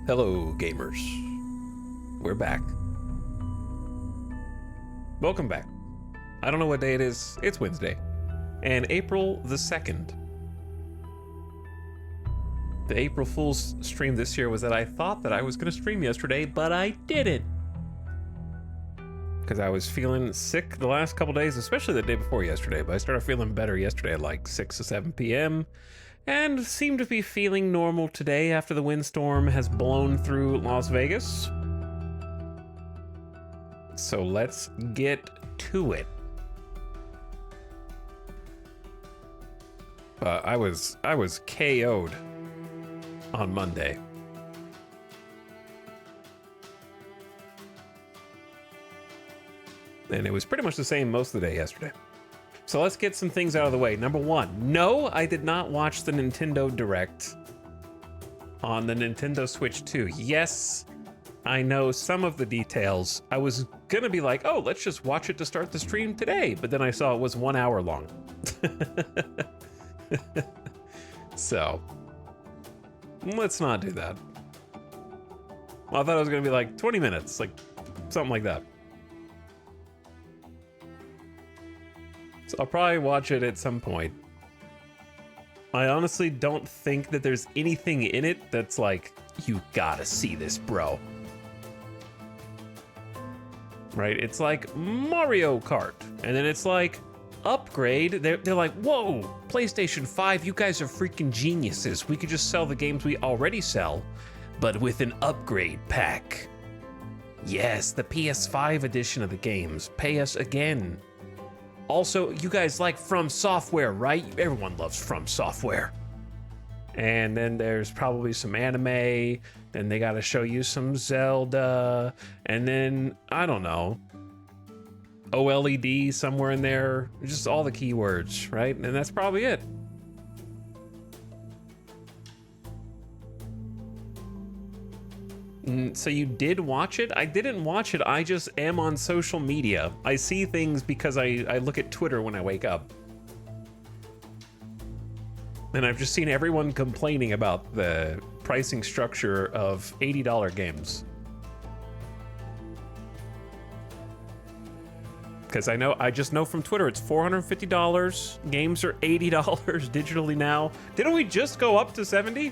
Hello, gamers. We're back. Welcome back. I don't know what day it is. It's Wednesday. And April the 2nd. The April Fool's stream this year was that I thought that I was going to stream yesterday, but I didn't. Because I was feeling sick the last couple days, especially the day before yesterday, but I started feeling better yesterday at like 6 or 7 p.m. and seem to be feeling normal today after the windstorm has blown through Las Vegas. So let's get to it. I was KO'd on Monday. And it was pretty much the same most of the day yesterday. So let's get some things out of the way. Number one, no, I did not watch the Nintendo Direct on the Nintendo Switch 2. Yes, I know some of the details. I was gonna be like, oh, let's just watch it to start the stream today, but then I saw it was 1 hour long. So, let's not do that. Well, I thought it was gonna be like 20 minutes, like something like that. So I'll probably watch it at some point. I honestly don't think that there's anything in it that's like, you gotta see this, bro. Right? It's like Mario Kart. And then it's like, upgrade. They're like, whoa, PlayStation 5, you guys are freaking geniuses. We could just sell the games we already sell, but with an upgrade pack. Yes, the PS5 edition of the games. Pay us again. Also, you guys like From Software, right? Everyone loves From Software. And then there's probably some anime. Then they gotta show you some Zelda. And then, I don't know, OLED somewhere in there. Just all the keywords, right? And that's probably it. So you did watch it? I didn't watch it. I just am on social media. I see things because I look at Twitter when I wake up. And I've just seen everyone complaining about the pricing structure of $80 games. Because I just know from Twitter it's $450. Games are $80 digitally now. Didn't we just go up to 70?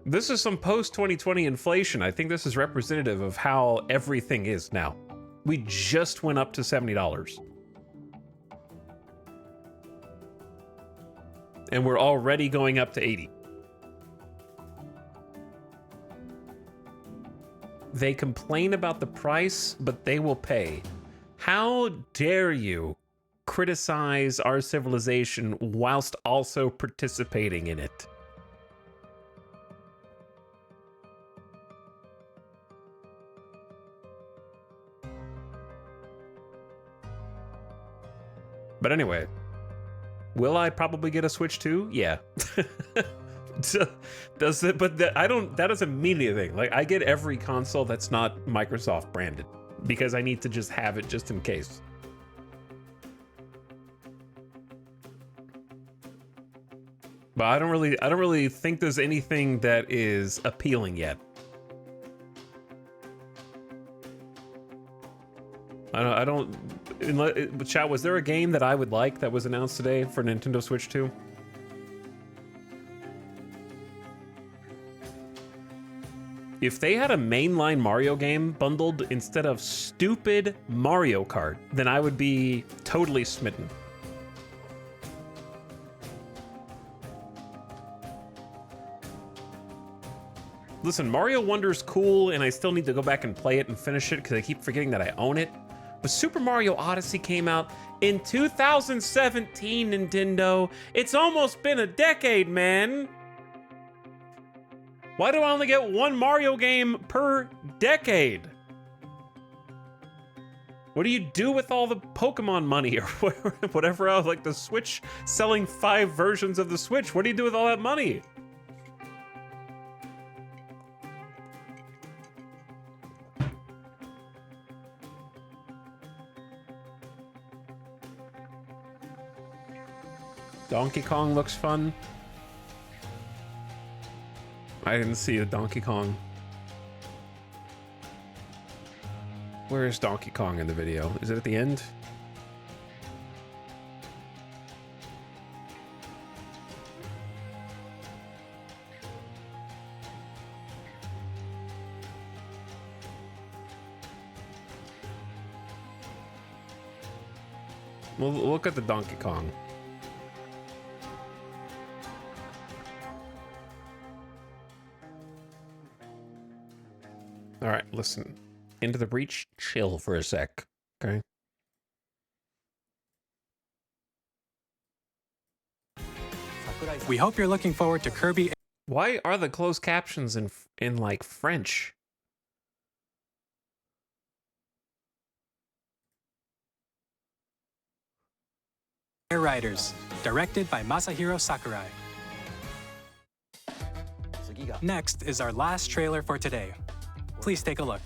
This is some post-2020 inflation. I think this is representative of how everything is now. We just went up to $70. And we're already going up to 80. They complain about the price, but they will pay. How dare you criticize our civilization whilst also participating in it? But anyway, will I probably get a Switch 2? Yeah. Does it? But that doesn't mean anything. Like, I get every console that's not Microsoft branded because I need to just have it just in case. But I don't really think there's anything that is appealing yet. I don't. Chat, was there a game that I would like that was announced today for Nintendo Switch 2? If they had a mainline Mario game bundled instead of stupid Mario Kart, then I would be totally smitten. Listen, Mario Wonder's cool, and I still need to go back and play it and finish it because I keep forgetting that I own it. But Super Mario Odyssey came out in 2017, Nintendo. It's almost been a decade, man. Why do I only get one Mario game per decade? What do you do with all the Pokemon money or whatever else? Like the Switch selling 5 versions of the Switch. What do you do with all that money? Donkey Kong looks fun. I didn't see the Donkey Kong. Where is Donkey Kong in the video? Is it at the end? Well, look at the Donkey Kong. All right, listen. Into the Breach, chill for a sec, okay? We hope you're looking forward to Kirby. Why are the closed captions in like French? Air Riders, directed by Masahiro Sakurai. Next is our last trailer for today. Please take a look.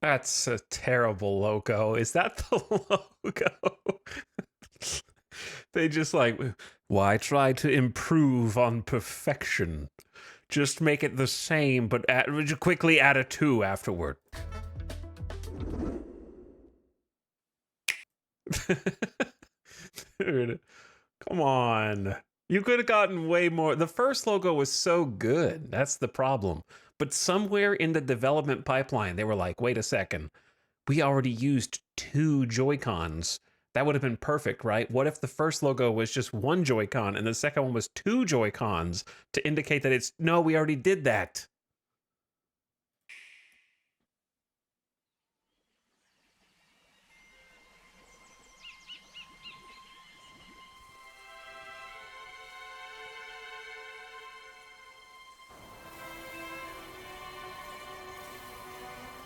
That's a terrible logo. Is that the logo? They just like, why try to improve on perfection? Just make it the same, but quickly add a 2 afterward. Dude, come on. You could have gotten way more. The first logo was so good. That's the problem. But somewhere in the development pipeline, they were like, wait a second. We already used 2 Joy-Cons. That would have been perfect, right? What if the first logo was just 1 Joy-Con and the second one was 2 Joy-Cons to indicate that it's, no, we already did that.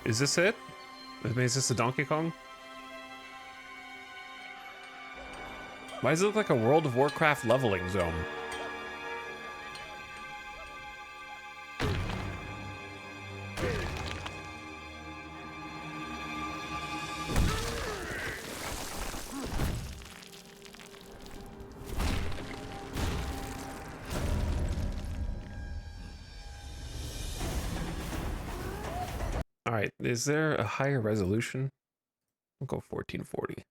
Is this it? I mean, is this the Donkey Kong? Why does it look like a World of Warcraft leveling zone? All right, is there a higher resolution? We'll go 1440.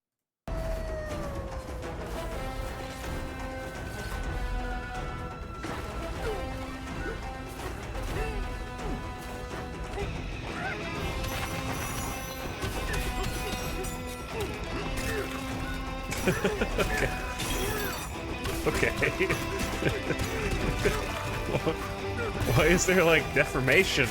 Okay. Why is there like deformation?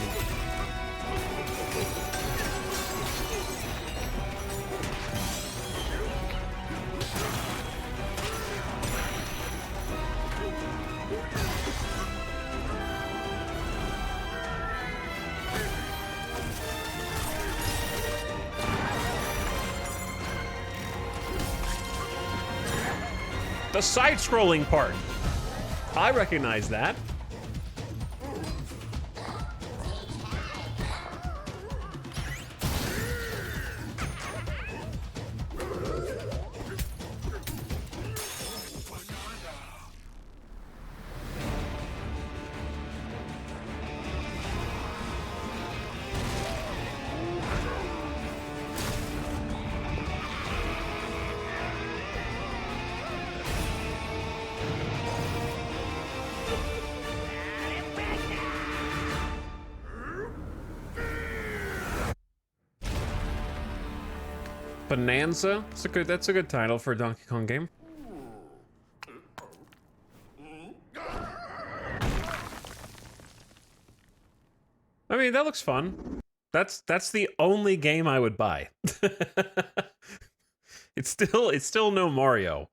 The side-scrolling part. I recognize that. Bonanza. That's a good title for a Donkey Kong game. I mean, that looks fun. That's the only game I would buy. It's still no Mario.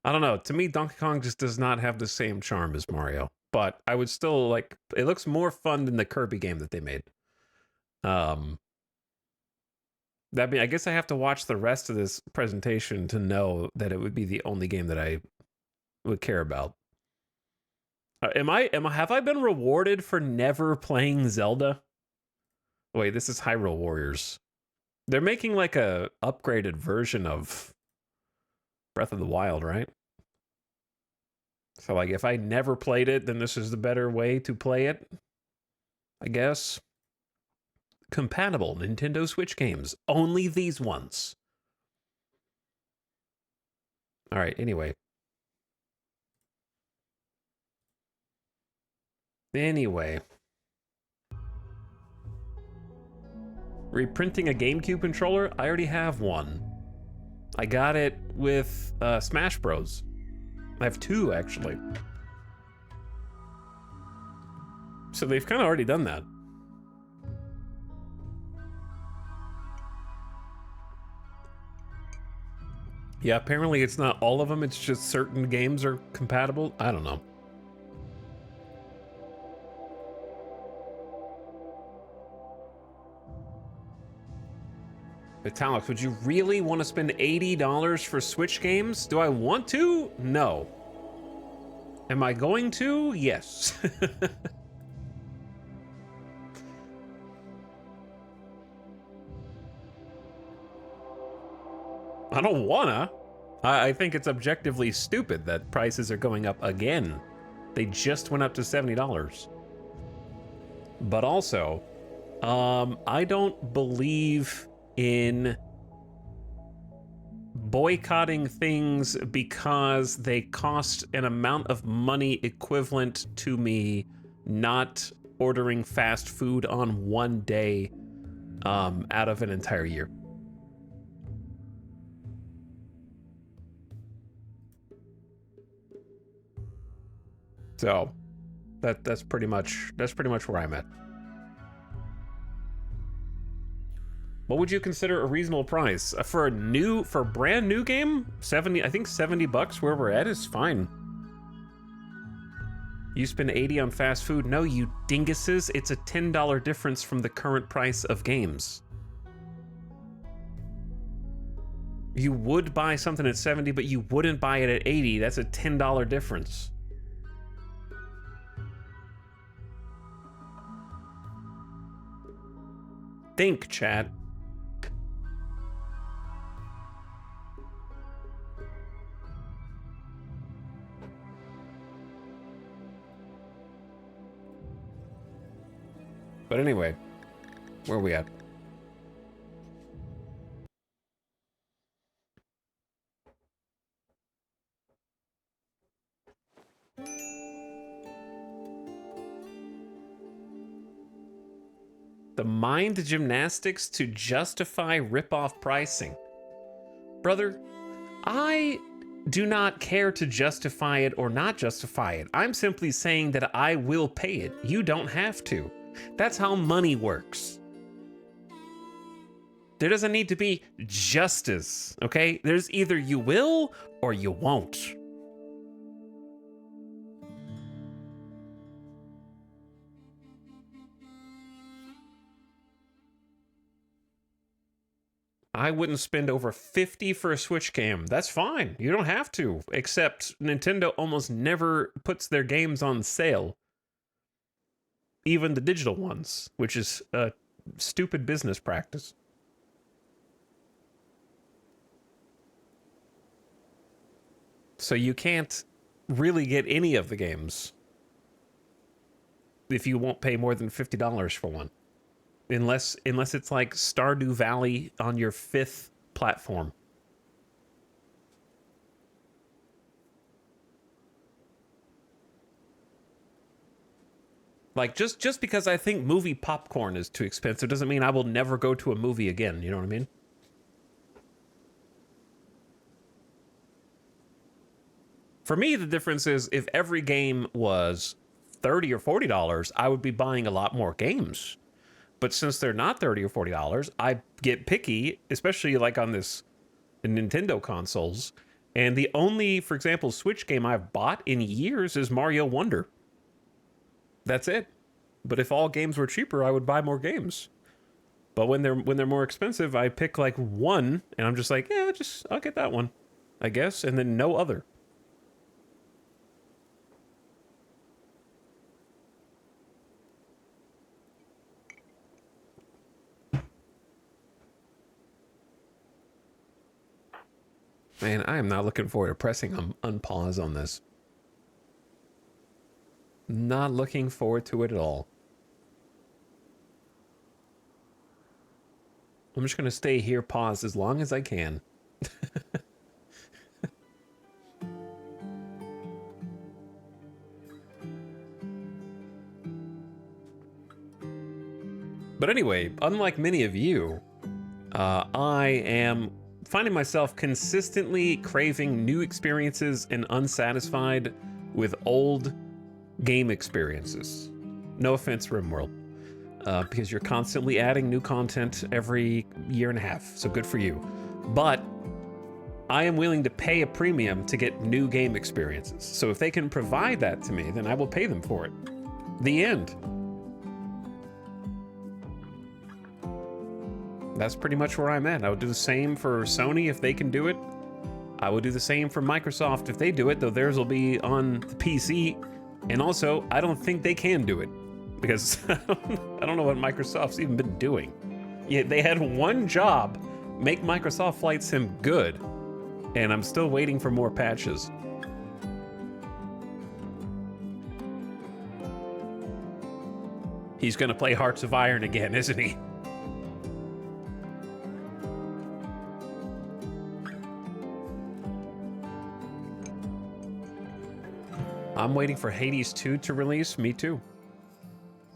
I don't know. To me, Donkey Kong just does not have the same charm as Mario. But I would still like. It looks more fun than the Kirby game that they made. I guess I have to watch the rest of this presentation to know that it would be the only game that I would care about. Have I been rewarded for never playing Zelda? Wait, this is Hyrule Warriors. They're making like a upgraded version of Breath of the Wild, right? So like if I never played it, then this is the better way to play it, I guess. Compatible Nintendo Switch games. Only these ones. All right, anyway. Reprinting a GameCube controller? I already have one. I got it with Smash Bros. I have 2, actually. So they've kind of already done that. Yeah, apparently it's not all of them, it's just certain games are compatible. I don't know. Vitalik, would you really want to spend $80 for Switch games? Do I want to? No. Am I going to? Yes. I don't wanna. I think it's objectively stupid that prices are going up again. They just went up to $70. But also, I don't believe in boycotting things because they cost an amount of money equivalent to me not ordering fast food on one day out of an entire year. So that's pretty much where I'm at. What would you consider a reasonable price for a brand new game? 70, I think 70 bucks where we're at is fine. You spend 80 on fast food? No, you dinguses. It's a $10 difference from the current price of games. You would buy something at 70, but you wouldn't buy it at 80. That's a $10 difference. Think, chat. But anyway, where are we at? The mind gymnastics to justify rip-off pricing. Brother, I do not care to justify it or not justify it. I'm simply saying that I will pay it. You don't have to. That's how money works. There doesn't need to be justice, okay? There's either you will or you won't. I wouldn't spend over 50 for a Switch game. That's fine. You don't have to. Except Nintendo almost never puts their games on sale. Even the digital ones, which is a stupid business practice. So you can't really get any of the games if you won't pay more than $50 for one. Unless it's like Stardew Valley on your 5th platform. Like, just because I think movie popcorn is too expensive doesn't mean I will never go to a movie again, you know what I mean? For me, the difference is if every game was $30 or $40, I would be buying a lot more games. But since they're not $30 or $40, I get picky, especially like on this Nintendo consoles. And the only, for example, Switch game I've bought in years is Mario Wonder. That's it. But if all games were cheaper, I would buy more games. But when they're more expensive, I pick like one, and I'm just like, yeah, I'll get that one, I guess, and then no other. Man, I am not looking forward to pressing unpause on this. Not looking forward to it at all. I'm just going to stay here paused as long as I can. But anyway, unlike many of you, I am finding myself consistently craving new experiences and unsatisfied with old game experiences. No offense, RimWorld, because you're constantly adding new content every year and a half, so good for you. But I am willing to pay a premium to get new game experiences. So if they can provide that to me, then I will pay them for it. The end. That's pretty much where I'm at. I would do the same for Sony if they can do it. I will do the same for Microsoft if they do it, though theirs will be on the PC. And also, I don't think they can do it because I don't know what Microsoft's even been doing. Yeah, they had one job, make Microsoft Flight Sim good, and I'm still waiting for more patches. He's gonna play Hearts of Iron again, isn't he? I'm waiting for Hades 2 to release. Me too.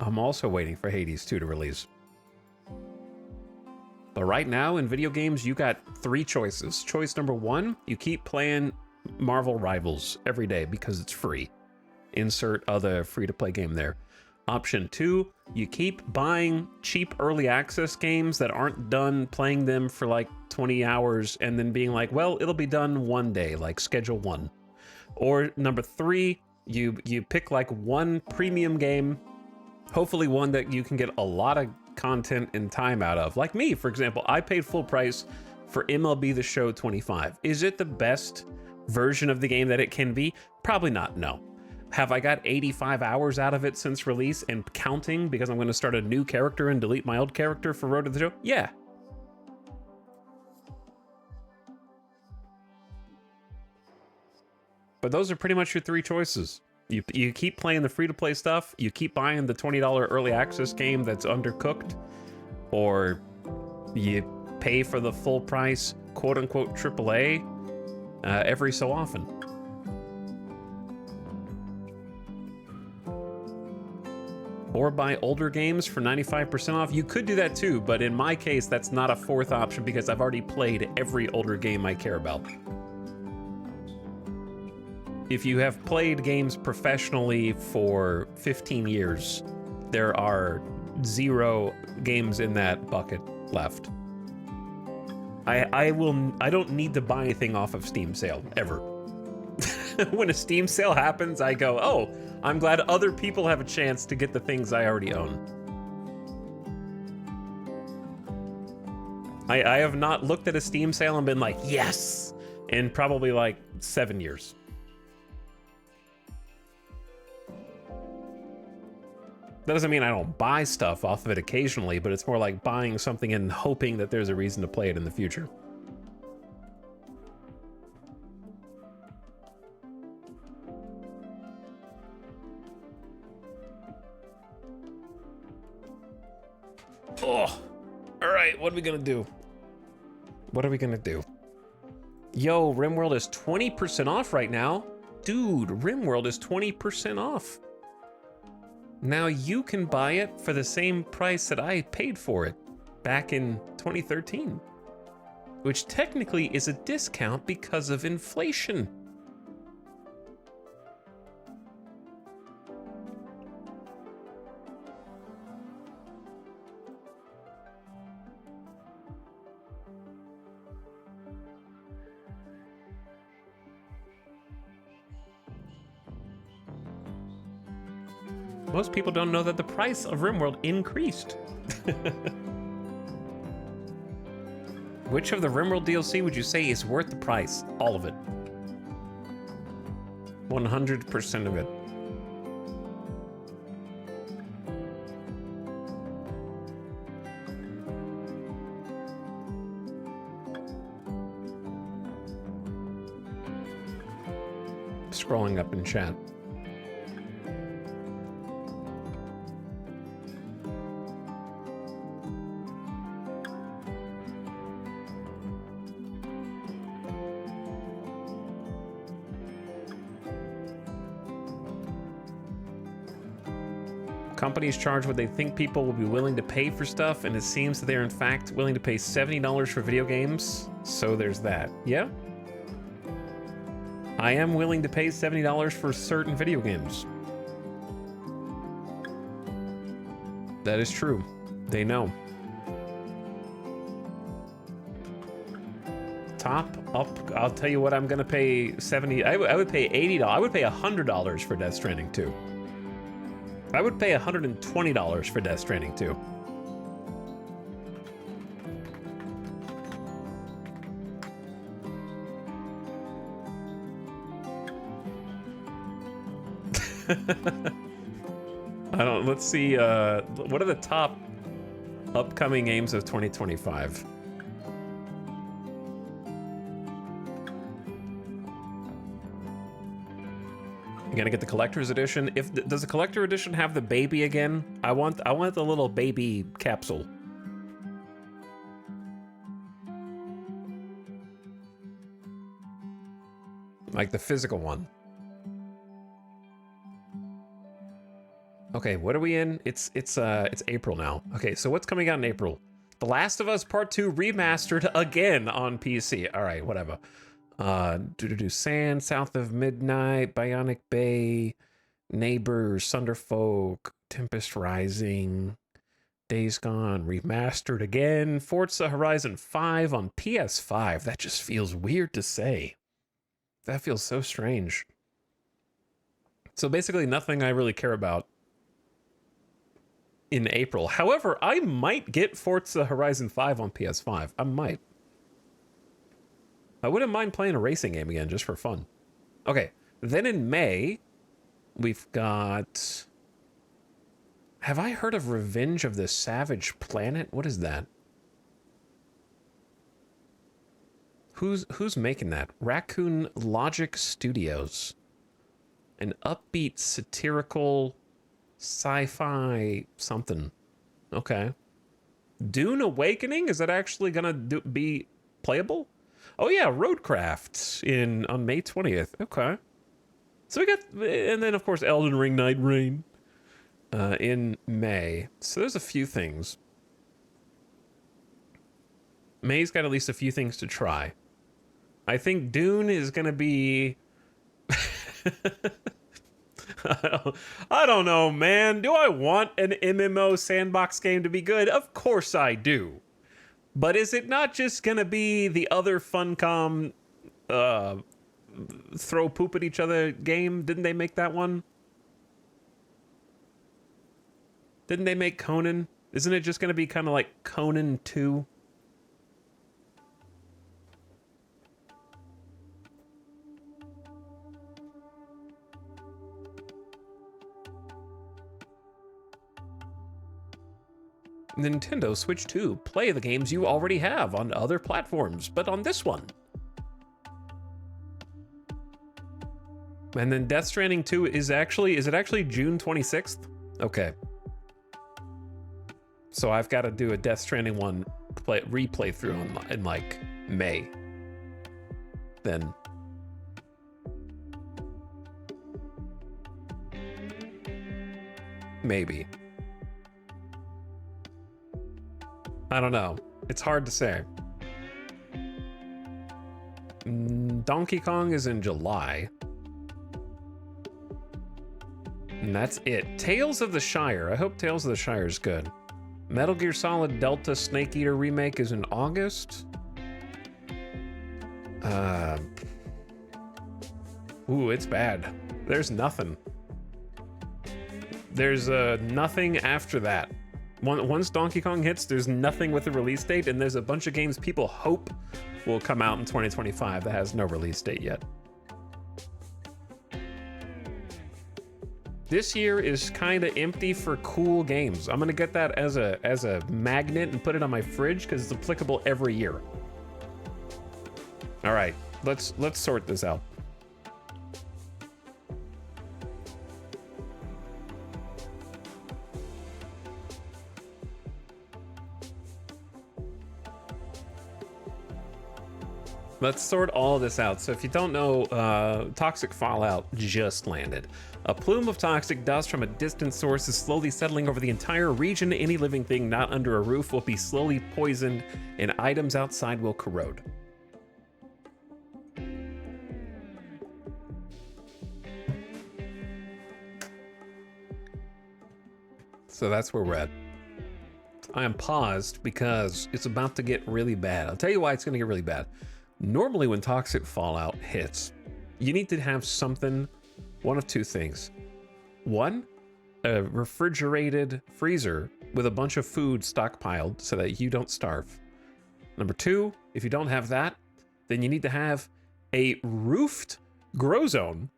I'm also waiting for Hades 2 to release. But right now in video games, you got 3 choices. Choice number 1, you keep playing Marvel Rivals every day because it's free. Insert other free-to-play game there. Option 2, you keep buying cheap early access games that aren't done playing them for like 20 hours and then being like, well, it'll be done one day, like Schedule 1. Or number 3, you pick like one premium game, hopefully one that you can get a lot of content and time out of. Like me, for example, I paid full price for MLB The Show 25. Is it the best version of the game that it can be? Probably not, no. Have I got 85 hours out of it since release and counting because I'm going to start a new character and delete my old character for Road to the Show? Yeah. But those are pretty much your 3 choices. You keep playing the free-to-play stuff, you keep buying the $20 early access game that's undercooked, or you pay for the full price, quote-unquote AAA, every so often. Or buy older games for 95% off. You could do that too, but in my case, that's not a 4th option because I've already played every older game I care about. If you have played games professionally for 15 years, there are 0 games in that bucket left. I don't need to buy anything off of Steam sale, ever. When a Steam sale happens, I go, oh, I'm glad other people have a chance to get the things I already own. I have not looked at a Steam sale and been like, yes, in probably like 7 years. That doesn't mean I don't buy stuff off of it occasionally, but it's more like buying something and hoping that there's a reason to play it in the future. Oh, all right, what are we gonna do? What are we gonna do? Yo, RimWorld is 20% off right now. Dude, RimWorld is 20% off. Now you can buy it for the same price that I paid for it back in 2013, which technically is a discount because of inflation. Most people don't know that the price of RimWorld increased. Which of the RimWorld DLC would you say is worth the price? All of it. 100% of it. Scrolling up in chat. Companies charge what they think people will be willing to pay for stuff, and it seems that they're in fact willing to pay $70 for video games, so there's that. Yeah? I am willing to pay $70 for certain video games. That is true. They know. Top up, I'll tell you what, I'm gonna pay 70, I would pay $80, I would pay $100 for Death Stranding 2. I would pay $120 for Death Stranding 2. I don't. Let's see. What are the top upcoming games of 2025? You gonna get the collector's edition? Does the collector edition have the baby again? I want the little baby capsule. Like the physical one. Okay, what are we in? It's April now. Okay, so what's coming out in April? The Last of Us Part 2 remastered again on PC. All right, whatever. Sand, South of Midnight, Bionic Bay, Neighbors, Sunderfolk, Tempest Rising, Days Gone, remastered again, Forza Horizon 5 on PS5. That just feels weird to say. That feels so strange. So basically nothing I really care about in April. However, I might get Forza Horizon 5 on PS5. I might. I wouldn't mind playing a racing game again just for fun. Okay, then in May, we've got... Have I heard of Revenge of the Savage Planet? What is that? Who's making that? Raccoon Logic Studios. An upbeat, satirical, sci-fi something. Okay. Dune Awakening? Is that actually gonna be playable? Oh yeah, Roadcraft on May 20th. Okay. So we got, and then of course Elden Ring Night Rain in May. So there's a few things. May's got at least a few things to try. I think Dune is gonna be... I don't know, man. Do I want an MMO sandbox game to be good? Of course I do. But is it not just gonna be the other Funcom throw poop at each other game? Didn't they make that one? Didn't they make Conan? Isn't it just gonna be kind of like Conan 2? Nintendo Switch 2. Play the games you already have on other platforms, but on this one. And then Death Stranding 2 is it actually June 26th? Okay. So I've got to do a Death Stranding 1 replay through in like May. Then. Maybe. I don't know. It's hard to say. Donkey Kong is in July. And that's it. Tales of the Shire. I hope Tales of the Shire is good. Metal Gear Solid Delta Snake Eater Remake is in August. Ooh, it's bad. There's nothing. There's nothing after that. Once Donkey Kong hits, there's nothing with a release date, and there's a bunch of games people hope will come out in 2025 that has no release date yet. This year is kind of empty for cool games. I'm gonna get that as a magnet and put it on my fridge because it's applicable every year. All right, let's sort this out. Let's sort all this out. So if you don't know, toxic fallout just landed. A plume of toxic dust from a distant source is slowly settling over the entire region. Any living thing not under a roof will be slowly poisoned, and items outside will corrode. So that's where we're at. I am paused because it's about to get really bad. I'll tell you why it's going to get really bad. Normally when toxic fallout hits, you need to have something, one of two things. One, a refrigerated freezer with a bunch of food stockpiled so that you don't starve. Number two, if you don't have that, then you need to have a roofed grow zone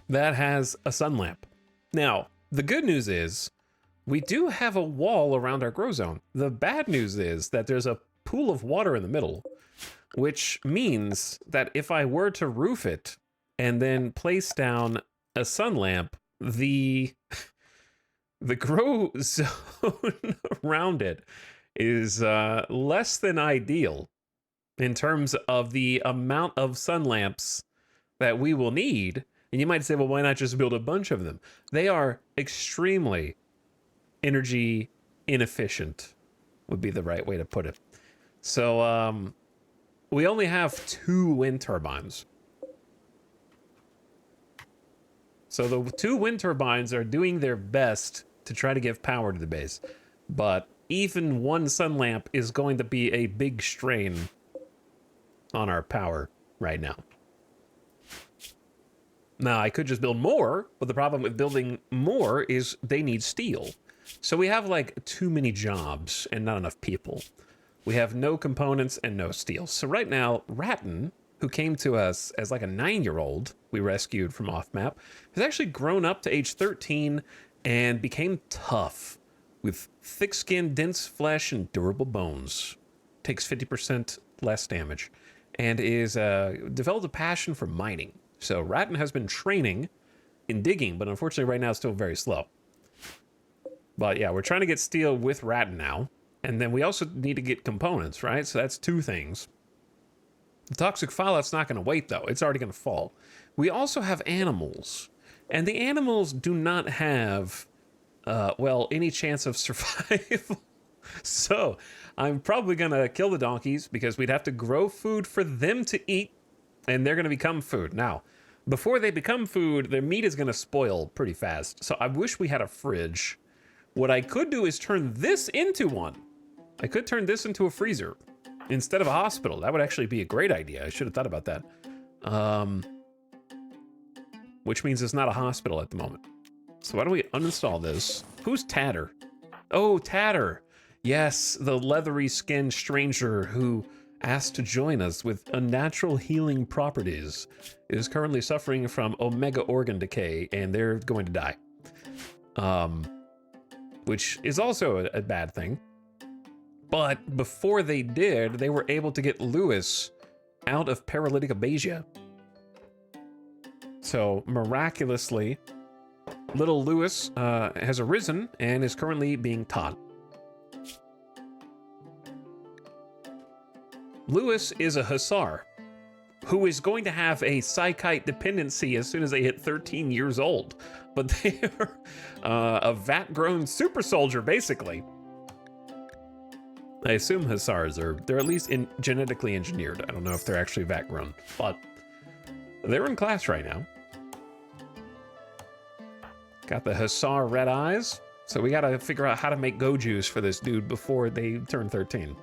that has a sun lamp. Now, the good news is we do have a wall around our grow zone. The bad news is that there's a pool of water in the middle, which means that if I were to roof it and then place down a sun lamp, the grow zone around it is less than ideal in terms of the amount of sun lamps that we will need. And you might say, well, why not just build a bunch of them? They are extremely energy inefficient, would be the right way to put it. So we only have 2 wind turbines. So the 2 wind turbines are doing their best to try to give power to the base. But even 1 sun lamp is going to be a big strain on our power right now. Now, I could just build more, but the problem with building more is they need steel. So we have like too many jobs and not enough people. We have no components and no steel. So right now, Ratton, who came to us as like a 9-year-old we rescued from off map, has actually grown up to age 13 and became tough with thick skin, dense flesh, and durable bones. Takes 50% less damage and is developed a passion for mining. So Ratton has been training in digging, but unfortunately right now it's still very slow. But yeah, we're trying to get steel with Ratton now. And then we also need to get components, right? So that's 2 things. The toxic fallout's not going to wait, though. It's already going to fall. We also have animals. And the animals do not have, well, any chance of survival. So I'm probably going to kill the donkeys because we'd have to grow food for them to eat. And they're going to become food. Now, before they become food, their meat is going to spoil pretty fast. So I wish we had a fridge. What I could do is turn this into one. I could turn this into a freezer instead of a hospital. That would actually be a great idea. I should have thought about that. Which means it's not a hospital at the moment. So why don't we uninstall this? Who's Tatter? Oh, Tatter. Yes, the leathery skinned stranger who asked to join us with unnatural healing properties is currently suffering from omega organ decay and they're going to die. Which is also a bad thing. But before they did, they were able to get Lewis out of paralytic abasia. So miraculously, little Lewis has arisen and is currently being taught. Lewis is a hussar who is going to have a psychite dependency as soon as they hit 13 years old. But they are a vat-grown super soldier, basically. I assume hussars they're at least genetically engineered. I don't know if they're actually vat-grown, but they're in class right now. Got the hussar red eyes. So we gotta figure out how to make go juice for this dude before they turn 13.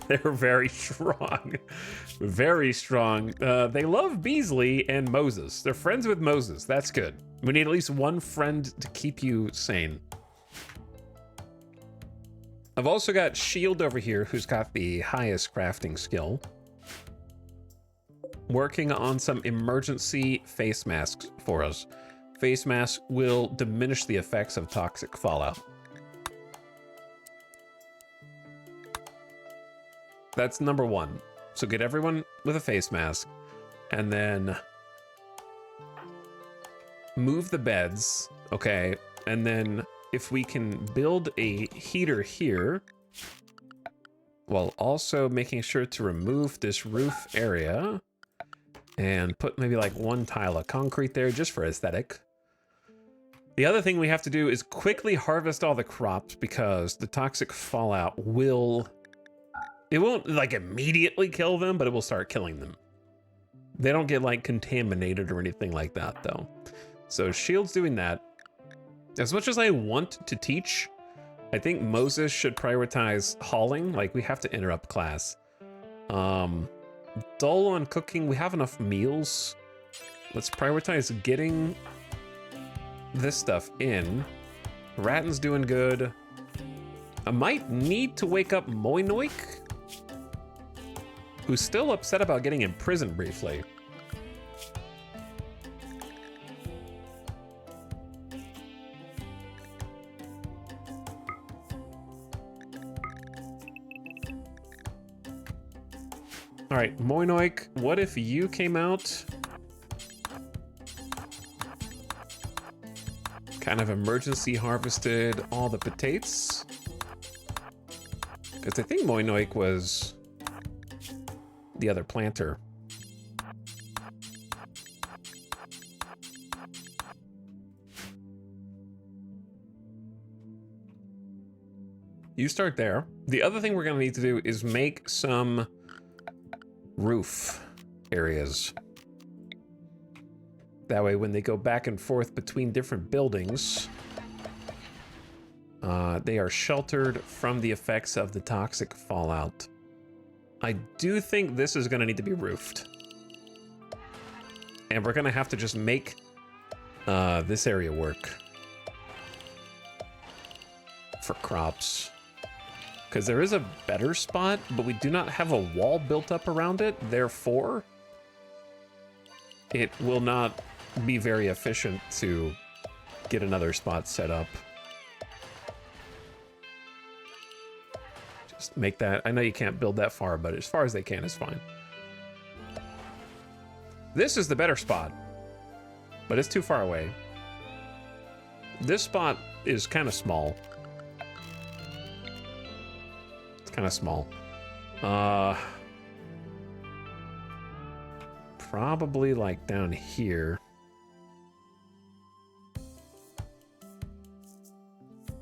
They're very strong. Very strong. They love Beasley and Moses. They're friends with Moses. That's good. We need at least one friend to keep you sane. I've also got Shield over here, who's got the highest crafting skill. Working on some emergency face masks for us. Face masks will diminish the effects of toxic fallout. That's number 1. So get everyone with a face mask and then move the beds, okay? And then if we can build a heater here while also making sure to remove this roof area and put maybe like 1 tile of concrete there just for aesthetic. The other thing we have to do is quickly harvest all the crops because the toxic fallout it won't like immediately kill them, but it will start killing them. They don't get like contaminated or anything like that though. So Shield's doing that. As much as I want to teach, I think Moses should prioritize hauling. Like we have to interrupt class. Dull on cooking, we have enough meals. Let's prioritize getting this stuff in. Ratton's doing good. I might need to wake up Moinoik, who's still upset about getting imprisoned briefly. All right, Moinoik, what if you came out? Kind of emergency harvested all the potatoes. Because I think Moinoik was the other planter. You start there. The other thing we're gonna need to do is make some roof areas. That way when they go back and forth between different buildings, they are sheltered from the effects of the toxic fallout. I do think this is gonna need to be roofed. And we're gonna have to just make this area work for crops. Because there is a better spot, but we do not have a wall built up around it. Therefore, it will not be very efficient to get another spot set up. Just make that. I know you can't build that far, but as far as they can is fine. This is the better spot, but it's too far away. This spot is kind of small. Kind of small. Probably like down here.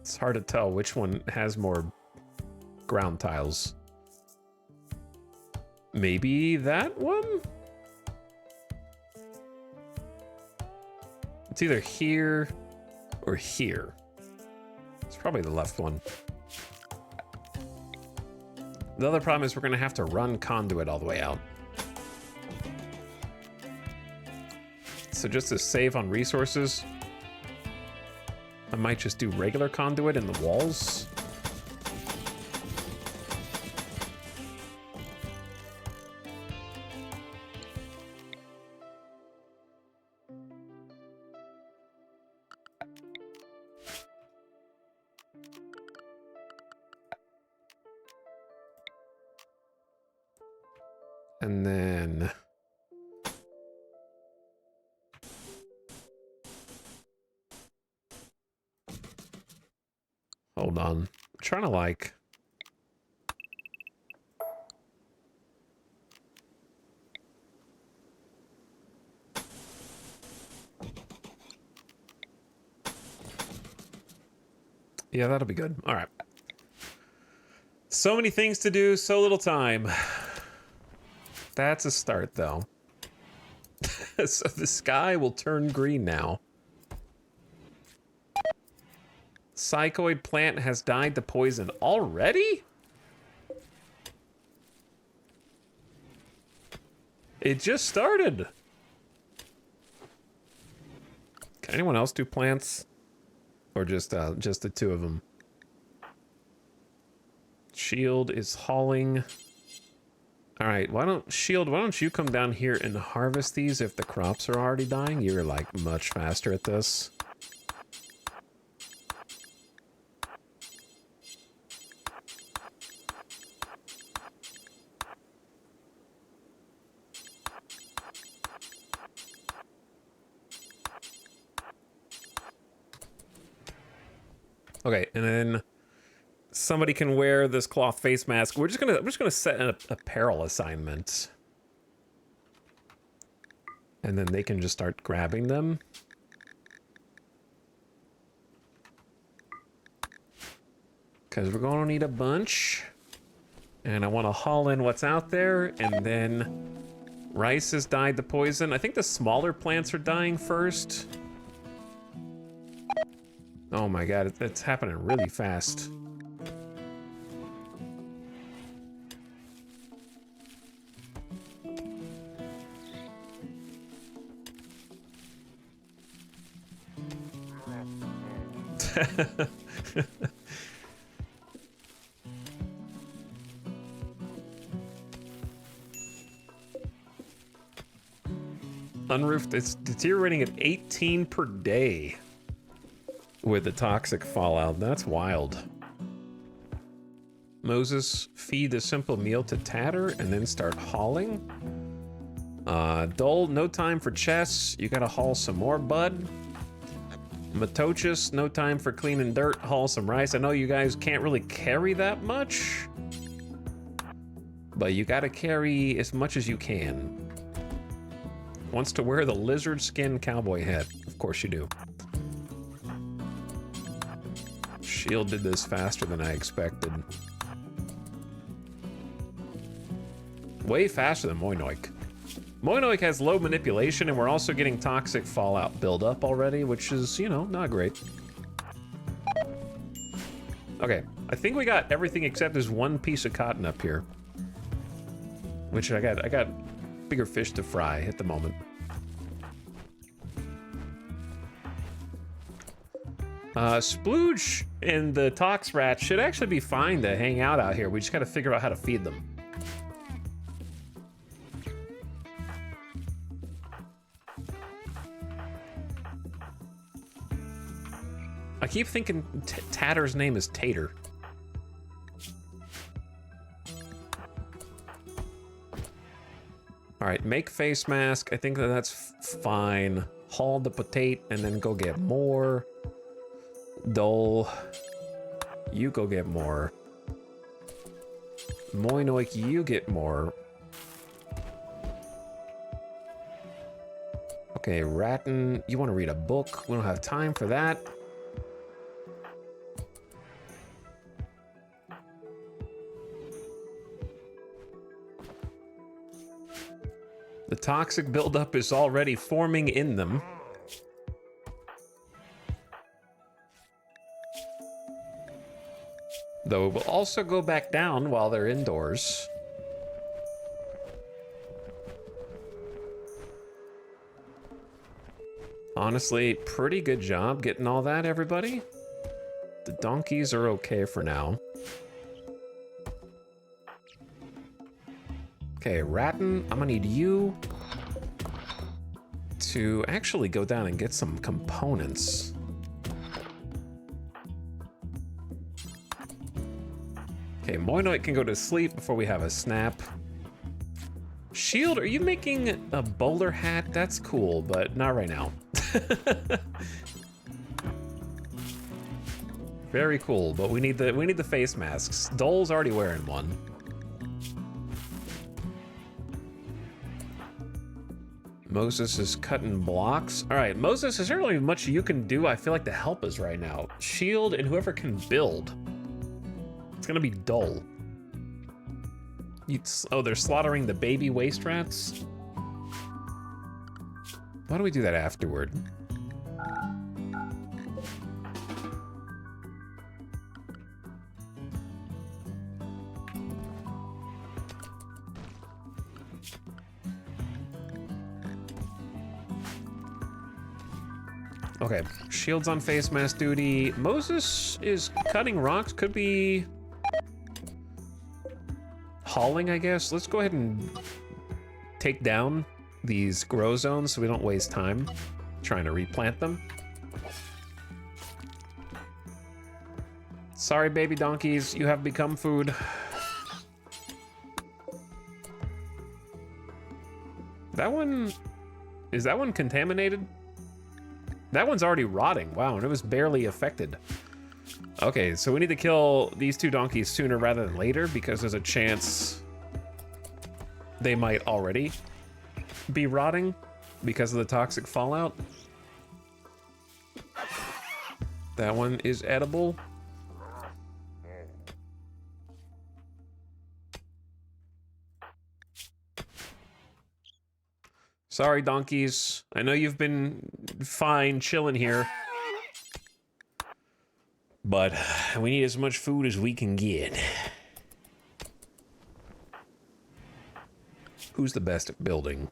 It's hard to tell which one has more ground tiles. Maybe that one? It's either here or here. It's probably the left one. The other problem is we're gonna have to run conduit all the way out. So just to save on resources, I might just do regular conduit in the walls. And then hold on. I'm trying to like yeah, that'll be good. All right. So many things to do, so little time. That's a start, though. So the sky will turn green now. Psychoid plant has died to poison already? It just started. Can anyone else do plants? Or just the two of them? Shield is hauling. All right, why don't you come down here and harvest these if the crops are already dying? You're like much faster at this. Okay, and then somebody can wear this cloth face mask. I'm just gonna set an apparel assignment. And then they can just start grabbing them. Because we're gonna need a bunch. And I want to haul in what's out there, and then rice has died to poison. I think the smaller plants are dying first. Oh my god, it's happening really fast. Unroofed, it's deteriorating at 18 per day with the toxic fallout. That's wild. Moses, feed a simple meal to Tatter and then start hauling. Dole, no time for chess. You gotta haul some more, bud. Matochus, no time for cleaning dirt. Haul some rice. I know you guys can't really carry that much, but you gotta carry as much as you can. Wants to wear the lizard skin cowboy hat. Of course you do. Shield did this faster than I expected. Way faster than Moinoik. Moinoik has low manipulation, and we're also getting toxic fallout buildup already, which is, you know, not great. Okay, I think we got everything except this one piece of cotton up here. Which I got bigger fish to fry at the moment. Splooge and the Tox Rat should actually be fine to hang out here. We just gotta figure out how to feed them. I keep thinking Tatter's name is Tater. All right, make face mask. I think that's fine. Haul the potato and then go get more. Dole, you go get more. Moinoik, you get more. Okay, Ratton, you want to read a book? We don't have time for that. The toxic buildup is already forming in them. Though it will also go back down while they're indoors. Honestly, pretty good job getting all that, everybody. The donkeys are okay for now. Okay, Ratton, I'm gonna need you to actually go down and get some components. Okay, Moinoik can go to sleep before we have a snap. Shield, are you making a bowler hat? That's cool, but not right now. Very cool, but we need the face masks. Dole's already wearing one. Moses is cutting blocks. All right, Moses, is there really much you can do? I feel like to help us right now. Shield and whoever can build. It's gonna be dull. Oh, they're slaughtering the baby waste rats? Why don't we do that afterward? Okay, Shield's on face mask duty. Moses is cutting rocks, could be hauling, I guess. Let's go ahead and take down these grow zones so we don't waste time trying to replant them. Sorry, baby donkeys, you have become food. Is that one contaminated? That one's already rotting. Wow, and it was barely affected. Okay, so we need to kill these two donkeys sooner rather than later because there's a chance they might already be rotting because of the toxic fallout. That one is edible. Sorry, donkeys. I know you've been fine chilling here, but we need as much food as we can get. Who's the best at building?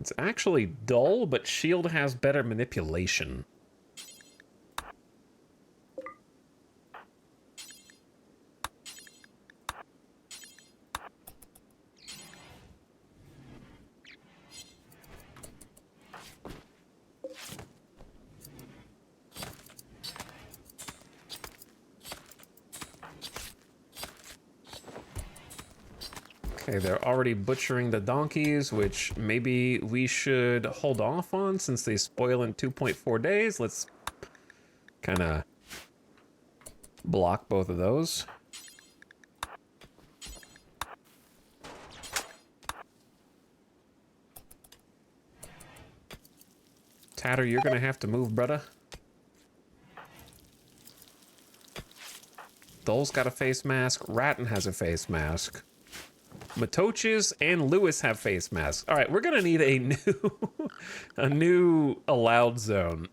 It's actually dull, but Shield has better manipulation. Okay, they're already butchering the donkeys, which maybe we should hold off on since they spoil in 2.4 days. Let's kind of block both of those. Tatter, you're gonna have to move, brother. Dole's got a face mask. Ratton has a face mask. Matoches and Lewis have face masks. All right, we're gonna need a new allowed zone.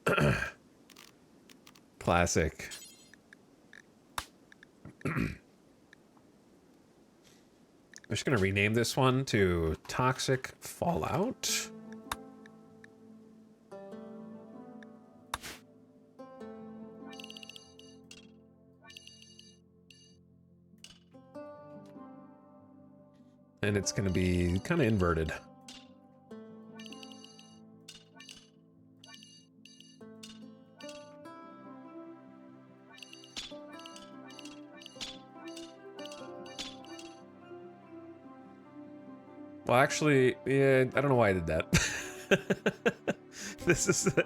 Classic. I'm just gonna rename this one to Toxic Fallout. And it's gonna be kind of inverted. Well, actually, yeah, I don't know why I did that.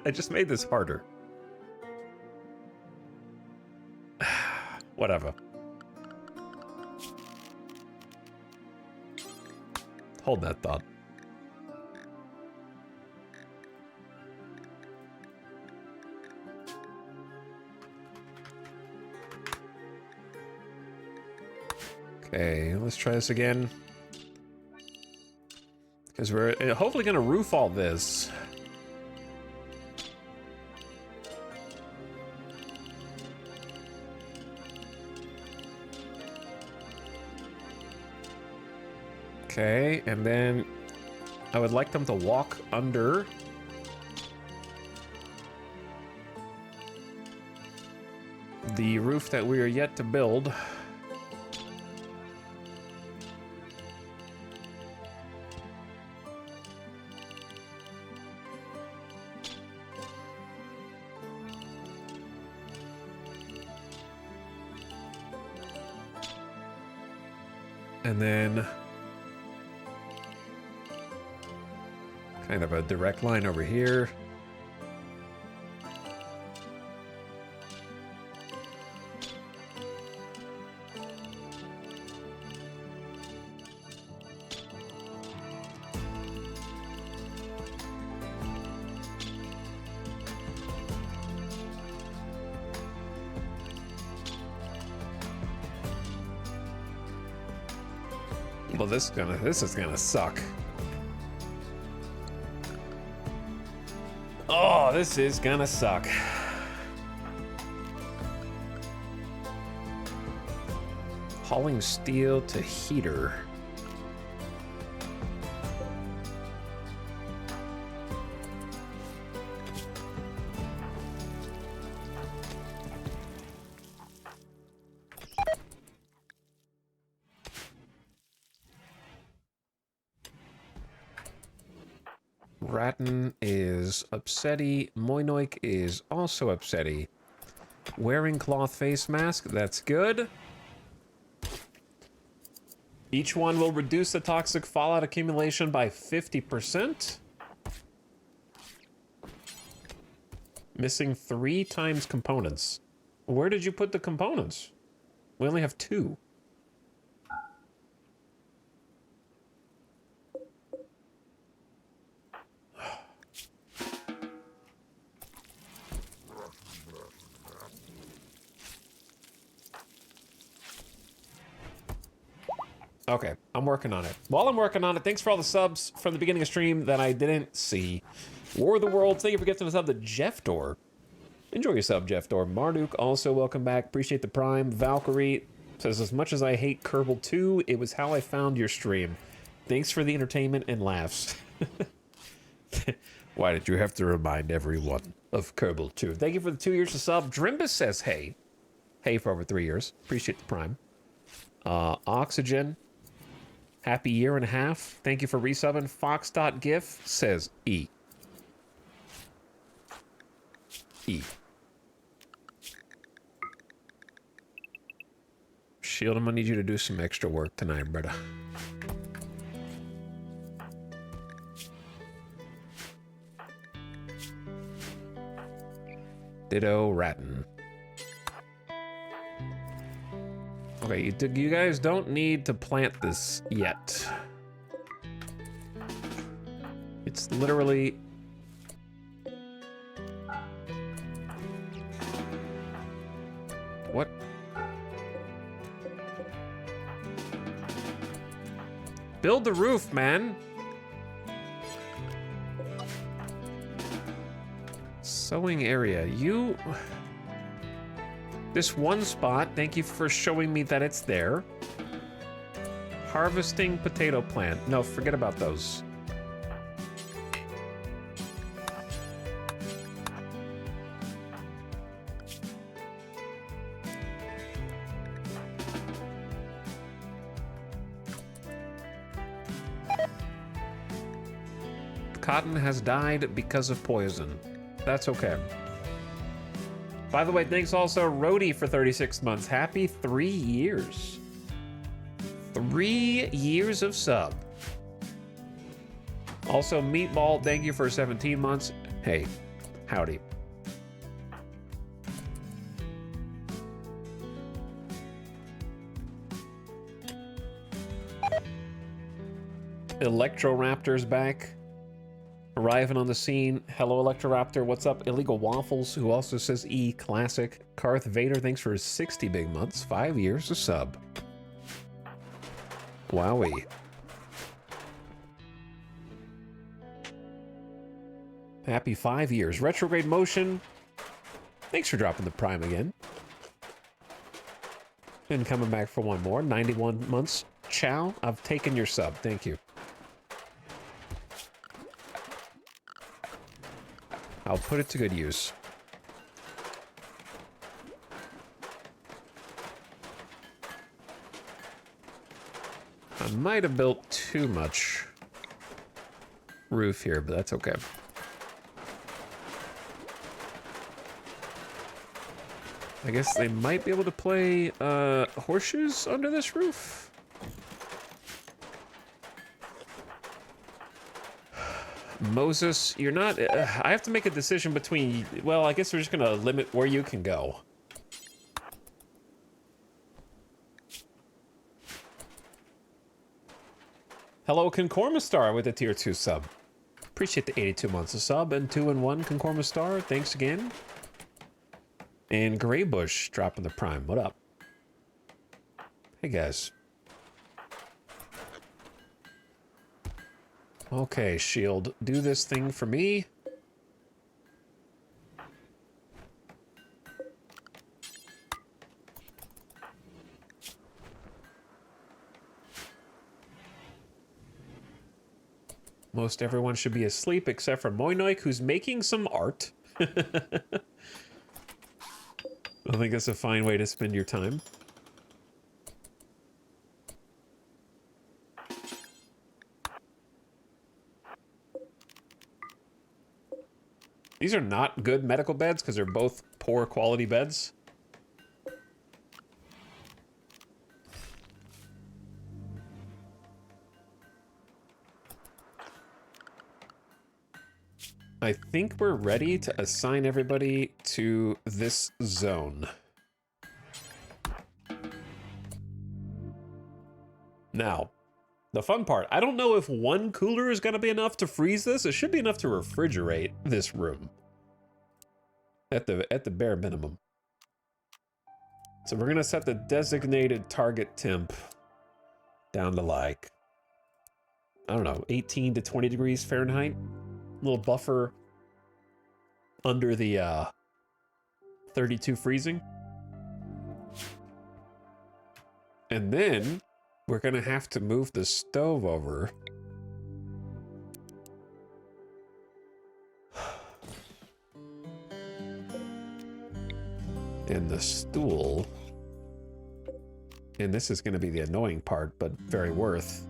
I just made this harder. Whatever. Hold that thought. Okay, let's try this again. Because we're hopefully going to roof all this. Okay, and then I would like them to walk under. The roof that we are yet to build. And then kind of a direct line over here. Well, this is gonna suck. Oh, this is gonna suck. Hauling steel to heater. Ratton is upsetty. Moinoik is also upsetty. Wearing cloth face mask, that's good. Each one will reduce the toxic fallout accumulation by 50%. Missing 3 times components. Where did you put the components? We only have 2. Okay, I'm working on it. While I'm working on it, thanks for all the subs from the beginning of stream that I didn't see. War of the Worlds, thank you for gifting us up to Jeff Door. Enjoy your sub, Jeff Door. Marduk, also welcome back. Appreciate the Prime. Valkyrie says, as much as I hate Kerbal 2, it was how I found your stream. Thanks for the entertainment and laughs. Why did you have to remind everyone of Kerbal 2? Thank you for the 2 years of sub. Drimbus says, hey. Hey for over 3 years. Appreciate the Prime. Oxygen. Happy year and a half. Thank you for resubbing. Fox.gif says E. E. Shield, I'm gonna need you to do some extra work tonight, brother. Ditto Ratton. Okay, you guys don't need to plant this yet. It's literally... What? Build the roof, man. Sowing area. You... This one spot, thank you for showing me that it's there. Harvesting potato plant. No, forget about those. Cotton has died because of poison. That's okay. By the way, thanks also Rhodey for 36 months. Happy 3 years. 3 years of sub. Also, Meatball, thank you for 17 months. Hey, howdy. Electroraptor's back. Arriving on the scene. Hello, Electroraptor. What's up? Illegal Waffles, who also says E Classic. Karth Vader, thanks for 60 big months. 5 years of sub. Wowie. Happy 5 years. Retrograde Motion, thanks for dropping the Prime again. And coming back for one more. 91 months. Chow, I've taken your sub. Thank you. I'll put it to good use. I might have built too much roof here, but that's okay. I guess they might be able to play horseshoes under this roof. Moses, you're not... I have to make a decision between... Well, I guess we're just going to limit where you can go. Hello, Concormastar with a tier 2 sub. Appreciate the 82 months of sub. And 2-1 Concormastar, thanks again. And Greybush dropping the Prime. What up? Hey, guys. Okay, Shield, do this thing for me. Most everyone should be asleep except for Moinoik, who's making some art. I think that's a fine way to spend your time. These are not good medical beds because they're both poor quality beds. I think we're ready to assign everybody to this zone. Now, the fun part, I don't know if one cooler is going to be enough to freeze this. It should be enough to refrigerate this room. At the bare minimum. So we're going to set the designated target temp down to like, I don't know, 18 to 20 degrees Fahrenheit. A little buffer under the 32 freezing. And then we're going to have to move the stove over. And the stool. And this is going to be the annoying part, but very worth.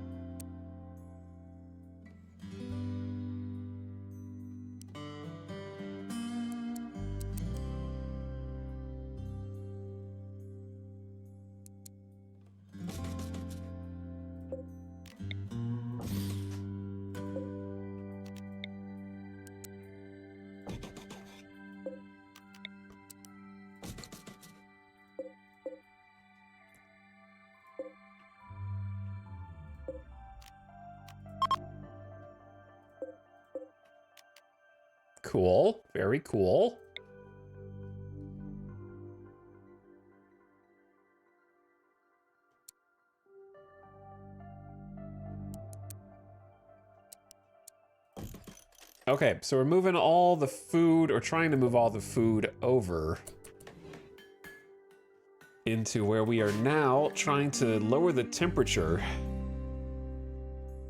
Cool. Very cool. Okay, so we're moving all the food, or trying to move all the food over into where we are now, trying to lower the temperature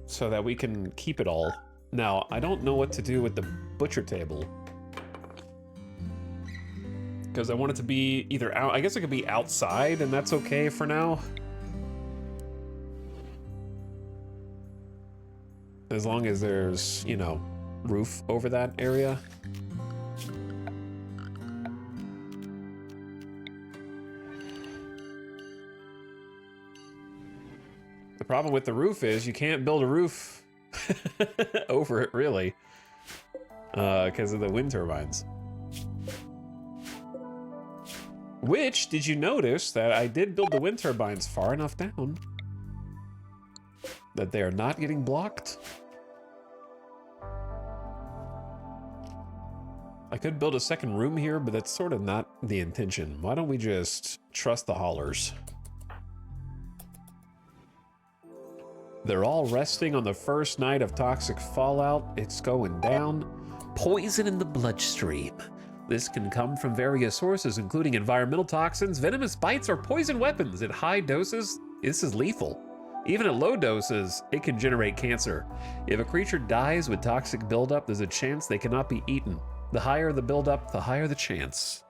so that we can keep it all. Now, I don't know what to do with the butcher table, because I want it to be either out, I guess it could be outside, and that's okay for now. As long as there's, you know, roof over that area. The problem with the roof is you can't build a roof over it, really, because of the wind turbines. Which, did you notice that I did build the wind turbines far enough down that they are not getting blocked? I could build a second room here, but that's sort of not the intention. Why don't we just trust the haulers? They're all resting on the first night of toxic fallout. It's going down. Poison in the bloodstream. This can come from various sources, including environmental toxins, venomous bites, or poison weapons. At high doses, this is lethal. Even at low doses, it can generate cancer. If a creature dies with toxic buildup, there's a chance they cannot be eaten. The higher the buildup, the higher the chance.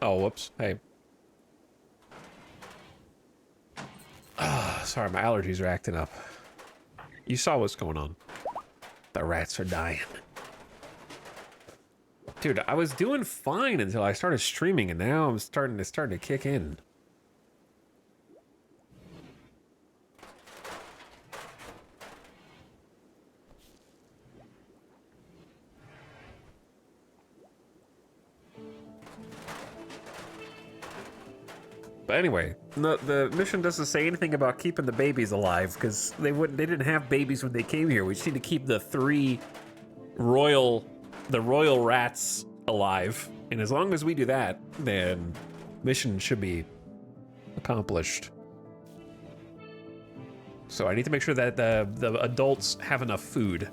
Oh, whoops. Hey. Sorry, my allergies are acting up. You saw what's going on. The rats are dying. Dude, I was doing fine until I started streaming, and now I'm starting to kick in. But anyway, the mission doesn't say anything about keeping the babies alive because they didn't have babies when they came here. We just need to keep the royal rats alive. And as long as we do that, then mission should be accomplished. So I need to make sure that the adults have enough food,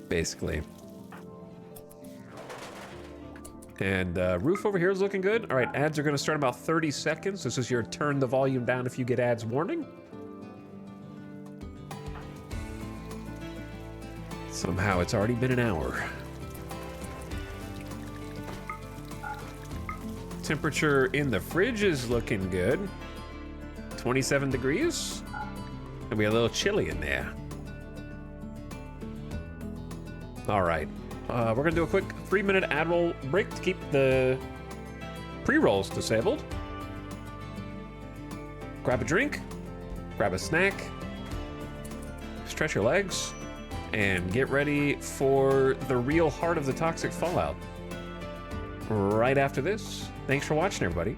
basically. And roof over here is looking good. All right, ads are gonna start in about 30 seconds. This is your turn the volume down if you get ads warning. Somehow it's already been an hour. Temperature in the fridge is looking good. 27 degrees. And we got a little chilly in there. All right. We're gonna do a quick 3-minute ad roll break to keep the pre-rolls disabled. Grab a drink, grab a snack, stretch your legs, and get ready for the real heart of the toxic fallout. Right after this. Thanks for watching, everybody.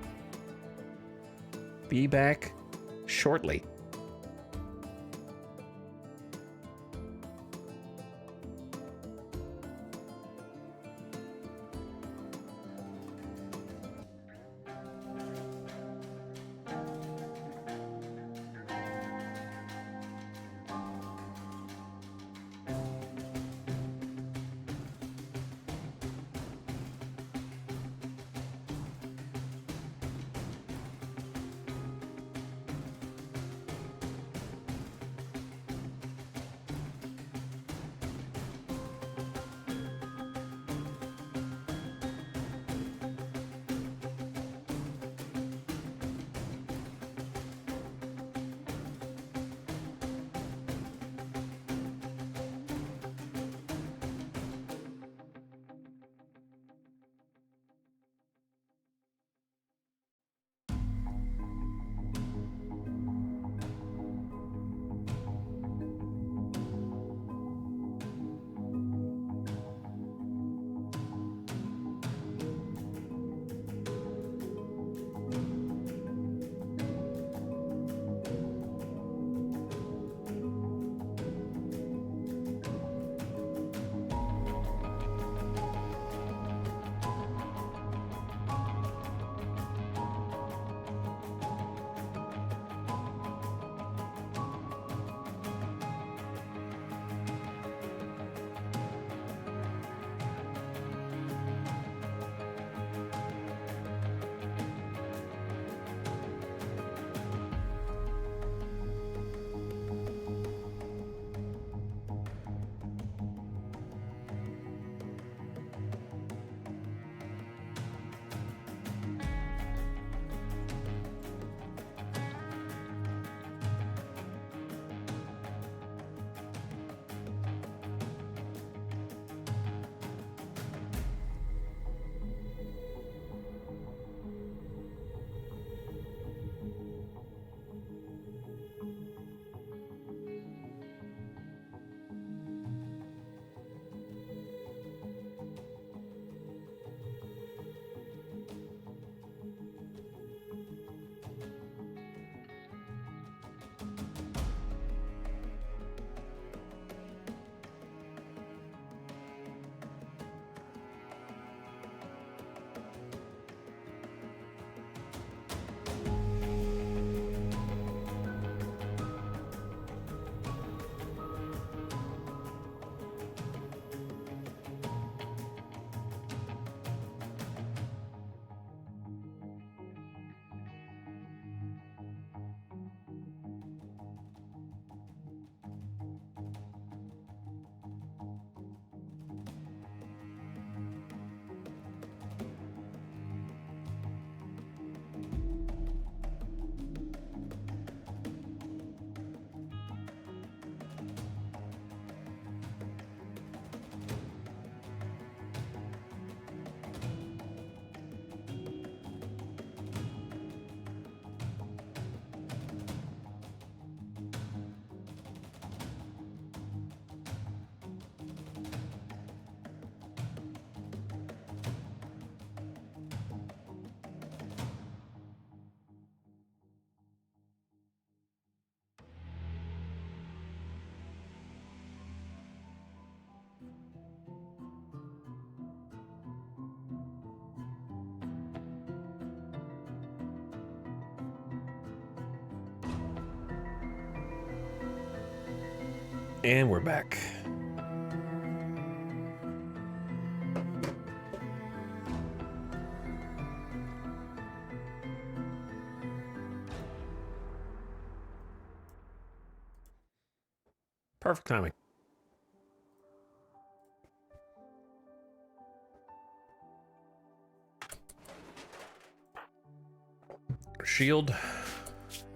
Be back shortly. And we're back. Perfect timing. Shield.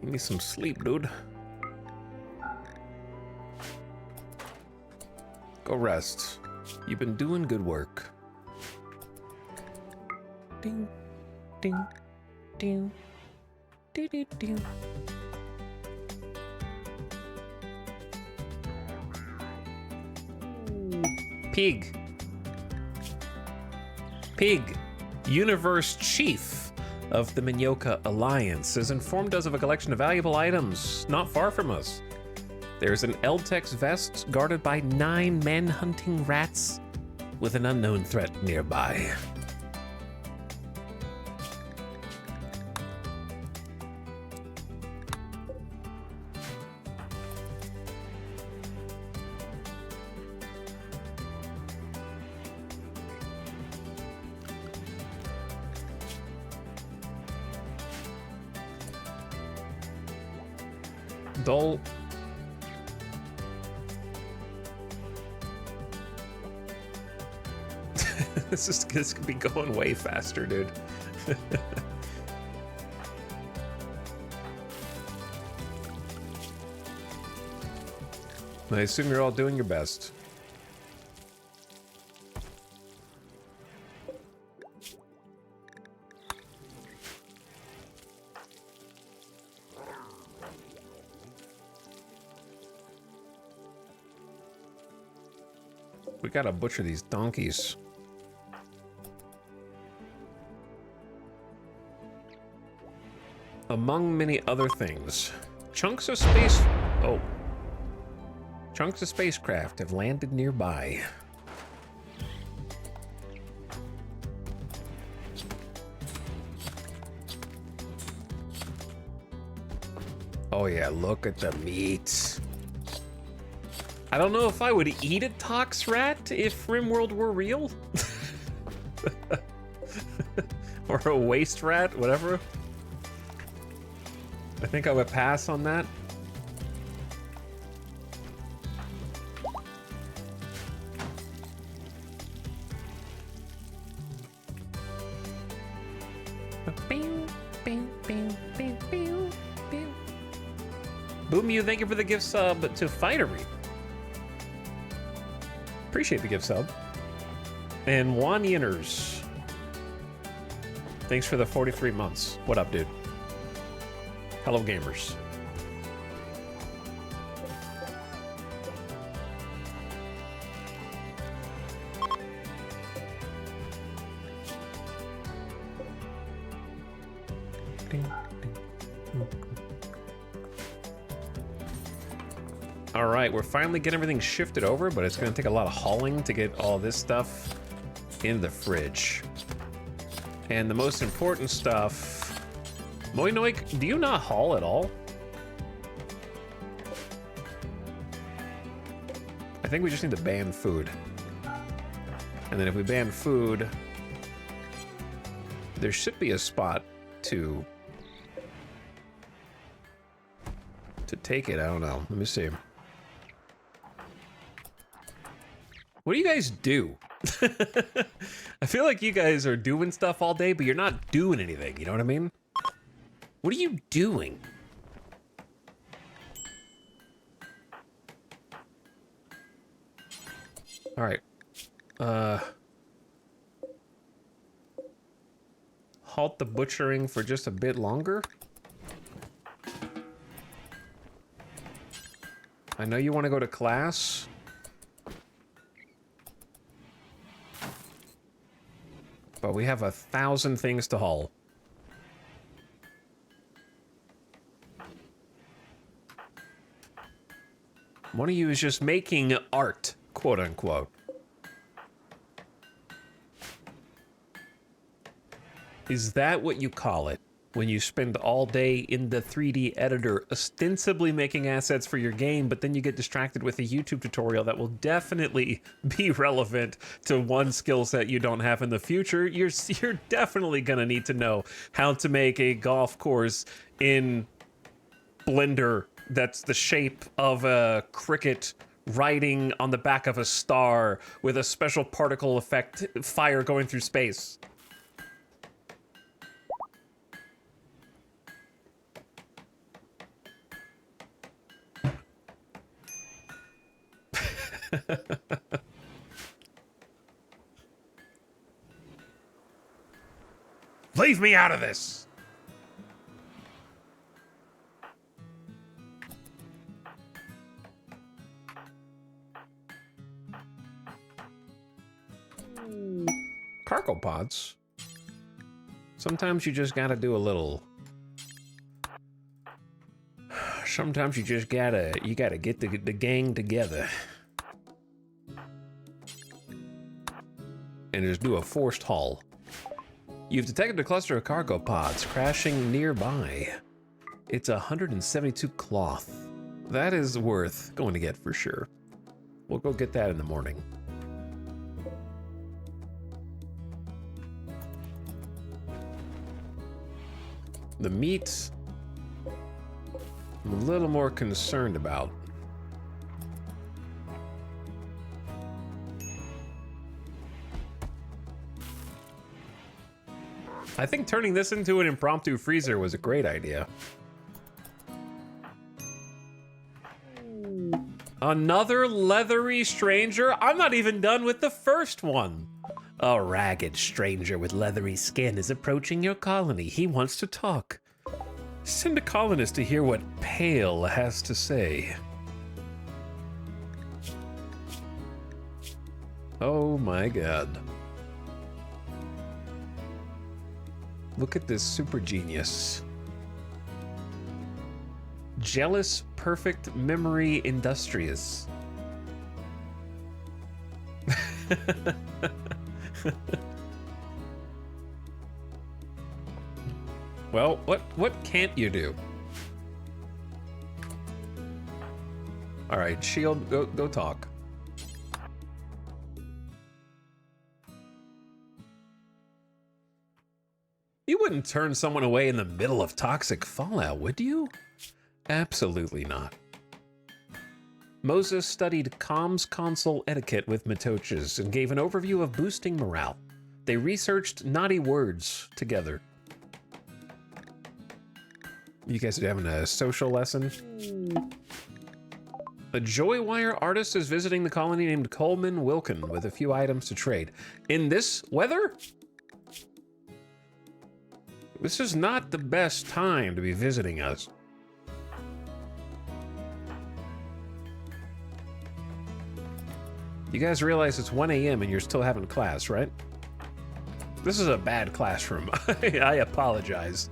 You need some sleep, dude. Go rest. You've been doing good work. Ding, ding, ding, ding, ding, ding. Pig. Pig, Universe Chief of the Minyoka Alliance, has informed us of a collection of valuable items not far from us. There's an Eltex vest guarded by 9 men hunting rats with an unknown threat nearby. Dull. This could be going way faster, dude. I assume you're all doing your best. We gotta butcher these donkeys. Among many other things, chunks of spacecraft have landed nearby. Oh yeah, look at the meat. I don't know if I would eat a tox rat if RimWorld were real. Or a waste rat, whatever. I think I would pass on that. Boom, you, thank you for the gift sub to Fightery. Appreciate the gift sub. And Juan Yinners, thanks for the 43 months. What up, dude? Hello, gamers. All right, we're finally getting everything shifted over, but it's gonna take a lot of hauling to get all this stuff in the fridge. And the most important stuff, Moinoik, do you not haul at all? I think we just need to ban food. And then if we ban food, there should be a spot to take it. I don't know. Let me see. What do you guys do? I feel like you guys are doing stuff all day, but you're not doing anything. You know what I mean? What are you doing? All right. Halt the butchering for just a bit longer. I know you want to go to class. But we have 1,000 things to haul. One of you is just making art, quote unquote. Is that what you call it? when you spend all day in the 3D editor ostensibly making assets for your game, but then you get distracted with a YouTube tutorial that will definitely be relevant to one skill set you don't have in the future. You're definitely gonna need to know how to make a golf course in Blender that's the shape of a cricket riding on the back of a star with a special particle effect fire going through space. Leave me out of this! Cargo pods. Sometimes you just gotta do a little... Sometimes you just gotta get the gang together. And just do a forced haul. You've detected a cluster of cargo pods crashing nearby. It's 172 cloth. That is worth going to get for sure. We'll go get that in the morning. The meat, I'm a little more concerned about. I think turning this into an impromptu freezer was a great idea. Another leathery stranger? I'm not even done with the first one. A ragged stranger with leathery skin is approaching your colony. He wants to talk. Send a colonist to hear what Pale has to say. Oh my god. Look at this super genius. Jealous, perfect memory, industrious. Well, what can't you do? All right, Shield, go talk. You wouldn't turn someone away in the middle of toxic fallout, would you? Absolutely not. Moses studied comms console etiquette with Matoches and gave an overview of boosting morale. They researched naughty words together. You guys are having a social lesson? A joy wire artist is visiting the colony named Coleman Wilkin with a few items to trade. In this weather? This is not the best time to be visiting us. You guys realize it's 1 a.m. and you're still having class, right? This is a bad classroom. I apologize.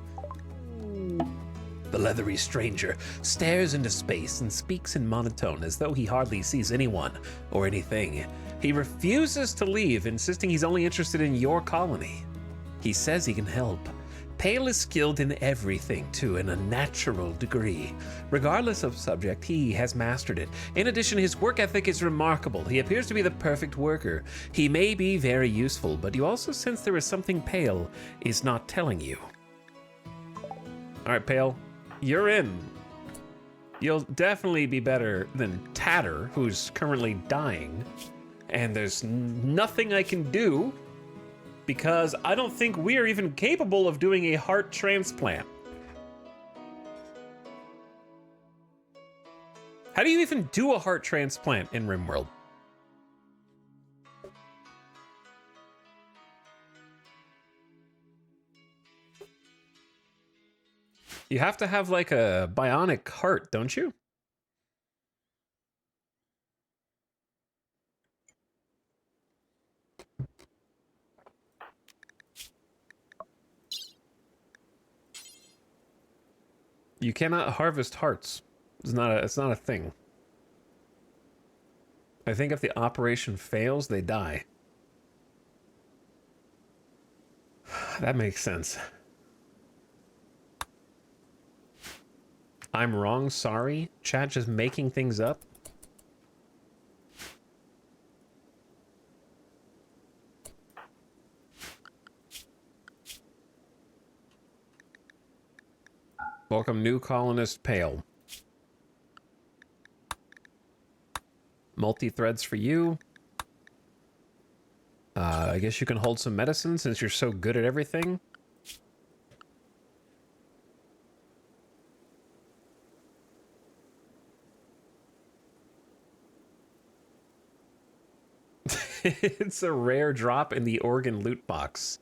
The leathery stranger stares into space and speaks in monotone as though he hardly sees anyone or anything. He refuses to leave, insisting he's only interested in your colony. He says he can help. Pale is skilled in everything to an unnatural degree. Regardless of subject, he has mastered it. In addition, his work ethic is remarkable. He appears to be the perfect worker. He may be very useful, but you also sense there is something Pale is not telling you. All right, Pale, you're in. You'll definitely be better than Tatter, who's currently dying. And there's nothing I can do because I don't think we are even capable of doing a heart transplant. How do you even do a heart transplant in RimWorld? You have to have like a bionic heart, don't you? You cannot harvest hearts. It's not a thing. I think if the operation fails, they die. That makes sense. I'm wrong, sorry. Chat just making things up. Welcome, new colonist Pale. Multi-threads for you. I guess you can hold some medicine since you're so good at everything. It's a rare drop in the organ loot box.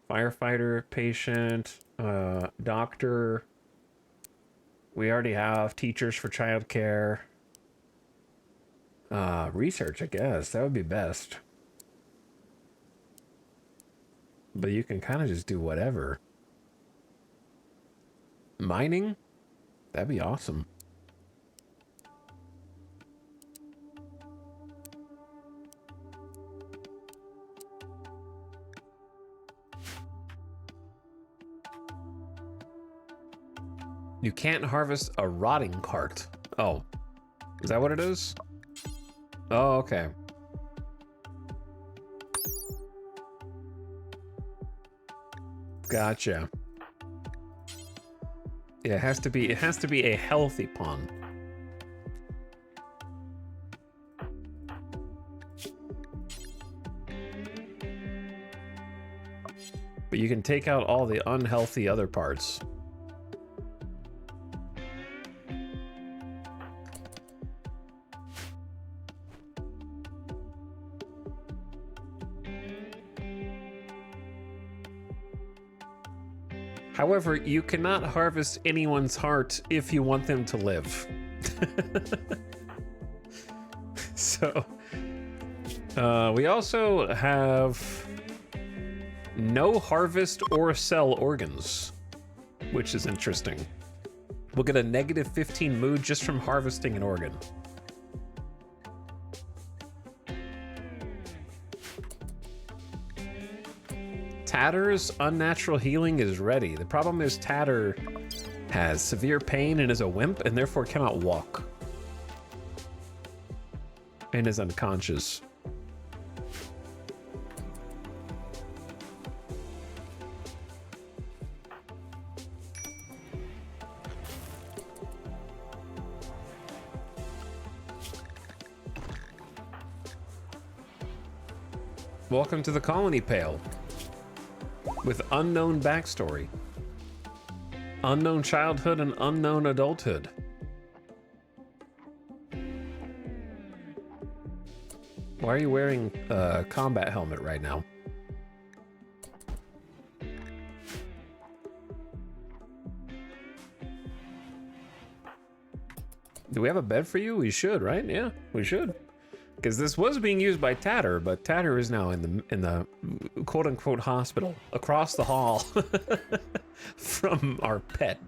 Firefighter, patient, doctor. We already have teachers for childcare. Research, I guess. That would be best. But you can kind of just do whatever. Mining? That'd be awesome. You can't harvest a rotting cart. Oh. Is that what it is? Oh, okay. Gotcha. Yeah, it has to be a healthy pond. But you can take out all the unhealthy other parts. However, you cannot harvest anyone's heart if you want them to live. So, we also have no harvest or sell organs, which is interesting. We'll get a negative 15 mood just from harvesting an organ. Tatter's unnatural healing is ready. The problem is Tatter has severe pain and is a wimp and therefore cannot walk. And is unconscious. Welcome to the colony, Pale. With unknown backstory. Unknown childhood and unknown adulthood. Why are you wearing a combat helmet right now? Do we have a bed for you? We should, right? Yeah, we should. Because this was being used by Tatter, but Tatter is now in the quote-unquote hospital across the hall from our pet.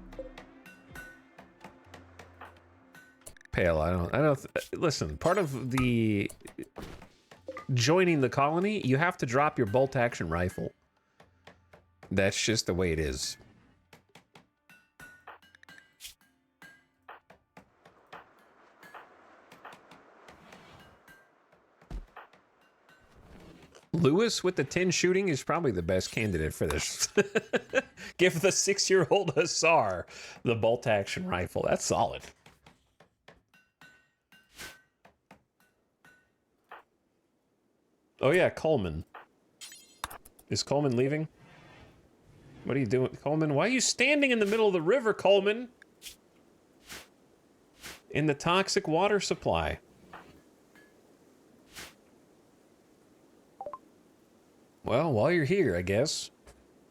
Pale, I don't listen, part of the joining the colony, you have to drop your bolt action rifle. That's just the way it is. Lewis with the 10 shooting is probably the best candidate for this. Give the 6-year-old Hussar the bolt action rifle. That's solid. Oh yeah, Coleman. Is Coleman leaving? What are you doing, Coleman? Why are you standing in the middle of the river, Coleman? In the toxic water supply. Well, while you're here, I guess.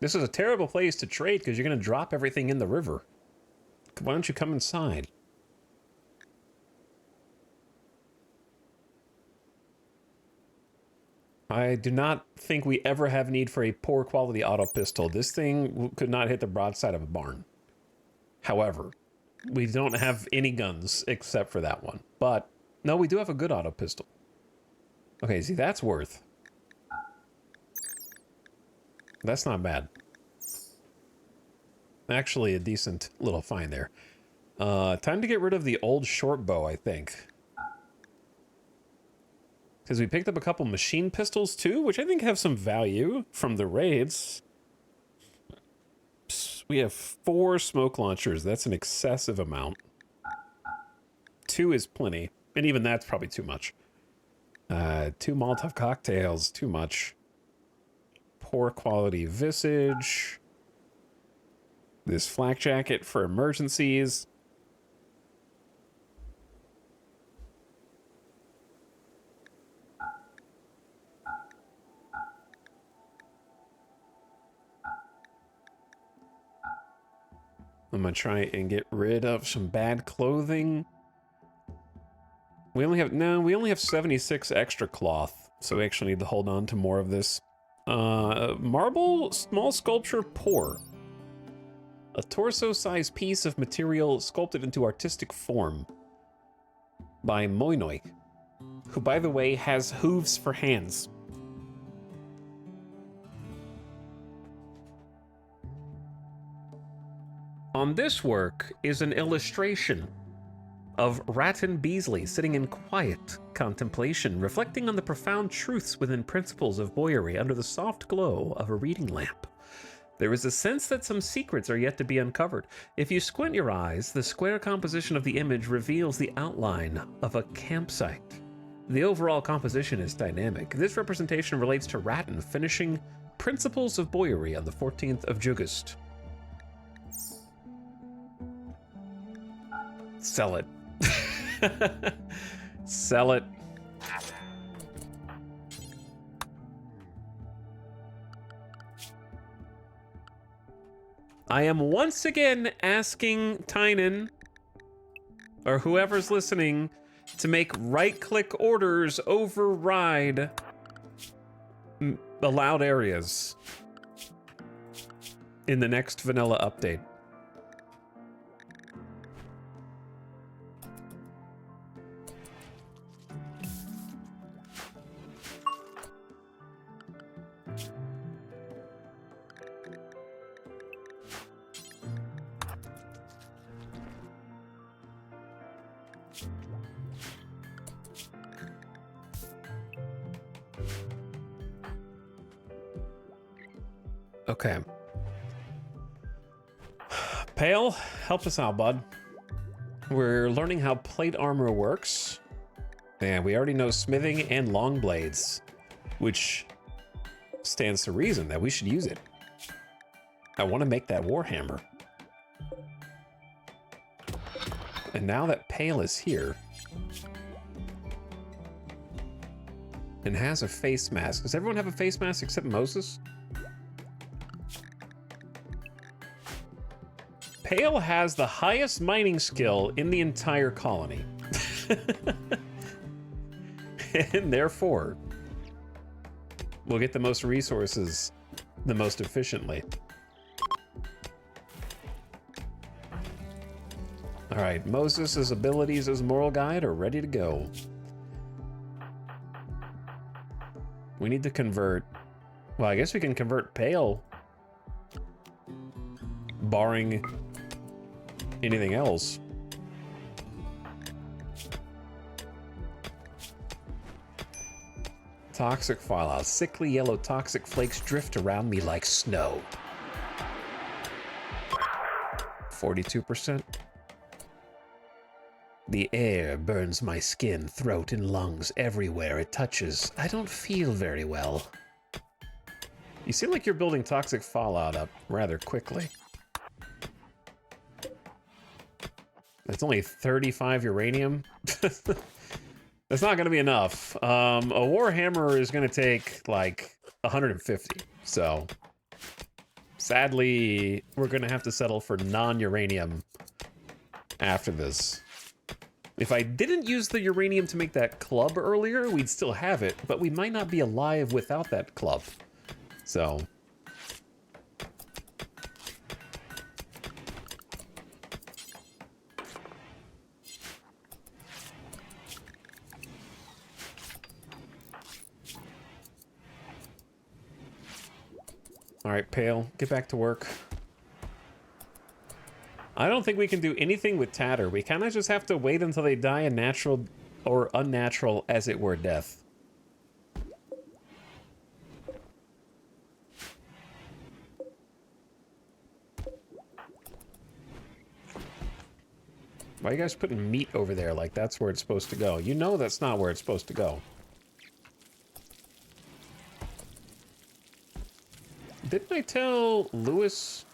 This is a terrible place to trade because you're going to drop everything in the river. Why don't you come inside? I do not think we ever have need for a poor quality auto pistol. This thing could not hit the broadside of a barn. However, we don't have any guns except for that one. But, no, we do have a good auto pistol. Okay, see, that's worth. That's not bad. Actually, a decent little find there. Time to get rid of the old short bow, I think. Because we picked up a couple machine pistols, too, which I think have some value from the raids. We have 4 smoke launchers. That's an excessive amount. 2 is plenty. And even that's probably too much. 2 Molotov cocktails, too much. Poor quality visage. This flak jacket for emergencies. I'm gonna try and get rid of some bad clothing. We only have 76 extra cloth, so we actually need to hold on to more of this. Marble small sculpture pour. A torso-sized piece of material sculpted into artistic form by Moinoik, who, by the way, has hooves for hands. On this work is an illustration of Rattan Beasley sitting in quiet contemplation, reflecting on the profound truths within principles of boyaree under the soft glow of a reading lamp. There is a sense that some secrets are yet to be uncovered. If you squint your eyes, the square composition of the image reveals the outline of a campsite. The overall composition is dynamic. This representation relates to Rattan finishing Principles of Boyaree on the 14th of August. Sell it. Sell it. I am once again asking Tynan, or whoever's listening, to make right-click orders override allowed areas in the next vanilla update. Okay. Pale, help us out, bud. We're learning how plate armor works. And we already know smithing and long blades, which stands to reason that we should use it. I want to make that warhammer. And now that Pale is here and has a face mask. Does everyone have a face mask except Moses? Pale has the highest mining skill in the entire colony. And therefore, we'll get the most resources the most efficiently. All right, Moses' abilities as moral guide are ready to go. We need to convert. Well, I guess we can convert Pale, barring anything else. Toxic fallout. Sickly yellow toxic flakes drift around me like snow. 42%. The air burns my skin, throat, and lungs everywhere it touches. I don't feel very well. You seem like you're building toxic fallout up rather quickly. It's only 35 uranium. That's not going to be enough. A warhammer is going to take like 150. So sadly, we're going to have to settle for non-uranium after this. If I didn't use the uranium to make that club earlier, we'd still have it, but we might not be alive without that club. So All right, Pale, get back to work. I don't think we can do anything with Tatter. We kind of just have to wait until they die a natural or unnatural, as it were, death. Why are you guys putting meat over there like that's where it's supposed to go? You know that's not where it's supposed to go. Didn't I tell Lewis?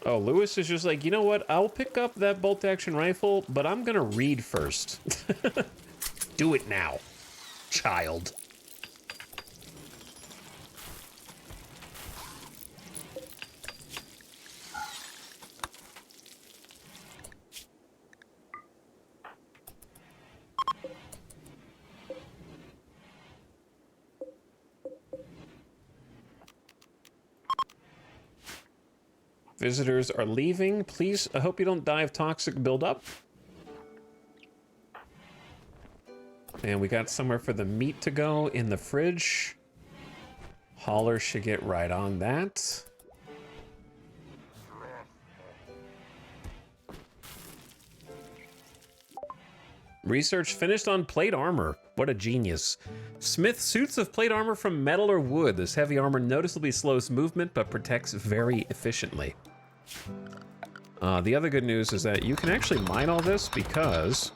Oh, Lewis is just like, you know what? I'll pick up that bolt-action rifle, but I'm gonna read first. Do it now, child. Visitors are leaving. Please, I hope you don't die of toxic buildup. And we got somewhere for the meat to go in the fridge. Hauler should get right on that. Research finished on plate armor. What a genius. Smith suits of plate armor from metal or wood. This heavy armor noticeably slows movement, but protects very efficiently. The other good news is that you can actually mine all this because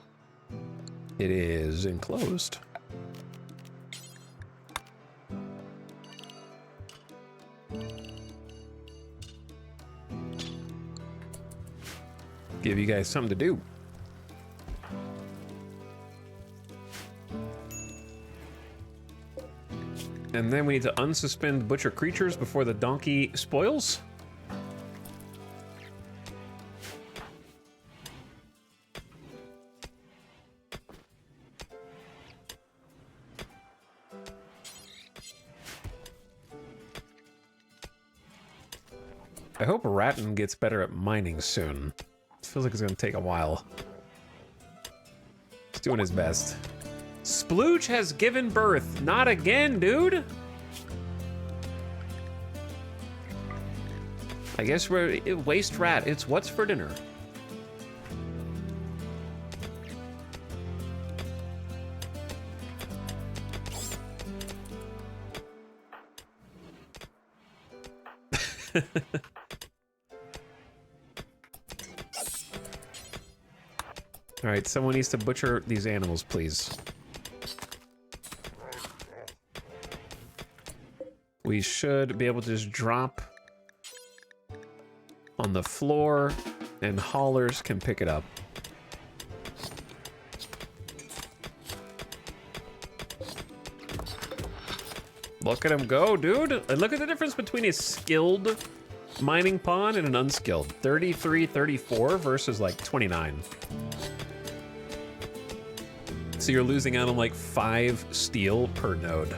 it is enclosed. Give you guys something to do. And then we need to unsuspend butcher creatures before the donkey spoils. I hope Ratton gets better at mining soon. It feels like it's gonna take a while. He's doing his best. Splooge has given birth. Not again, dude. I guess we're waste rat. It's what's for dinner. All right, someone needs to butcher these animals, please. We should be able to just drop on the floor, and haulers can pick it up. Look at him go, dude. And look at the difference between a skilled mining pawn and an unskilled. 33, 34 versus like 29. So you're losing out on like 5 steel per node.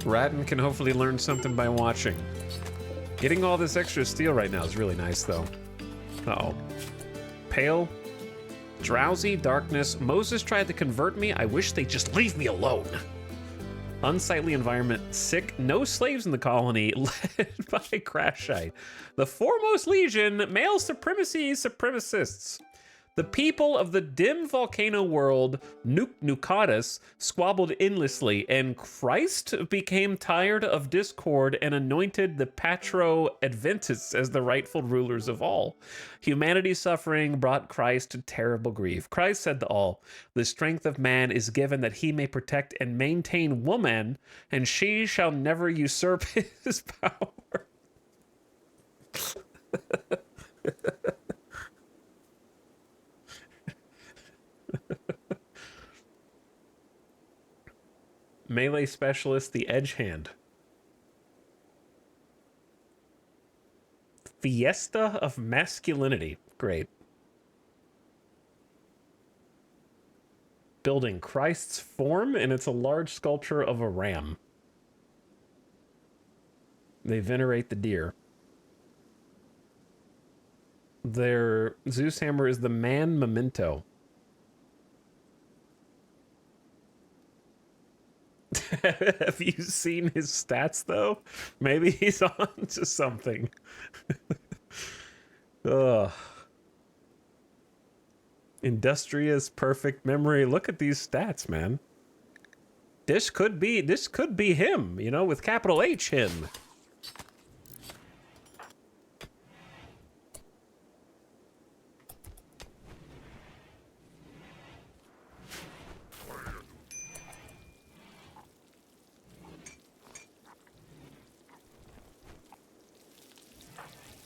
Ratton can hopefully learn something by watching. Getting all this extra steel right now is really nice, though. Uh-oh. Pale. Drowsy, darkness. Moses tried to convert me. I wish they'd just leave me alone. Unsightly environment. Sick. No slaves in the colony. Led by Crashite. The foremost legion. Male supremacy supremacists. The people of the dim volcano world, Nukatus, squabbled endlessly, and Christ became tired of discord and anointed the Patro-Adventists as the rightful rulers of all. Humanity's suffering brought Christ to terrible grief. Christ said to all, "The strength of man is given that he may protect and maintain woman, and she shall never usurp his power." Melee specialist, the edge hand. Fiesta of masculinity. Great. Building Christ's form, and it's a large sculpture of a ram. They venerate the deer. Their Zeus hammer is the man memento. Have you seen his stats, though? Maybe he's on to something. Ugh. Industrious, perfect memory. Look at these stats, man. This could be him, you know, with capital H him.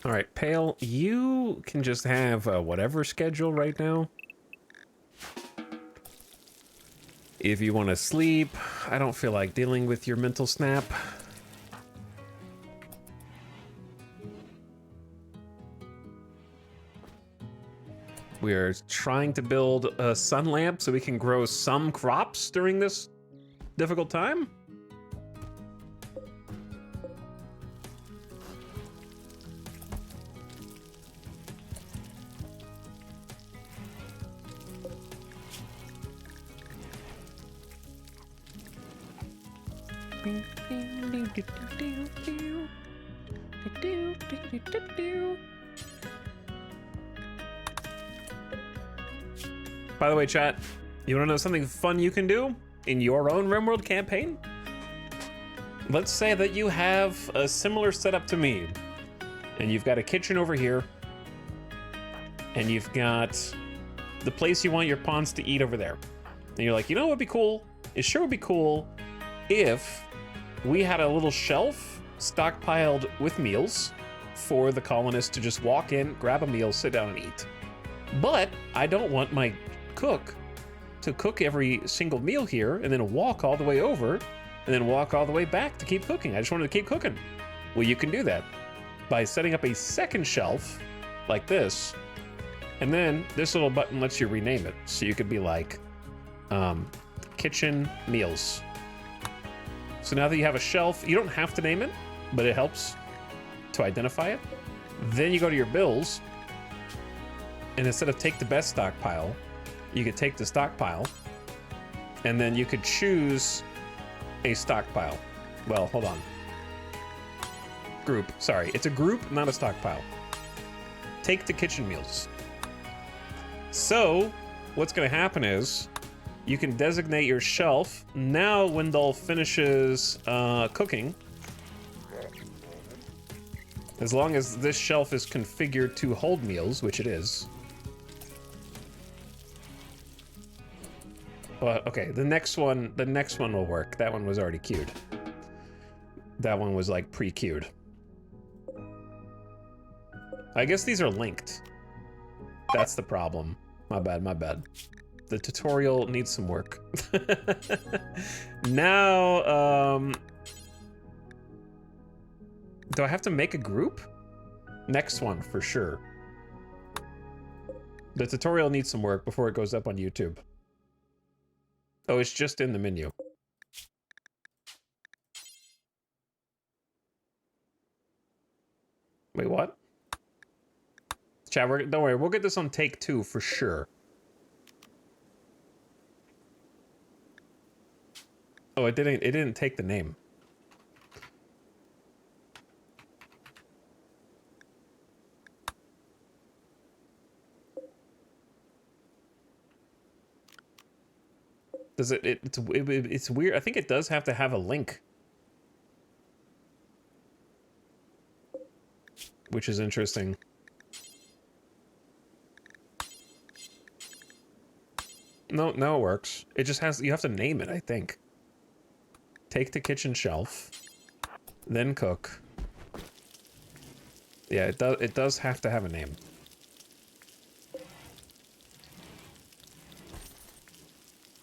All right, Pale, you can just have whatever schedule right now. If you want to sleep, I don't feel like dealing with your mental snap. We are trying to build a sun lamp so we can grow some crops during this difficult time. By the way, chat, you want to know something fun you can do in your own RimWorld campaign? Let's say that you have a similar setup to me, and you've got a kitchen over here, and you've got the place you want your pawns to eat over there. And you're like, you know what would be cool? It sure would be cool if we had a little shelf stockpiled with meals for the colonists to just walk in, grab a meal, sit down and eat. But I don't want my cook to cook every single meal here and then walk all the way over and then walk all the way back to keep cooking. I just wanted to keep cooking. Well, you can do that by setting up a second shelf like this, and then this little button lets you rename it. So you could be like, kitchen meals. So now that you have a shelf, you don't have to name it, but it helps to identify it. Then you go to your bills, and instead of take the best stockpile, you could take the stockpile, and then you could choose a stockpile. Well, hold on. Group, sorry. It's a group, not a stockpile. Take the kitchen meals. So, what's gonna happen is, you can designate your shelf. Now, when Wendell finishes cooking, as long as this shelf is configured to hold meals, which it is. Well, okay, the next one will work. That one was already queued. That one was like pre-queued. I guess these are linked. That's the problem. My bad, my bad. The tutorial needs some work. Now, do I have to make a group? Next one, for sure. The tutorial needs some work before it goes up on YouTube. Oh, it's just in the menu. Wait, what? Chat, don't worry, we'll get this on take 2 for sure. Oh, it didn't take the name. Does it's weird. I think it does have to have a link. Which is interesting. No, it works. It just has, you have to name it, I think. Take the kitchen shelf, then cook. Yeah, it does have to have a name.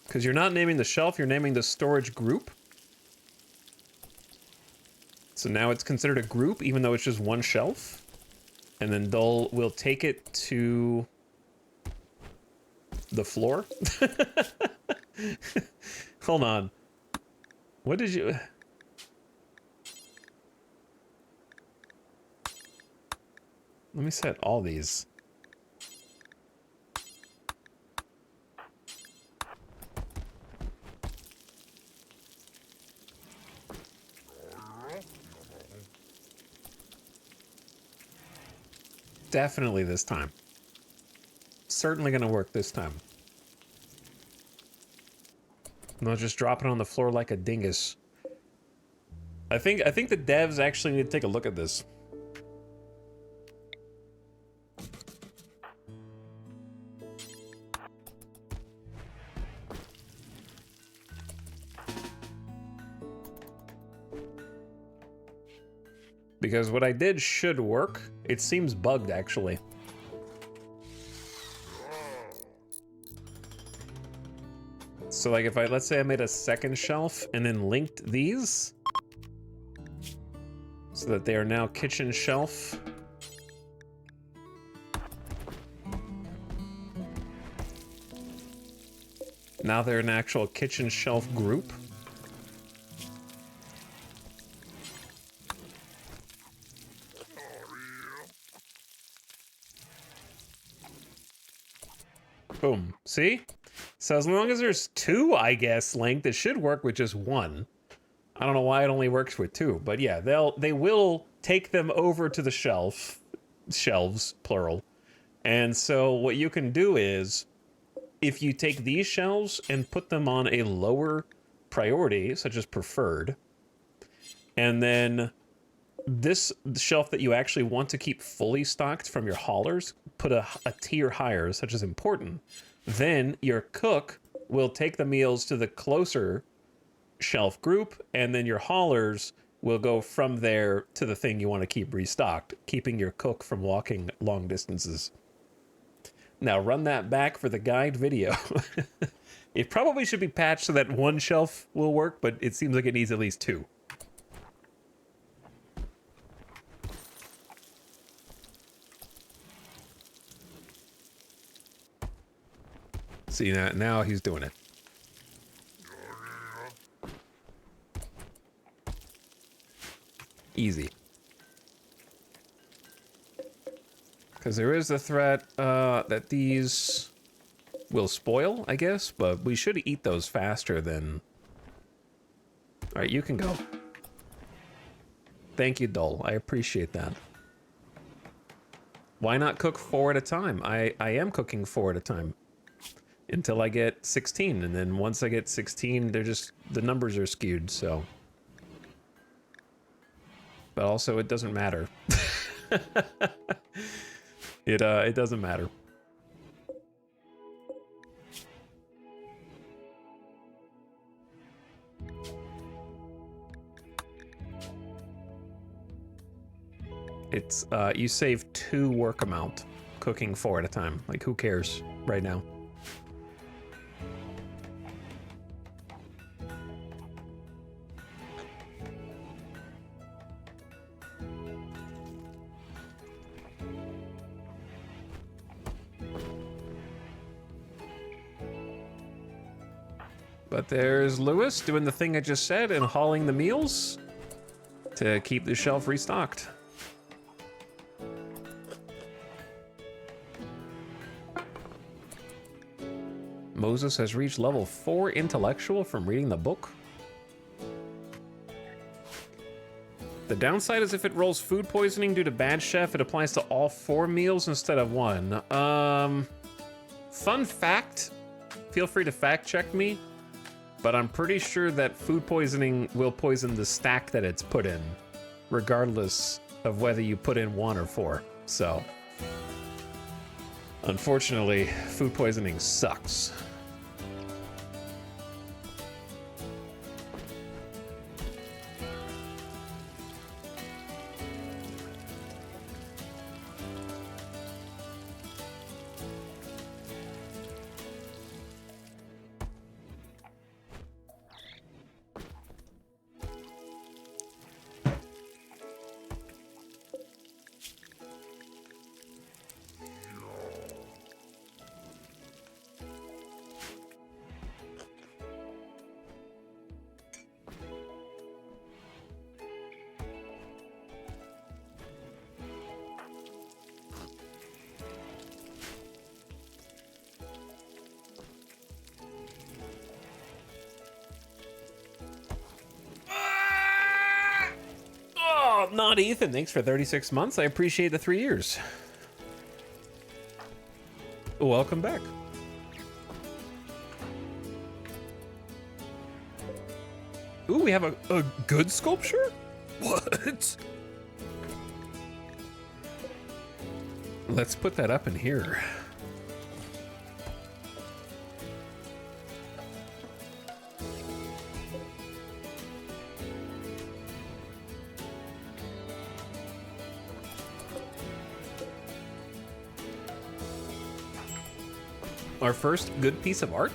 Because you're not naming the shelf, you're naming the storage group. So now it's considered a group, even though it's just one shelf. And then Dull will take it to the floor. Hold on. What did you... Let me set all these. Definitely this time. Certainly gonna work this time. Not just drop it on the floor like a dingus. I think the devs actually need to take a look at this. Because what I did should work. It seems bugged, actually. So, like, if let's say I made a second shelf and then linked these so that they are now kitchen shelf. Now they're an actual kitchen shelf group. Boom. See? So as long as there's two, I guess, linked, it should work with just one. I don't know why it only works with two, but yeah, they will take them over to the shelves, plural. And so what you can do is, if you take these shelves and put them on a lower priority, such as preferred, and then this shelf that you actually want to keep fully stocked from your haulers, put a tier higher, such as important, then your cook will take the meals to the closer shelf group, and then your haulers will go from there to the thing you want to keep restocked, keeping your cook from walking long distances. Now run that back for the guide video. It probably should be patched so that one shelf will work, but it seems like it needs at least two. See, now he's doing it. Easy. Because there is the threat that these will spoil, I guess, but we should eat those faster than... Alright, you can go. Thank you, Dole. I appreciate that. Why not cook 4 at a time? I am cooking 4 at a time. Until I get 16, and then once I get 16, they're just... the numbers are skewed, so... But also, it doesn't matter. It doesn't matter. It's, you save 2 work amount cooking 4 at a time. Like, who cares right now? But there's Lewis doing the thing I just said and hauling the meals to keep the shelf restocked. Moses has reached level 4 intellectual from reading the book. The downside is if it rolls food poisoning due to bad chef, it applies to all 4 meals instead of 1. Fun fact, feel free to fact check me, but I'm pretty sure that food poisoning will poison the stack that it's put in, regardless of whether you put in 1 or 4. So, unfortunately, food poisoning sucks. Well, not Ethan. Thanks for 36 months. I appreciate the 3 years. Welcome back. Ooh, we have a good sculpture? What? Let's put that up in here. Our first good piece of art?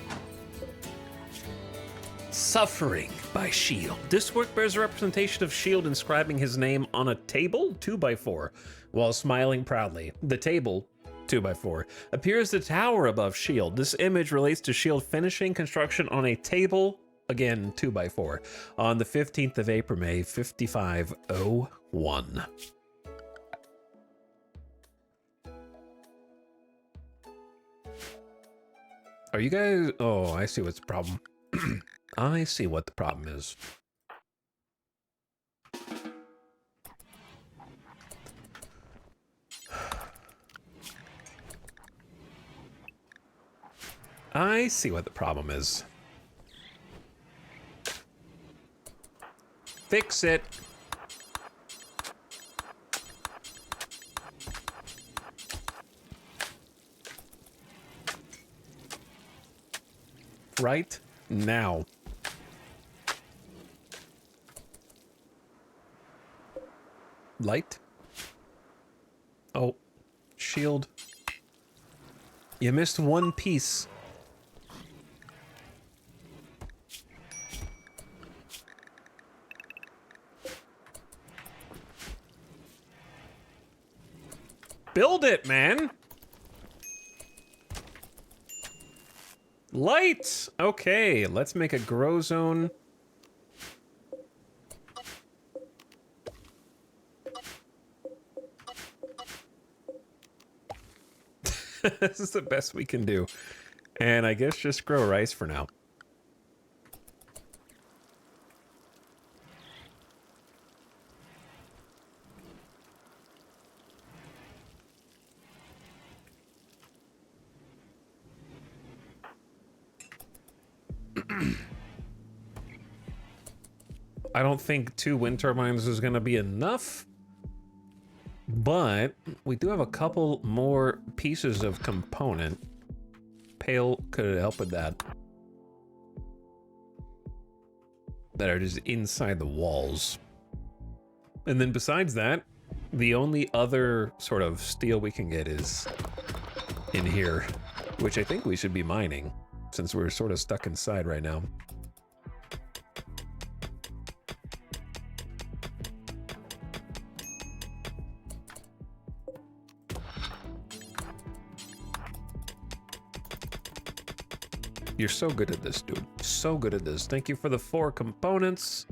Suffering by Shield. This work bears a representation of Shield inscribing his name on a table, 2x4, while smiling proudly. The table, 2x4, appears to tower above Shield. This image relates to Shield finishing construction on a table, again, 2x4, on the 15th of April, May 5501. Are you guys... Oh, I see what's the problem. I see what the problem is. I see what the problem is. Fix it. Right now. Light. Oh, Shield. You missed one piece. Build it, man. Light! Okay, let's make a grow zone. This is the best we can do. And I guess just grow rice for now. I don't think 2 wind turbines is going to be enough, but we do have a couple more pieces of component. Pale could help with that. That are just inside the walls. And then besides that, the only other sort of steel we can get is in here, which I think we should be mining since we're sort of stuck inside right now. You're so good at this, dude. So good at this. Thank you for the 4 components.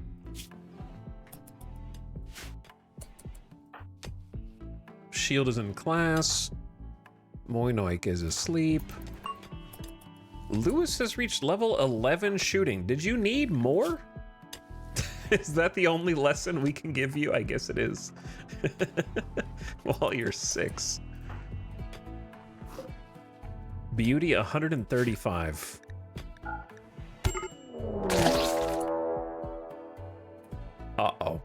Shield is in class. Moinoik is asleep. Lewis has reached level 11 shooting. Did you need more? Is that the only lesson we can give you? I guess it is. While you're 6. Beauty 135. Uh-oh.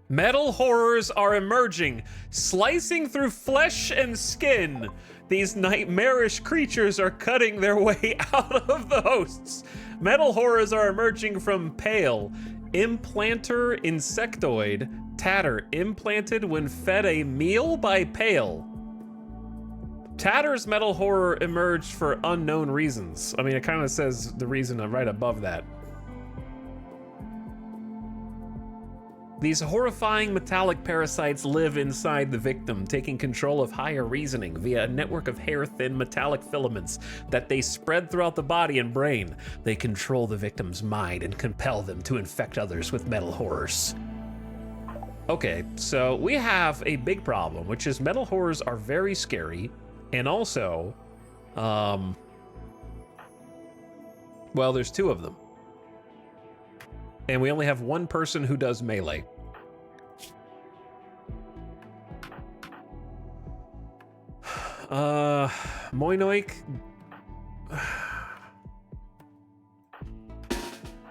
Metal horrors are emerging, slicing through flesh and skin. These nightmarish creatures are cutting their way out of the hosts. Metal horrors are emerging from Pale, Implanter Insectoid, Tatter, implanted when fed a meal by Pale. Tatter's metal horror emerged for unknown reasons. I mean, it kind of says the reason right above that. These horrifying metallic parasites live inside the victim, taking control of higher reasoning via a network of hair-thin metallic filaments that they spread throughout the body and brain. They control the victim's mind and compel them to infect others with metal horrors. Okay, so we have a big problem, which is metal horrors are very scary, and also, well, there's 2 of them. And we only have one person who does melee. Moinoik.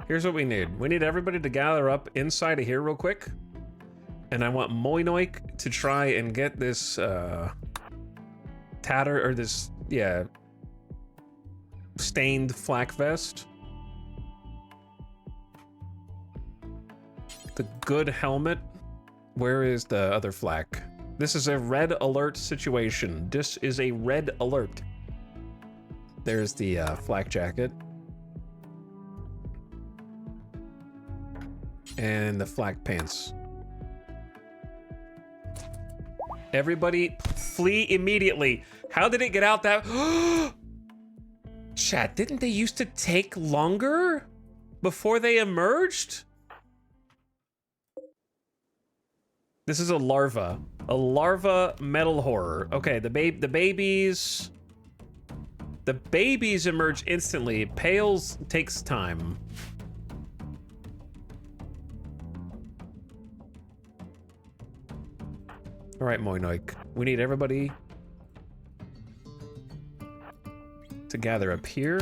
Here's what we need. We need everybody to gather up inside of here real quick. And I want Moinoik to try and get this, tatter, or this, yeah, stained flak vest. The good helmet. Where is the other flak? This is a red alert situation. This is a red alert. There's the flak jacket. And the flak pants. Everybody flee immediately. How did it get out that... Chat, didn't they used to take longer before they emerged? This is a larva. A larva metal horror. Okay, the babies... The babies emerge instantly. Pales takes time. All right, Moinoik. We need everybody to gather up here.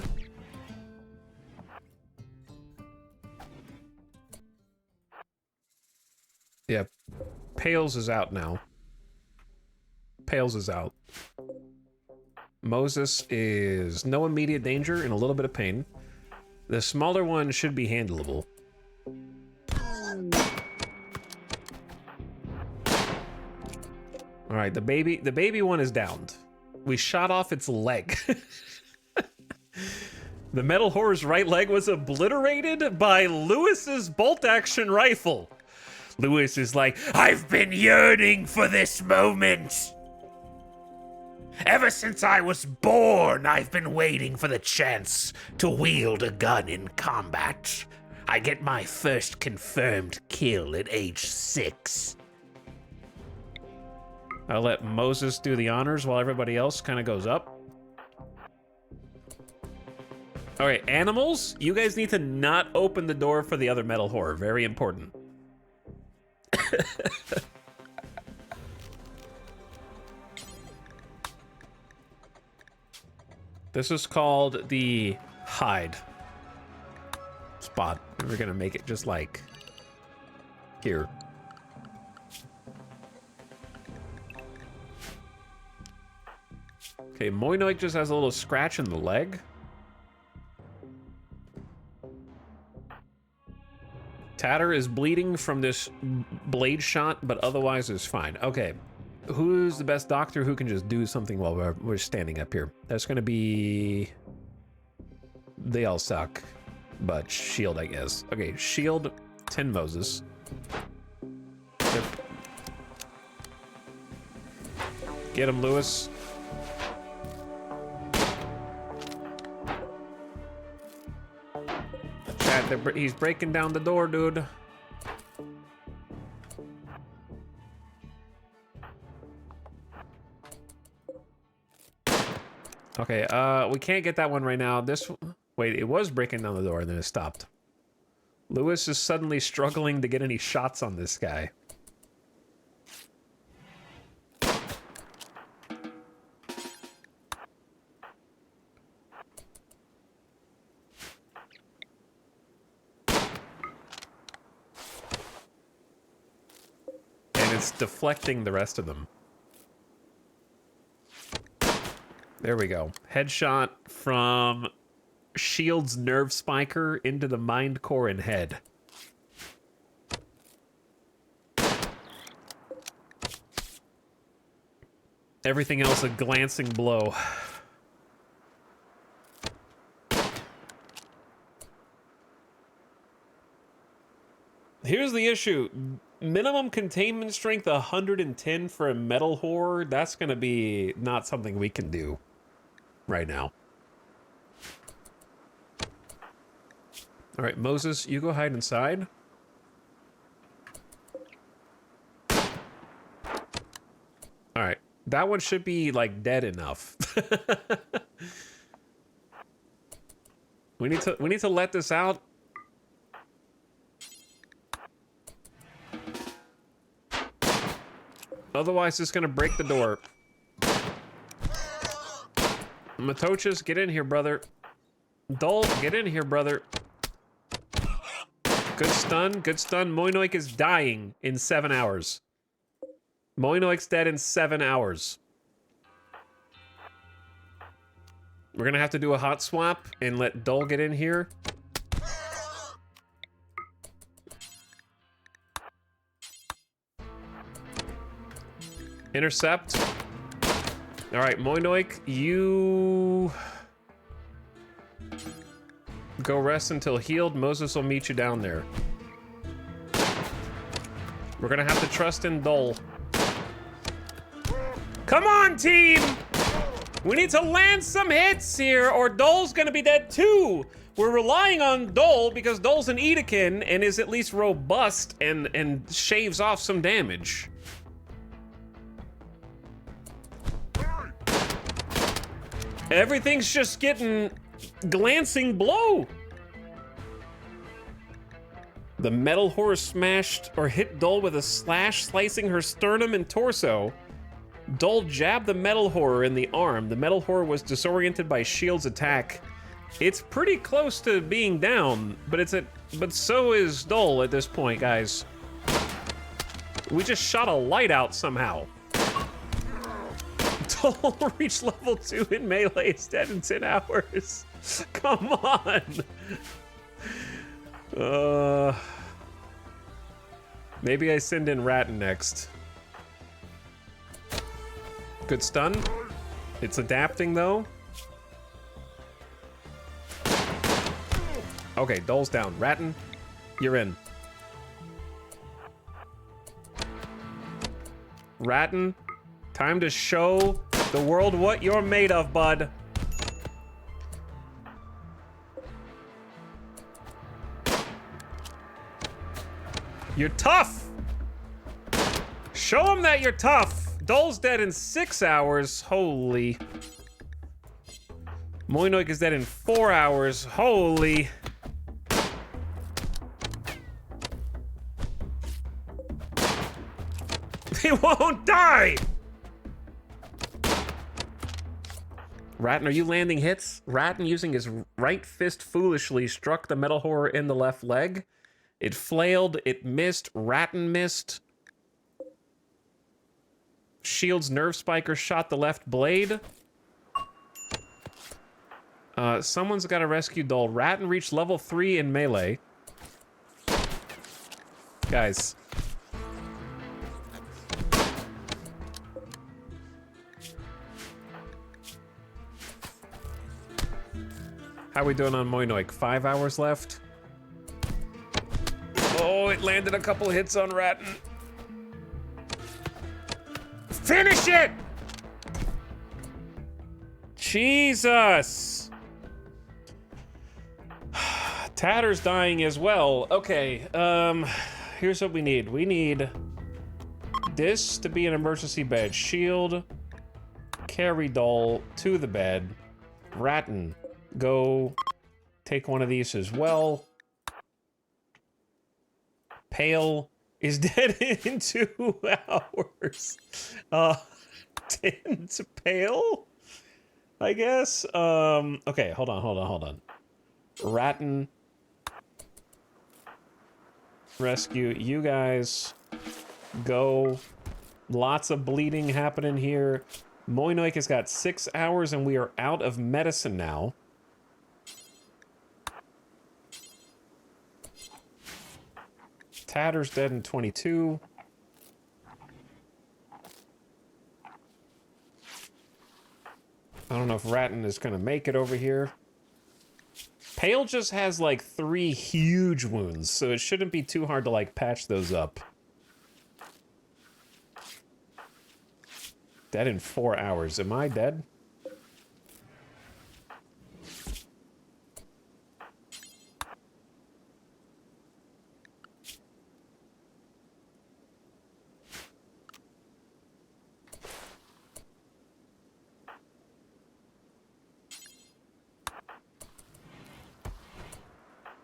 Yeah, Pales is out now. Pales is out. Moses is no immediate danger and a little bit of pain. The smaller one should be handleable. All right, the baby one is downed. We shot off its leg. The metal horror's right leg was obliterated by Lewis's bolt-action rifle. Lewis is like, I've been yearning for this moment. Ever since I was born, I've been waiting for the chance to wield a gun in combat. I get my first confirmed kill at age 6. I'll let Moses do the honors while everybody else kind of goes up. All right, animals, you guys need to not open the door for the other metal horror. Very important. This is called the hide spot. And we're gonna make it just like here. Okay, Moinoik just has a little scratch in the leg. Tatter is bleeding from this blade shot, but otherwise is fine. Okay, who's the best doctor who can just do something while we're standing up here? That's gonna be... They all suck, but Shield, I guess. Okay, Shield, 10 Moses. Yep. Get him, Lewis. He's breaking down the door, dude. Okay, we can't get that one right now. Wait, it was breaking down the door and then it stopped. Lewis is suddenly struggling to get any shots on this guy. It's deflecting the rest of them. There we go. Headshot from Shield's nerve spiker into the mind core and head. Everything else a glancing blow. Here's the issue. Minimum containment strength 110 for a metal horror. That's gonna be not something we can do right now. All right, Moses, you go hide inside. All right, that one should be like dead enough. We need to let this out. Otherwise, it's gonna break the door. Matochas, get in here, brother. Dull, get in here, brother. Good stun, good stun. Moinoik is dying in 7 hours. Moinoik's dead in 7 hours. We're gonna have to do a hot swap and let Dull get in here. Intercept. All right, Moinoik, you go rest until healed. Moses will meet you down there. We're gonna have to trust in Dull. Come on, team! We need to land some hits here, or Dull's gonna be dead too. We're relying on Dull because Dull's an Edekin and is at least robust and shaves off some damage. Everything's just getting glancing blow. The metal horse smashed or hit Dull with a slash, slicing her sternum and torso. Dull jabbed the metal horror in the arm. The metal horror was disoriented by Shield's attack. It's pretty close to being down, but so is Dull at this point, guys. We just shot a light out somehow. Dull reached level 2 in melee. It's dead in 10 hours. Come on. Maybe I send in Ratton next. Good stun. It's adapting though. Okay, Dull's down. Ratton, you're in. Ratton, time to show the world what you're made of, bud. You're tough. Show them that you're tough. Dull's dead in 6 hours. Holy. Moinoik is dead in 4 hours. Holy. He won't die! Ratton, are you landing hits? Ratton, using his right fist foolishly, struck the metal horror in the left leg. It flailed, it missed, Ratton missed. Shield's nerve spiker shot the left blade. Someone's got to rescue Dull. Ratton reached level 3 in melee. Guys. How we doing on Moinoik? 5 hours left? Oh, it landed a couple hits on Ratton. Finish it! Jesus! Tatter's dying as well. Okay, here's what we need. We need this to be an emergency bed. Shield, carry Dull to the bed. Ratton, go take one of these as well. Pale is dead in 2 hours. 10 to Pale, I guess. Okay, hold on. Ratton, rescue. You guys go. Lots of bleeding happening here. Moinoik has got 6 hours and we are out of medicine now. Tatter's dead in 22. I don't know if Ratton is gonna make it over here. Pale just has like 3 huge wounds, so it shouldn't be too hard to like patch those up. Dead in 4 hours. Am I dead?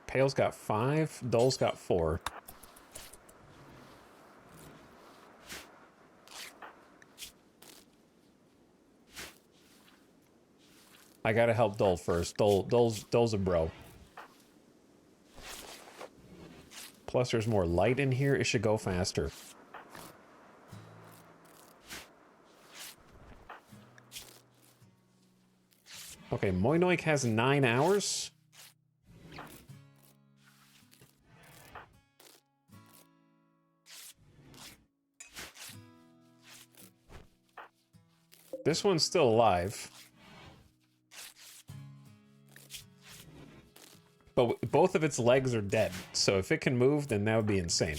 Pale's got 5, Dull's got 4. I gotta help Dole first. Dole's a bro. Plus, there's more light in here. It should go faster. Okay, Moinoik has 9 hours. This one's still alive. But both of its legs are dead. So if it can move, then that would be insane.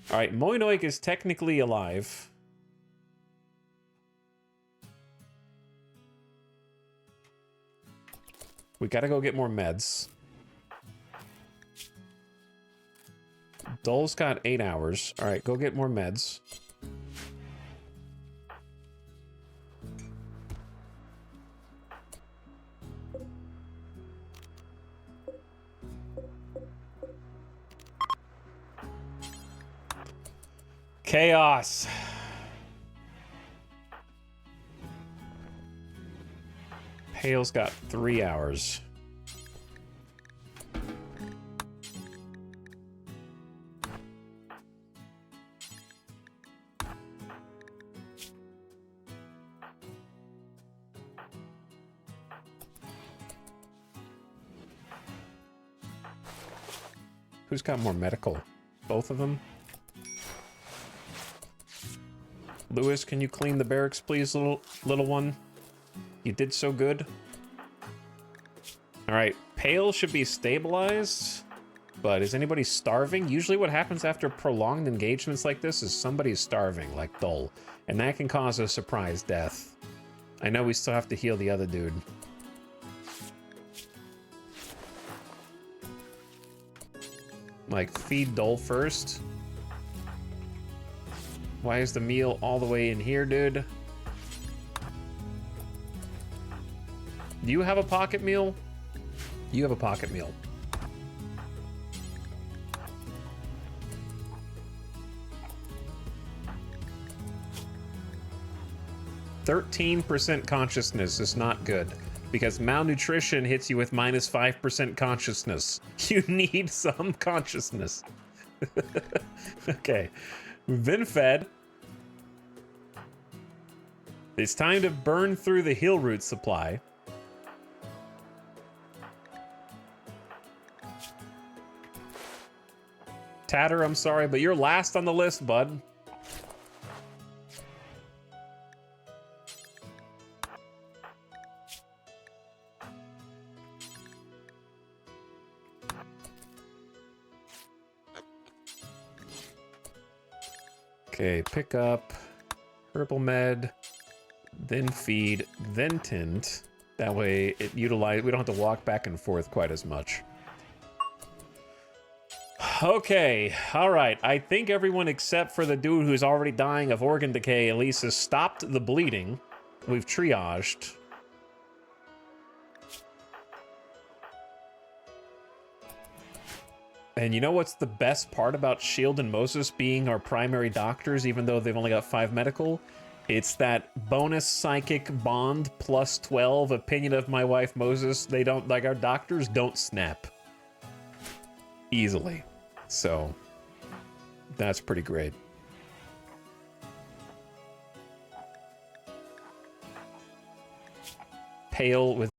Alright, Moinoik is technically alive. We gotta go get more meds. Dole's got 8 hours. Alright, go get more meds. Chaos. Pale's got 3 hours. Who's got more medical? Both of them? Lewis, can you clean the barracks, please, little one? You did so good. Alright, Pale should be stabilized, but is anybody starving? Usually what happens after prolonged engagements like this is somebody's starving, like Dole, and that can cause a surprise death. I know we still have to heal the other dude. Like, feed Dole first. Why is the meal all the way in here, dude? Do you have a pocket meal? You have a pocket meal. %13 consciousness is not good, because malnutrition hits you with -5% consciousness. You need some consciousness. Okay, we've been fed. It's time to burn through the heal root supply. Tatter, I'm sorry, but you're last on the list, bud. Okay, pick up herbal med, then feed, then tint. That way we don't have to walk back and forth quite as much. Okay, alright. I think everyone except for the dude who's already dying of organ decay at least has stopped the bleeding. We've triaged. And you know what's the best part about Shield and Moses being our primary doctors, even though they've only got 5 medical? It's that bonus psychic bond plus 12 opinion of my wife Moses. They don't, like, our doctors don't snap easily. So that's pretty great. Pale with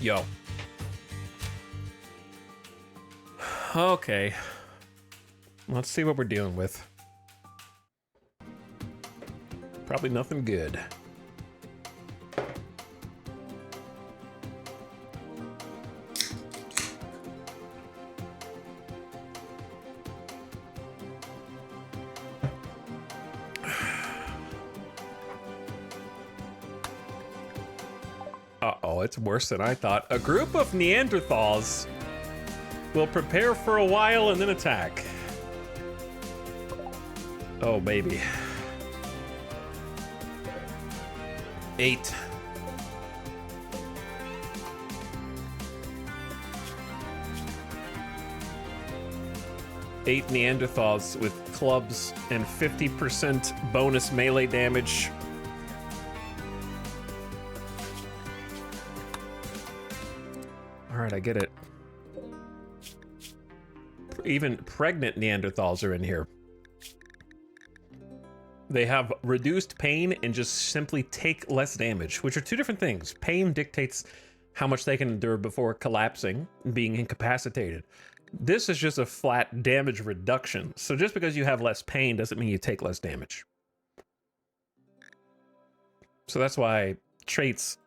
Yo. Okay. Let's see what we're dealing with. Probably nothing good. Uh-oh, it's worse than I thought. A group of Neanderthals will prepare for a while and then attack. Oh, baby. 8. Eight Neanderthals with clubs and 50% bonus melee damage. All right, I get it. Even pregnant Neanderthals are in here. They have reduced pain and just simply take less damage, which are two different things. Pain dictates how much they can endure before collapsing, being incapacitated. This is just a flat damage reduction. So just because you have less pain doesn't mean you take less damage. So that's why traits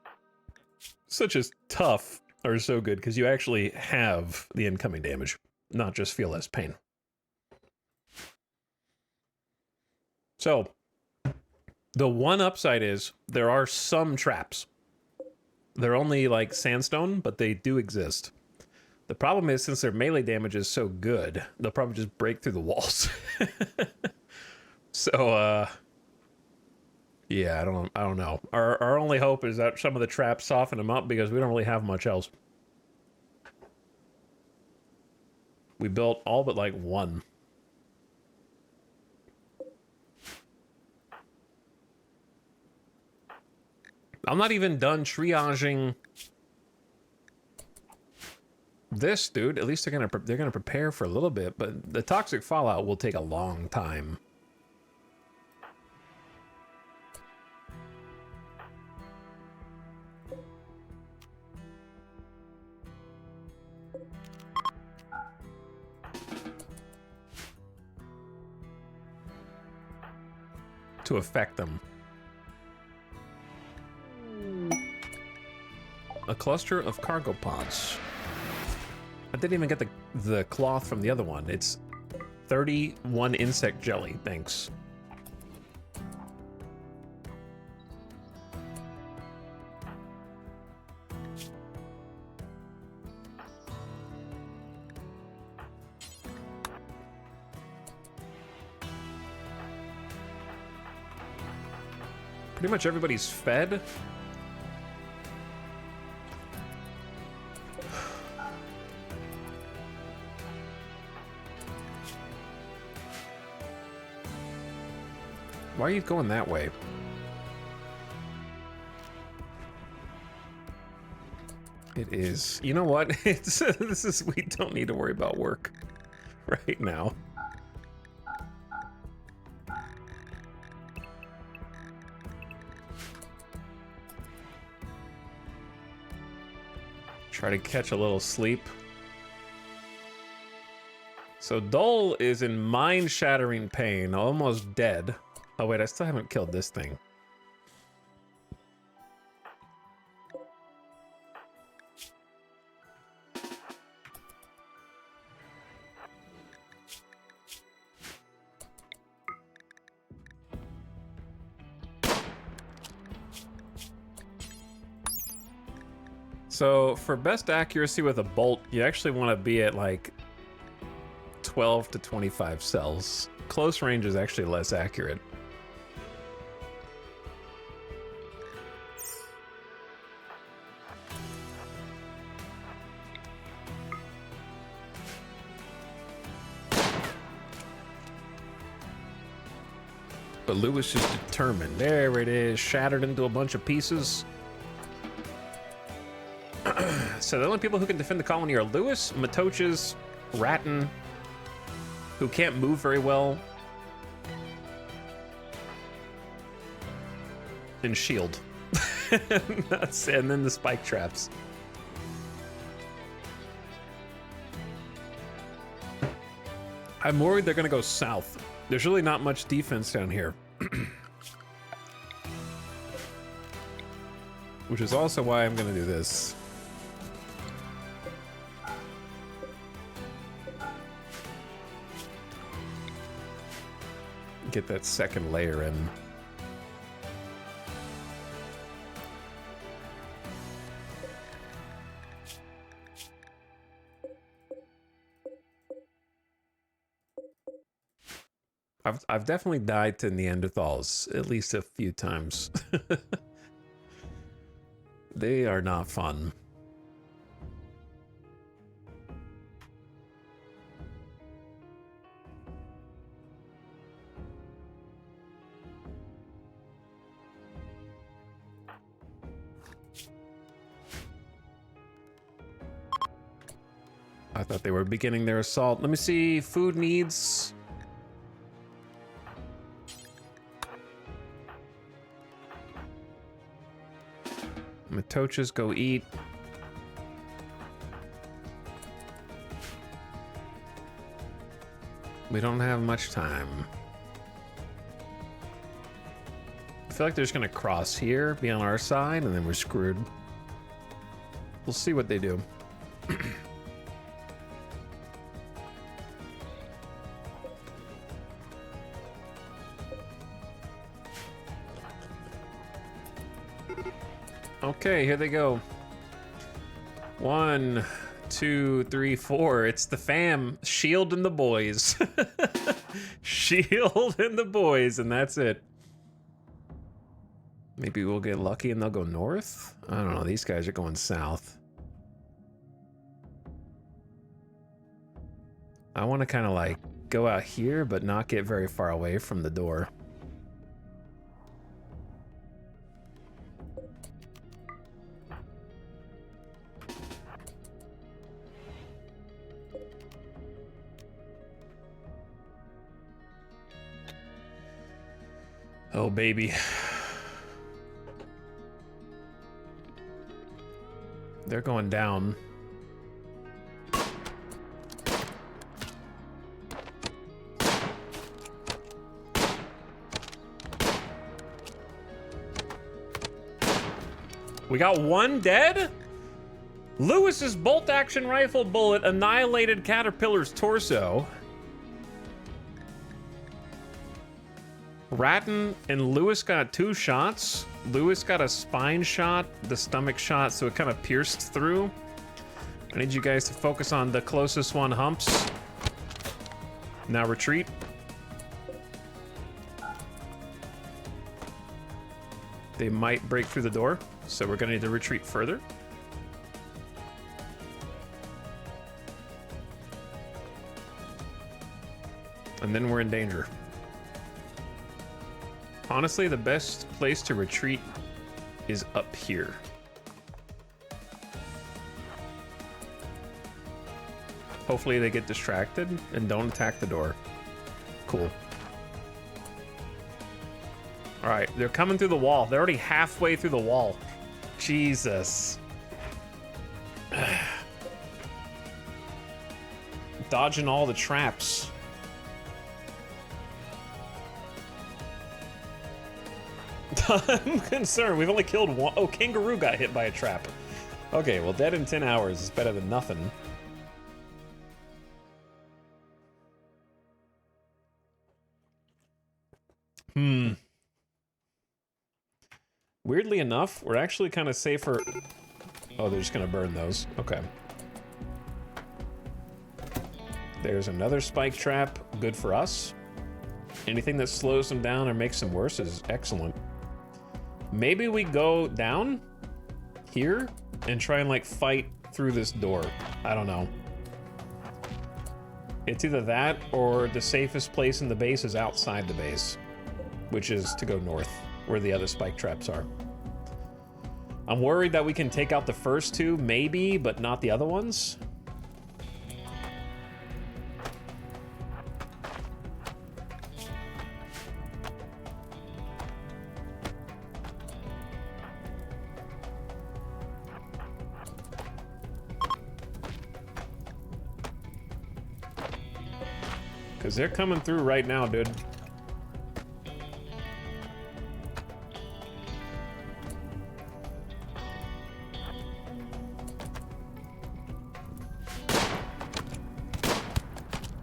such as tough are so good, because you actually have the incoming damage, not just feel less pain. So, the one upside is there are some traps. They're only like sandstone, but they do exist. The problem is, since their melee damage is so good, they'll probably just break through the walls. So, yeah, I don't know. Our only hope is that some of the traps soften them up, because we don't really have much else. We built all but like one. I'm not even done triaging this, dude. At least they're gonna prepare for a little bit, but the toxic fallout will take a long time. To affect them. A cluster of cargo pods. I didn't even get the cloth from the other one. It's 31 insect jelly. Thanks. Pretty much everybody's fed. Why are you going that way? It is. You know what? It's this is. We don't need to worry about work right now. Try to catch a little sleep. So Dole is in mind-shattering pain, almost dead. Oh wait, I still haven't killed this thing. So for best accuracy with a bolt, you actually want to be at like 12 to 25 cells. Close range is actually less accurate. But Lewis is determined. There it is, shattered into a bunch of pieces. So the only people who can defend the colony are Lewis, Matoches, Ratton, who can't move very well, and Shield. And then the spike traps. I'm worried they're gonna go south. There's really not much defense down here. Which is also why I'm gonna do this. Get that second layer in. I've definitely died to Neanderthals at least a few times. They are not fun. I thought they were beginning their assault. Let me see. Food needs. Matochas, go eat. We don't have much time. I feel like they're just gonna cross here, be on our side, and then we're screwed. We'll see what they do. Okay, here they go. 1, 2, 3, 4. It's the fam. Shield and the boys. Shield and the boys, and that's it. Maybe we'll get lucky and they'll go north? I don't know. These guys are going south. I want to kind of like go out here, but not get very far away from the door. Oh, baby. They're going down. We got one dead? Lewis's bolt-action rifle bullet annihilated Caterpillar's torso. Ratton and Lewis got 2 shots. Lewis got a spine shot, the stomach shot, so it kind of pierced through. I need you guys to focus on the closest one, Humps. Now retreat. They might break through the door, so we're gonna need to retreat further. And then we're in danger. Honestly, the best place to retreat is up here. Hopefully they get distracted and don't attack the door. Cool. All right, they're coming through the wall. They're already halfway through the wall. Jesus. Dodging all the traps. I'm concerned. We've only killed one. Oh, Kangaroo got hit by a trap. Okay, well, dead in 10 hours is better than nothing. Weirdly enough, we're actually kind of safer. Oh, they're just gonna burn those. Okay. There's another spike trap. Good for us. Anything that slows them down or makes them worse is excellent. Maybe we go down here and try and like fight through this door. I don't know. It's either that or the safest place in the base is outside the base, which is to go north where the other spike traps are. I'm worried that we can take out the first 2, maybe, but not the other ones. Because they're coming through right now, dude.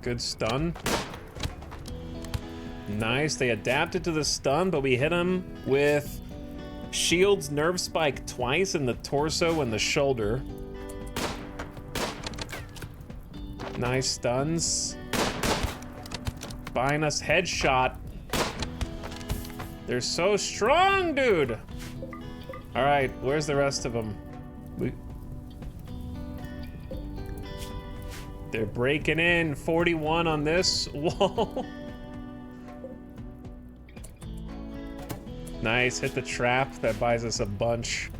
Good stun. Nice, they adapted to the stun, but we hit them with Shield's Nerve Spike twice in the torso and the shoulder. Nice stuns. Buying us headshot. They're so strong, dude. All right, where's the rest of them? They're breaking in. 41 on this wall. Nice, hit the trap. That buys us a bunch.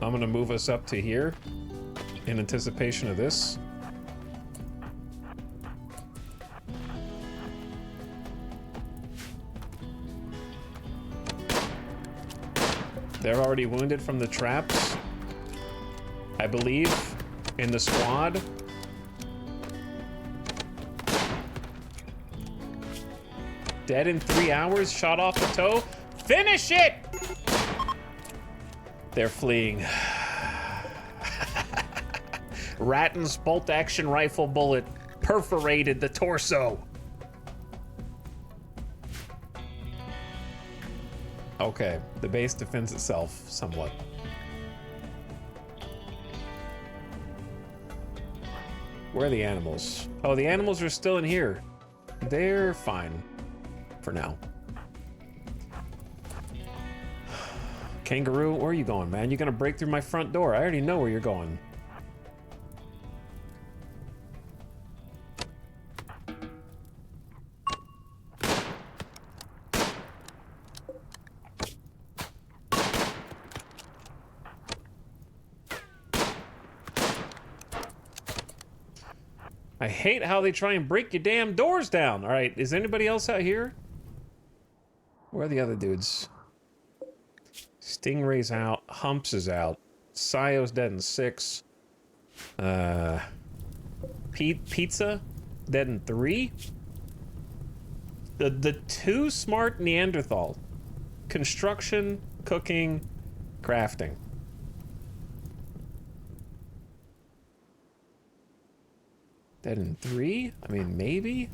I'm gonna move us up to here in anticipation of this. They're already wounded from the traps, I believe, in the squad. Dead in 3 hours, shot off the toe. Finish it! They're fleeing. Ratton's bolt-action rifle bullet perforated the torso. Okay, the base defends itself somewhat. Where are the animals? Oh, the animals are still in here. They're fine for now. Kangaroo, where are you going, man? You're gonna break through my front door. I already know where you're going. I hate how they try and break your damn doors down. All right, is anybody else out here? Where are the other dudes? Stingray's out. Humps is out. Sayo's dead in 6. Pizza dead in 3. The 2 smart Neanderthal. Construction, cooking, crafting. Dead in 3? I mean, maybe?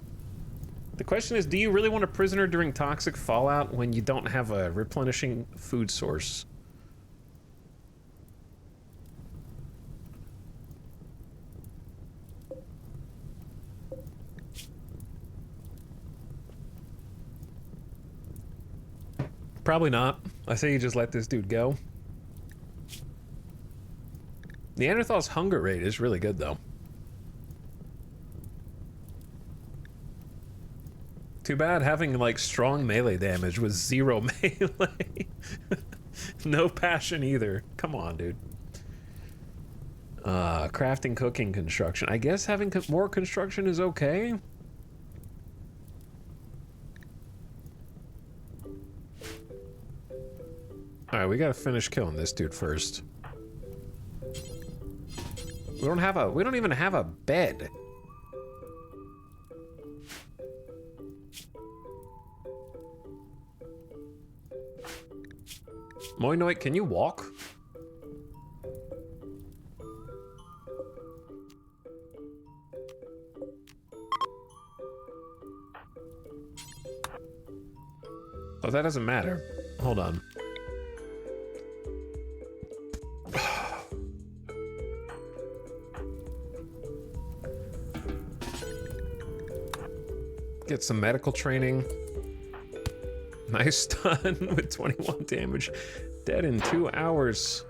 The question is, do you really want a prisoner during toxic fallout when you don't have a replenishing food source? Probably not. I say you just let this dude go. Neanderthal's hunger rate is really good, though. Too bad having, like, strong melee damage with 0 melee. No passion either. Come on, dude. Crafting, cooking, construction. I guess having more construction is okay. Alright, we gotta finish killing this dude first. We don't even have a bed. Moinoit, can you walk? Oh, that doesn't matter. Hold on. Get some medical training. Nice stun with 21 damage. Dead in 2 hours.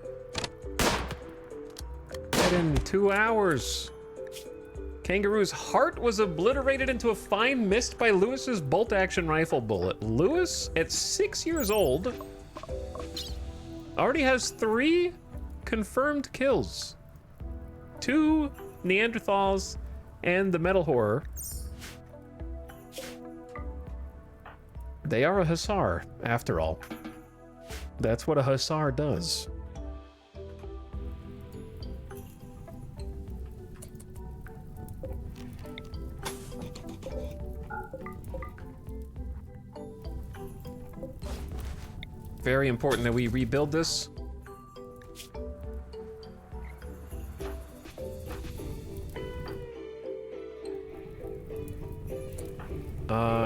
Dead in 2 hours. Kangaroo's heart was obliterated into a fine mist by Lewis's bolt-action rifle bullet. Lewis, at 6 years old, already has 3 confirmed kills. 2 Neanderthals and the metal horror. They are a hussar, after all. That's what a hussar does. Very important that we rebuild this.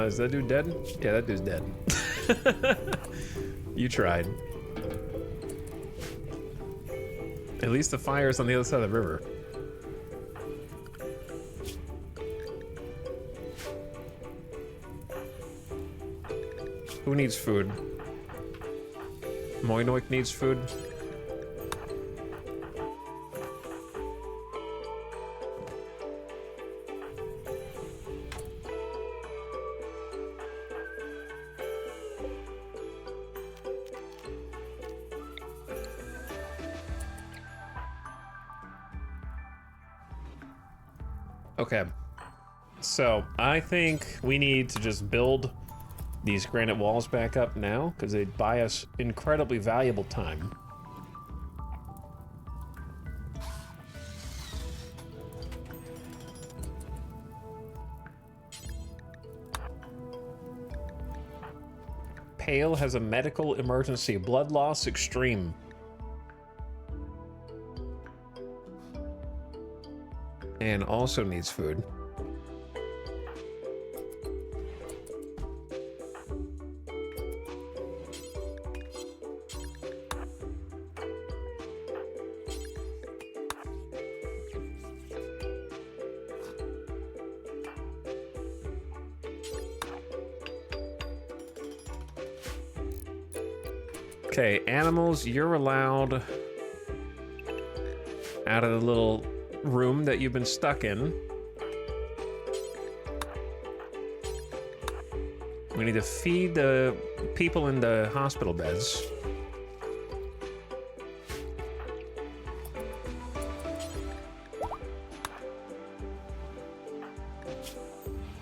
Is that dude dead? Yeah, that dude's dead. You tried. At least the fire's on the other side of the river. Who needs food? Moinoik needs food. Okay, so I think we need to just build these granite walls back up now, because they buy us incredibly valuable time. Pale has a medical emergency, blood loss extreme. And also needs food. Okay, animals, you're allowed out of the little room that you've been stuck in. We need to feed the people in the hospital beds.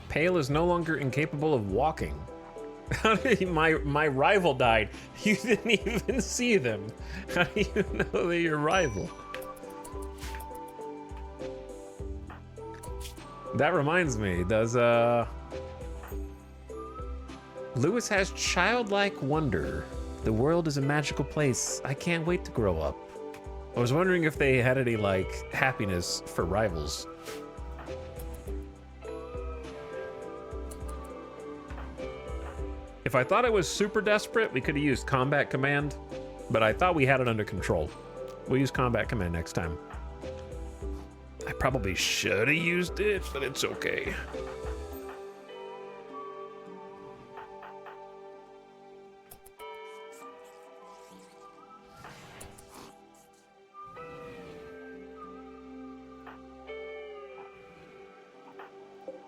Pale is no longer incapable of walking. How did my rival died? You didn't even see them. How do you know they're your rival? That reminds me, does Lewis has childlike wonder. The world is a magical place. I can't wait to grow up. I was wondering if they had any, like, happiness for rivals. If I thought it was super desperate, we could have used combat command, but I thought we had it under control. We'll use combat command next time. I probably should have used it, but it's okay.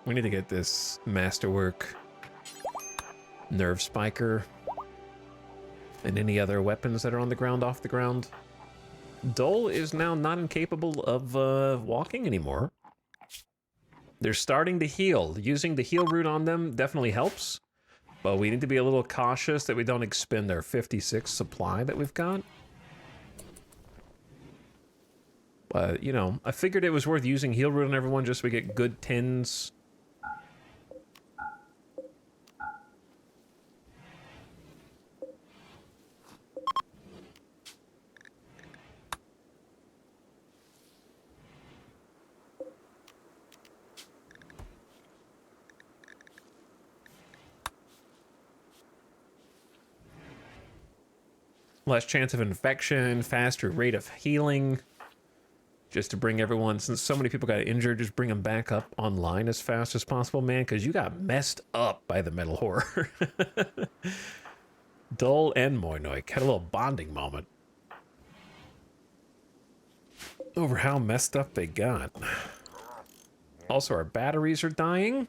We need to get this masterwork, nerve spiker, and any other weapons that are on the ground off the ground. Dole is now not incapable of walking anymore. They're starting to heal. Using the heal root on them definitely helps, but we need to be a little cautious that we don't expend our 56 supply that we've got. But, you know, I figured it was worth using heal root on everyone just so we get good tins. Less chance of infection, faster rate of healing. Just to bring everyone, since so many people got injured, just bring them back up online as fast as possible, man, because you got messed up by the metal horror. Dole and Moinoik had a little bonding moment over how messed up they got. Also, our batteries are dying.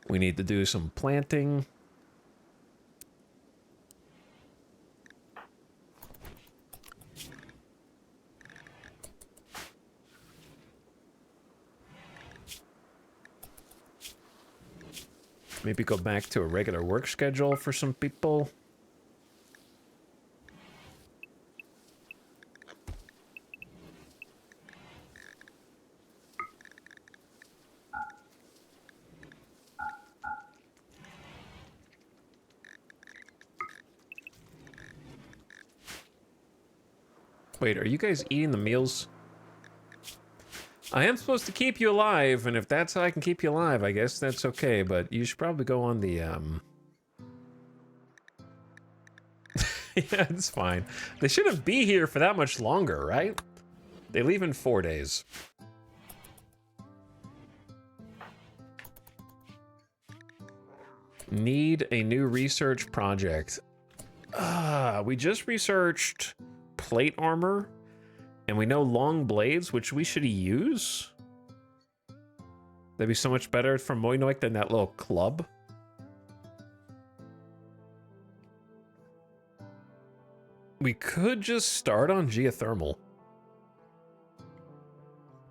We need to do some planting. Maybe go back to a regular work schedule for some people. Wait, are you guys eating the meals? I am supposed to keep you alive, and if that's how I can keep you alive, I guess that's okay, but you should probably go on the, Yeah, it's fine. They shouldn't be here for that much longer, right? They leave in 4 days. Need a new research project. We just researched plate armor, and we know long blades, which we should use. That'd be so much better for Moinoik than that little club. We could just start on geothermal.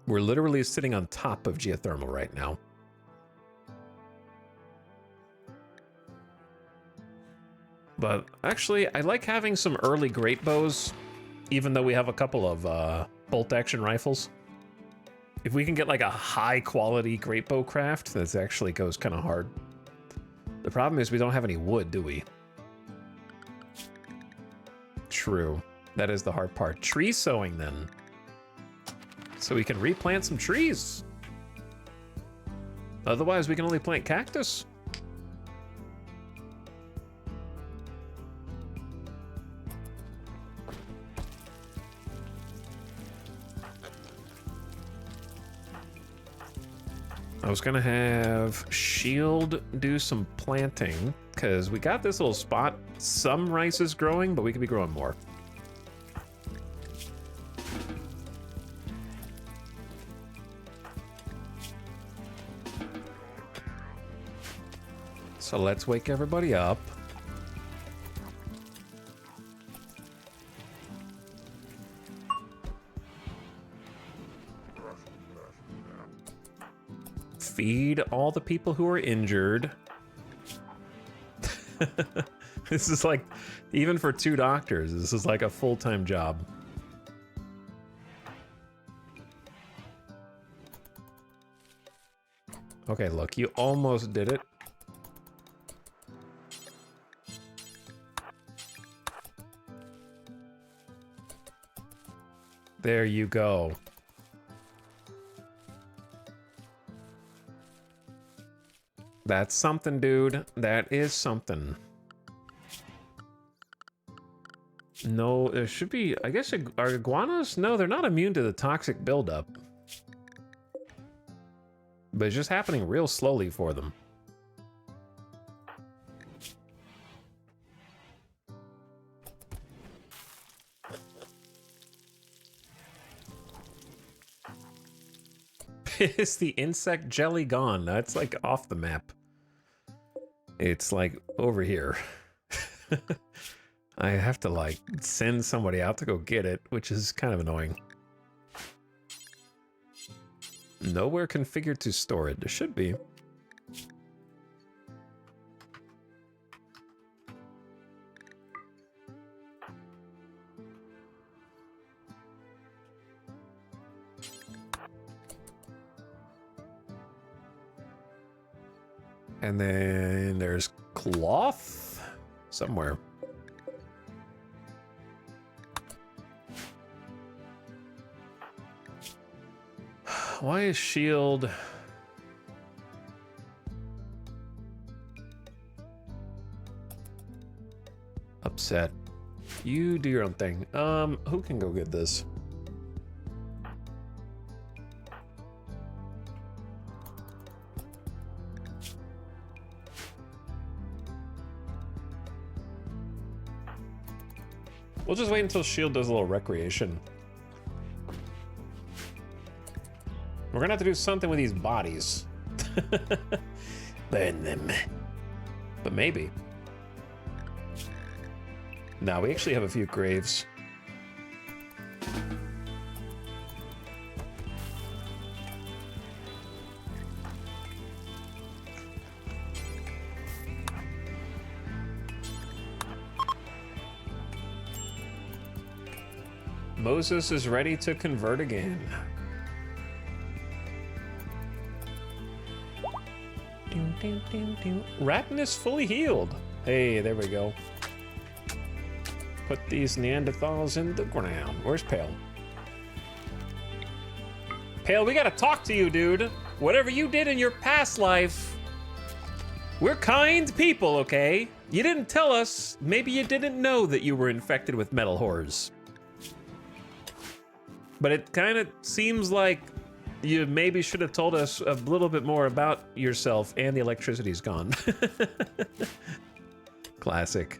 We're literally sitting on top of geothermal right now. But actually, I like having some early great bows, even though we have a couple of bolt action rifles. If we can get like a high quality great bow craft, that actually goes kind of hard. The problem is we don't have any wood, do we? True. That is the hard part. Tree sowing, then. So we can replant some trees. Otherwise, we can only plant cactus. I was gonna have Shield do some planting, because we got this little spot. Some rice is growing, but we could be growing more. So let's wake everybody up. Feed all the people who are injured. This is like, even for 2 doctors, this is like a full-time job. Okay, look, you almost did it. There you go. That's something, dude. That is something. No, there should be... I guess, are iguanas? No, they're not immune to the toxic buildup. But it's just happening real slowly for them. Is the insect jelly gone? That's like off the map. It's like over here. I have to like send somebody out to go get it, which is kind of annoying. Nowhere configured to store it. There should be. And then there's cloth somewhere. Why is Shield... upset? You do your own thing. Who can go get this? We'll just wait until Shield does a little recreation. We're gonna have to do something with these bodies. Burn them. But maybe. No, we actually have a few graves. Moses is ready to convert again. Ratton is fully healed. Hey, there we go. put these Neanderthals in the ground. Where's Pale? Pale, we gotta talk to you, dude. Whatever you did in your past life, we're kind people, okay? You didn't tell us. Maybe you didn't know that you were infected with metal horrors. But it kind of seems like you maybe should have told us a little bit more about yourself, and the electricity's gone. Classic.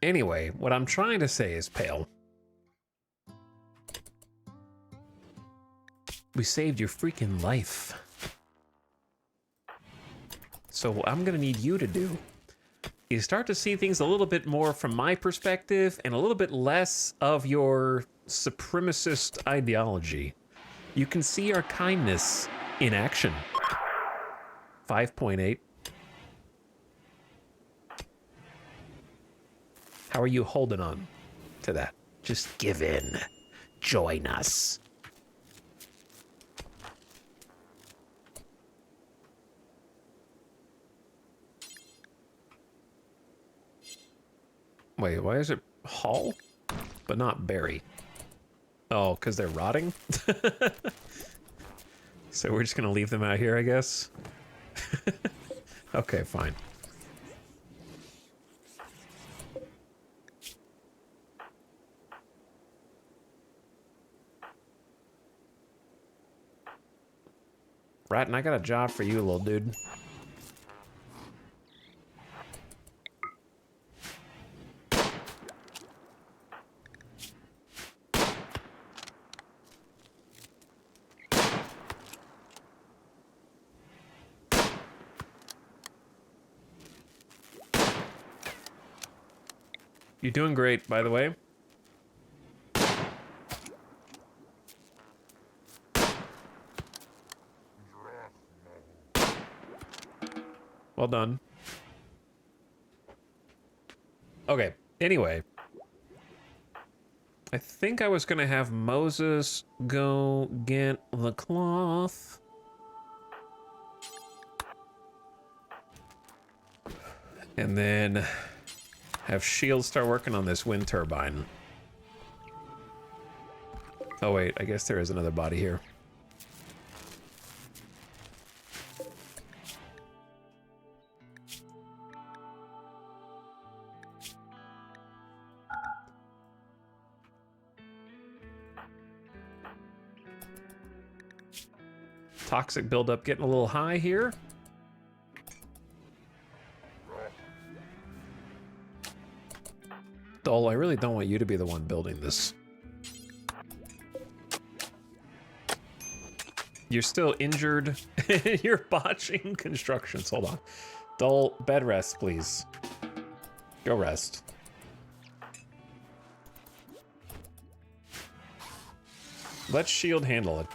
Anyway, what I'm trying to say is, Pale, we saved your freaking life. So what I'm gonna need you to do is start to see things a little bit more from my perspective and a little bit less of your supremacist ideology. You can see our kindness in action. 5.8. How are you holding on to that? Just give in. Join us. Wait, why is it Hall, but not Berry? Oh, because they're rotting? So we're just gonna leave them out here, I guess? Okay, fine. Ratton, I got a job for you, little dude. You're doing great, by the way. Well done. Okay, anyway. I think I was gonna have Moses go get the cloth. And then have Shield start working on this wind turbine. Oh wait, I guess there is another body here. Toxic buildup getting a little high here. Dole, I really don't want you to be the one building this. You're still injured. You're botching constructions. Hold on. Dole, bed rest, please. Go rest. Let Shield handle it.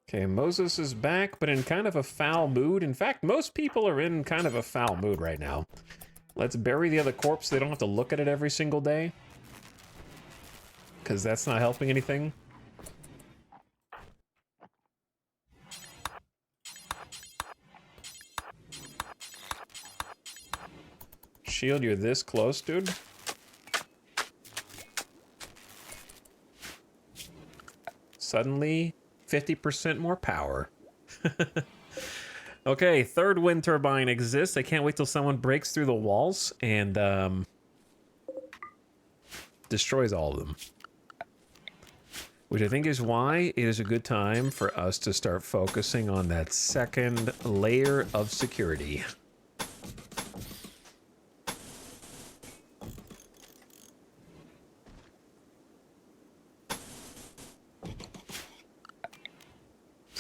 Okay, Moses is back, but in kind of a foul mood. In fact, most people are in kind of a foul mood right now. Let's bury the other corpse. They don't have to look at it every single day. Because that's not helping anything. Shield, you're this close, dude. Suddenly, 50% more power. Okay, third wind turbine exists. I can't wait till someone breaks through the walls and destroys all of them. Which I think is why it is a good time for us to start focusing on that second layer of security.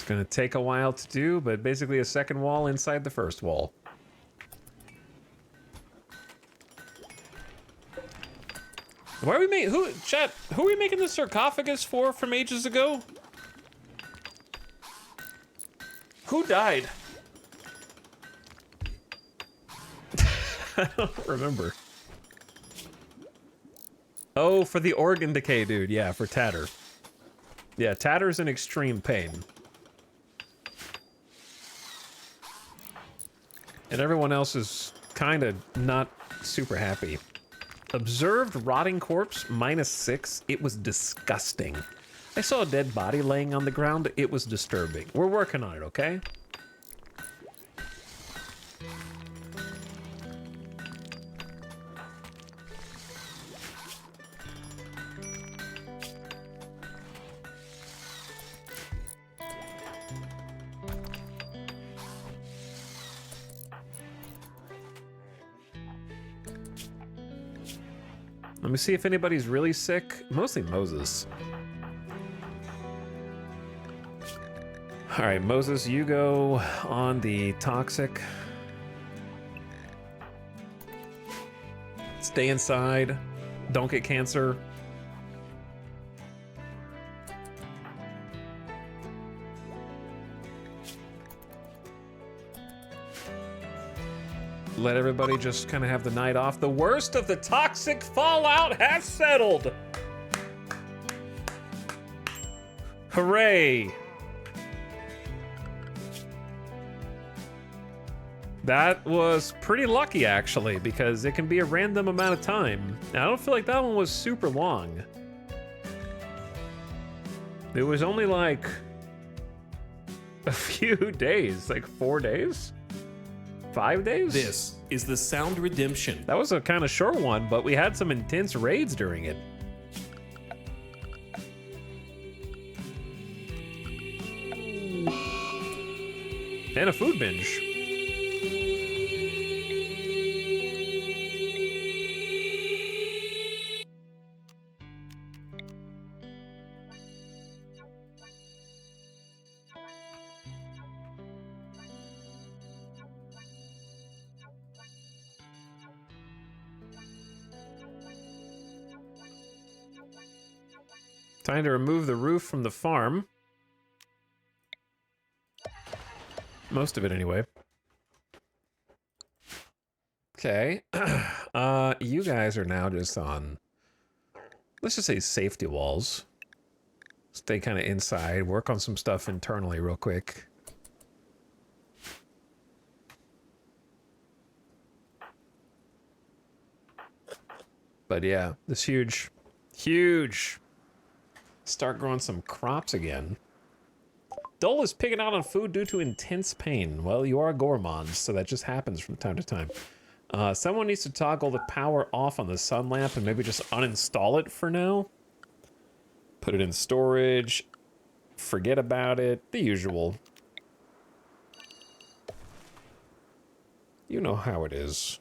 gonna take a while to do, but basically a second wall inside the first wall. Why are we making, who are we making the sarcophagus for from ages ago? Who died? I don't remember. Oh, for the organ decay, dude. Yeah, for Tatter. Yeah, Tatter's in extreme pain. And everyone else is kind of not super happy. Observed rotting corpse, -6. It was disgusting. I saw a dead body laying on the ground. It was disturbing. We're working on it, okay? Let me see if anybody's really sick. Mostly Moses. All right, Moses, you go on the toxic. Stay inside. Don't get cancer. Let everybody just kind of have the night off. The worst of the toxic fallout has settled. Hooray. That was pretty lucky, actually, because it can be a random amount of time. Now, I don't feel like that one was super long. It was only like a few days, like 4 days? 5 days? This is the Sound Redemption. That was a kind of short one, but we had some intense raids during it. And a food binge. Time to remove the roof from the farm. Most of it, anyway. Okay. You guys are now just on, let's just say, safety walls. Stay kind of inside. Work on some stuff internally real quick. But yeah, this huge... Start growing some crops again. Dole is picking out on food due to intense pain. Well, you are gourmands, so that just happens from time to time. Someone needs to toggle the power off on the sun lamp and maybe just uninstall it for now. Put it in storage. Forget about it. The usual. You know how it is.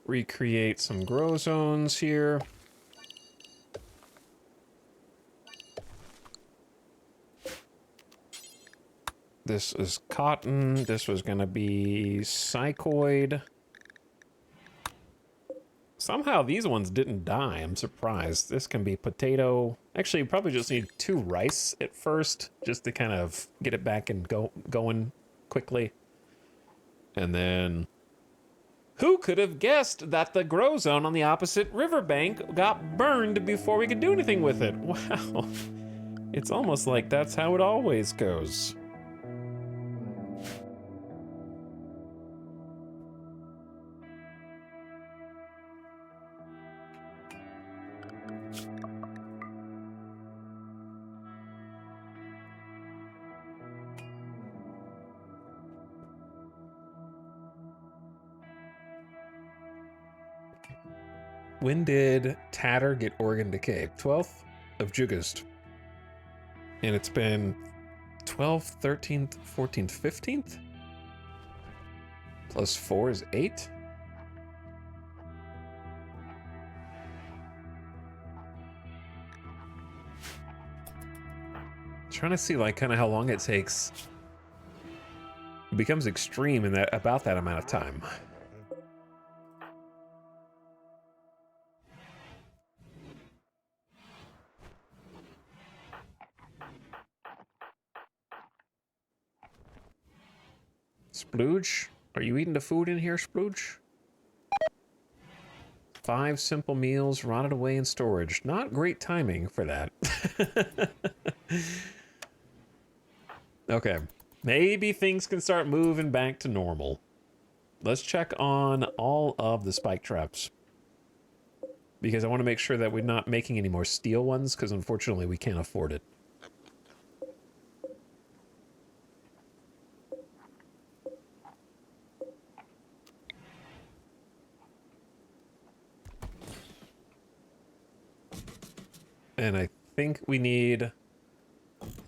Recreate some grow zones here. This is cotton. This was gonna be psychoid. Somehow these ones didn't die. I'm surprised. This can be potato. Actually, you probably just need 2 rice at first, just to kind of get it back and going quickly. And then... Who could have guessed that the grow zone on the opposite riverbank got burned before we could do anything with it? Wow. It's almost like that's how it always goes. When did Tatter get organ decay? 12th of August. And it's been 12th, 13th, 14th, 15th? Plus 4 is 8? Trying to see like kind of how long it takes. It becomes extreme in that about that amount of time. Splooge, are you eating the food in here, Splooge? 5 simple meals rotted away in storage. Not great timing for that. Okay, maybe things can start moving back to normal. Let's check on all of the spike traps. Because I want to make sure that we're not making any more steel ones, because unfortunately we can't afford it. And I think we need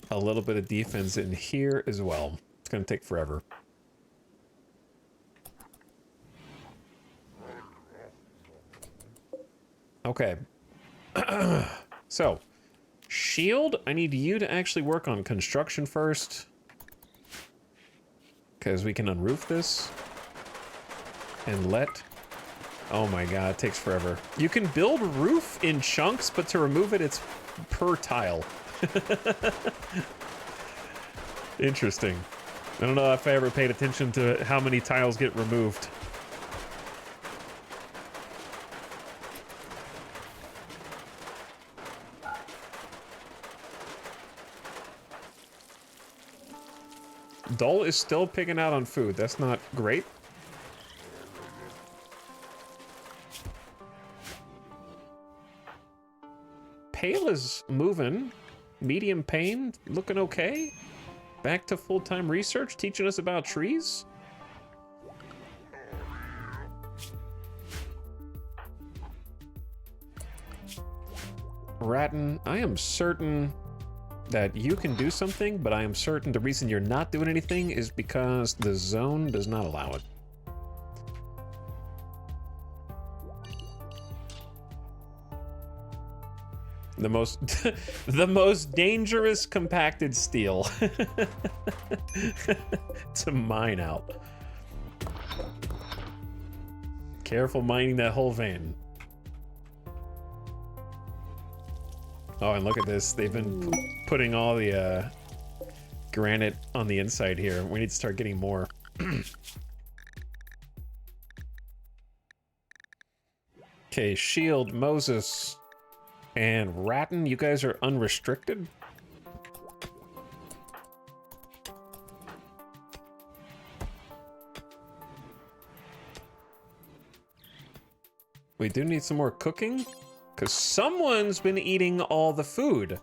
a little bit of defense in here as well. It's going to take forever. Okay. So, shield, I need you to actually work on construction first. Because we can unroof this. And let... Oh my god, it takes forever. You can build roof in chunks, but to remove it, it's per tile. Interesting. I don't know if I ever paid attention to how many tiles get removed. Dull is still picking out on food. That's not great. Pale is moving. Medium pain, looking okay. Back to full-time research, teaching us about trees. Ratton, I am certain that you can do something, but I am certain the reason you're not doing anything is because the zone does not allow it. The most the most dangerous compacted steel to mine out. Careful mining that whole vein. Oh, and look at this. They've been putting all the granite on the inside here. We need to start getting more. Okay, Shield, Moses, and Ratton, you guys are unrestricted? We do need some more cooking, because someone's been eating all the food.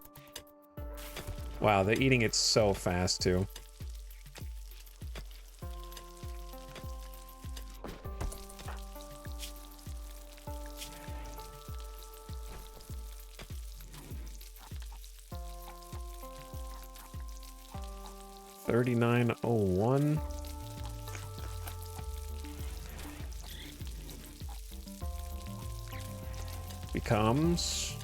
Wow, they're eating it so fast, too. $39.01. Becomes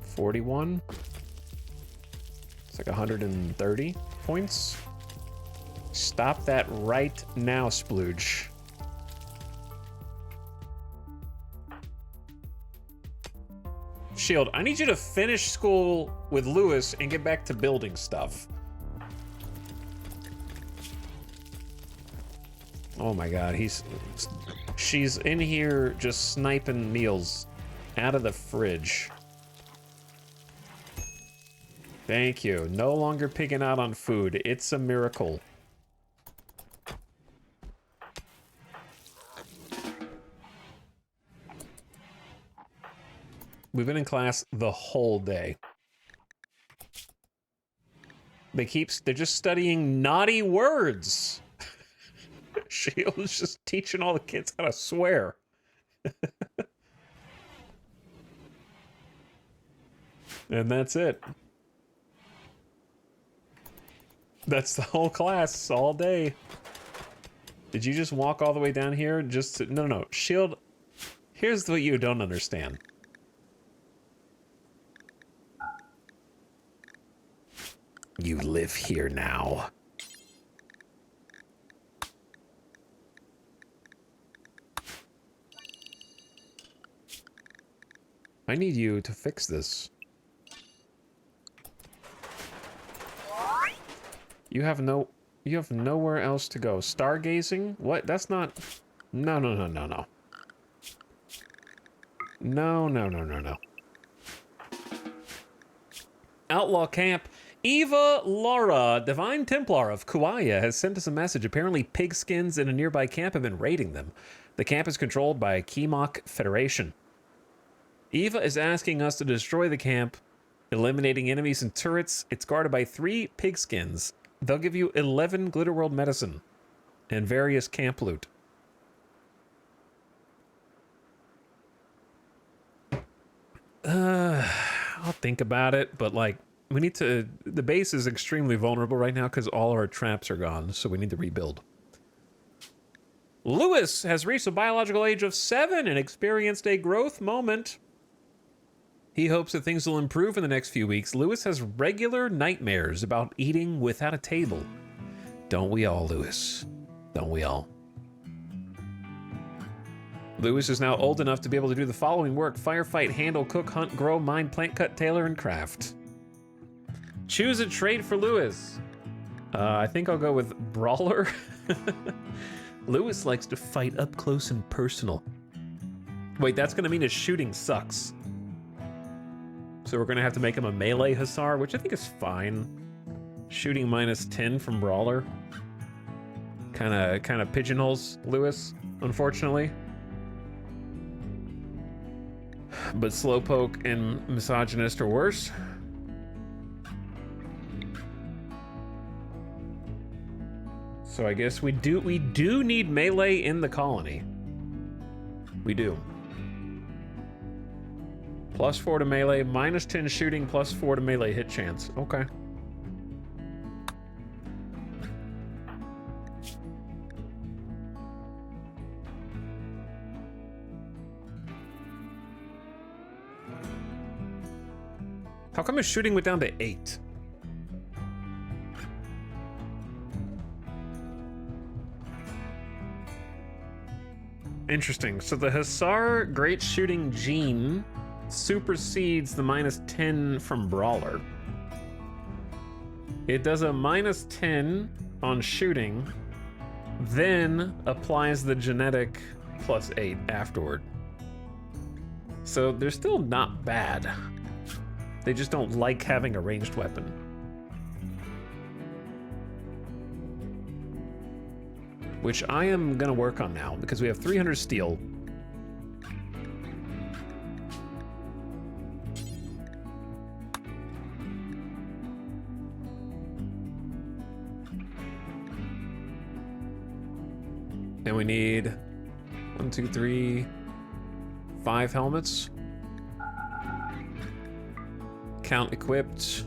41. It's like 130 points. Stop that right now, Splooge. Shield, I need you to finish school with Lewis and get back to building stuff. Oh my god, she's in here just sniping meals out of the fridge. Thank you. No longer pigging out on food. It's a miracle. We've been in class the whole day. They're just studying naughty words. Shield's just teaching all the kids how to swear. And that's it. That's the whole class all day. Did you just walk all the way down here just to... No, no, no. Shield... Here's what you don't understand. You live here now. I need you to fix this. You have nowhere else to go. Stargazing? What? That's not... No, no, no, no, no. No, no, no, no, no. Outlaw Camp. Eva Laura, Divine Templar of Kuaya, has sent us a message. Apparently pigskins in a nearby camp have been raiding them. The camp is controlled by a Kimok Federation. Eva is asking us to destroy the camp, eliminating enemies and turrets. It's guarded by 3 pigskins. They'll give you 11 Glitterworld medicine and various camp loot. I'll think about it, but like, we need to... The base is extremely vulnerable right now because all our traps are gone, so we need to rebuild. Lewis has reached the biological age of 7 and experienced a growth moment. He hopes that things will improve in the next few weeks. Lewis has regular nightmares about eating without a table. Don't we all, Lewis? Don't we all? Lewis is now old enough to be able to do the following work: firefight, handle, cook, hunt, grow, mine, plant, cut, tailor, and craft. Choose a trait for Lewis. I think I'll go with Brawler. Lewis likes to fight up close and personal. Wait, that's gonna mean his shooting sucks. So we're gonna have to make him a melee hussar, which I think is fine. Shooting -10 from Brawler. Kinda pigeonholes Lewis, unfortunately. But Slowpoke and Misogynist are worse. So I guess we do need melee in the colony. We do. +4 to melee, -10 shooting, +4 to melee hit chance. Okay. How come his shooting went down to 8? Interesting. So the Hussar Great Shooting gene supersedes the -10 from Brawler. It does a -10 on shooting, then applies the genetic +8 afterward. So they're still not bad. They just don't like having a ranged weapon. Which I am gonna work on now, because we have 300 steel. And we need 1, 2, 3, 5 helmets. Count equipped.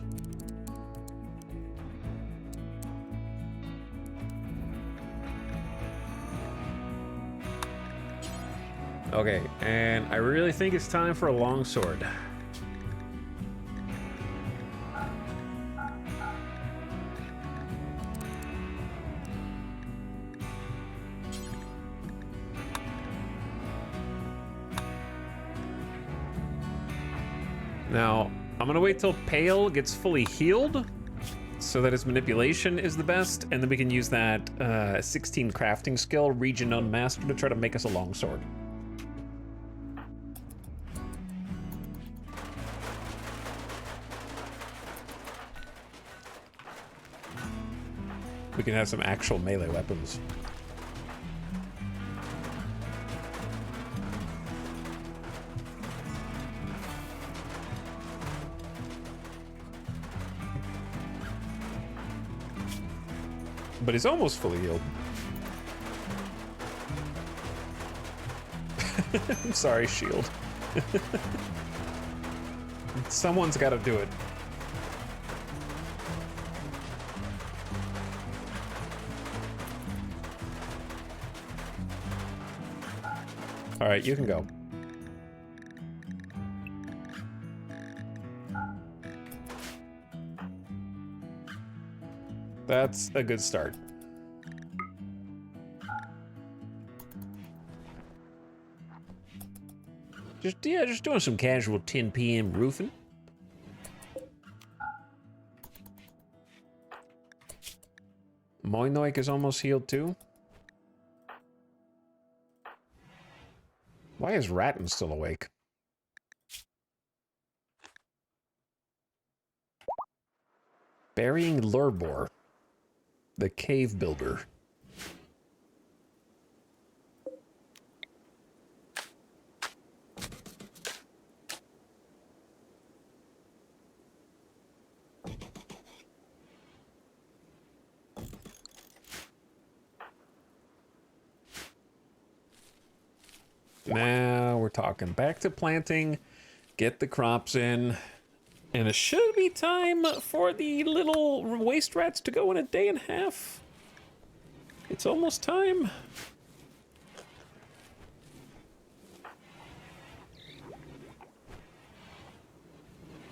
Okay, and I really think it's time for a longsword. Now, I'm gonna wait till Pale gets fully healed so that his manipulation is the best, and then we can use that 16 crafting skill, Region Unmastered, to try to make us a longsword. We can have some actual melee weapons. But he's almost fully healed. I'm sorry, Shield. Someone's got to do it. All right, you can go. That's a good start. Just doing some casual 10 p.m. roofing. Moinoik is almost healed too. Why is Ratton still awake? Burying Lurbor, the cave builder. Now we're talking. Back to planting, get the crops in, and it should be time for the little waste rats to go in a day and a half. It's almost time.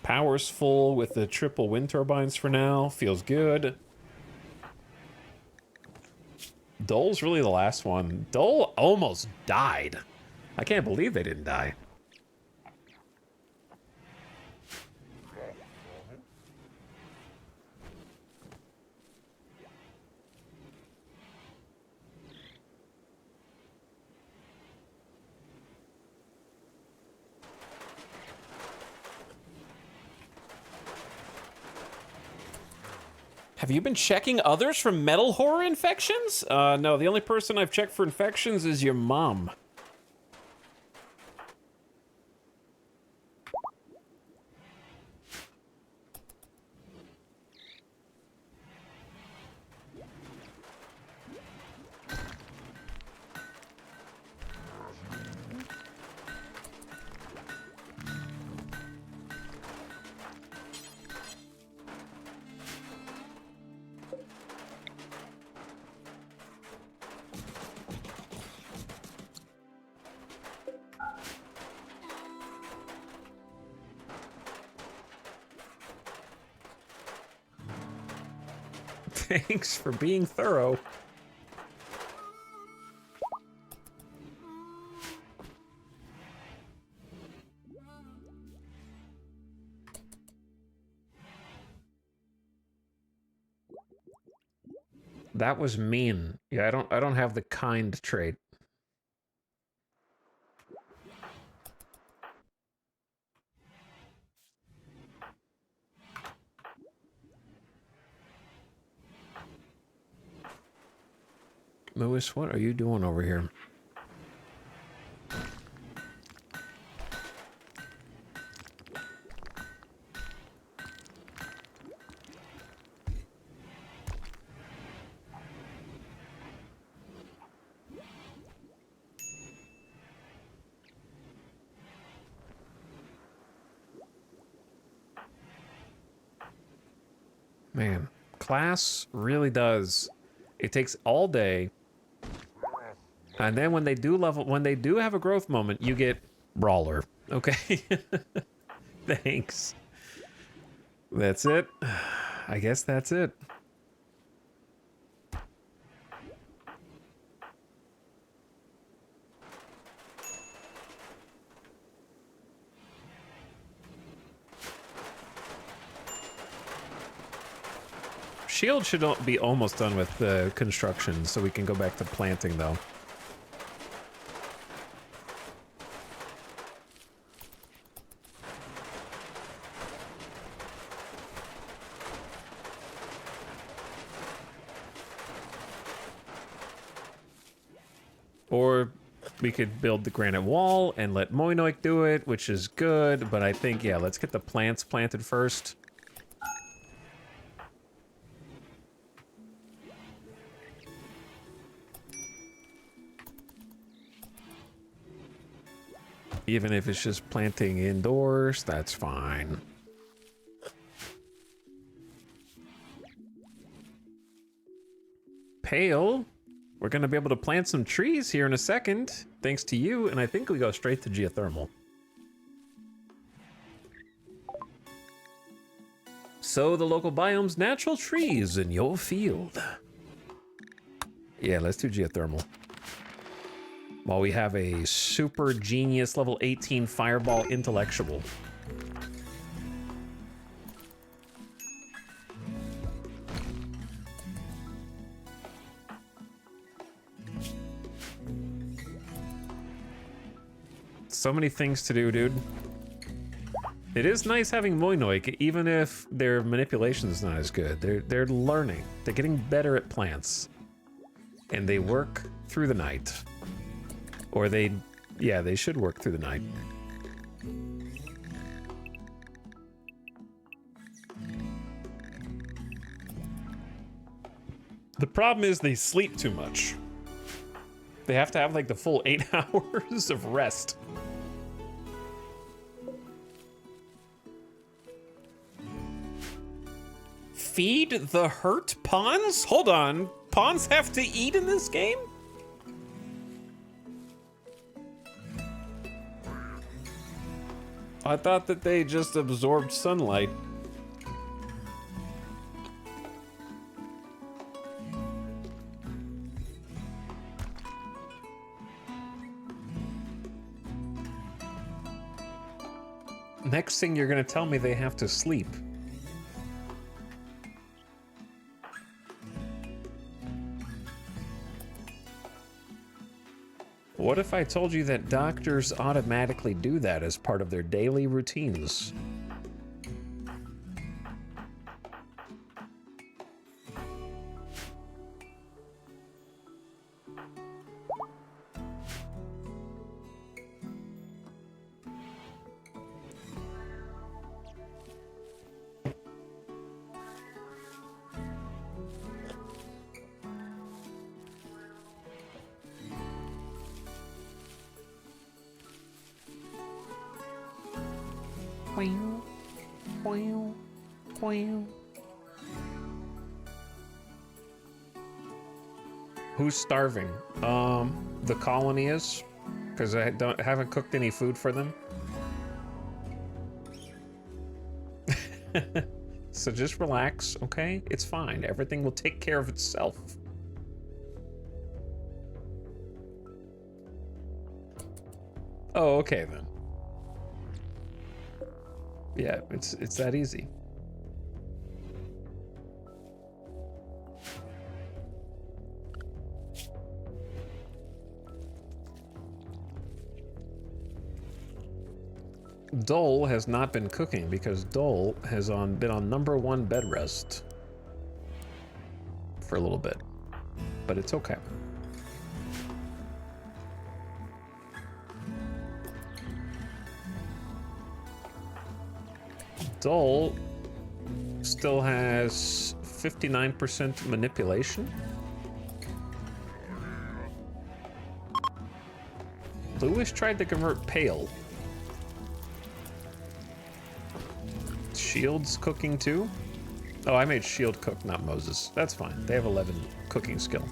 Power's full with the triple wind turbines for now. Feels good. Dole's really the last one. Dole almost died. I can't believe they didn't die. Have you been checking others for metal horror infections? No, the only person I've checked for infections is your mom. Thanks for being thorough. That was mean. Yeah, I don't have the kind trait. Lewis, what are you doing over here? Man, class really does. It takes all day. And then when they do have a growth moment, you get brawler. Okay. Thanks. That's it. I guess that's it. Shield should be almost done with the construction, so we can go back to planting, though. Or we could build the granite wall and let Moinoik do it, which is good, but I think, yeah, let's get the plants planted first. Even if it's just planting indoors, that's fine. Pale, we're gonna be able to plant some trees here in a second, thanks to you, and I think we go straight to geothermal. So the local biome's natural trees in your field. Yeah, let's do geothermal. While we have a super genius level 18 fireball intellectual. So many things to do, dude. It is nice having Moinoik, even if their manipulation is not as good. They're learning. They're getting better at plants. And they work through the night. Or they should work through the night. The problem is they sleep too much. They have to have like the full 8 hours of rest. Feed the hurt pawns? Hold on. Pawns have to eat in this game? I thought that they just absorbed sunlight. Next thing you're gonna tell me they have to sleep. What if I told you that doctors automatically do that as part of their daily routines? Who's starving? The colony is, because I haven't cooked any food for them. So just relax, okay? It's fine. Everything will take care of itself. Oh, okay then. Yeah, it's that easy. Dole has not been cooking because Dole has been on #1 bed rest for a little bit, but it's okay. Dole still has 59% manipulation. Lewis tried to convert Pale. Shield's cooking too? Oh, I made Shield cook, not Moses. That's fine. They have 11 cooking skill.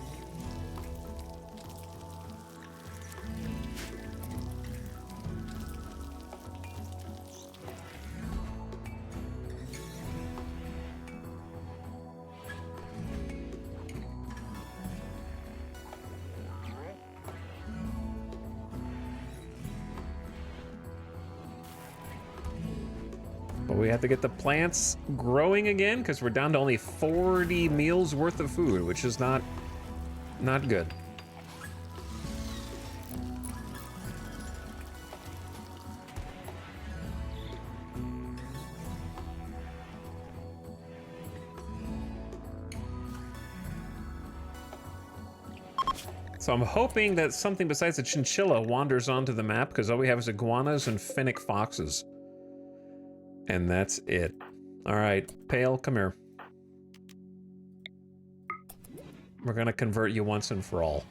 But we have to get the plants growing again because we're down to only 40 meals worth of food, which is not good. So I'm hoping that something besides a chinchilla wanders onto the map because all we have is iguanas and fennec foxes. And that's it. All right, Pale, come here. We're gonna convert you once and for all.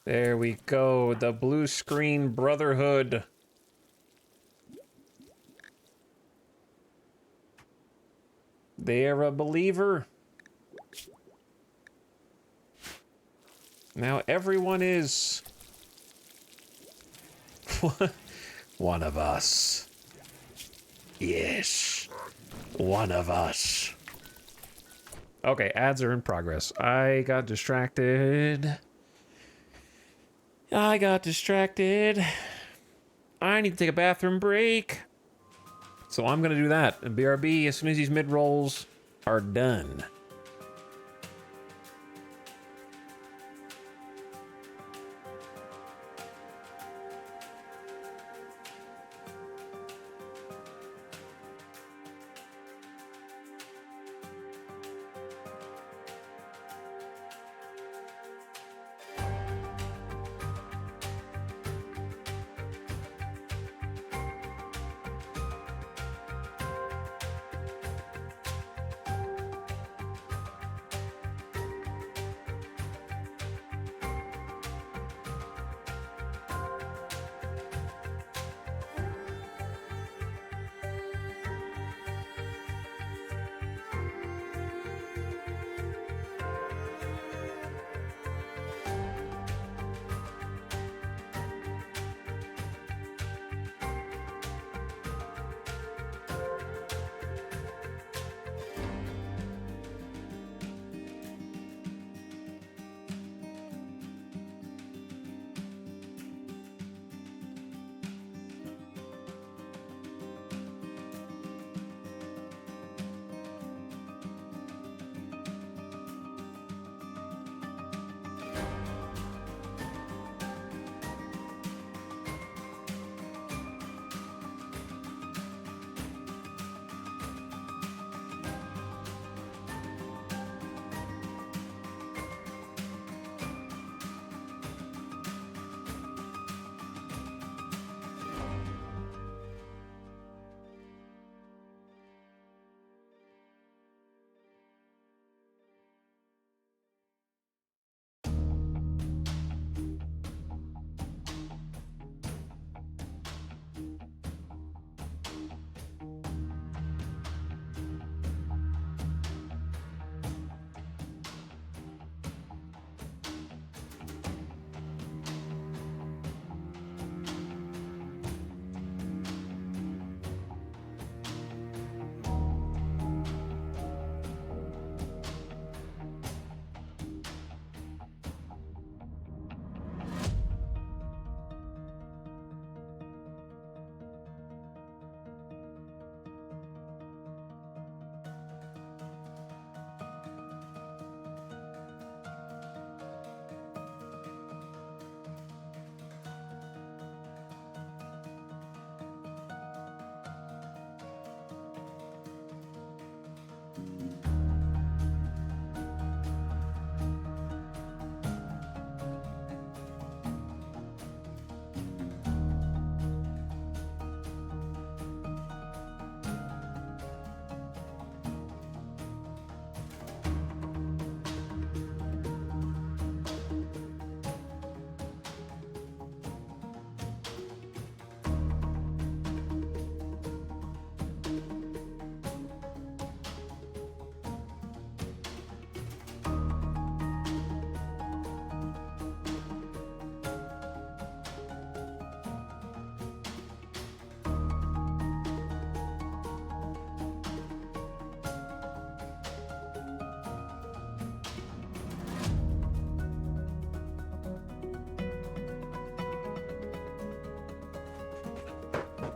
There we go. The blue screen brotherhood. They're a believer. Now everyone is one of us. Yes, one of us. Okay, ads are in progress. I got distracted. I need to take a bathroom break. So I'm gonna do that. And BRB, as soon as these mid-rolls are done.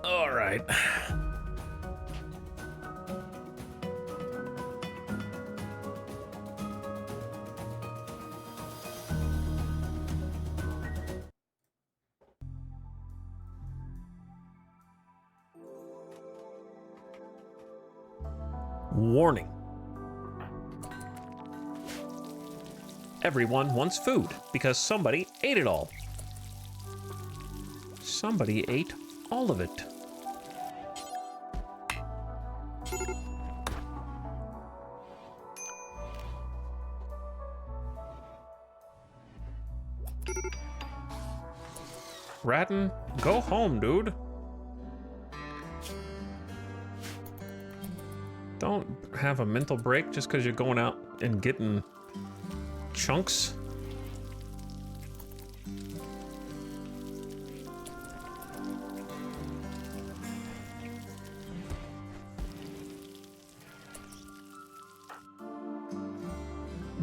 All right. Warning. Everyone wants food because somebody ate it all. Somebody ate all of it. Grattan, go home, dude. Don't have a mental break just because you're going out and getting chunks.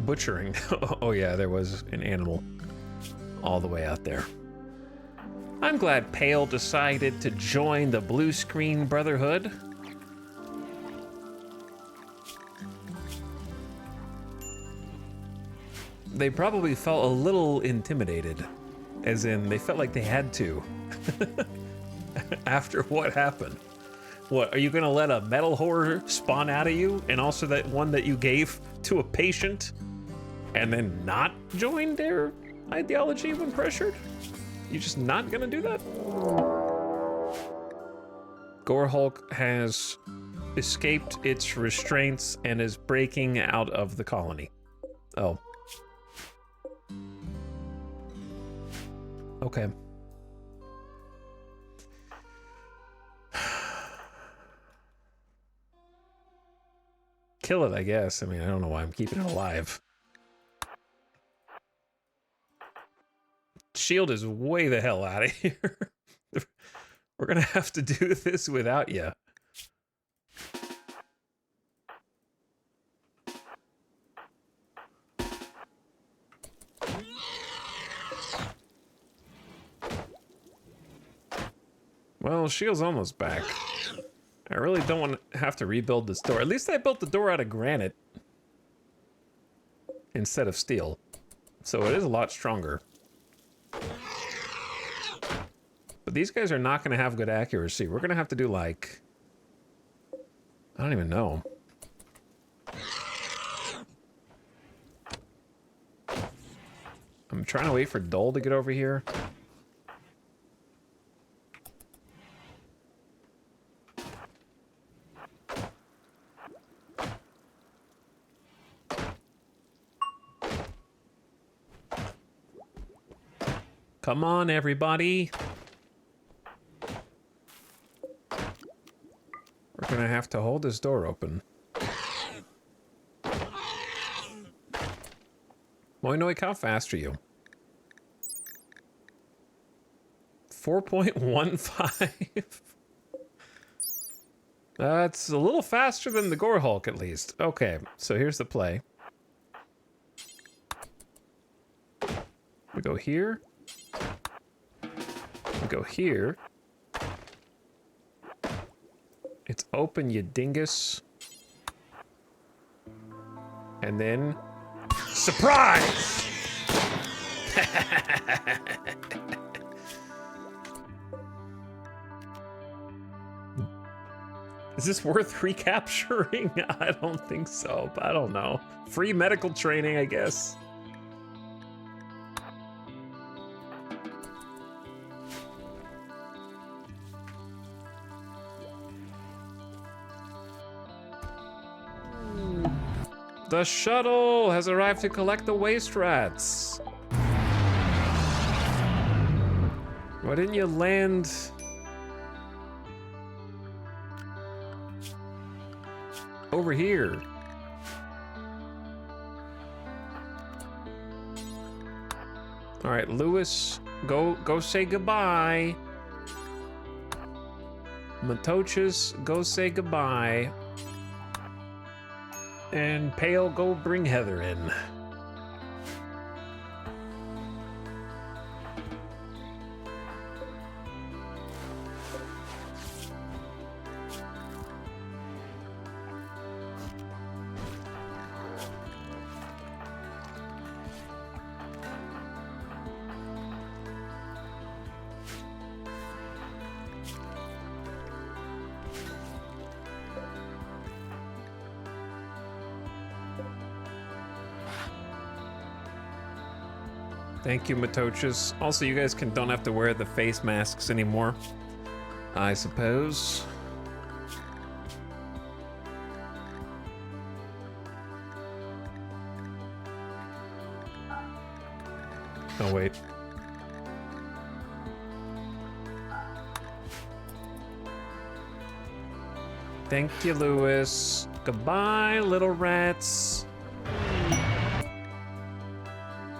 Butchering. Oh yeah, there was an animal all the way out there. I'm glad Pale decided to join the Blue Screen Brotherhood. They probably felt a little intimidated, as in they felt like they had to after what happened. What, are you gonna let a metal horror spawn out of you, and also that one that you gave to a patient, and then not join their ideology when pressured? You just not gonna do that? Gore Hulk has escaped its restraints and is breaking out of the colony. Oh. Okay. Kill it, I guess. I mean, I don't know why I'm keeping it alive. Shield is way the hell out of here. We're gonna have to do this without you. Well, Shield's almost back. I really don't want to have to rebuild this door. At least I built the door out of granite instead of steel. So it is a lot stronger. But these guys are not going to have good accuracy. We're going to have to do like... I don't even know. I'm trying to wait for Dole to get over here. Come on, everybody. We're gonna have to hold this door open. Moinoik, how fast are you? 4.15. That's a little faster than the Gore Hulk, at least. Okay, so here's the play. We go here. We go here. It's open, you dingus. And then... surprise! Is this worth recapturing? I don't think so, but I don't know. Free medical training, I guess. The shuttle has arrived to collect the waste rats. Why didn't you land? Over here. All right, Lewis, go say goodbye. Matochas, go say goodbye. And Pale, go bring Heather in. Thank you, Matochas. Also, you guys don't have to wear the face masks anymore, I suppose. Oh, wait. Thank you, Lewis. Goodbye, little rats.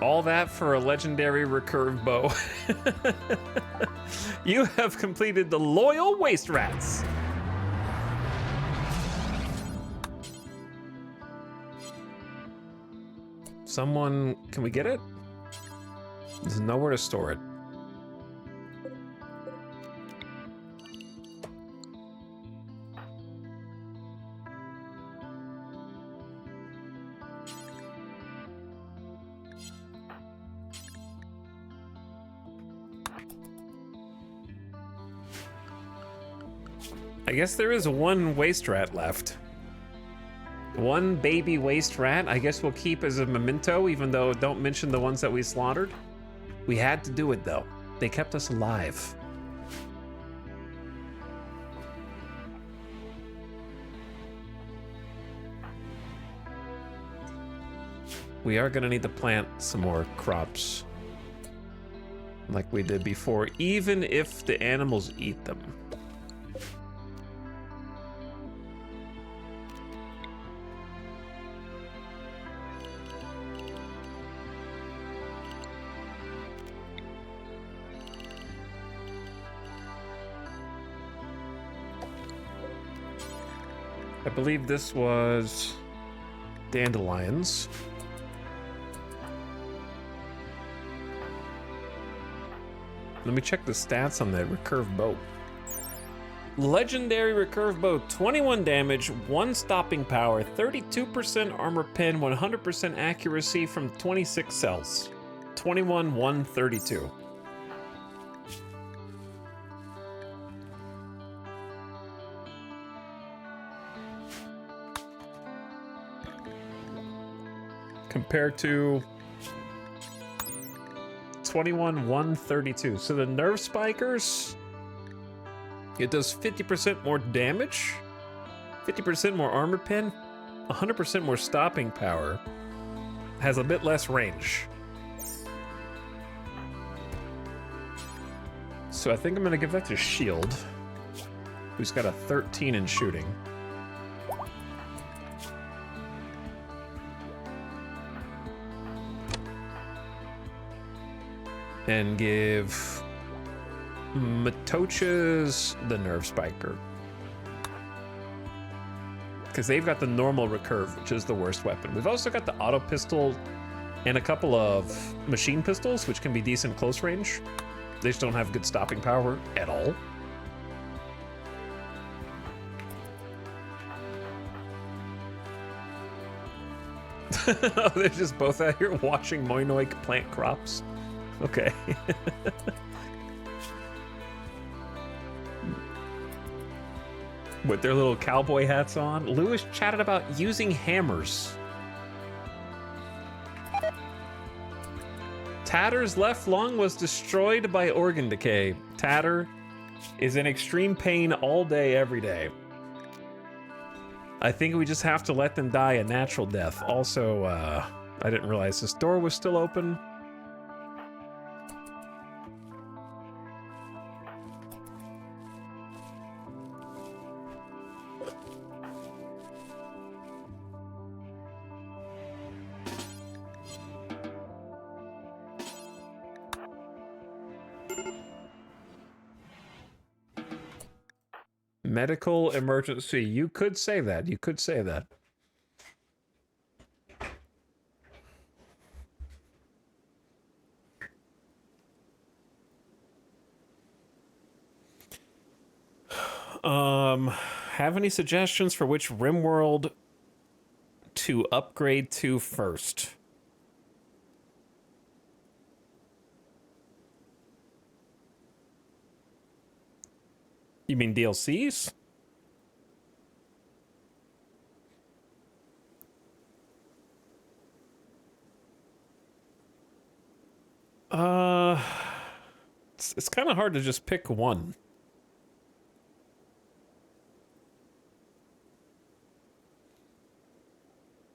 All that for a legendary recurve bow. You have completed the loyal waste rats. Someone, can we get it? There's nowhere to store it. I guess there is one waste rat left. One baby waste rat, I guess we'll keep as a memento, even though don't mention the ones that we slaughtered. We had to do it though. They kept us alive. We are gonna need to plant some more crops like we did before, even if the animals eat them. I believe this was dandelions. Let me check the stats on that recurve bow. Legendary recurve bow, 21 damage, 1 stopping power, 32% armor pen, 100% accuracy from 26 cells. 21, 132. Compared to 21, 132. So the nerve spikers, it does 50% more damage, 50% more armor pen, 100% more stopping power, has a bit less range. So I think I'm gonna give that to Shield, who's got a 13 in shooting. And give Matochas the nerve spiker, because they've got the normal recurve, which is the worst weapon. We've also got the auto pistol and a couple of machine pistols, which can be decent close range. They just don't have good stopping power at all. They're just both out here watching Moinoik plant crops. Okay. With their little cowboy hats on. Lewis chatted about using hammers. Tatter's left lung was destroyed by organ decay. Tatter is in extreme pain all day, every day. I think we just have to let them die a natural death. Also, I didn't realize this door was still open. Medical emergency. You could say that. You could say that. Have any suggestions for which RimWorld to upgrade to first? You mean DLCs? It's kind of hard to just pick one.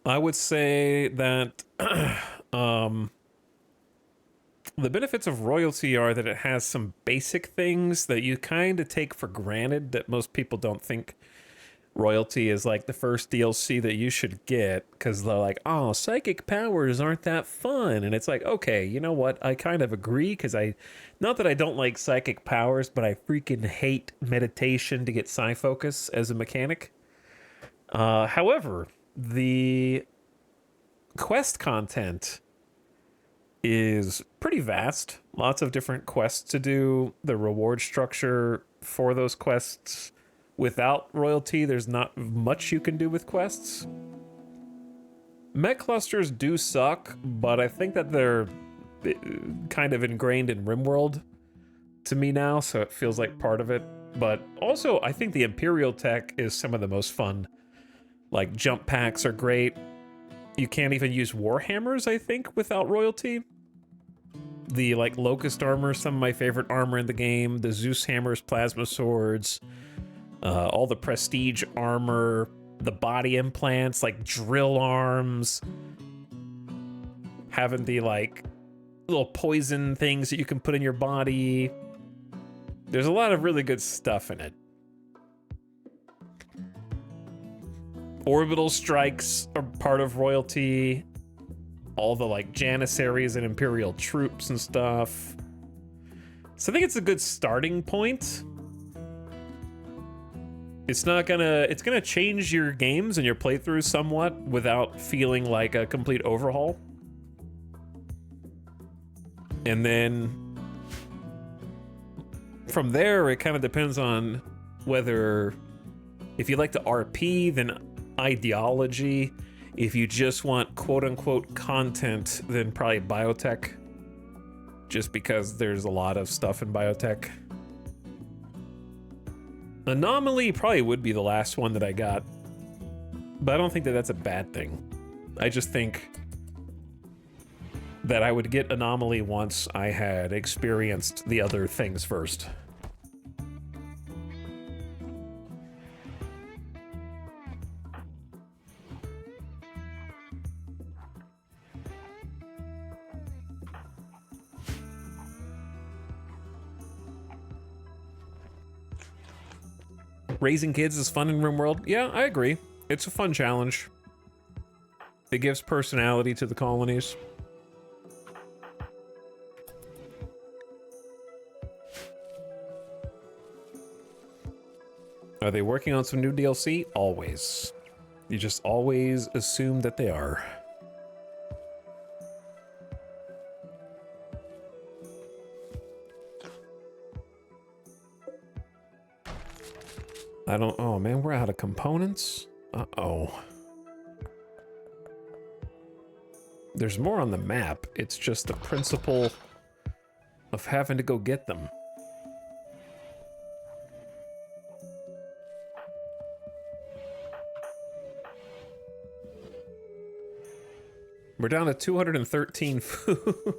I would say that the benefits of royalty are that it has some basic things that you kind of take for granted that most people don't think royalty is like the first DLC that you should get because they're like, oh, psychic powers aren't that fun. And it's like, okay, you know what? I kind of agree because not that I don't like psychic powers, but I freaking hate meditation to get psi focus as a mechanic. However, the quest content is pretty vast. Lots of different quests to do. The reward structure for those quests without royalty, there's not much you can do with quests. Mech clusters do suck, but I think that they're kind of ingrained in RimWorld to me now, so it feels like part of it. But also, I think the Imperial tech is some of the most fun. Like, jump packs are great. You can't even use Warhammers, I think, without royalty. The, like, Locust armor, some of my favorite armor in the game. The Zeus hammers, plasma swords. All the prestige armor. The body implants, like drill arms. Having the, like, little poison things that you can put in your body. There's a lot of really good stuff in it. Orbital strikes are part of royalty. All the, like, Janissaries and Imperial troops and stuff. So I think it's a good starting point. It's gonna change your games and your playthroughs somewhat without feeling like a complete overhaul. And then from there, it kind of depends on whether, if you like the RP, then ideology. If you just want quote-unquote content, then probably biotech, just because there's a lot of stuff in biotech. Anomaly probably would be the last one that I got, but I don't think that that's a bad thing. I just think that I would get Anomaly once I had experienced the other things first. Raising kids is fun in RimWorld. Yeah, I agree. It's a fun challenge. It gives personality to the colonies. Are they working on some new DLC? Always. You just always assume that they are. Oh man, we're out of components. Uh-oh. There's more on the map. It's just the principle of having to go get them. We're down to 213 food.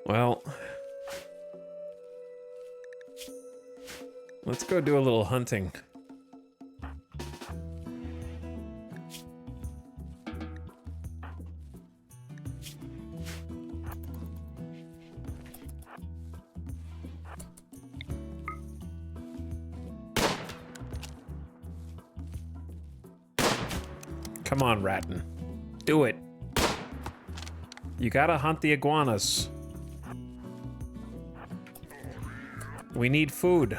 Well, let's go do a little hunting. Come on, Ratton. Do it. You gotta hunt the iguanas. We need food.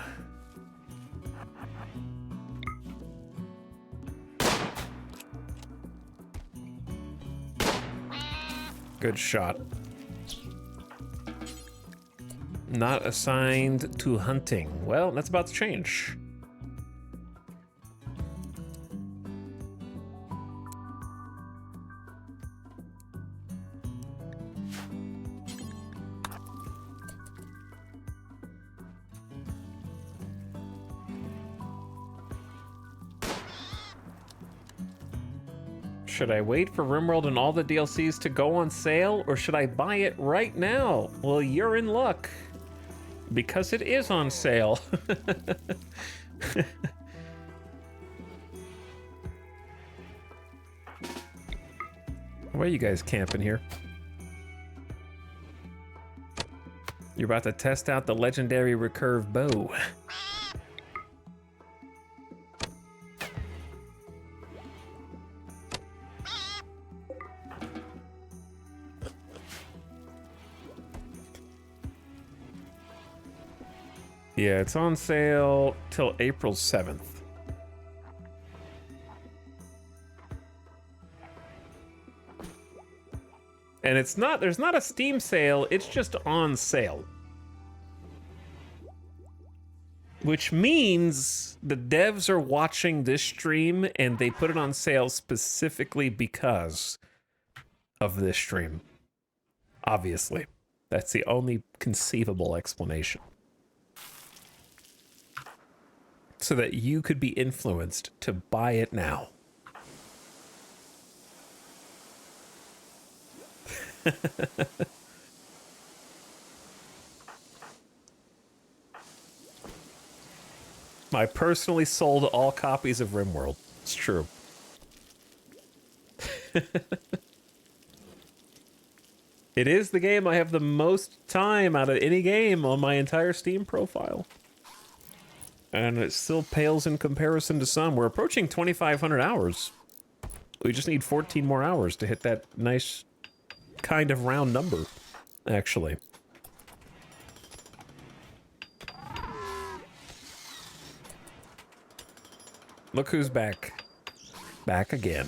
Good shot. Not assigned to hunting. Well, that's about to change. Should I wait for RimWorld and all the DLCs to go on sale, or should I buy it right now? Well, you're in luck, because it is on sale. Why are you guys camping here? You're about to test out the legendary recurve bow. Yeah, it's on sale till April 7th. And there's not a Steam sale, it's just on sale. Which means the devs are watching this stream and they put it on sale specifically because of this stream. Obviously. That's the only conceivable explanation. So that you could be influenced to buy it now. I personally sold all copies of RimWorld. It's true. It is the game I have the most time out of any game on my entire Steam profile. And it still pales in comparison to some. We're approaching 2,500 hours. We just need 14 more hours to hit that nice kind of round number, actually. Look who's back. Back again.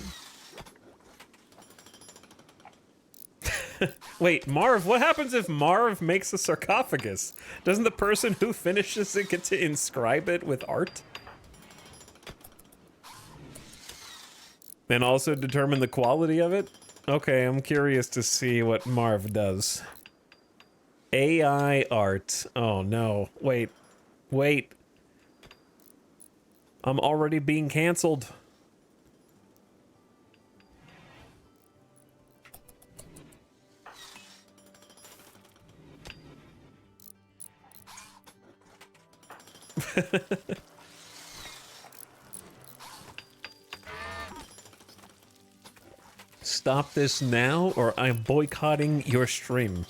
Wait, Marv, what happens if Marv makes a sarcophagus? Doesn't the person who finishes it get to inscribe it with art? And also determine the quality of it? Okay, I'm curious to see what Marv does. AI art. Oh no. Wait. Wait. I'm already being canceled. Stop this now, or I'm boycotting your stream.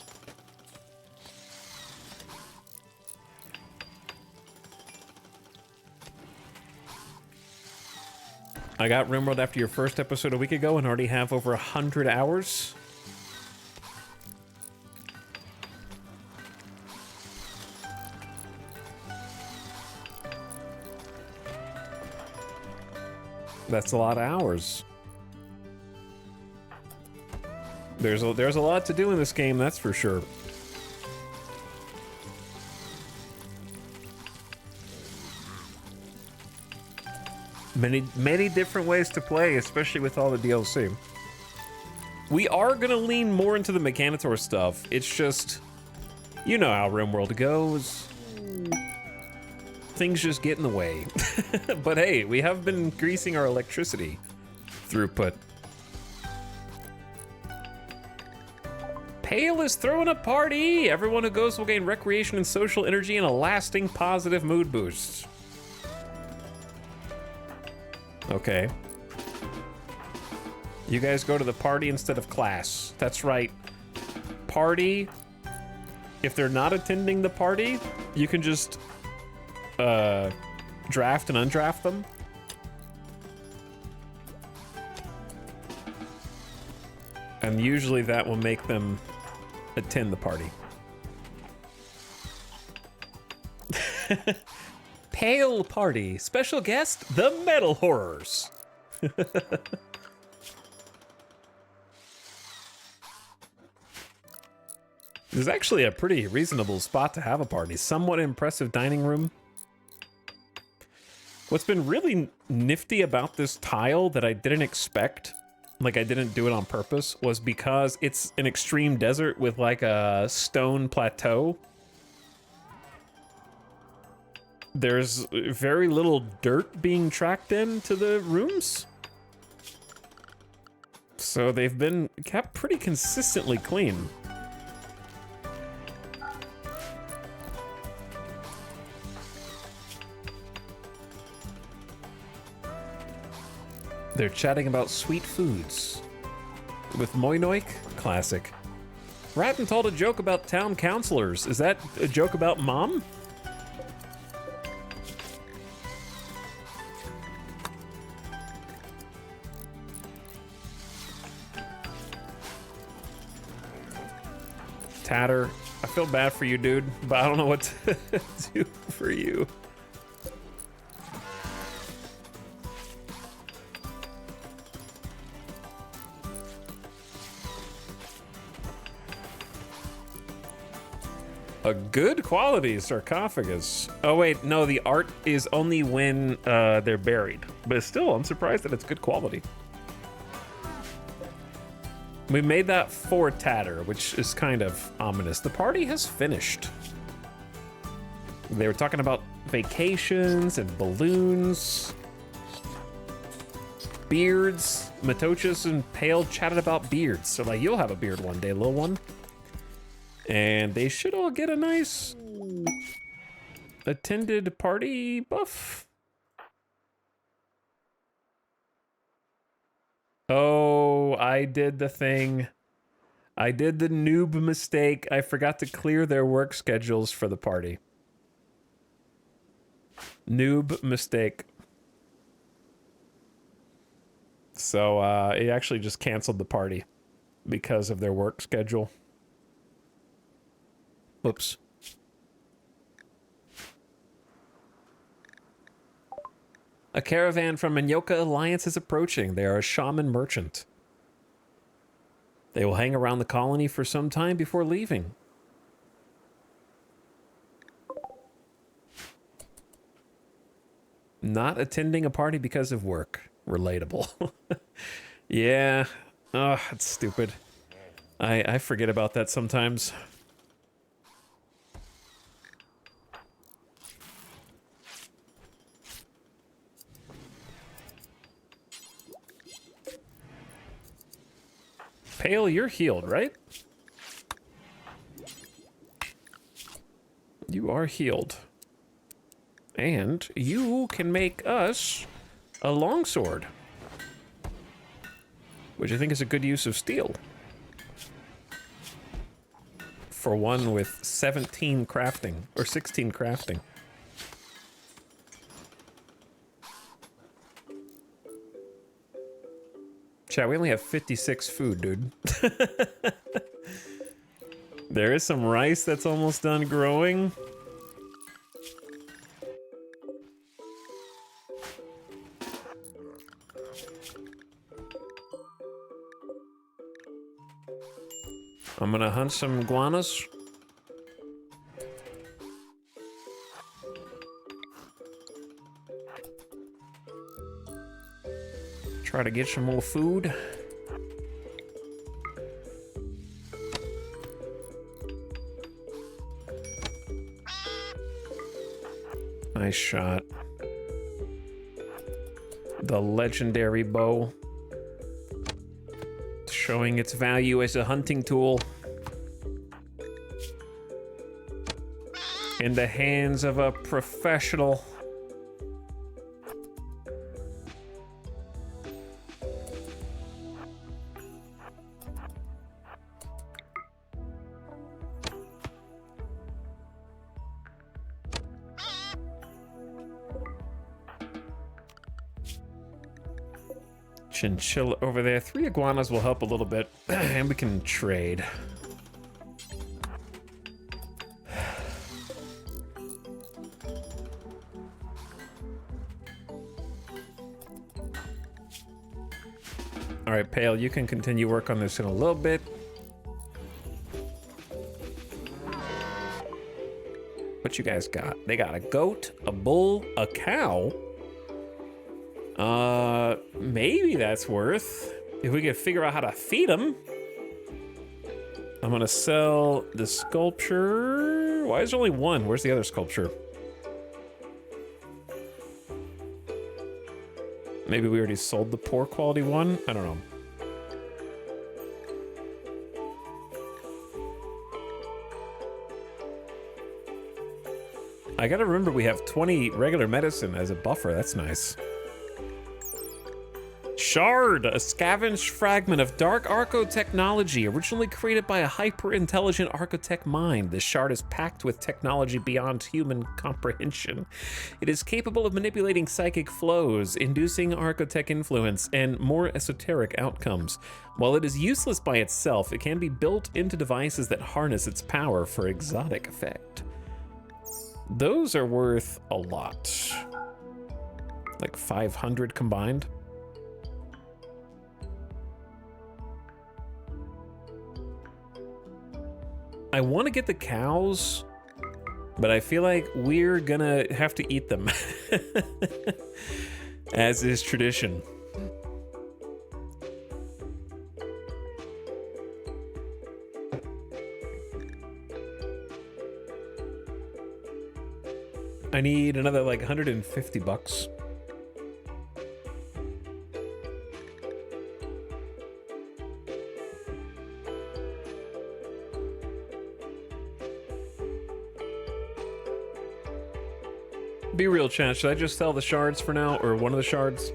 I got RimWorld after your first episode a week ago and already have over 100 hours. That's a lot of hours. There's a lot to do in this game, that's for sure. Many different ways to play, especially with all the DLC. We are gonna lean more into the Mechanitor stuff. It's just, you know how RimWorld goes. Things just get in the way. But hey, we have been increasing our electricity throughput. Pale is throwing a party! Everyone who goes will gain recreation and social energy and a lasting positive mood boost. Okay. You guys go to the party instead of class. That's right. Party. If they're not attending the party, you can just draft and undraft them. And usually that will make them attend the party. Pale party. Special guest, the Metal Horrors. This is actually a pretty reasonable spot to have a party. Somewhat impressive dining room. What's been really nifty about this tile that I didn't expect, like I didn't do it on purpose, was because it's an extreme desert with like a stone plateau. There's very little dirt being tracked into the rooms. So they've been kept pretty consistently clean. They're chatting about sweet foods. With Moinoik? Classic. Ratton told a joke about town councilors. Is that a joke about mom? Tatter I feel bad for you, dude, but I don't know what to do for you. A good quality sarcophagus. Oh wait, no, the art is only when they're buried. But still, I'm surprised that it's good quality. We made that for Tatter, which is kind of ominous. The party has finished. They were talking about vacations and balloons. Beards. Matochas and Pale chatted about beards. So like, you'll have a beard one day, little one. And they should all get a nice attended party buff. Oh, I did the thing. I did the noob mistake. I forgot to clear their work schedules for the party. Noob mistake. So it actually just canceled the party because of their work schedule. Whoops. A caravan from Minyoka Alliance is approaching. They are a shaman merchant. They will hang around the colony for some time before leaving. Not attending a party because of work. Relatable. Yeah. Oh, that's stupid. I forget about that sometimes. Pale, you're healed, right? You are healed. And you can make us a longsword. Which I think is a good use of steel. For one with 17 crafting, or 16 crafting. Chat, we only have 56 food, dude. There is some rice that's almost done growing. I'm gonna hunt some iguanas. Try to get some more food. Nice shot. The legendary bow. Showing its value as a hunting tool. In the hands of a professional. Chinchilla over there. 3 iguanas will help a little bit, and we can trade. All right, Pale, you can continue work on this in a little bit. What you guys got? They got a goat, a bull, a cow. Maybe that's worth, if we could figure out how to feed them. I'm gonna sell the sculpture. Why is there only one? Where's the other sculpture? Maybe we already sold the poor quality one? I don't know. I gotta remember we have 20 regular medicine as a buffer. That's nice. Shard, a scavenged fragment of dark Arco technology, originally created by a hyper-intelligent Architect mind. This shard is packed with technology beyond human comprehension. It is capable of manipulating psychic flows, inducing Architect influence, and more esoteric outcomes. While it is useless by itself, it can be built into devices that harness its power for exotic effect. Those are worth a lot. Like 500 combined. I want to get the cows, but I feel like we're gonna have to eat them, as is tradition. I need another like 150 bucks. Be real, chat. Should I just sell the shards for now, or one of the shards?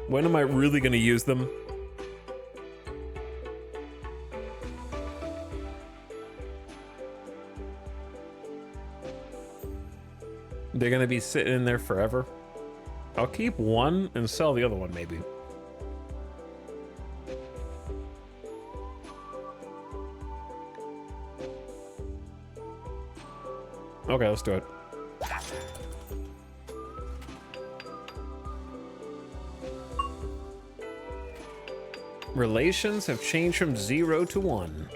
When am I really going to use them? They're going to be sitting in there forever. I'll keep one and sell the other one, maybe. Okay, let's do it. Relations have changed from 0 to 1.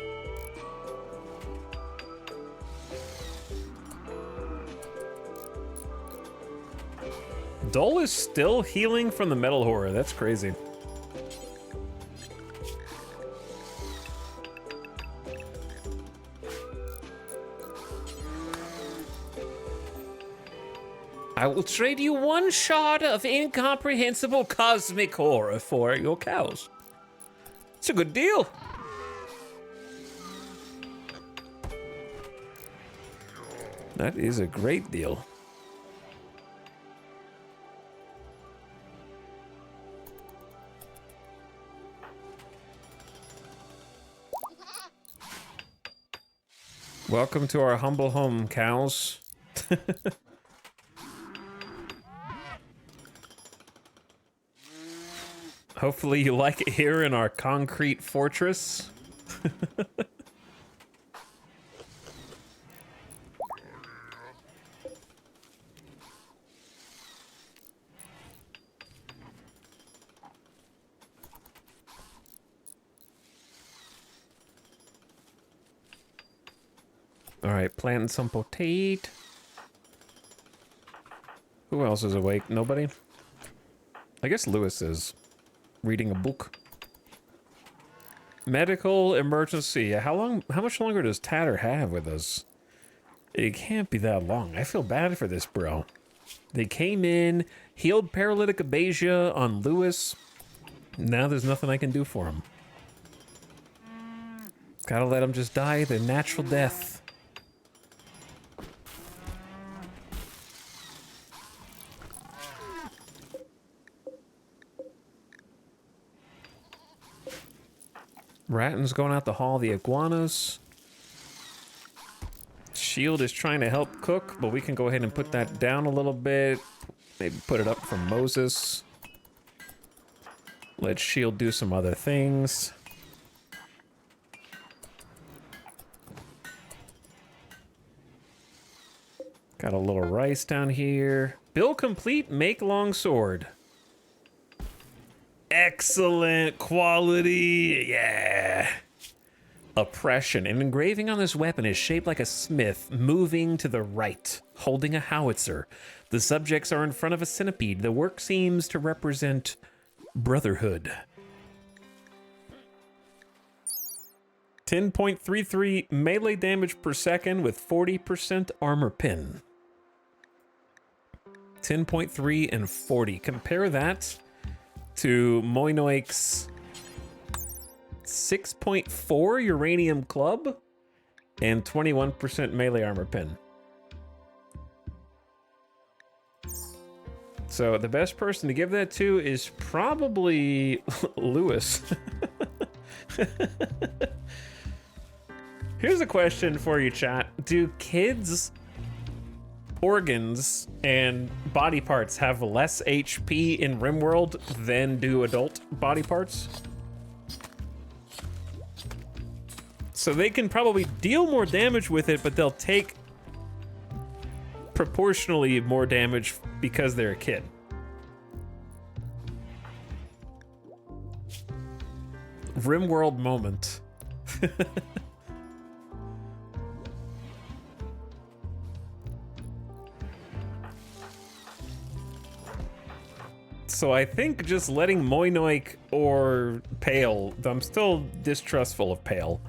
Dole is still healing from the metal horror. That's crazy. I will trade you one shard of incomprehensible cosmic horror for your cows. It's a good deal. That is a great deal. Welcome to our humble home, cows. Hopefully you like it here in our concrete fortress. All right, planting some potato. Who else is awake? Nobody? I guess Lewis is reading a book. Medical emergency. How much longer does Tatter have with us? It can't be that long. I feel bad for this bro. They came in, healed paralytic abasia on Lewis. Now there's nothing I can do for him. Gotta let him just die the natural death. Ratton's going out to haul the iguanas. Shield is trying to help cook, but we can go ahead and put that down a little bit. Maybe put it up for Moses. Let Shield do some other things. Got a little rice down here. Bill complete, make long sword. Excellent quality, yeah. Oppression. An engraving on this weapon is shaped like a smith, moving to the right, holding a howitzer. The subjects are in front of a centipede. The work seems to represent brotherhood. 10.33 melee damage per second with 40% armor pin. 10.3 and 40. Compare that to Moinoik's 6.4 uranium club and 21% melee armor pin. So the best person to give that to is probably Lewis. Here's a question for you, chat. Do kids' organs and body parts have less HP in RimWorld than do adult body parts? So they can probably deal more damage with it, but they'll take proportionally more damage because they're a kid. RimWorld moment. So I think just letting Moinoik or Pale, I'm still distrustful of Pale.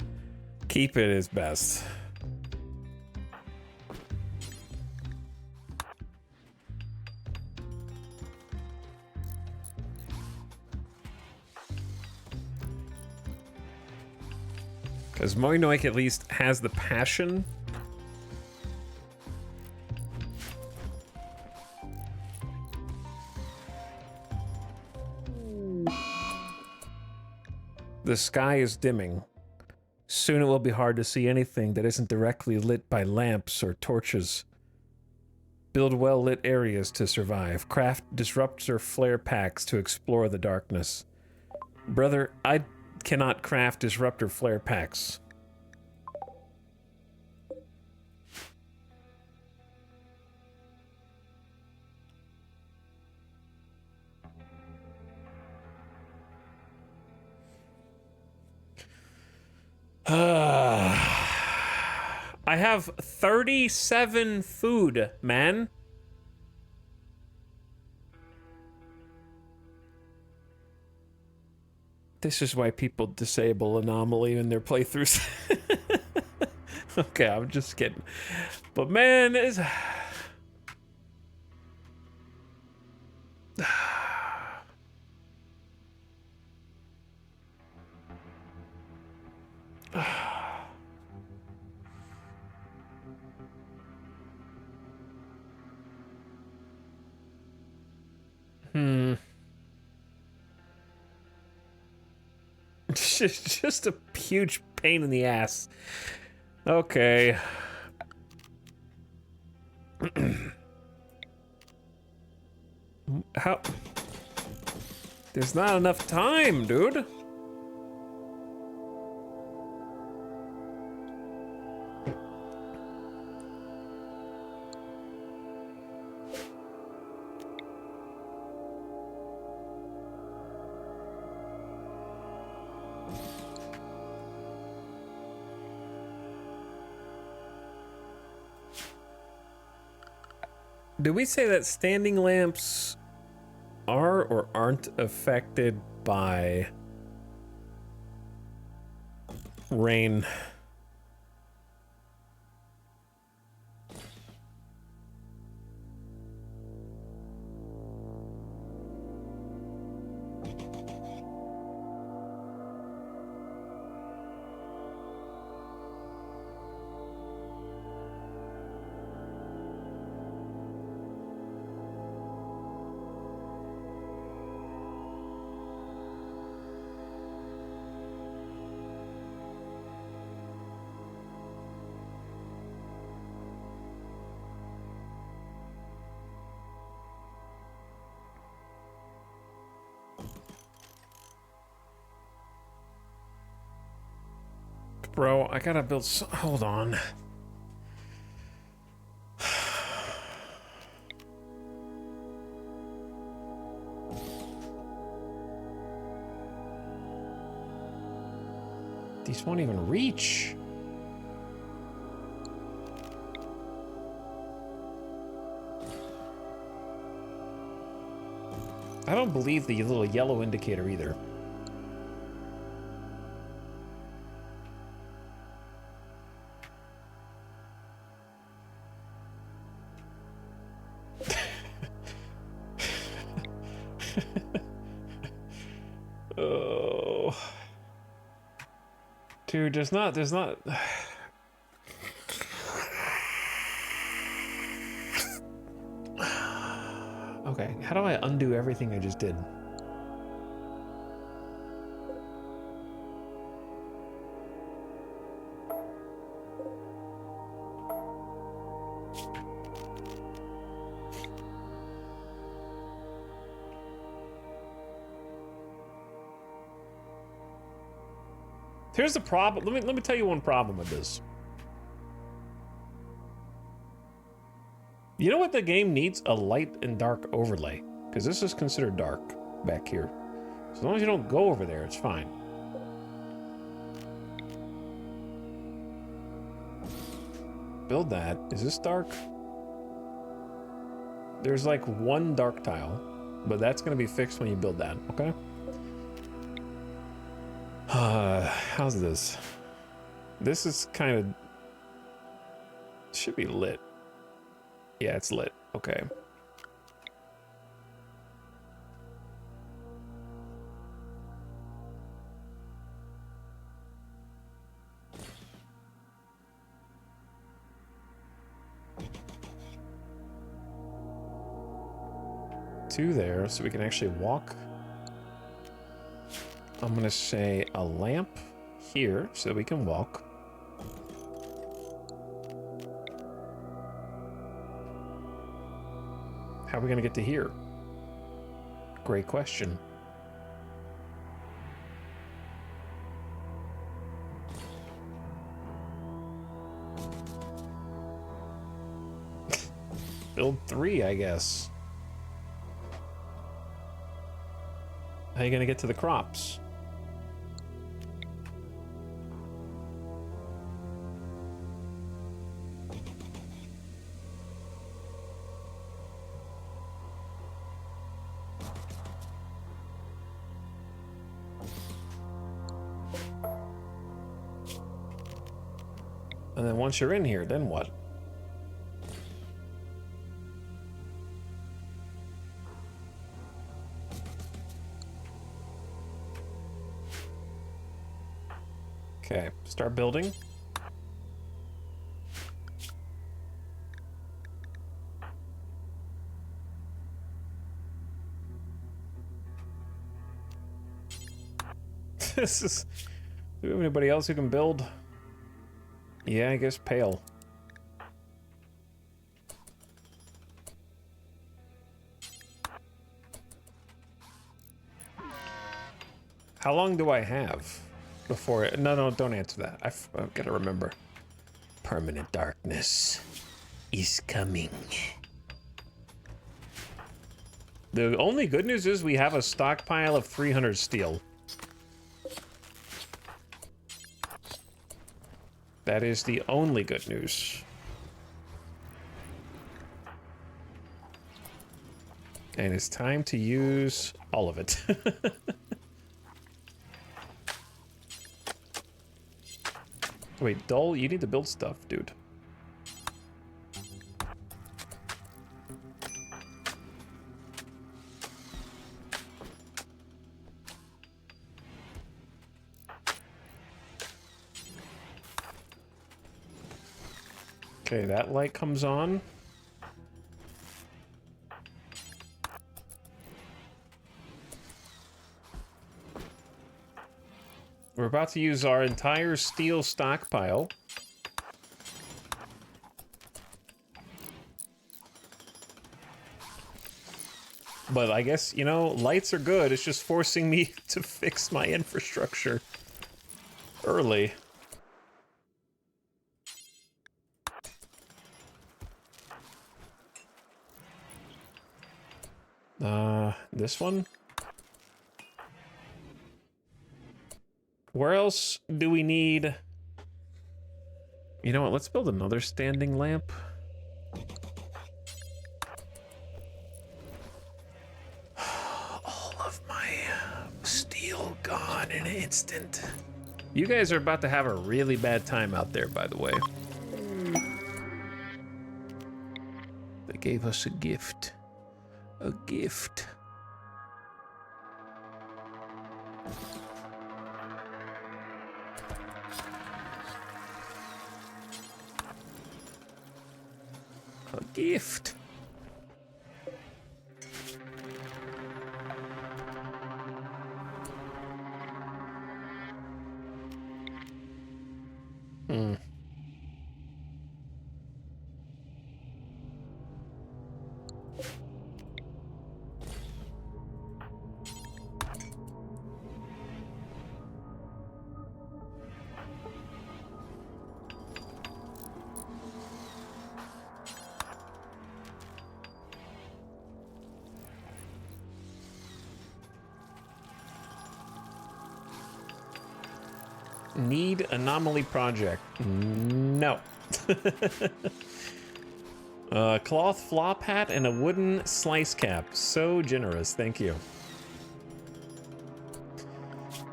Keep it is best. Because Moinoik at least has the passion. The sky is dimming. Soon it will be hard to see anything that isn't directly lit by lamps or torches. Build well-lit areas to survive. Craft disruptor flare packs to explore the darkness. Brother, I cannot craft disruptor flare packs. I have 37 food, man. This is why people disable anomaly in their playthroughs. Okay, I'm just kidding. But man, it's... Just a huge pain in the ass. Okay. How? There's not enough time, dude. Did we say that standing lamps are or aren't affected by rain? Bro, I gotta build hold on. These won't even reach. I don't believe the little yellow indicator either. Oh. Dude, there's not... Okay, how do I undo everything I just did? Here's the problem. Let me tell you one problem with this. You know what the game needs? A light and dark overlay. Because this is considered dark back here. So as long as you don't go over there, it's fine. Build that. Is this dark? There's like one dark tile, but that's going to be fixed when you build that, okay? How's this? This is kind of... should be lit. Yeah, it's lit. Okay. Two there, so we can actually walk. I'm gonna say a lamp here, so we can walk. How are we gonna get to here? Great question. Build 3, I guess. How are you gonna get to the crops? And then once you're in here, then what? Okay, start building. This is... do we have anybody else who can build? Yeah, I guess Pale. How long do I have before it? No, don't answer that. I've got to remember. Permanent darkness is coming. The only good news is we have a stockpile of 300 steel. That is the only good news. And it's time to use all of it. Wait, Dull, you need to build stuff, dude. Okay, that light comes on. We're about to use our entire steel stockpile. But I guess, you know, lights are good. It's just forcing me to fix my infrastructure early. This one? Where else do we need... You know what, let's build another standing lamp. All of my steel gone in an instant. You guys are about to have a really bad time out there, by the way. They gave us a gift. A gift. A gift. Need anomaly project. No. Cloth flop hat and a wooden slice cap. So generous, thank you.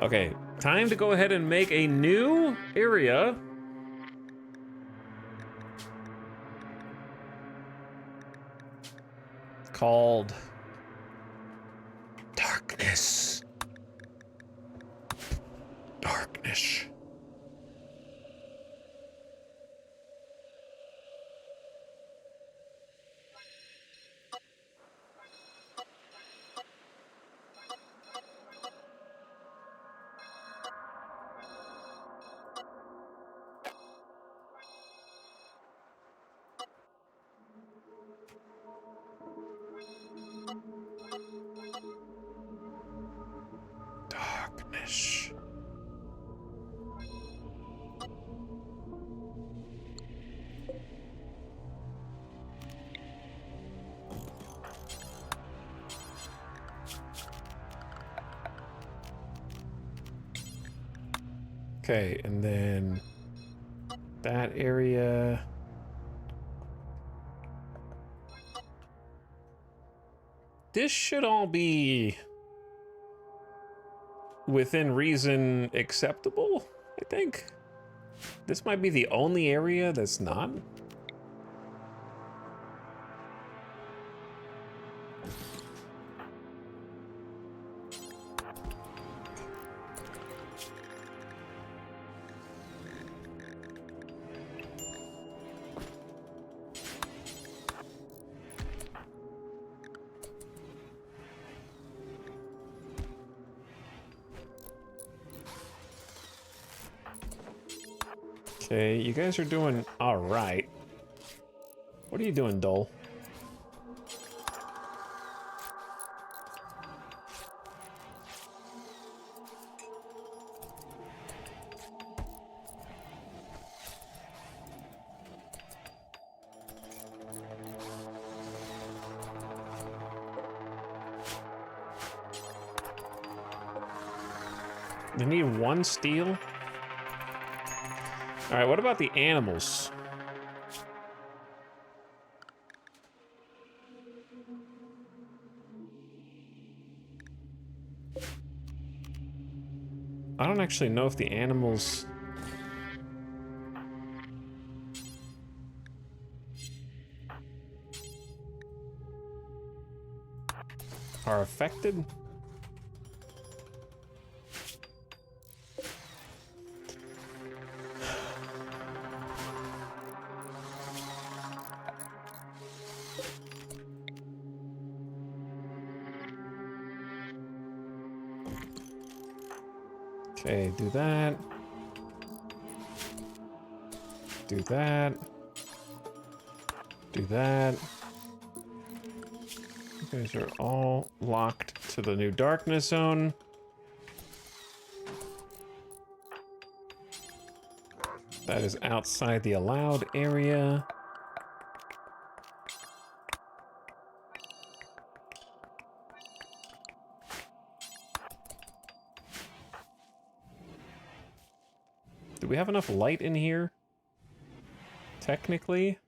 Okay, time to go ahead and make a new area. Called Darkness. Darkness. Darkness. Okay, and then that area. This should all be within reason acceptable, I think. This might be the only area that's not. Okay, you guys are doing all right. What are you doing, Dole? They need one steel? All right, what about the animals? I don't actually know if the animals are affected. Okay, do that. Do that. Do that. You guys are all locked to the new darkness zone. That is outside the allowed area. Do we have enough light in here? Technically?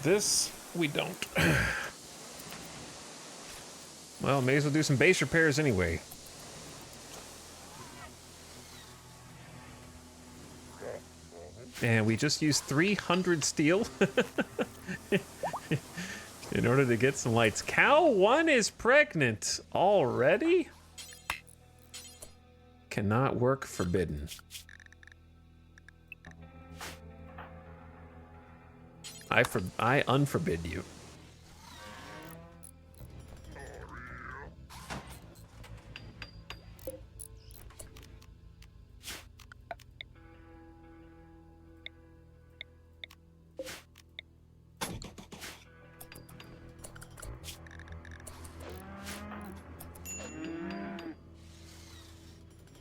This, we don't. Well, may as well do some base repairs anyway. And we just used 300 steel in order to get some lights. Cow 1 is pregnant already? Cannot work, forbidden. I unforbid you.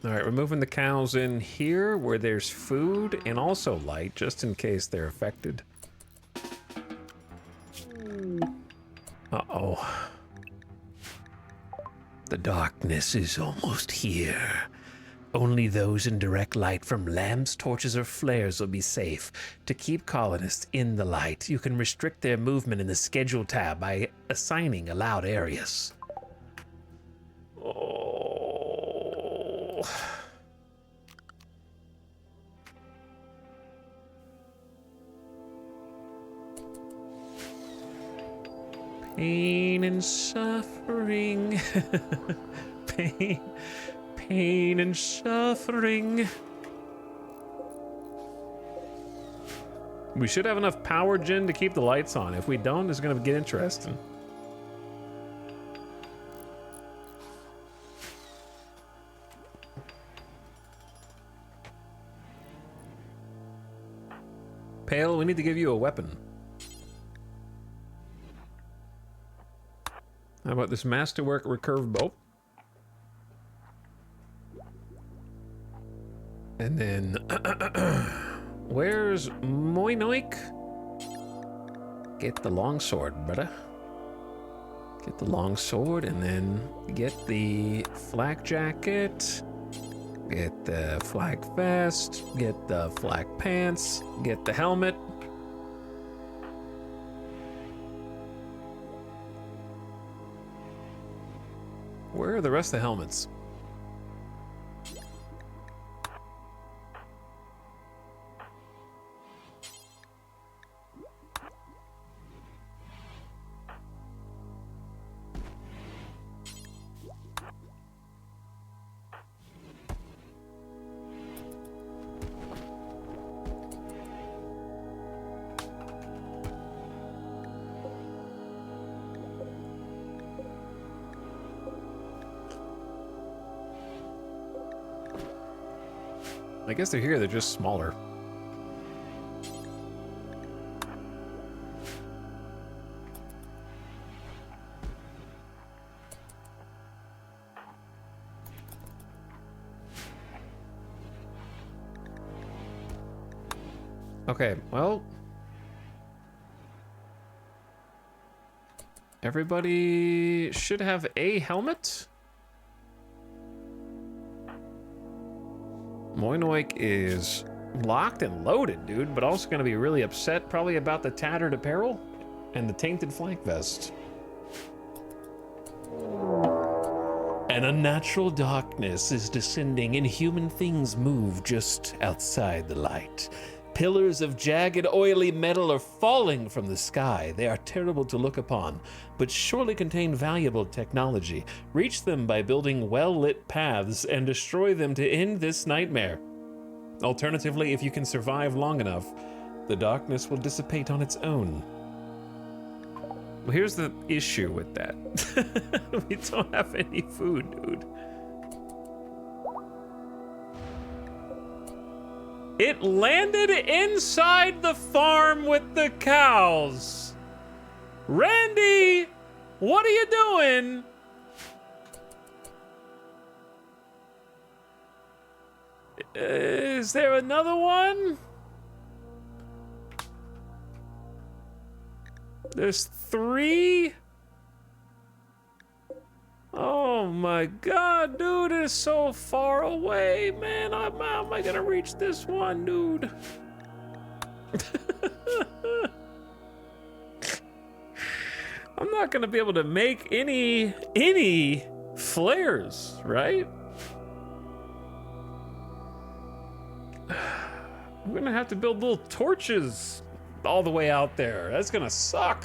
All right, we're moving the cows in here where there's food and also light, just in case they're affected. Uh-oh. The darkness is almost here. Only those in direct light from lamps, torches, or flares will be safe. To keep colonists in the light, you can restrict their movement in the Schedule tab by assigning allowed areas. Oh. Pain and suffering. Pain and suffering. We should have enough power gen to keep the lights on. If we don't, it's gonna get interesting. Pale, we need to give you a weapon. How about this masterwork recurve bow? And then, where's Moinoik? Get the longsword, brother. Get the longsword, and then get the flak jacket. Get the flak vest. Get the flak pants. Get the helmet. Where are the rest of the helmets? I guess they're here, they're just smaller. Okay, well, everybody should have a helmet. Moinoik is locked and loaded, dude, but also going to be really upset probably about the tattered apparel and the tainted flank vest. An unnatural darkness is descending and human things move just outside the light. Pillars of jagged, oily metal are falling from the sky. They are terrible to look upon, but surely contain valuable technology. Reach them by building well-lit paths and destroy them to end this nightmare. Alternatively, if you can survive long enough, the darkness will dissipate on its own. Well, here's the issue with that. We don't have any food, dude. It landed inside the farm with the cows. Randy, what are you doing? Is there another one? There's 3? Oh my god, dude, it's so far away, man. How am I gonna reach this one, dude? I'm not gonna be able to make any flares, right? I'm gonna have to build little torches all the way out there. That's gonna suck.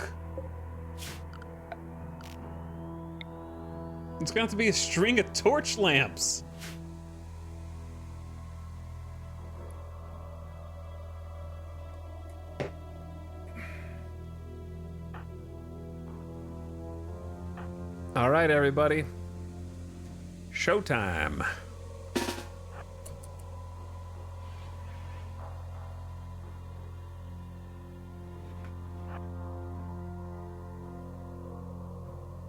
It's gonna have to be a string of torch lamps. All right, everybody. Showtime.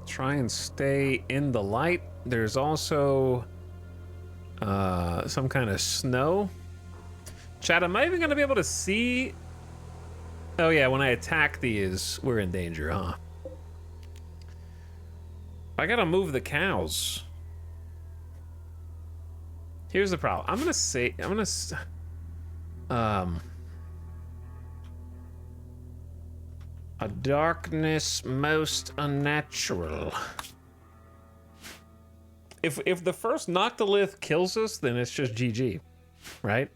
Try and stay in the light. There's also Some kind of snow. Chat, am I even gonna be able to see? Oh yeah, when I attack these, we're in danger, huh? I gotta move the cows. Here's the problem. A darkness most unnatural. If the first Noctilith kills us, then it's just GG, right?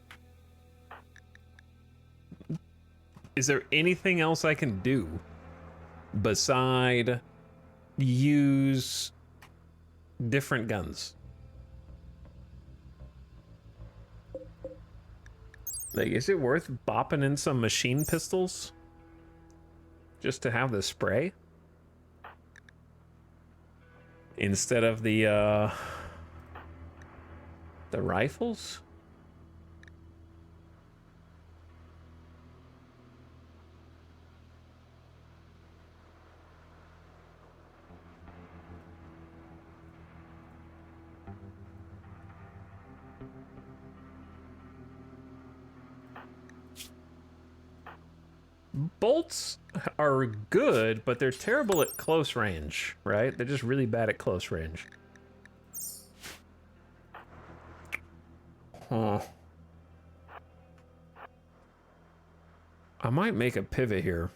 Is there anything else I can do beside use different guns? Like, is it worth bopping in some machine pistols just to have the spray instead of the rifles? Bolts are good, but they're terrible at close range, right? They're just really bad at close range. Huh. I might make a pivot here.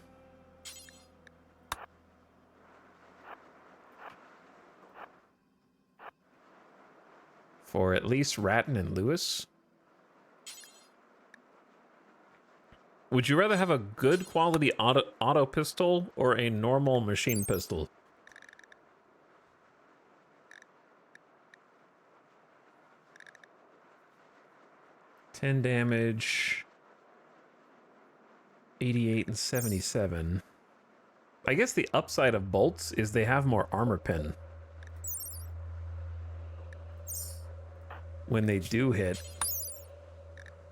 For at least Ratton and Lewis. Would you rather have a good quality auto pistol or a normal machine pistol? $10 damage, 88 and 77. I guess the upside of bolts is they have more armor pen when they do hit.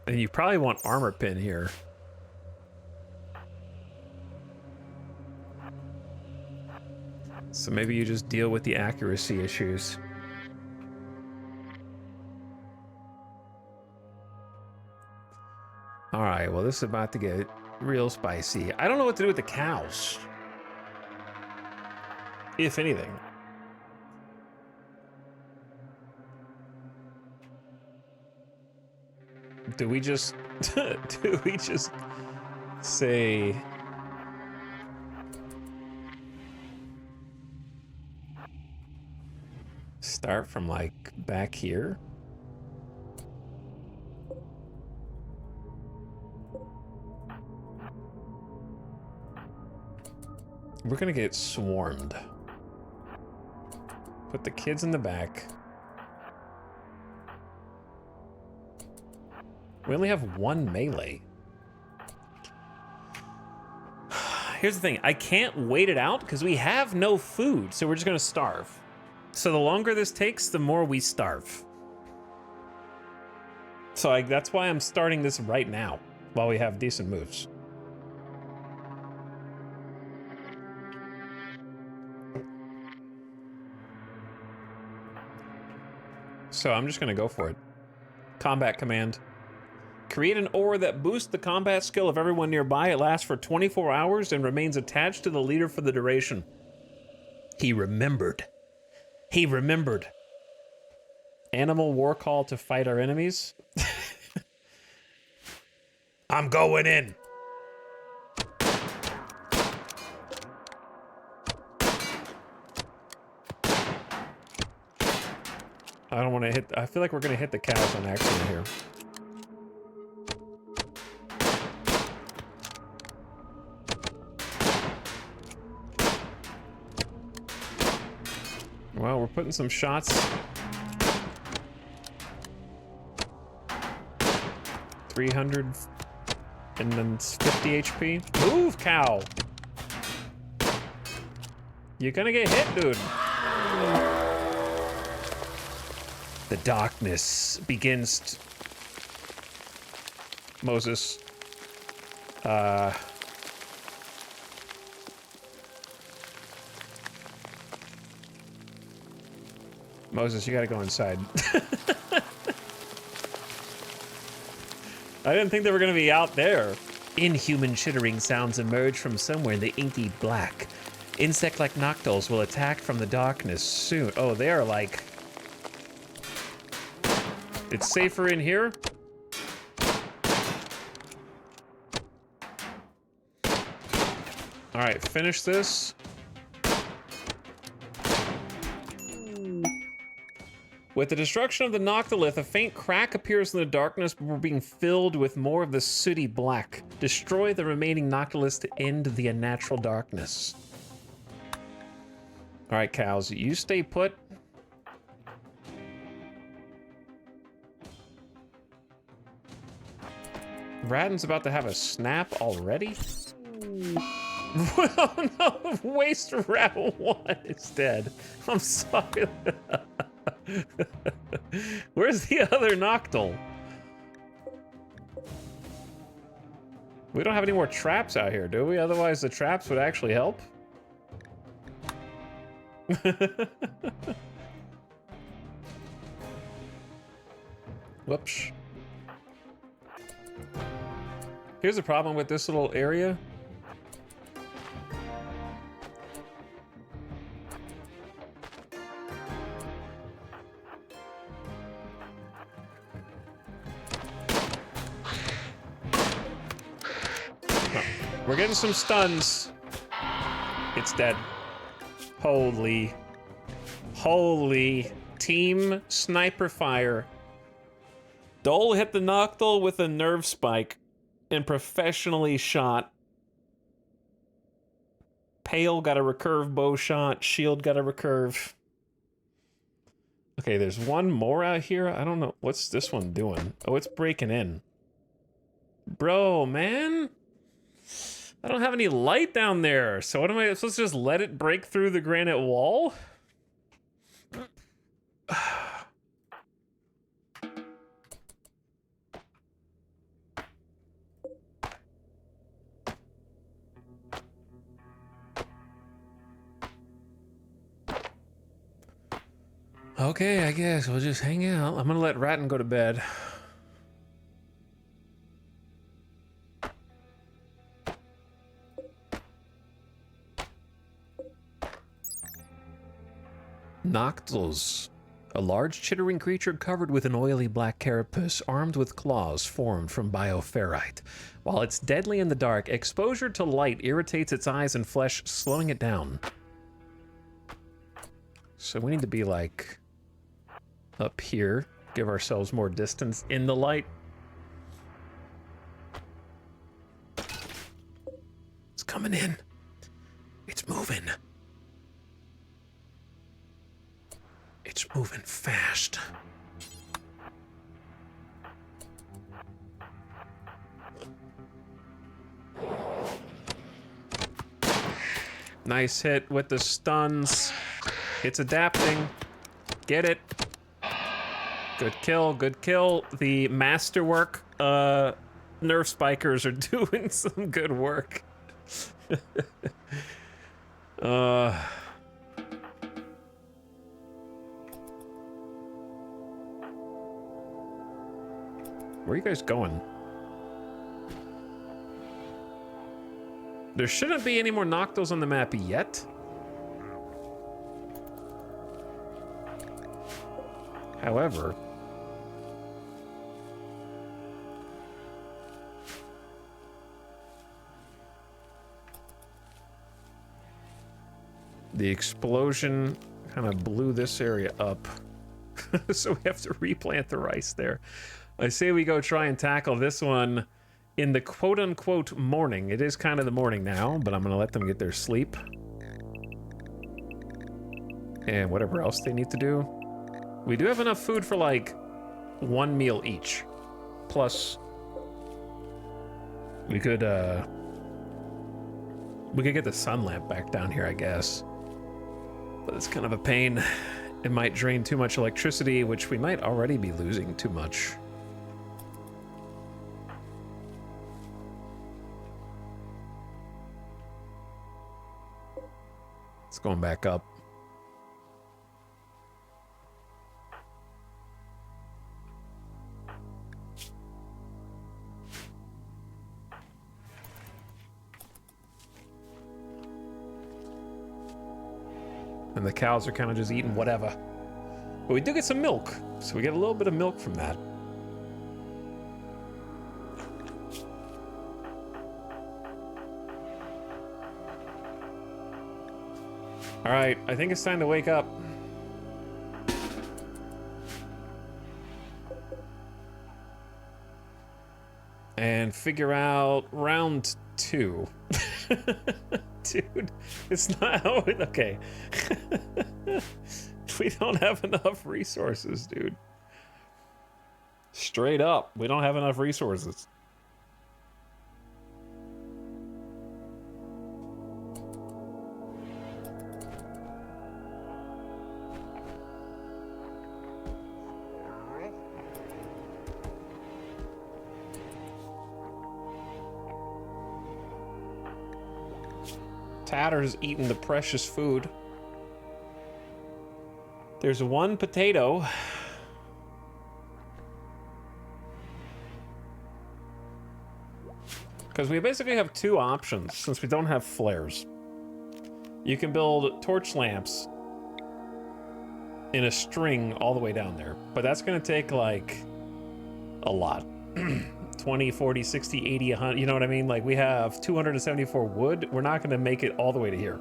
And you probably want armor pen here. So maybe you just deal with the accuracy issues. All right, well, this is about to get real spicy. I don't know what to do with the cows, if anything. Do we just do we just say start from like back here? We're gonna get swarmed. Put the kids in the back. We only have one melee. Here's the thing, I can't wait it out because we have no food, so we're just gonna starve. So the longer this takes, the more we starve. So that's why I'm starting this right now, while we have decent moves. So I'm just gonna go for it. Combat command. Create an aura that boosts the combat skill of everyone nearby. It lasts for 24 hours and remains attached to the leader for the duration. He remembered. He remembered. Animal war call to fight our enemies. I'm going in. I don't want to hit. I feel like we're going to hit the cows on accident here. Well, we're putting some shots. 350 HP. Move, cow. You're gonna get hit, dude. The darkness begins. Moses. Moses, you gotta go inside. I didn't think they were gonna be out there. Inhuman chittering sounds emerge from somewhere in the inky black. Insect-like noctules will attack from the darkness soon. Oh, they are like... It's safer in here? Alright, finish this. With the destruction of the Noctilith, a faint crack appears in the darkness before being filled with more of the sooty black. Destroy the remaining Noctiliths to end the unnatural darkness. All right, cows, you stay put. Radden's about to have a snap already? Oh no, Waste Rat 1 is dead. I'm sorry. Where's the other Noctil? We don't have any more traps out here, do we? Otherwise the traps would actually help. Whoops. Here's the problem with this little area. We're getting some stuns. It's dead. Holy team sniper fire. Dole hit the Noctil with a nerve spike and professionally shot. Pale got a recurve bow shot. Shield got a recurve. Okay, there's one more out here. I don't know. What's this one doing? Oh, it's breaking in. Bro, man. I don't have any light down there, so what am I supposed to just let it break through the granite wall? Okay, I guess we'll just hang out. I'm gonna let Ratten go to bed. Noctils. A large chittering creature covered with an oily black carapace, armed with claws formed from bioferrite. While it's deadly in the dark, exposure to light irritates its eyes and flesh, slowing it down. So we need to be like up here, give ourselves more distance in the light. It's coming in. It's moving. It's moving fast. Nice hit with the stuns. It's adapting. Get it. Good kill, good kill. The masterwork nerf spikers are doing some good work. Where are you guys going? There shouldn't be any more Noctils on the map yet. However, the explosion kind of blew this area up. So we have to replant the rice there. I say we go try and tackle this one in the quote-unquote morning. It is kind of the morning now, but I'm going to let them get their sleep. And whatever else they need to do. We do have enough food for, like, one meal each. Plus, we could get the sun lamp back down here, I guess. But it's kind of a pain. It might drain too much electricity, which we might already be losing too much. It's going back up. And the cows are kind of just eating whatever. But we do get some milk, so we get a little bit of milk from that. All right, I think it's time to wake up. And figure out round 2. Dude, it's not how it, okay. We don't have enough resources, dude. Straight up, we don't have enough resources. Tatter's eating the precious food. There's 1 potato. Because we basically have 2 options since we don't have flares. You can build torch lamps in a string all the way down there, but that's going to take like a lot. 20, 40, 60, 80, 100, you know what I mean? Like we have 274 wood. We're not going to make it all the way to here.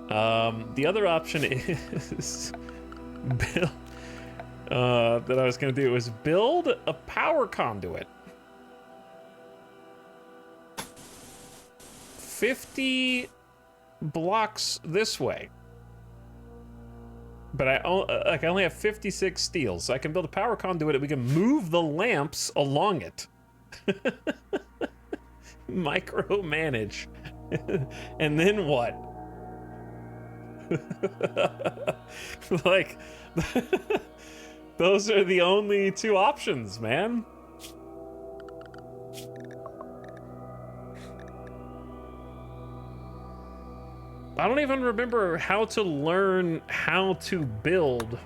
The other option is build, that I was going to do is build a power conduit. 50 blocks this way. But I only have 56 steel, so I can build a power conduit and we can move the lamps along it. Micromanage. And then what? Like, those are the only 2 options, man. I don't even remember how to learn how to build.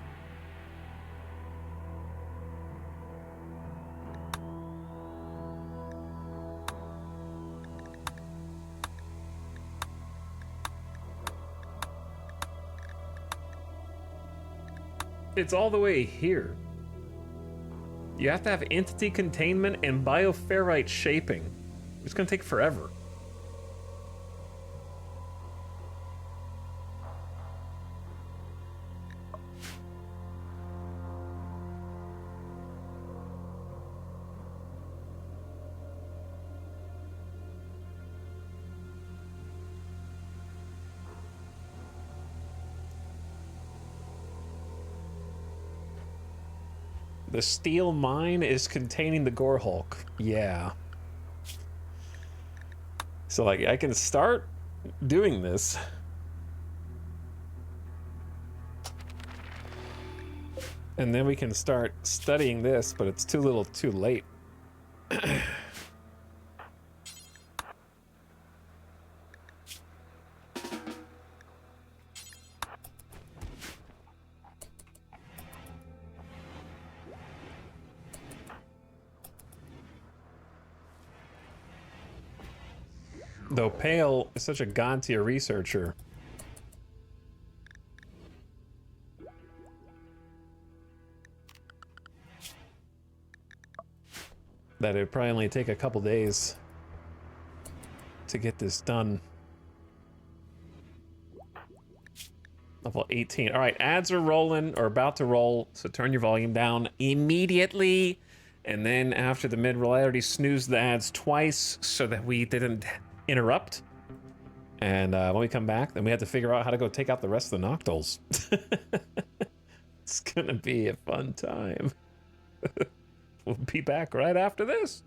It's all the way here. You have to have entity containment and bioferrite shaping. It's gonna take forever. The steel mine is containing the Gore Hulk. Yeah. So, like, I can start doing this. And then we can start studying this, but it's too little too late. Though Pale is such a god-tier researcher. That it'd probably only take a couple days to get this done. Level 18. All right, ads are rolling or about to roll, so turn your volume down immediately. And then after the mid-roll, I already snoozed the ads twice so that we didn't interrupt. And when we come back, then we have to figure out how to go take out the rest of the Noctols. It's gonna be a fun time. We'll be back right after this.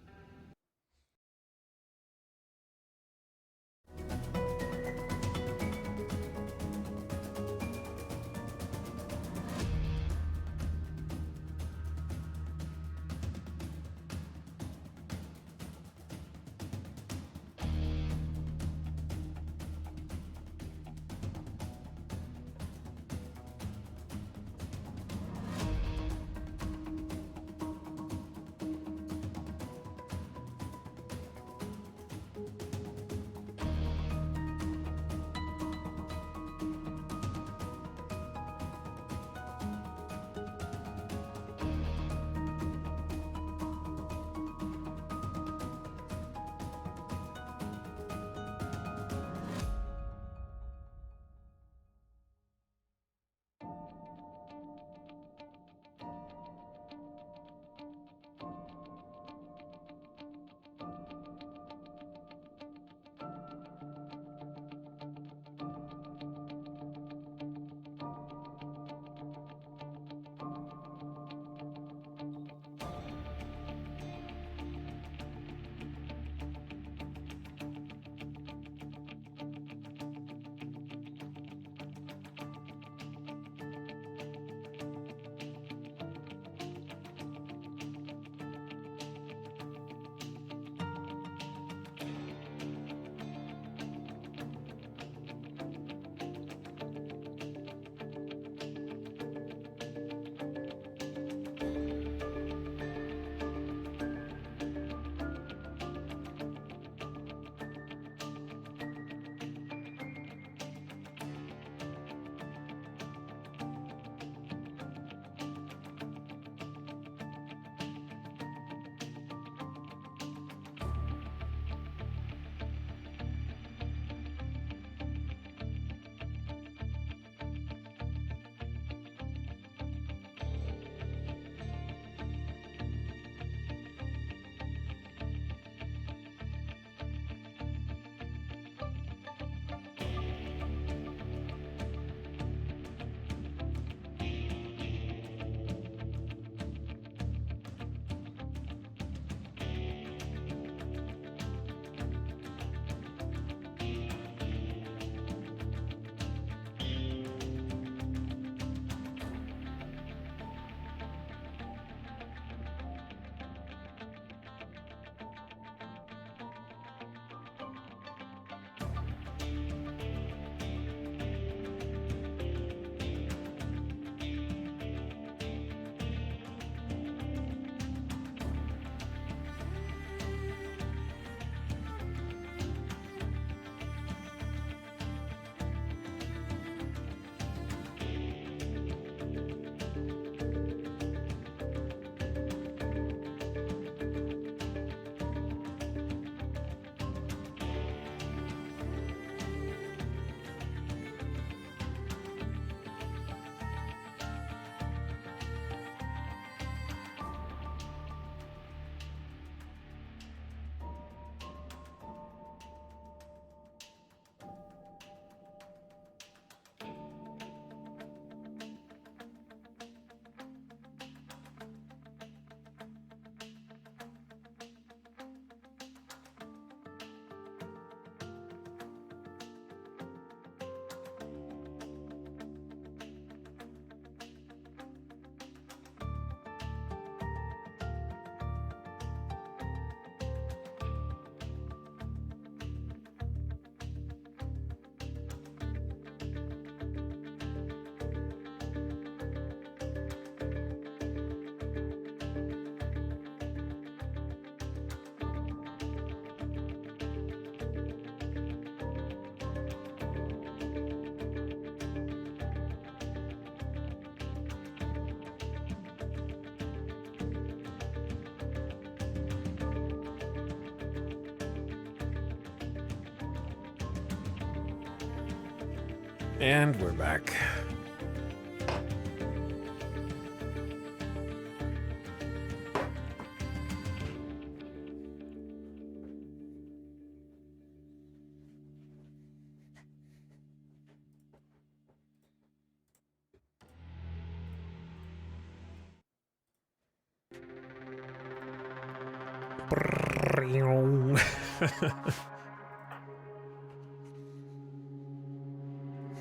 And we're back.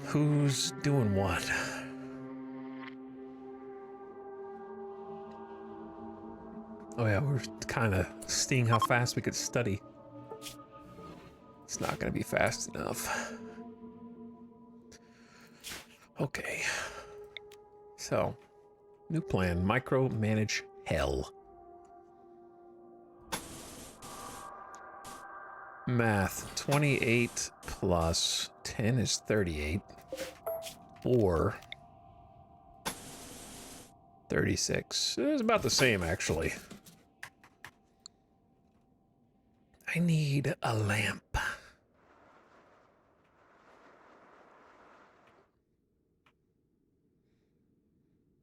Who's doing what? Oh yeah, we're kind of seeing how fast we could study. It's not going to be fast enough. Okay. So, new plan, micromanage hell. Math, 28 plus 10 is 38. Or 36. It's about the same, actually. I need a lamp. I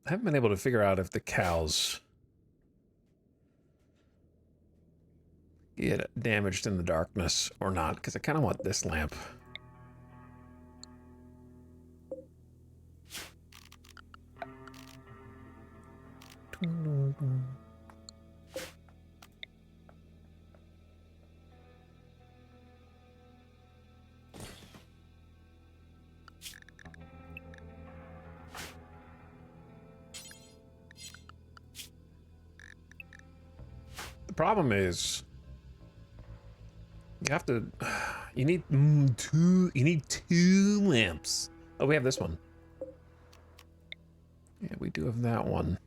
haven't been able to figure out if the cows get damaged in the darkness or not, because I kind of want this lamp. The problem is you have to, you need two lamps. Oh, we have this one. Yeah, we do have that one.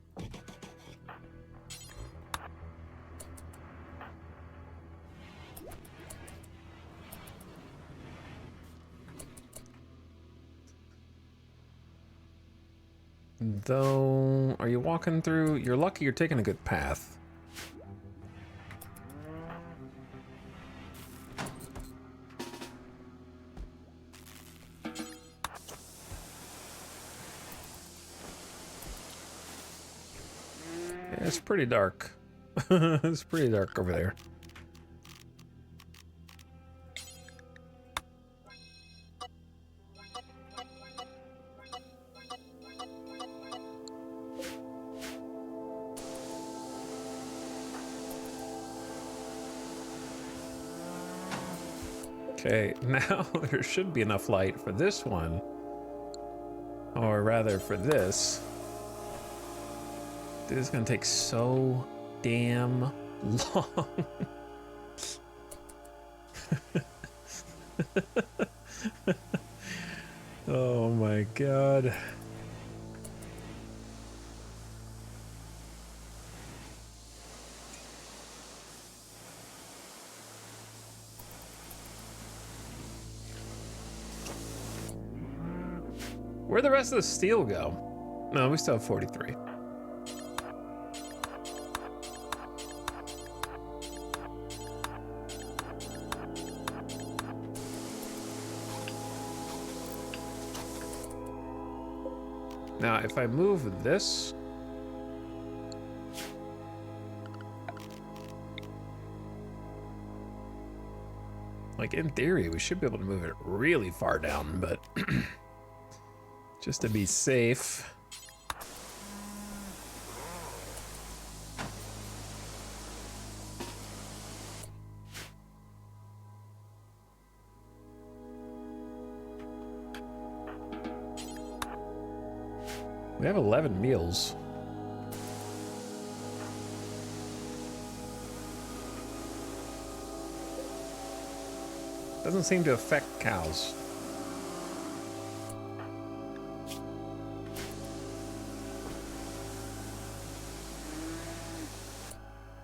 Though, are you walking through? You're lucky you're taking a good path. Yeah, it's pretty dark. It's pretty dark over there. Okay, now there should be enough light for this one. Or rather for this. This is gonna take so damn long. Oh my god. Where'd the rest of the steel go? No, we still have 43. Now, if I move this... Like, in theory, we should be able to move it really far down, but... just to be safe. We have 11 meals. Doesn't seem to affect cows.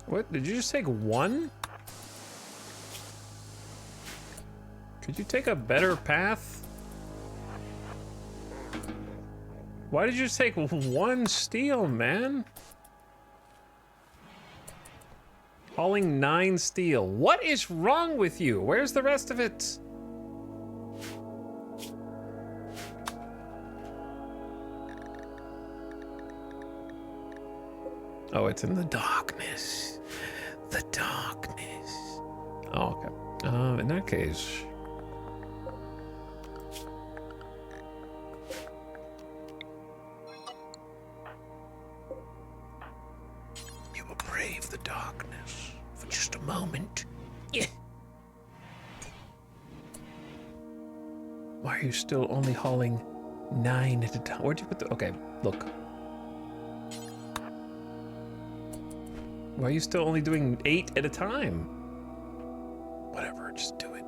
What? Did you just take one? Could you take a better path? Why did you just take one steel, man? Hauling 9 steel. What is wrong with you? Where's the rest of it? Oh, it's in the darkness. The darkness. Oh, okay. In that case... You will brave the darkness for just a moment. Yeah. Why are you still only hauling 9 at a time? Where'd you put the... Okay, look. Why are you still only doing 8 at a time? Whatever, just do it.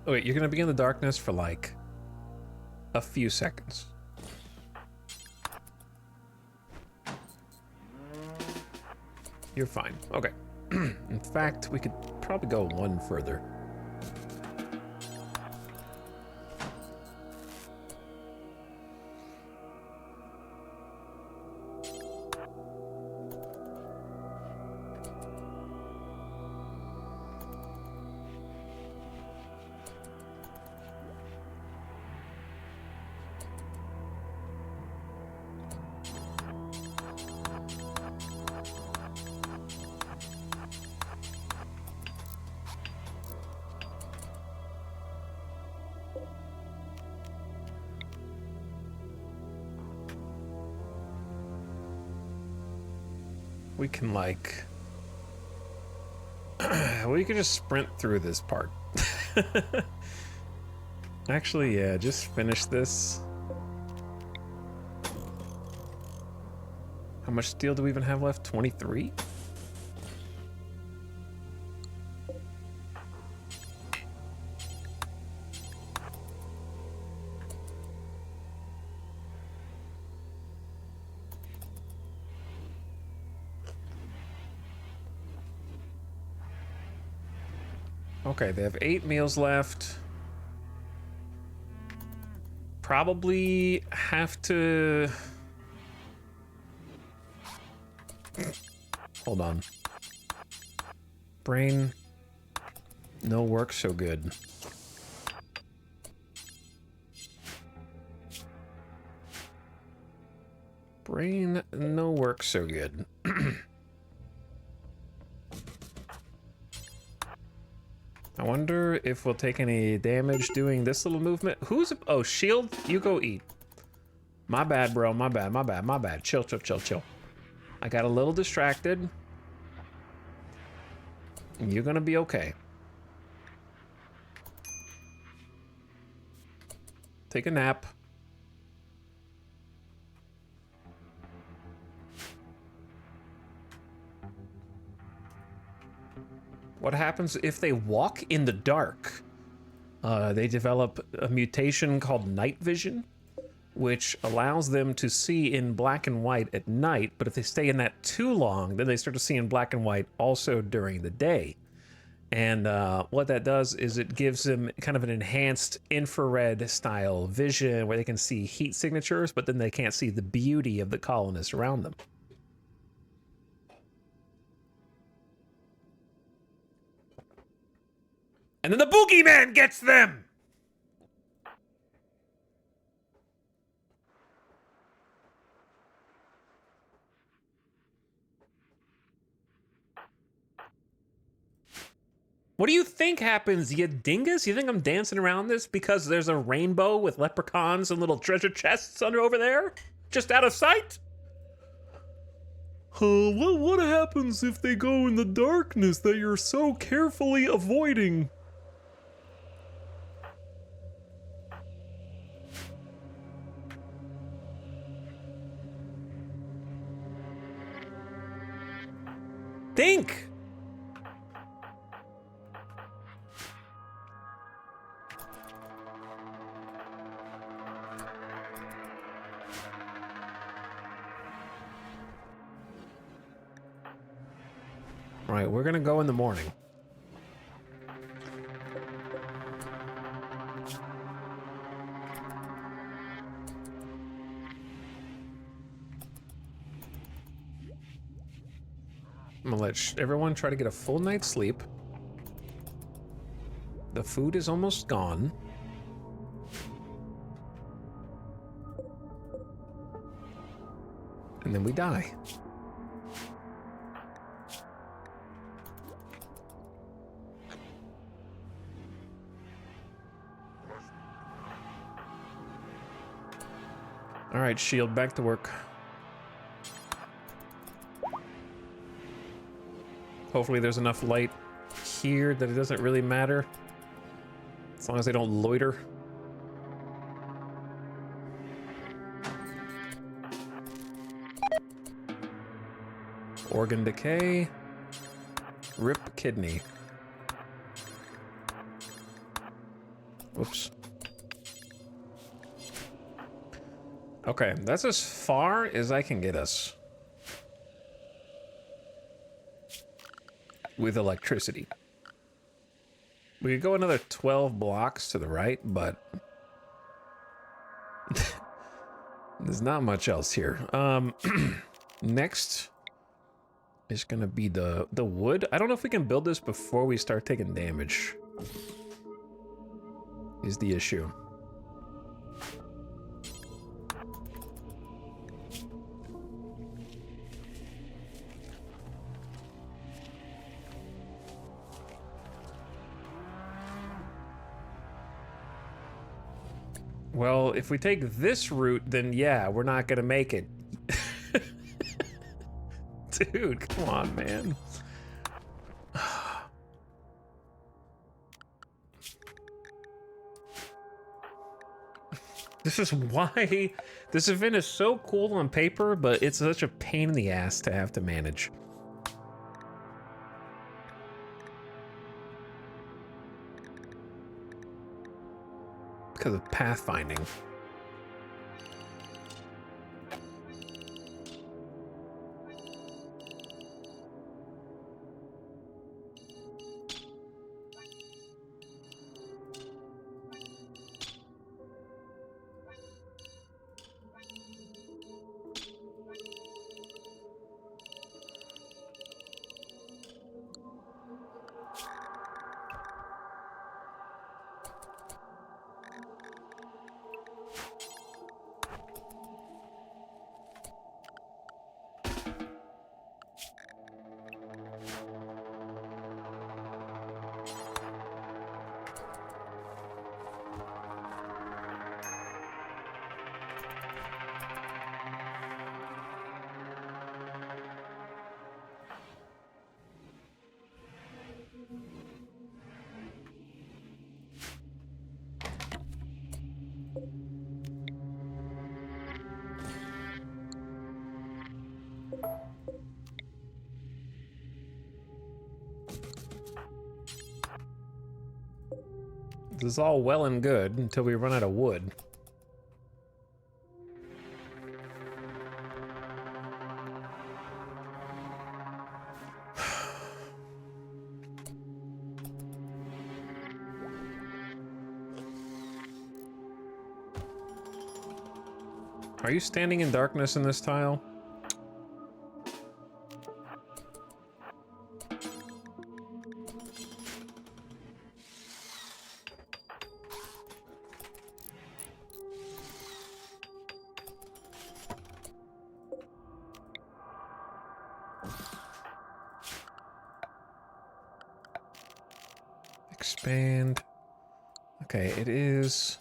Oh, wait, you're gonna be in the darkness for like a few seconds. You're fine. Okay. In fact, we could probably go one further. We can like... we could just sprint through this part. Actually, yeah, just finish this. How much steel do we even have left? 23? Okay, they have 8 meals left. Probably have to... Hold on. Brain, no work so good. Brain, no work so good. I wonder if we'll take any damage doing this little movement. Who's... Oh, shield, you go eat. My bad, bro, my bad, my bad, my bad. Chill, chill, chill, chill. I got a little distracted. You're gonna be okay. Take a nap. What happens if they walk in the dark? They develop a mutation called night vision, which allows them to see in black and white at night, but if they stay in that too long, then they start to see in black and white also during the day. And what that does is it gives them kind of an enhanced infrared style vision where they can see heat signatures, but then they can't see the beauty of the colonists around them. And then the boogeyman gets them! What do you think happens, you dingus? You think I'm dancing around this because there's a rainbow with leprechauns and little treasure chests under over there? Just out of sight? Well, what happens if they go in the darkness that you're so carefully avoiding? Think! Right, we're gonna go in the morning. I'm gonna let everyone try to get a full night's sleep. The food is almost gone. And then we die. All right, shield, back to work. Hopefully there's enough light here that it doesn't really matter. As long as they don't loiter. Organ decay. Rip kidney. Whoops. Okay, that's as far as I can get us. With electricity. We could go another 12 blocks to the right, but there's not much else here. Next is gonna be the wood. I don't know if we can build this before we start taking damage. Is the issue. Well, if we take this route, then yeah, we're not gonna make it. Dude, come on, man. This is why this event is so cool on paper, but it's such a pain in the ass to have to manage. Because of pathfinding. This is all well and good until we run out of wood. Are you standing in darkness in this tile? Expand. Okay, it is.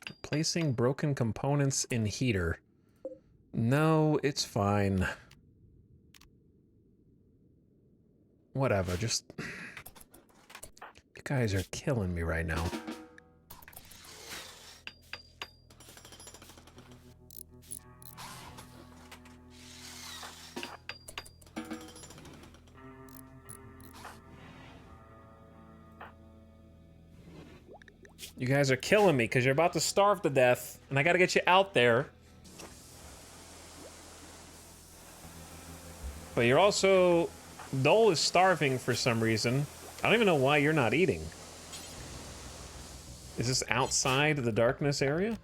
Replacing broken components in heater. No, it's fine. Whatever, just... You guys are killing me right now. You guys are killing me because you're about to starve to death, and I gotta get you out there. But you're also... Dole is starving for some reason. I don't even know why you're not eating. Is this outside of the darkness area?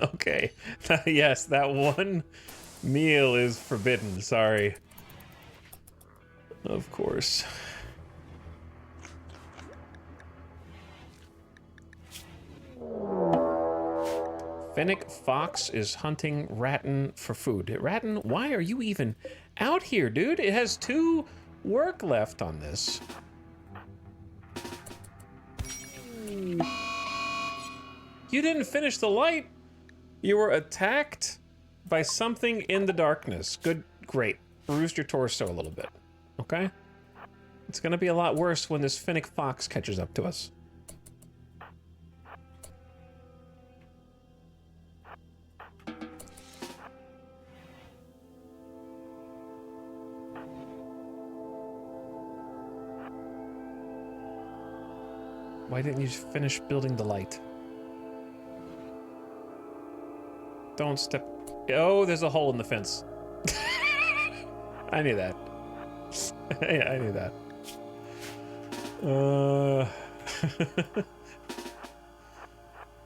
Okay. Yes, that one meal is forbidden. Sorry. Of course. Fennec Fox is hunting Rattan for food. Rattan, why are you even out here, dude? It has 2 work left on this. You didn't finish the light. You were attacked by something in the darkness. Good, great. Bruised your torso a little bit, okay? It's gonna be a lot worse when this Fennec Fox catches up to us. Why didn't you finish building the light? Don't step... Oh, there's a hole in the fence. I knew that. Yeah, I knew that.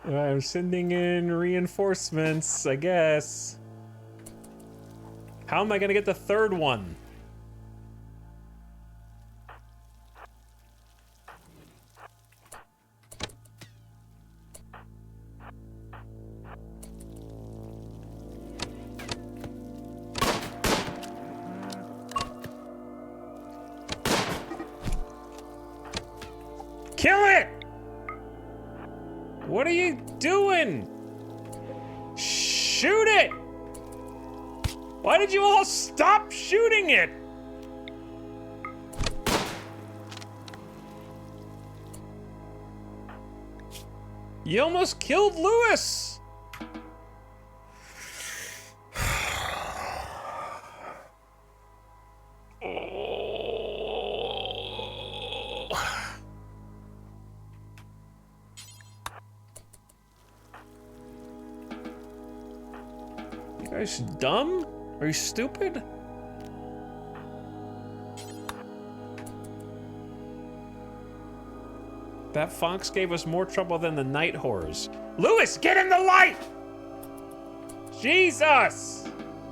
I'm sending in reinforcements, I guess. How am I gonna get the 3rd one? Kill it! What are you doing? Shoot it! Why did you all stop shooting it? You almost killed Lewis! You guys dumb? Are you stupid? That fox gave us more trouble than the night horrors. Lewis, get in the light! Jesus!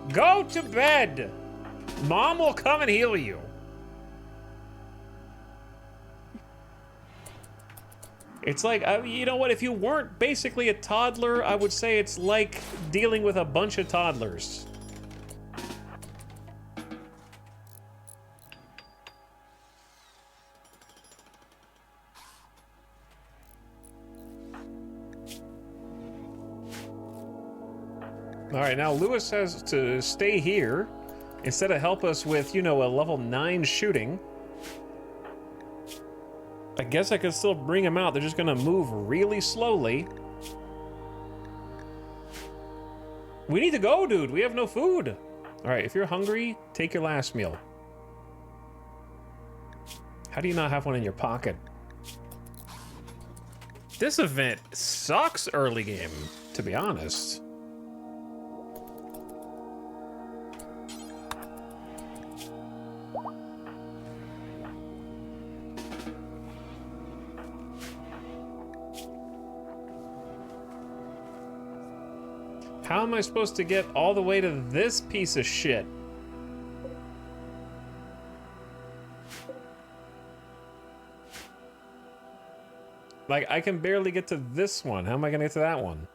Go to bed! Mom will come and heal you. It's like, you know what, if you weren't basically a toddler, I would say it's like dealing with a bunch of toddlers. All right, now Lewis has to stay here instead of help us with, you know, a level 9 shooting. I guess I could still bring him out. They're just gonna move really slowly. We need to go, dude. We have no food. All right, if you're hungry, take your last meal. How do you not have one in your pocket? This event sucks early game, to be honest. How am I supposed to get all the way to this piece of shit? Like, I can barely get to this one. How am I gonna get to that one?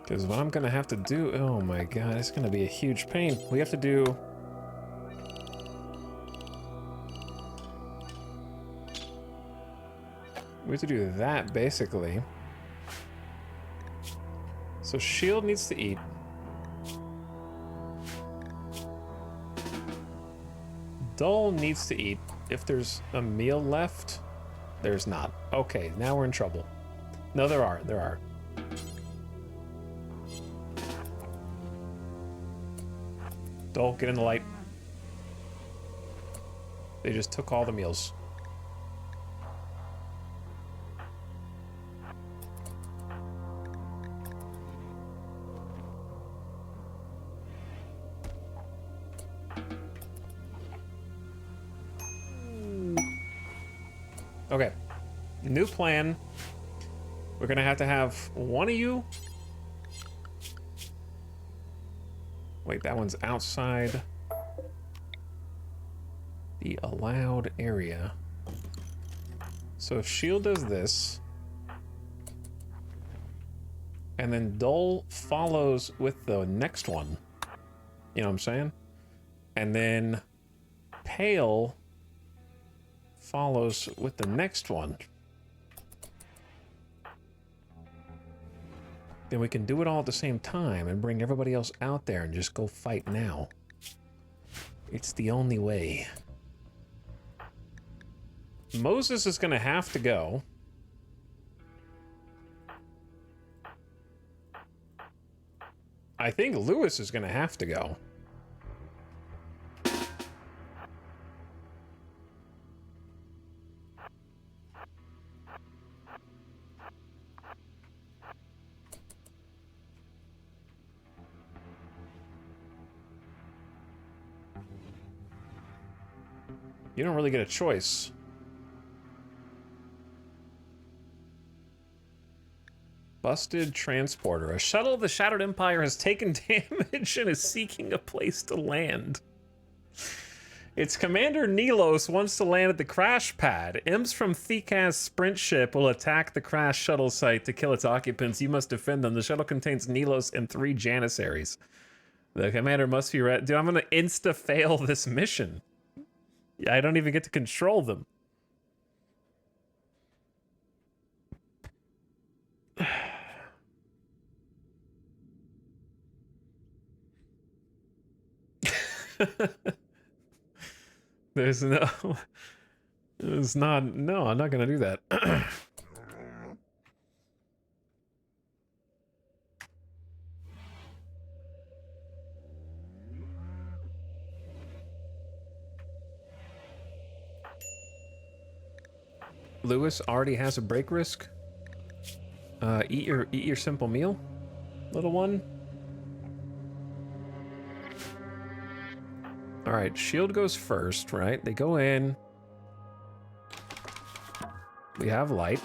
Because what I'm gonna have to do, oh my god, it's gonna be a huge pain. We have to do... We have to do that, basically. So Shield needs to eat. Dull needs to eat. If there's a meal left, there's not. Okay, now we're in trouble. No, there are. Dull, get in the light. They just took all the meals. Okay. New plan. We're gonna have to have one of you. Wait, that one's outside the allowed area. So if Shield does this, and then Dole follows with the next one, you know what I'm saying? And then Pale follows with the next one. Then we can do it all at the same time and bring everybody else out there and just go fight now. It's the only way. Moses is gonna have to go. I think Lewis is gonna have to go. You don't really get a choice. Busted transporter. A shuttle of the Shattered Empire has taken damage and is seeking a place to land. Its commander Nilos wants to land at the crash pad. Imps from Thekaz's sprint ship will attack the crash shuttle site to kill its occupants. You must defend them. The shuttle contains Nilos and 3 Janissaries. The commander must be ready. Dude, I'm gonna insta-fail this mission. I don't even get to control them. There's not, no, I'm not gonna do that. Lewis already has a break risk. Eat your simple meal, little one. All right, Shield goes first, right? They go in. We have light.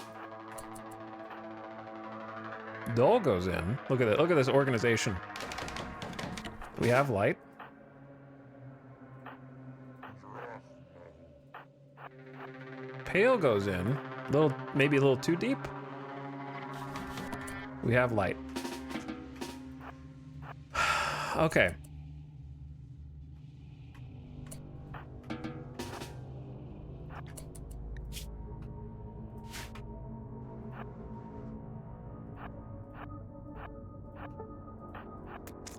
Dole goes in. Look at it. Look at this organization. We have light. Pale goes in. Maybe a little too deep. We have light. Okay.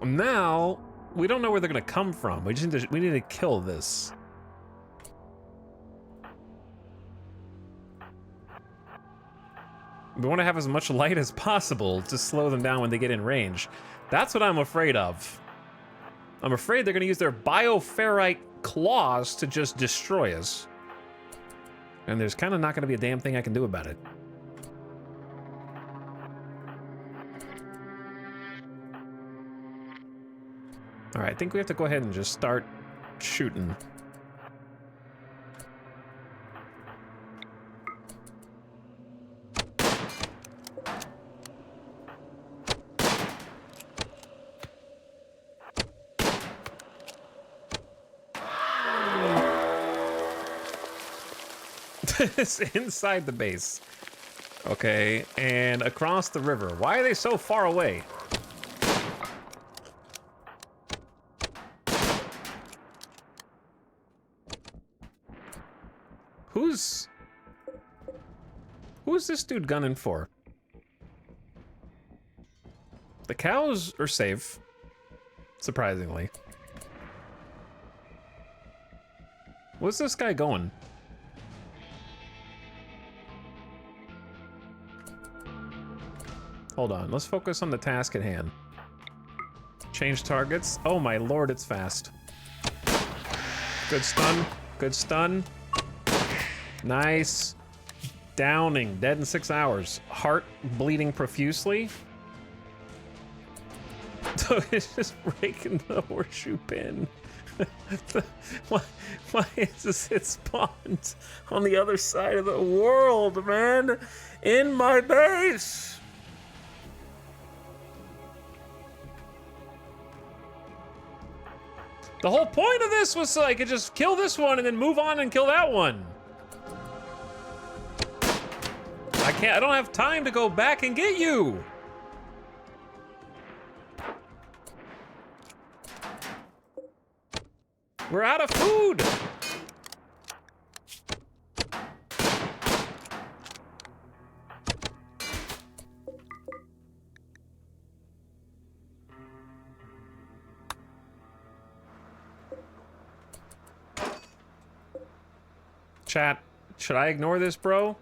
Now, we don't know where they're gonna come from. We need to kill this. We want to have as much light as possible to slow them down when they get in range. That's what I'm afraid of. I'm afraid they're going to use their bioferrite claws to just destroy us. And there's kind of not going to be a damn thing I can do about it. All right, I think we have to go ahead and just start shooting. It's inside the base. Okay, and across the river. Why are they so far away? Who's this dude gunning for? The cows are safe, surprisingly. What's this guy going? Hold on, let's focus on the task at hand. Change targets. Oh my lord, it's fast. Good stun. Good stun. Nice. Downing. Dead in 6 hours. Heart bleeding profusely. So it's just breaking the horseshoe pin. why is this? It spawned on the other side of the world, man. In my base. The whole point of this was so I could just kill this one and then move on and kill that one. I don't have time to go back and get you. We're out of food. Chat, should I ignore this, bro?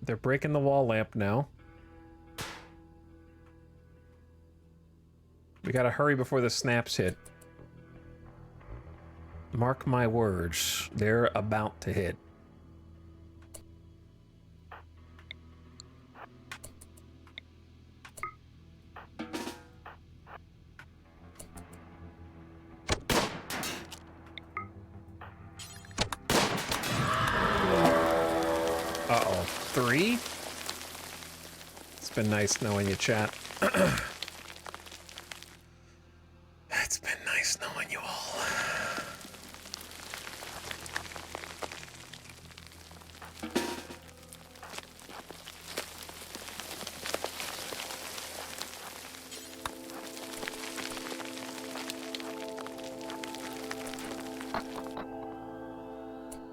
They're breaking the wall lamp now. We gotta hurry before the snaps hit. Mark my words, they're about to hit. Uh-oh. 3? It's been nice knowing you, chat. It's been nice knowing you all.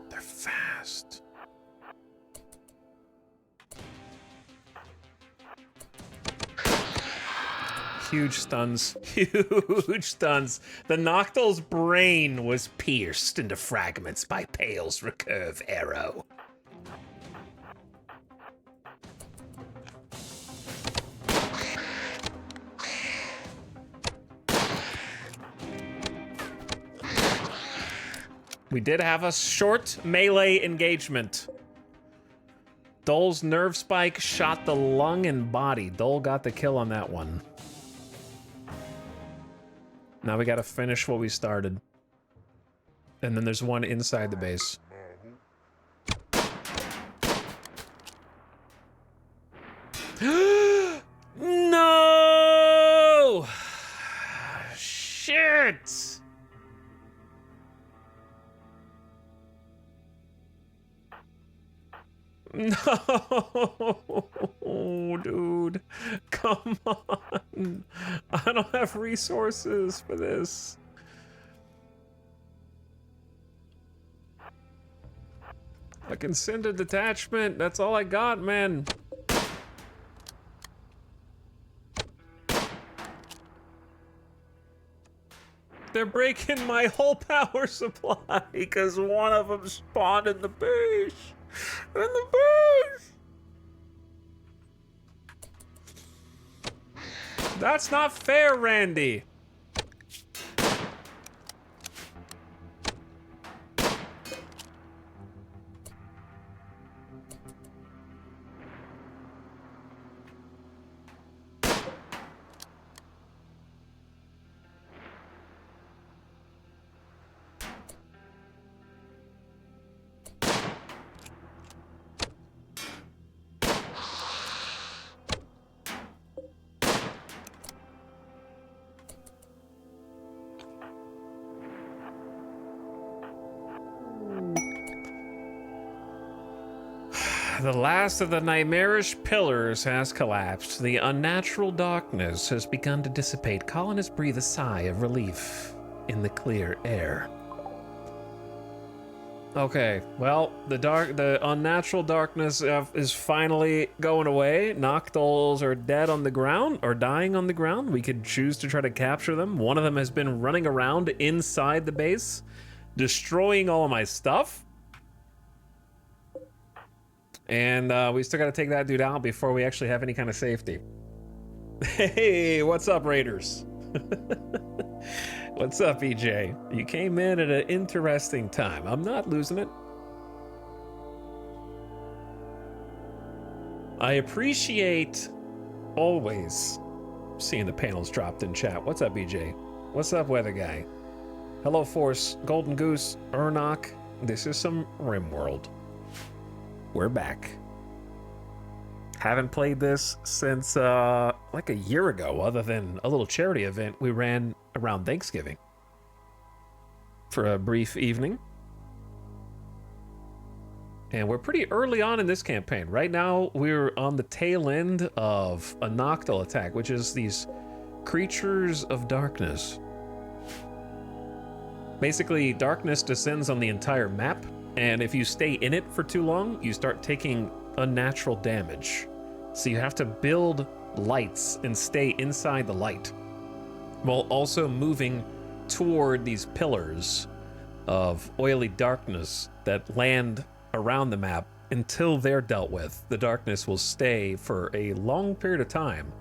They're fast. Huge stuns. Huge stuns. The Noctul's brain was pierced into fragments by Pale's recurve arrow. We did have a short melee engagement. Dole's nerve spike shot the lung and body. Dole got the kill on that one. Now we gotta finish what we started. And then there's one inside the base. No! Shit! No, dude, come on. I don't have resources for this. I can send a detachment. That's all I got, man. They're breaking my whole power supply because one of them spawned in the base. In the base! That's not fair, Randy. The last of the nightmarish pillars has collapsed. The unnatural darkness has begun to dissipate. Colonists breathe a sigh of relief in the clear air. Okay, well, the unnatural darkness is finally going away. Noctuls are dead on the ground, or dying on the ground. We could choose to try to capture them. One of them has been running around inside the base. destroying all of my stuff. And we still got to take that dude out before we actually have any kind of safety. Hey, what's up, Raiders? What's up, EJ? You came in at an interesting time. I'm not losing it. I appreciate always seeing the panels dropped in chat. What's up, EJ? What's up, Weather Guy? Hello, Force, Golden Goose, Ernok. This is some RimWorld. We're back. Haven't played this since like a year ago, other than a little charity event we ran around Thanksgiving for a brief evening. And we're pretty early on in this campaign. Right now, we're on the tail end of a Noctil attack, which is these creatures of darkness. Basically, darkness descends on the entire map, and if you stay in it for too long, you start taking unnatural damage. So you have to build lights and stay inside the light, while also moving toward these pillars of oily darkness that land around the map. Until they're dealt with, the darkness will stay for a long period of time.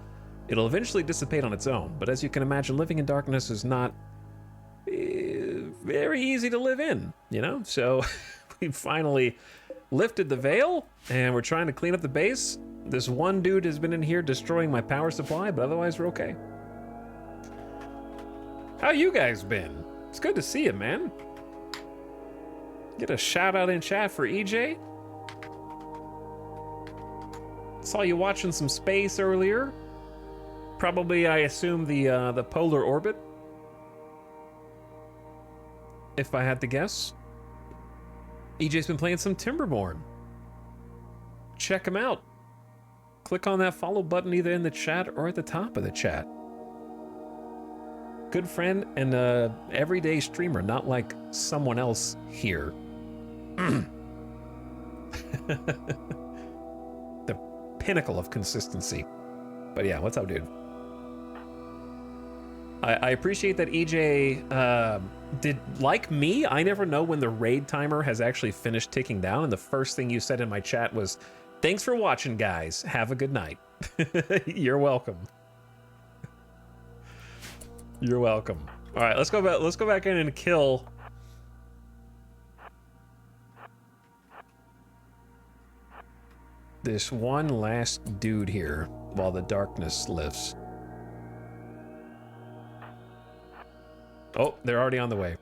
It'll eventually dissipate on its own, but as you can imagine, living in darkness is not very easy to live in, you know? So we finally lifted the veil, and we're trying to clean up the base. This one dude has been in here destroying my power supply, but otherwise we're okay. How you guys been? It's good to see you, man. Get a shout out in chat for EJ. Saw you watching some space earlier. Probably, I assume, the polar orbit, if I had to guess. EJ's been playing some Timberborn. Check him out. Click on that follow button either in the chat or at the top of the chat. Good friend and a everyday streamer, not like someone else here. The pinnacle of consistency. But yeah, what's up, dude? I appreciate that EJ did, like me, I never know when the raid timer has actually finished ticking down, and the first thing you said in my chat was, "Thanks for watching, guys. Have a good night." You're welcome. You're welcome. All right, let's go back in and kill this one last dude here while the darkness lifts. Oh, they're already on the way.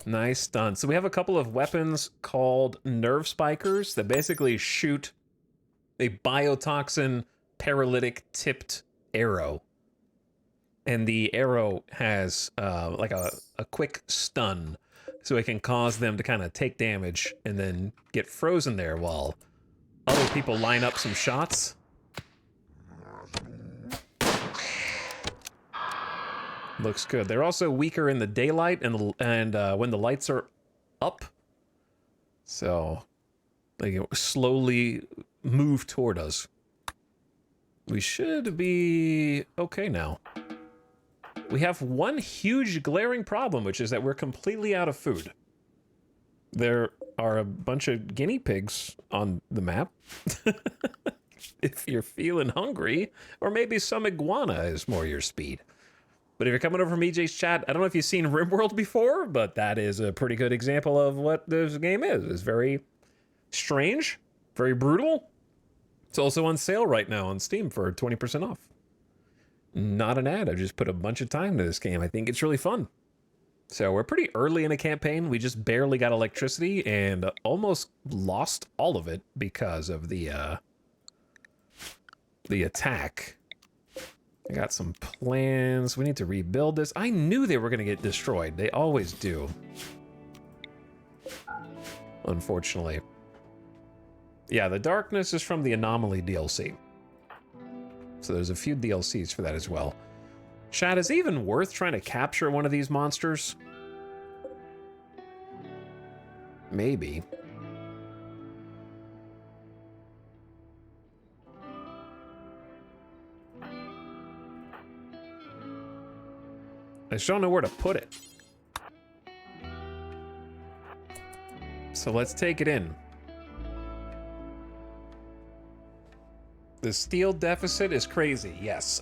Nice stun. So we have a couple of weapons called nerve spikers that basically shoot a biotoxin paralytic tipped arrow. And the arrow has like a quick stun, so it can cause them to kind of take damage and then get frozen there while other people line up some shots. Looks good. They're also weaker in the daylight and when the lights are up. So they slowly move toward us. We should be okay now. We have one huge glaring problem, which is that we're completely out of food. There are a bunch of guinea pigs on the map. If you're feeling hungry, or maybe some iguana is more your speed. But if you're coming over from EJ's chat, I don't know if you've seen RimWorld before, but that is a pretty good example of what this game is. It's very strange, very brutal. It's also on sale right now on Steam for 20% off. Not an ad, I just put a bunch of time into this game. I think it's really fun. So we're pretty early in a campaign. We just barely got electricity and almost lost all of it because of the attack. I got some plans. We need to rebuild this. I knew they were going to get destroyed. They always do. Unfortunately. Yeah, the darkness is from the Anomaly DLC. So there's a few DLCs for that as well. Chat, is it even worth trying to capture one of these monsters? Maybe. I just don't know where to put it. So let's take it in. The steel deficit is crazy, yes.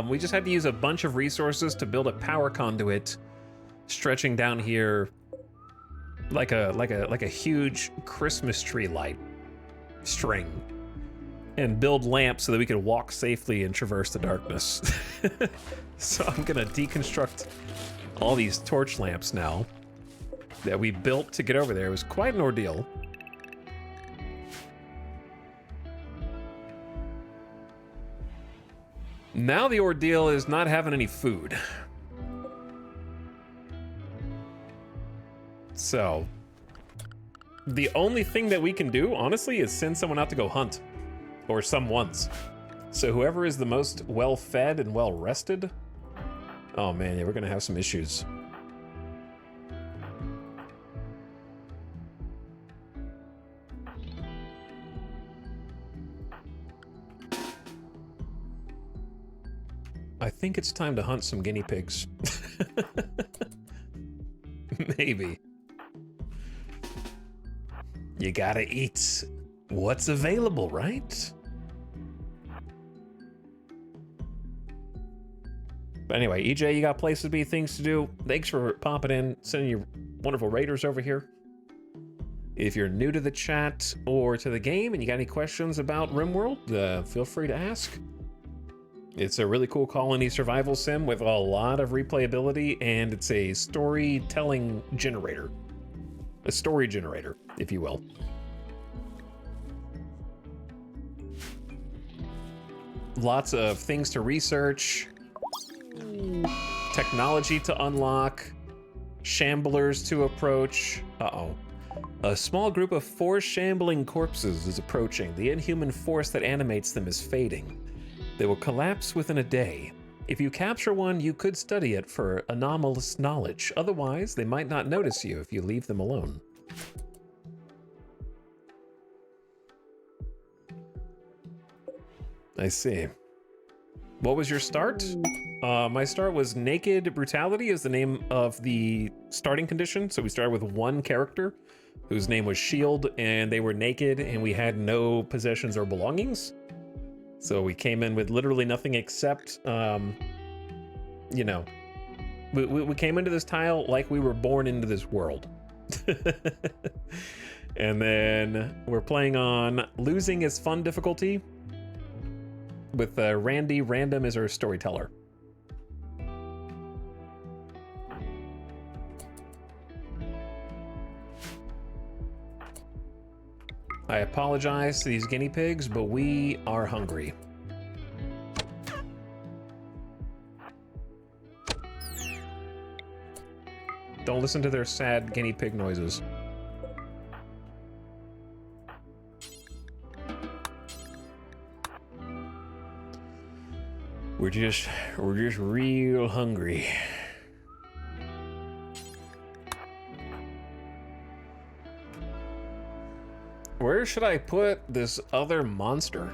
We just had to use a bunch of resources to build a power conduit stretching down here like a huge Christmas tree light string, and build lamps so that we could walk safely and traverse the darkness. So I'm gonna deconstruct all these torch lamps now that we built to get over there. It was quite an ordeal. Now the ordeal is not having any food. So, the only thing that we can do, honestly, is send someone out to go hunt. Or someone's. So whoever is the most well-fed and well-rested... Oh man, yeah, we're gonna have some issues. I think it's time to hunt some guinea pigs. Maybe. You gotta eat what's available, right? But anyway, EJ, you got places to be, things to do. Thanks for popping in, sending your wonderful raiders over here. If you're new to the chat or to the game and you got any questions about RimWorld, feel free to ask. It's a really cool colony survival sim with a lot of replayability, and it's a storytelling generator. A story generator, if you will. Lots of things to research, technology to unlock, shamblers to approach. Uh-oh. A small group of 4 shambling corpses is approaching. The inhuman force that animates them is fading. They will collapse within a day. If you capture one, you could study it for anomalous knowledge. Otherwise, they might not notice you if you leave them alone. I see. What was your start? My start was Naked Brutality is the name of the starting condition. So we started with one character whose name was Shield, and they were naked, and we had no possessions or belongings. So we came in with literally nothing except, you know, we came into this tile like we were born into this world. And then we're playing on Losing is Fun difficulty with Randy Random as our storyteller. I apologize to these guinea pigs, but we are hungry. Don't listen to their sad guinea pig noises. We're just real hungry. Where should I put this other monster?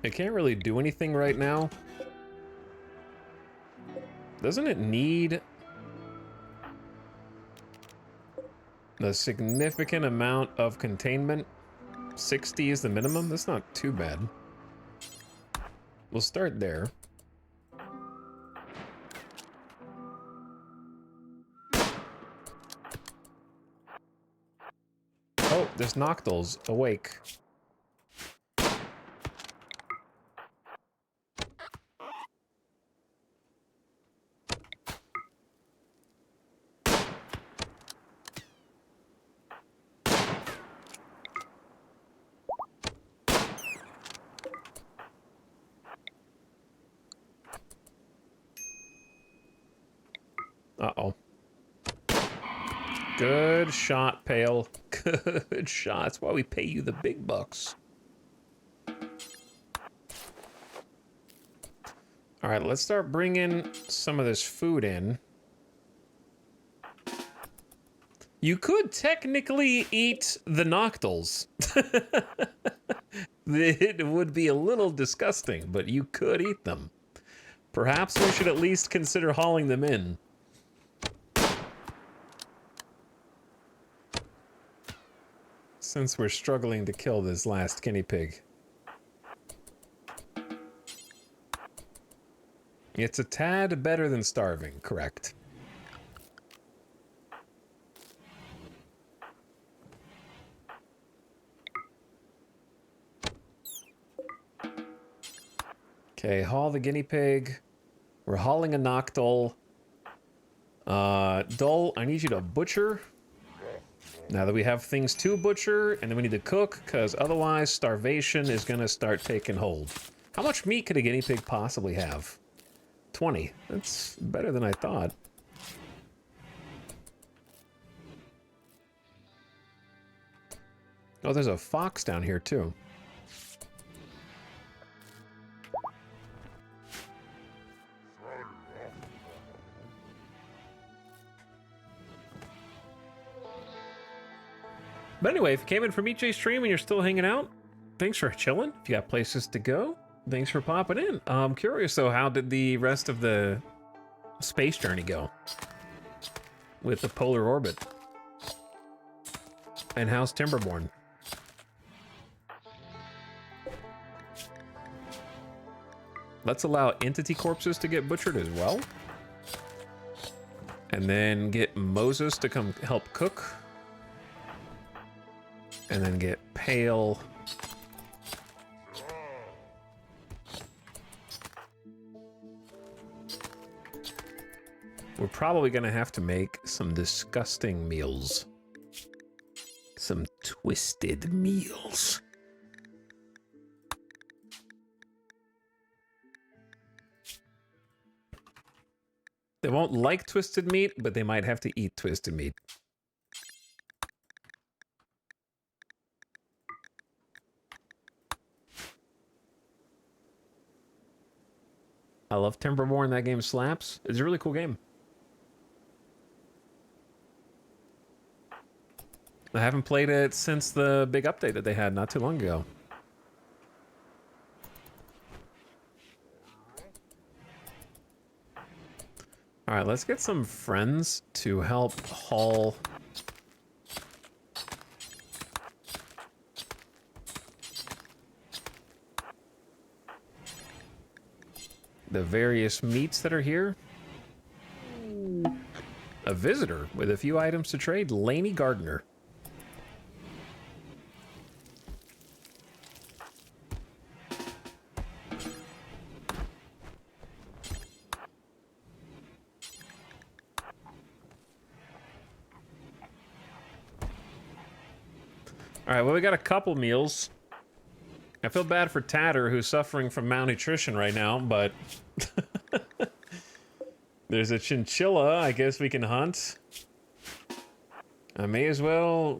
It can't really do anything right now. Doesn't it need a significant amount of containment? 60 is the minimum? That's not too bad. We'll start there. Oh, there's Noctals awake. Uh-oh. Good shot, Pale. Good shot. That's why we pay you the big bucks. All right, let's start bringing some of this food in. You could technically eat the Noctals. It would be a little disgusting, but you could eat them. Perhaps we should at least consider hauling them in. Since we're struggling to kill this last guinea pig. It's a tad better than starving, correct? Okay, haul the guinea pig. We're hauling a Noctol. Dole, I need you to butcher. Now that we have things to butcher, and then we need to cook, because otherwise starvation is going to start taking hold. How much meat could a guinea pig possibly have? 20. That's better than I thought. Oh, there's a fox down here, too. But anyway, if you came in from EJ Stream and you're still hanging out, thanks for chilling. If you got places to go, thanks for popping in. I'm curious, though, how did the rest of the space journey go? With the polar orbit? And how's Timberborn? Let's allow entity corpses to get butchered as well. And then get Moses to come help cook. And then get Pale. We're probably gonna have to make some disgusting meals. Some twisted meals. They won't like twisted meat, but they might have to eat twisted meat. I love Timberborn. That game slaps. It's a really cool game. I haven't played it since the big update that they had not too long ago. All right, let's get some friends to help haul the various meats that are here. A visitor with a few items to trade, Laney Gardner. All right, well, we got a couple meals. I feel bad for Tatter, who's suffering from malnutrition right now, but there's a chinchilla I guess we can hunt. I may as well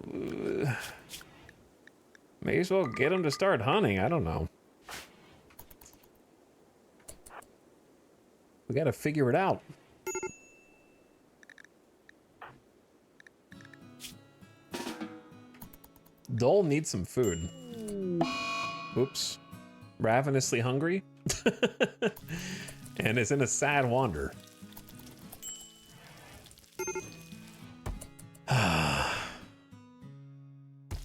get him to start hunting. I don't know. We gotta figure it out. Dole needs some food. Oops. Ravenously hungry. And is in a sad wander.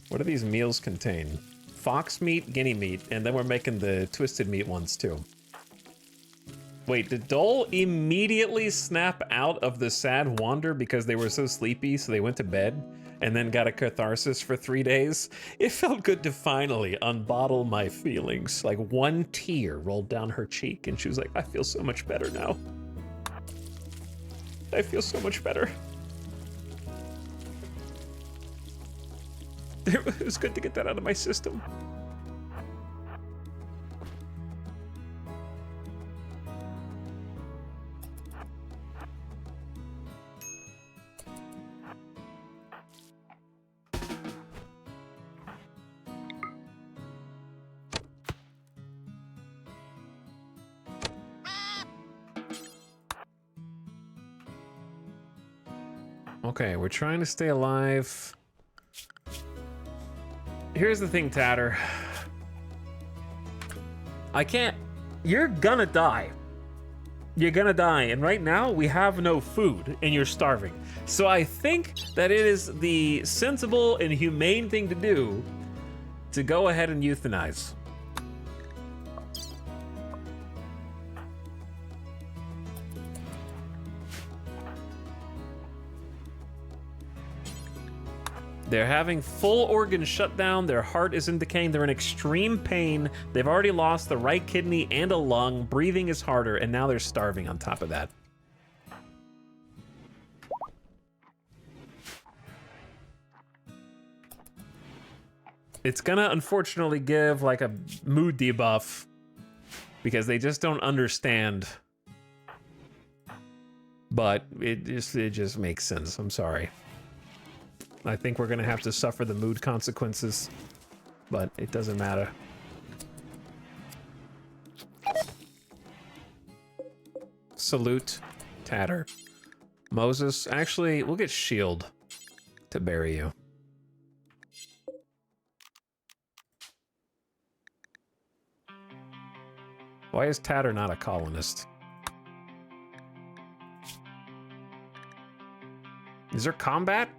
What do these meals contain? Fox meat, guinea meat, and then we're making the twisted meat ones too. Wait, did Dole immediately snap out of the sad wander because they were so sleepy, so they went to bed and then got a catharsis for 3 days? It felt good to finally unbottle my feelings. Like one tear rolled down her cheek and she was like, I feel so much better now. I feel so much better. It was good to get that out of my system. Okay, we're trying to stay alive. Here's the thing, Tatter. I can't. You're gonna die. You're gonna die. And right now, we have no food and you're starving. So I think that it is the sensible and humane thing to do to go ahead and euthanize. They're having full organ shutdown. Their heart is in decaying. They're in extreme pain. They've already lost the right kidney and a lung. Breathing is harder, and now they're starving on top of that. It's gonna unfortunately give like a mood debuff because they just don't understand. But it just makes sense. I'm sorry. I think we're gonna have to suffer the mood consequences, but it doesn't matter. Salute, Tatter. Moses, actually, we'll get Shield to bury you. Why is Tatter not a colonist? Is there combat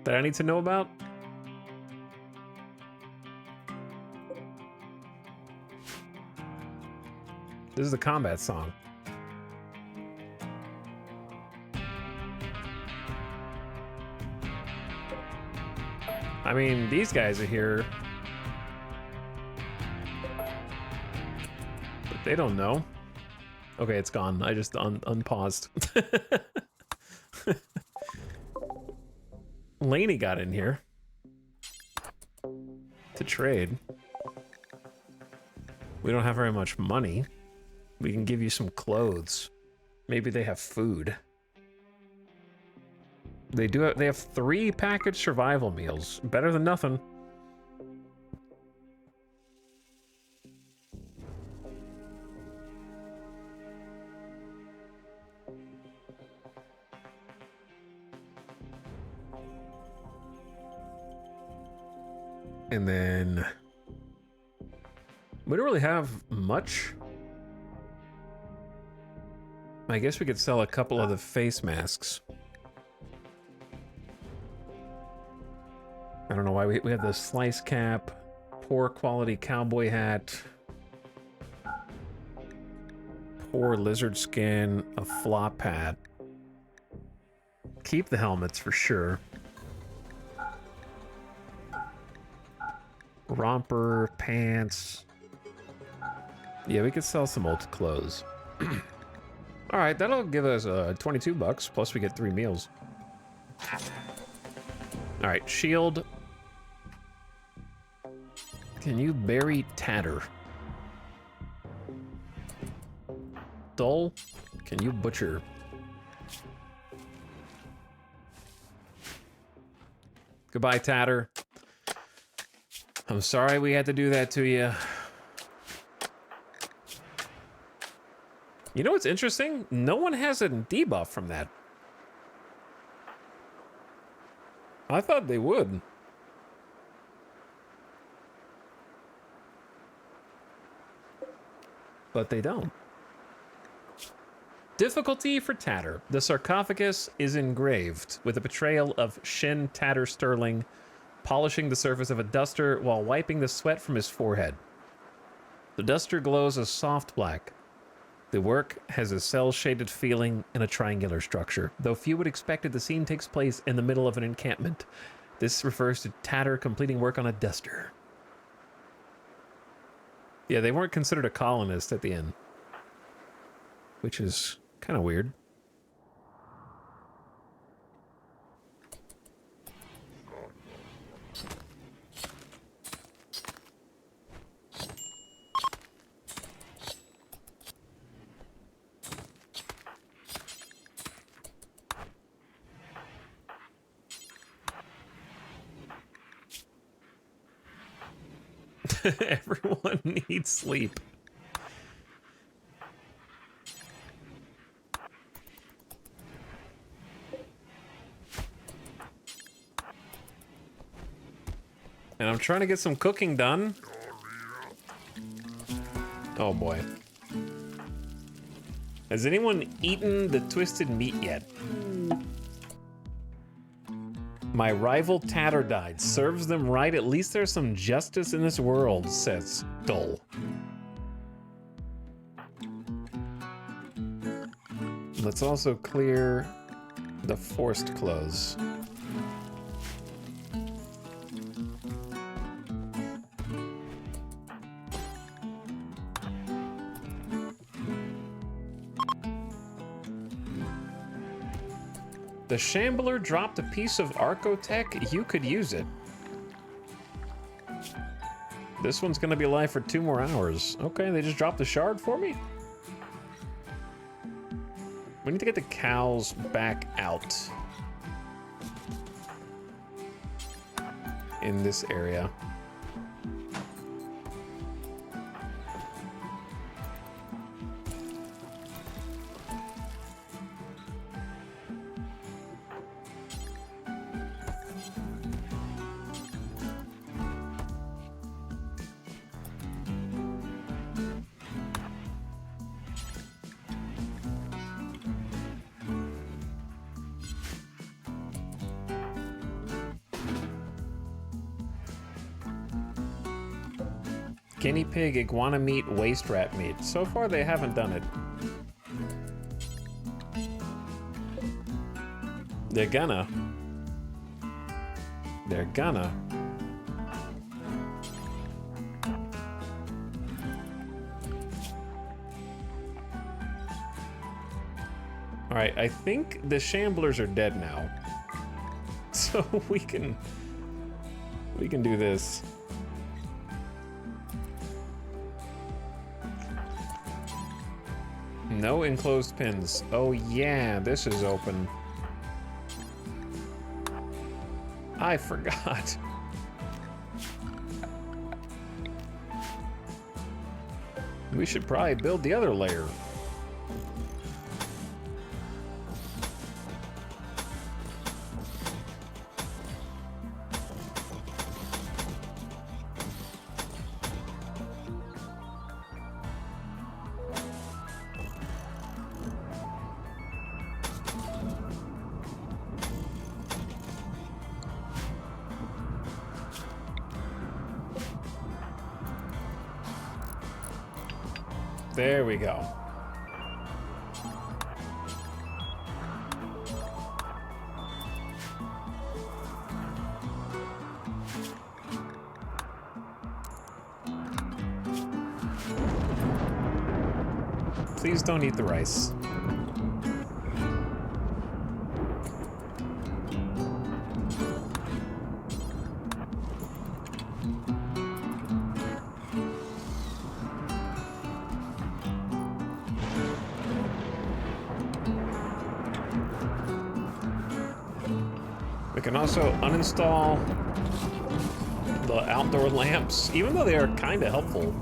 that I need to know about? This is the combat song. I mean, these guys are here. But they don't know. Okay, it's gone. I just unpaused. Laney got in here to trade. We don't have very much money. We can give you some clothes. Maybe they have food. They have 3 packaged survival meals. Better than nothing. And then we don't really have much. I guess we could sell a couple of the face masks. I don't know why we have the slice cap, poor quality cowboy hat, poor lizard skin, a flop hat. Keep the helmets for sure. Romper, pants. Yeah, we could sell some old clothes. All right, that'll give us 22 bucks, plus we get 3 meals. All right, Shield. Can you bury Tatter? Dull, can you butcher? Goodbye, Tatter. I'm sorry we had to do that to you. You know what's interesting? No one has a debuff from that. I thought they would. But they don't. Difficulty for Tatter. The sarcophagus is engraved with a portrayal of Shin Tatter Sterling polishing the surface of a duster while wiping the sweat from his forehead. The duster glows a soft black. The work has a cell-shaded feeling and a triangular structure, though few would expect it. The scene takes place in the middle of an encampment. This refers to Tatter completing work on a duster. Yeah, they weren't considered a colonist at the end, which is kind of weird. Everyone needs sleep. And I'm trying to get some cooking done. Oh boy. Has anyone eaten the twisted meat yet? My rival Tatter died. Serves them right. At least there's some justice in this world, says Dull. Let's also clear the forced clothes. The Shambler dropped a piece of Archotech. You could use it. This one's gonna be alive for 2 more hours. Okay, they just dropped the shard for me? We need to get the cows back out in this area. Guinea pig, iguana meat, waste rat meat. So far, they haven't done it. They're gonna. They're gonna. Alright, I think the Shamblers are dead now. So we can do this. No enclosed pins. Oh yeah, this is open. I forgot. We should probably build the other layer. There we go. Please don't eat the rice. We can also uninstall the outdoor lamps, even though they are kind of helpful.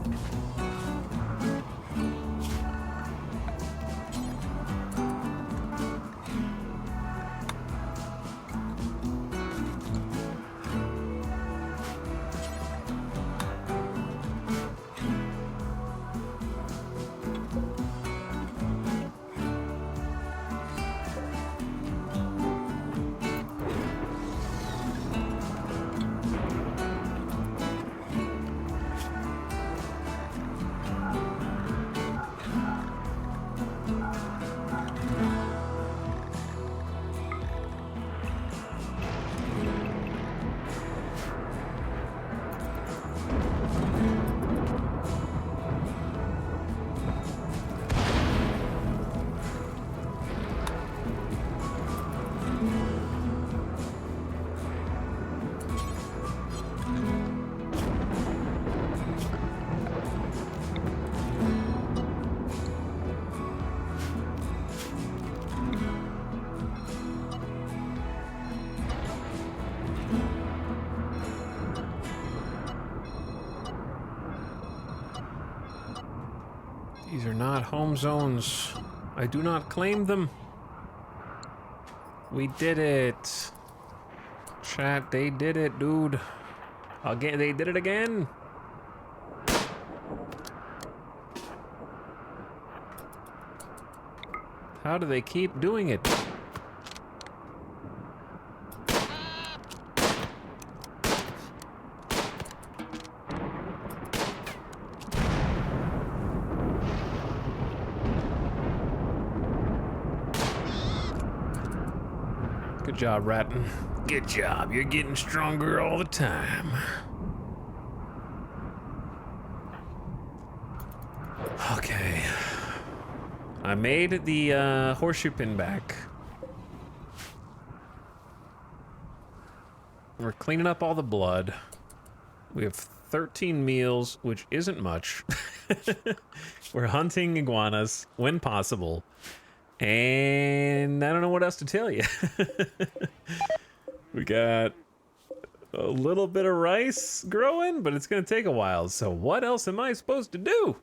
These are not home zones. I do not claim them. We did it. Chat, they did it, dude. Again, they did it again. How do they keep doing it? Good job, Ratton. Good job. You're getting stronger all the time. Okay. I made the horseshoe pin back. We're cleaning up all the blood. We have 13 meals, which isn't much. We're hunting iguanas when possible. And I don't know what else to tell you. We got a little bit of rice growing, but it's going to take a while. So what else am I supposed to do?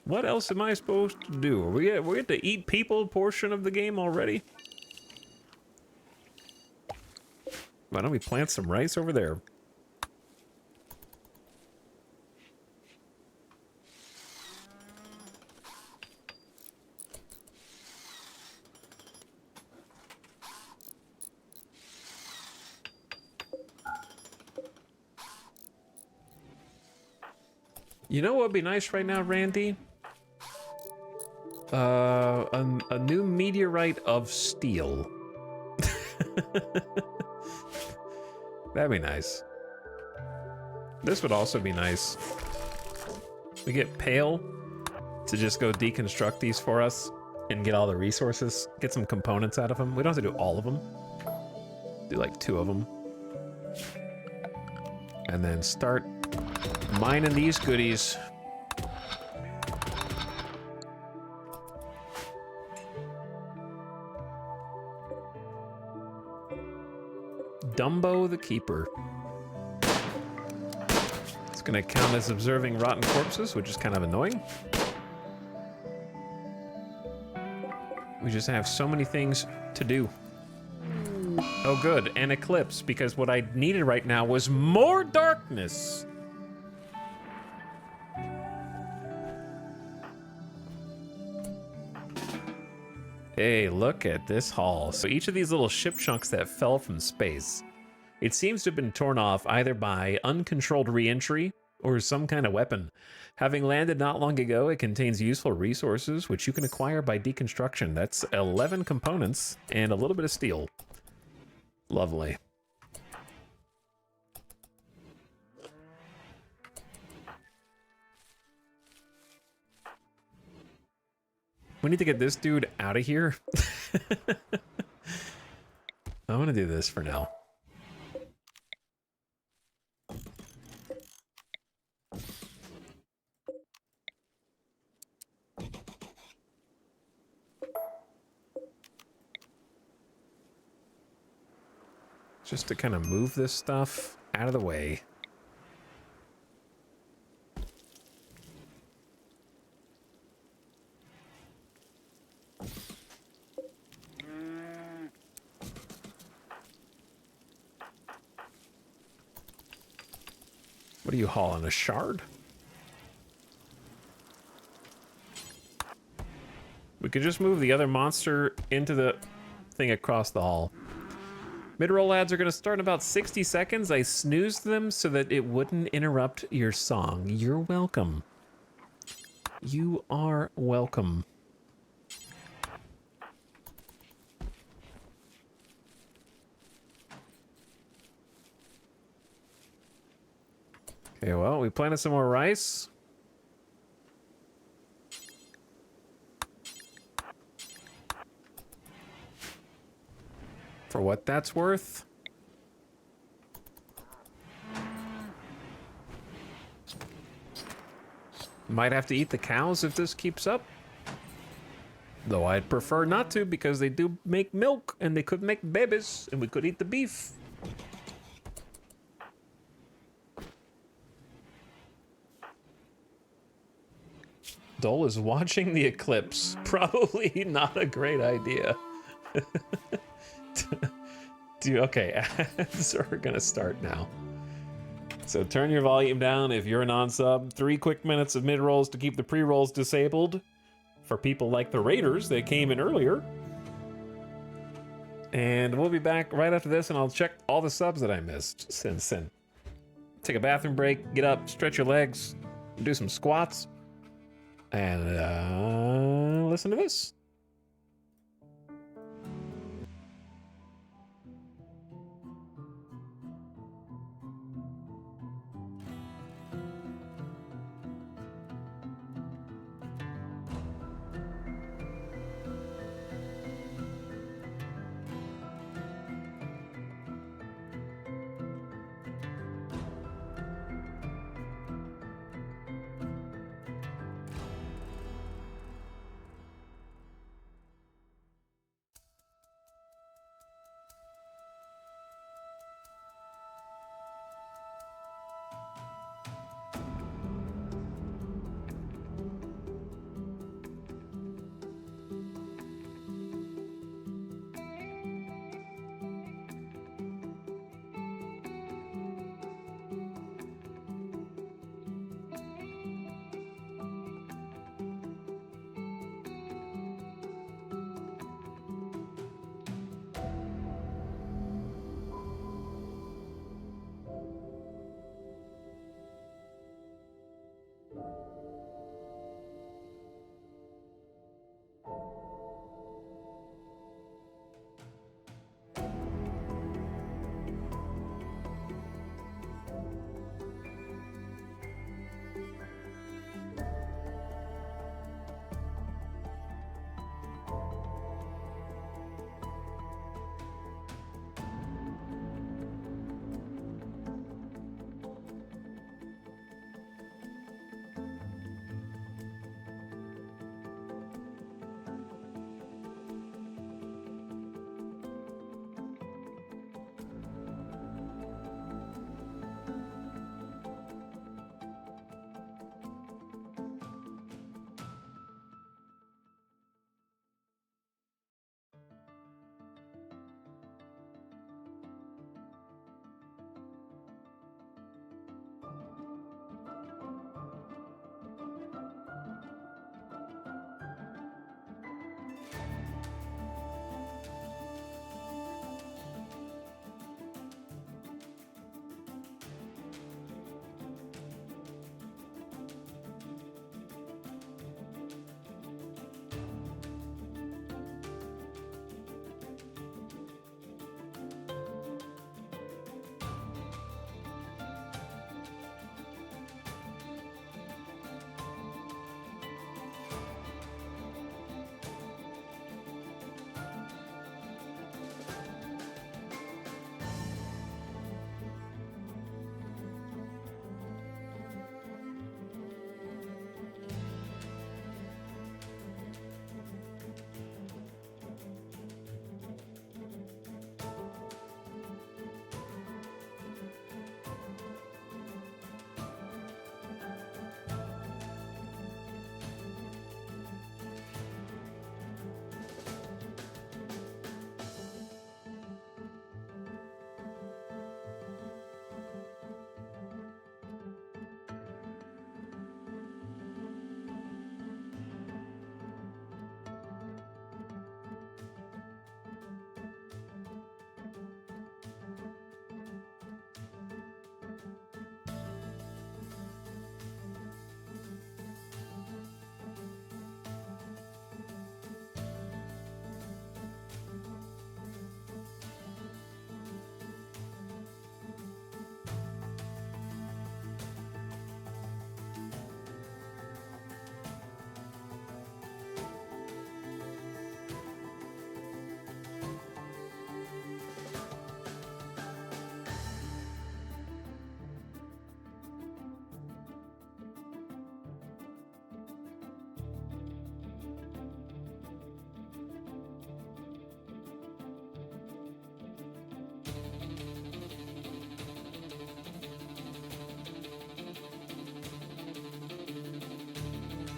What else am I supposed to do? Are we at the eat people portion of the game already? Why don't we plant some rice over there? You know what would be nice right now, Randy? A new meteorite of steel. That'd be nice. This would also be nice. We get Pale to just go deconstruct these for us and get all the resources, get some components out of them. We don't have to do all of them. Do like 2 of them. And then start mining these goodies. Dumbo the Keeper. It's gonna count as observing rotten corpses, which is kind of annoying. We just have so many things to do. Oh good, an eclipse, because what I needed right now was more darkness. Hey, look at this haul. So each of these little ship chunks that fell from space, it seems to have been torn off either by uncontrolled re-entry or some kind of weapon. Having landed not long ago, it contains useful resources which you can acquire by deconstruction. That's 11 components and a little bit of steel. Lovely. We need to get this dude out of here. I'm gonna do this for now. Just to kind of move this stuff out of the way. What are you hauling, a shard? We could just move the other monster into the thing across the hall. Mid-roll ads are going to start in about 60 seconds. I snoozed them so that it wouldn't interrupt your song. You're welcome. You are welcome. Okay, well, we planted some more rice. For what that's worth. Might have to eat the cows if this keeps up. Though I'd prefer not to because they do make milk and they could make babies and we could eat the beef. Dole is watching the eclipse. Probably not a great idea. Okay, ads are gonna start now. So turn your volume down if you're a non-sub. 3 quick minutes of mid-rolls to keep the pre-rolls disabled. for people like the Raiders that came in earlier. And we'll be back right after this, and I'll check all the subs that I missed since then. Take a bathroom break, get up, stretch your legs, do some squats, and listen to this.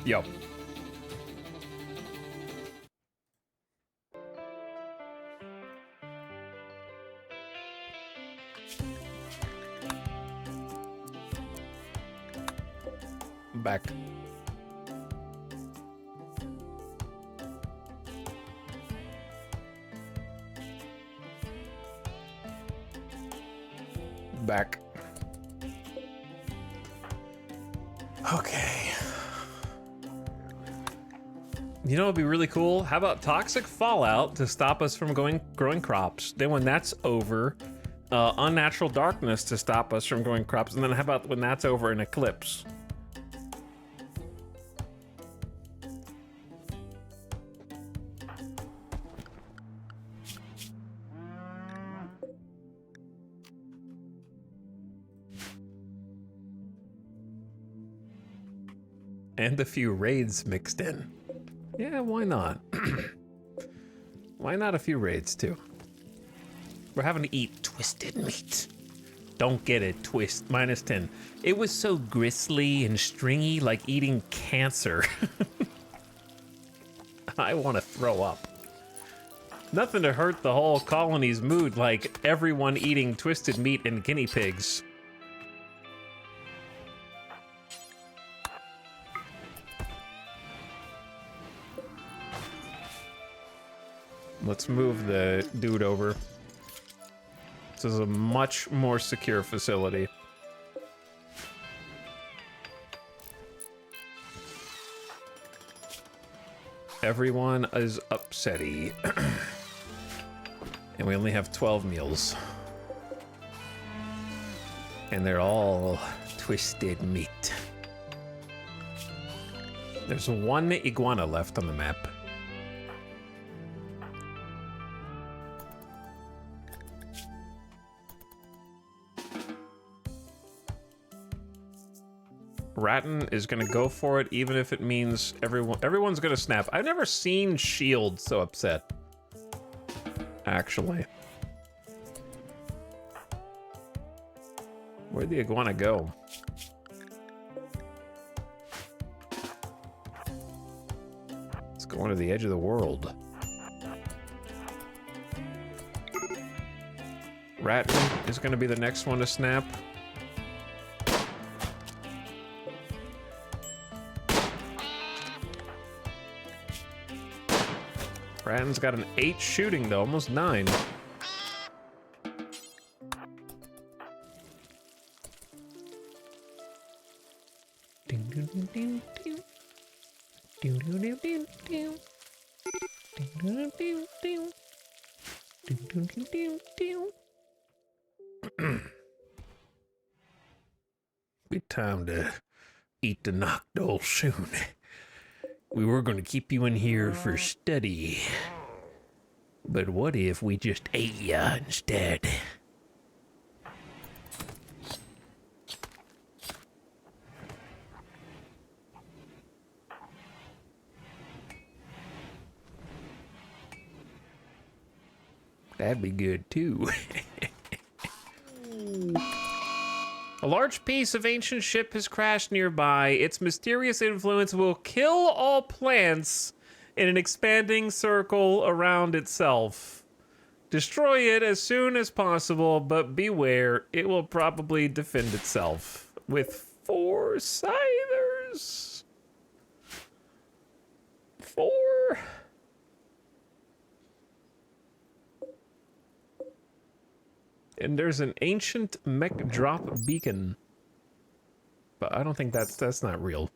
Yo. Back. back. Okay. You know what would be really cool? How about toxic fallout to stop us from growing crops? Then when that's over, unnatural darkness to stop us from growing crops. And then how about when that's over, an eclipse? And a few raids mixed in. Yeah, why not? Why not a few raids too? We're having to eat twisted meat. Don't get it, twist, -10. It was so gristly and stringy, like eating cancer. I want to throw up. Nothing to hurt the whole colony's mood like everyone eating twisted meat and guinea pigs. Let's move the dude over. This is a much more secure facility. Everyone is upsetty. And we only have 12 meals. And they're all twisted meat. There's one iguana left on the map. Ratton is gonna go for it, even if it means everyone's gonna snap. I've never seen Shield so upset. Actually. Where'd the iguana go? It's going to the edge of the world. Ratton is gonna be the next one to snap. Ratton's got an 8 shooting though, almost 9. Be time to eat the knockdoll soon. We were going to keep you in here for study. But what if we just ate ya instead? That'd be good too. A large piece of ancient ship has crashed nearby. Its mysterious influence will kill all plants in an expanding circle around itself. Destroy it as soon as possible, but beware, it will probably defend itself with 4 scythers. 4. And there's an ancient mech drop beacon. But I don't think that's not real.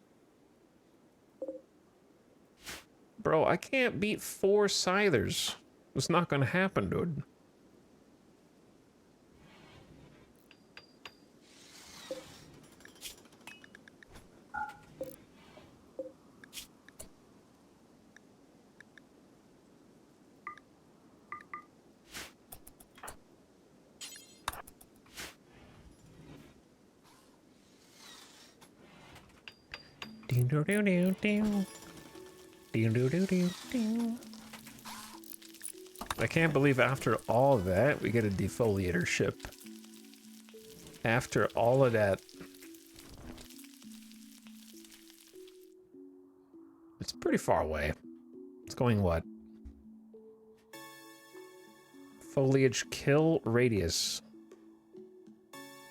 Bro, I can't beat 4 scythers. It's not gonna happen, dude. I can't believe after all of that, we get a defoliator ship. After all of that. It's pretty far away. It's going what? Foliage kill radius.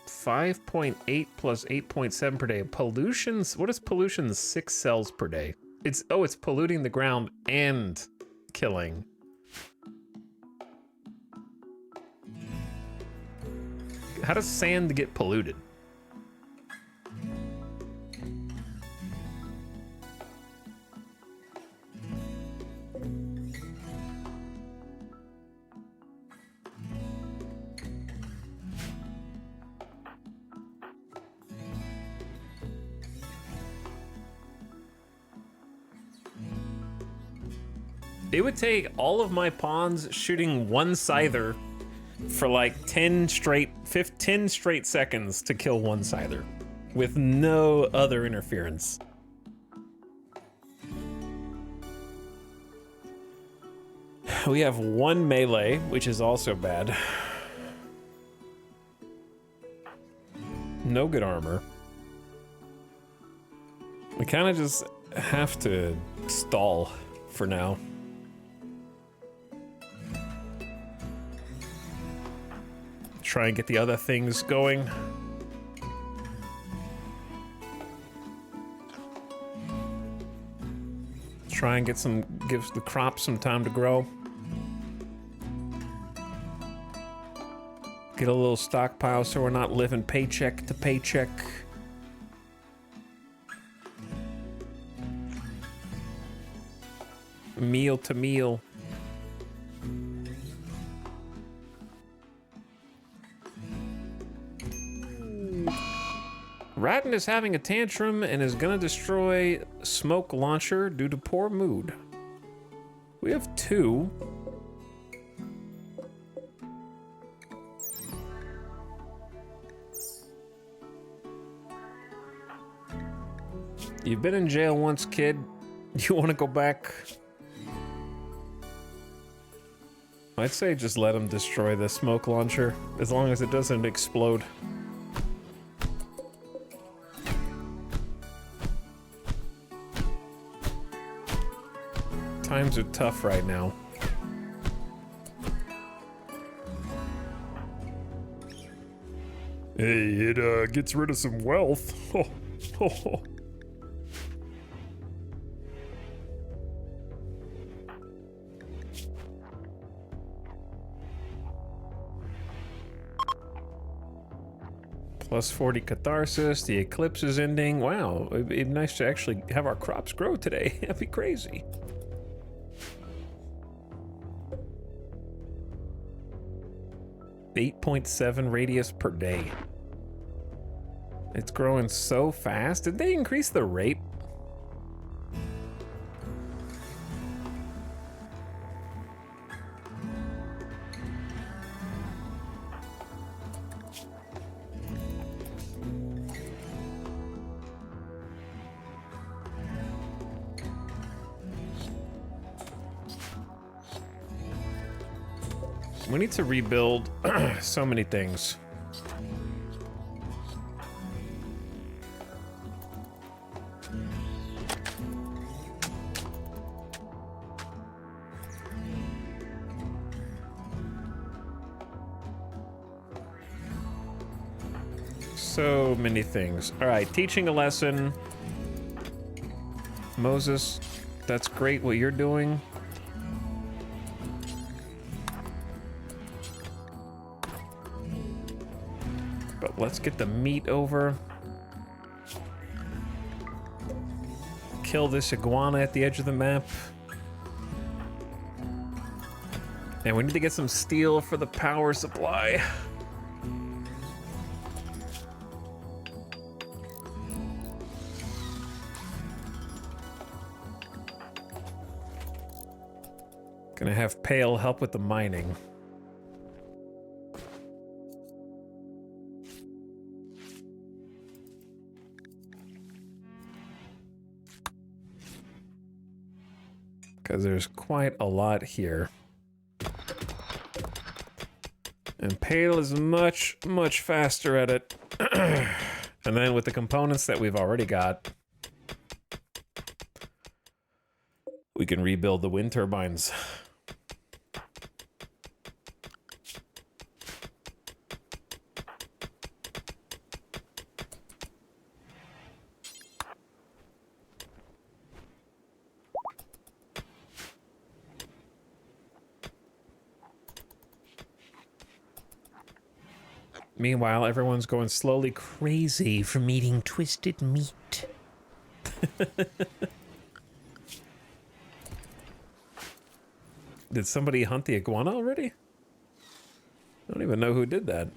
5.8 plus 8.7 per day. Pollutions? What is pollution? 6 cells per day. It's polluting the ground and killing. how does sand get polluted? It would take all of my pawns shooting one scyther for like 10 straight seconds to kill one scyther with no other interference. We have one melee, which is also bad. No good armor. We kind of just have to stall for now. Try and get the other things going. Try and give the crops some time to grow. Get a little stockpile so we're not living paycheck to paycheck. Meal to meal. Ratton is having a tantrum and is gonna destroy smoke launcher due to poor mood. We have 2. You've been in jail once, kid. You wanna go back? I'd say just let him destroy the smoke launcher, as long as it doesn't explode. Times are tough right now. Hey, it gets rid of some wealth. Plus 40 catharsis, the eclipse is ending. Wow, it'd be nice to actually have our crops grow today. That'd be crazy. .7 radius per day. It's growing so fast. Did they increase the rate? We need to rebuild so many things. So many things. All right, teaching a lesson. Moses, that's great what you're doing. But let's get the meat over. Kill this iguana at the edge of the map. And we need to get some steel for the power supply. Gonna have Pale help with the mining. Because there's quite a lot here. And Pale is much, much faster at it. And then with the components that we've already got, we can rebuild the wind turbines. Meanwhile, everyone's going slowly crazy from eating twisted meat. Did somebody hunt the iguana already? I don't even know who did that.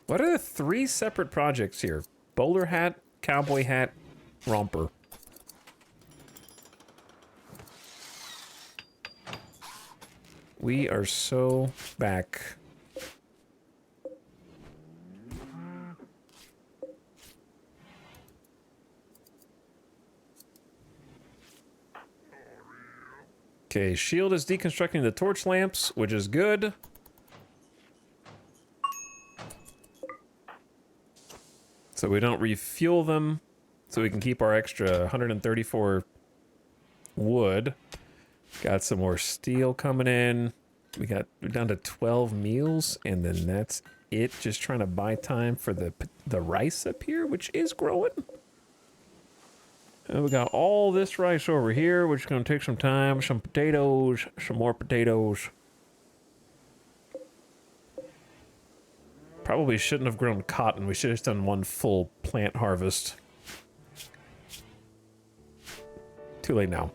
What are the 3 separate projects here? Bowler hat, cowboy hat, romper. We are so back. Okay, shield is deconstructing the torch lamps, which is good. So we don't refuel them, so we can keep our extra 134 wood. Got some more steel coming in. We're down to 12 meals, and then that's it. Just trying to buy time for the rice up here, which is growing. And we got all this rice over here, which is going to take some time. Some potatoes, some more potatoes. Probably shouldn't have grown cotton. We should have done one full plant harvest. Too late now.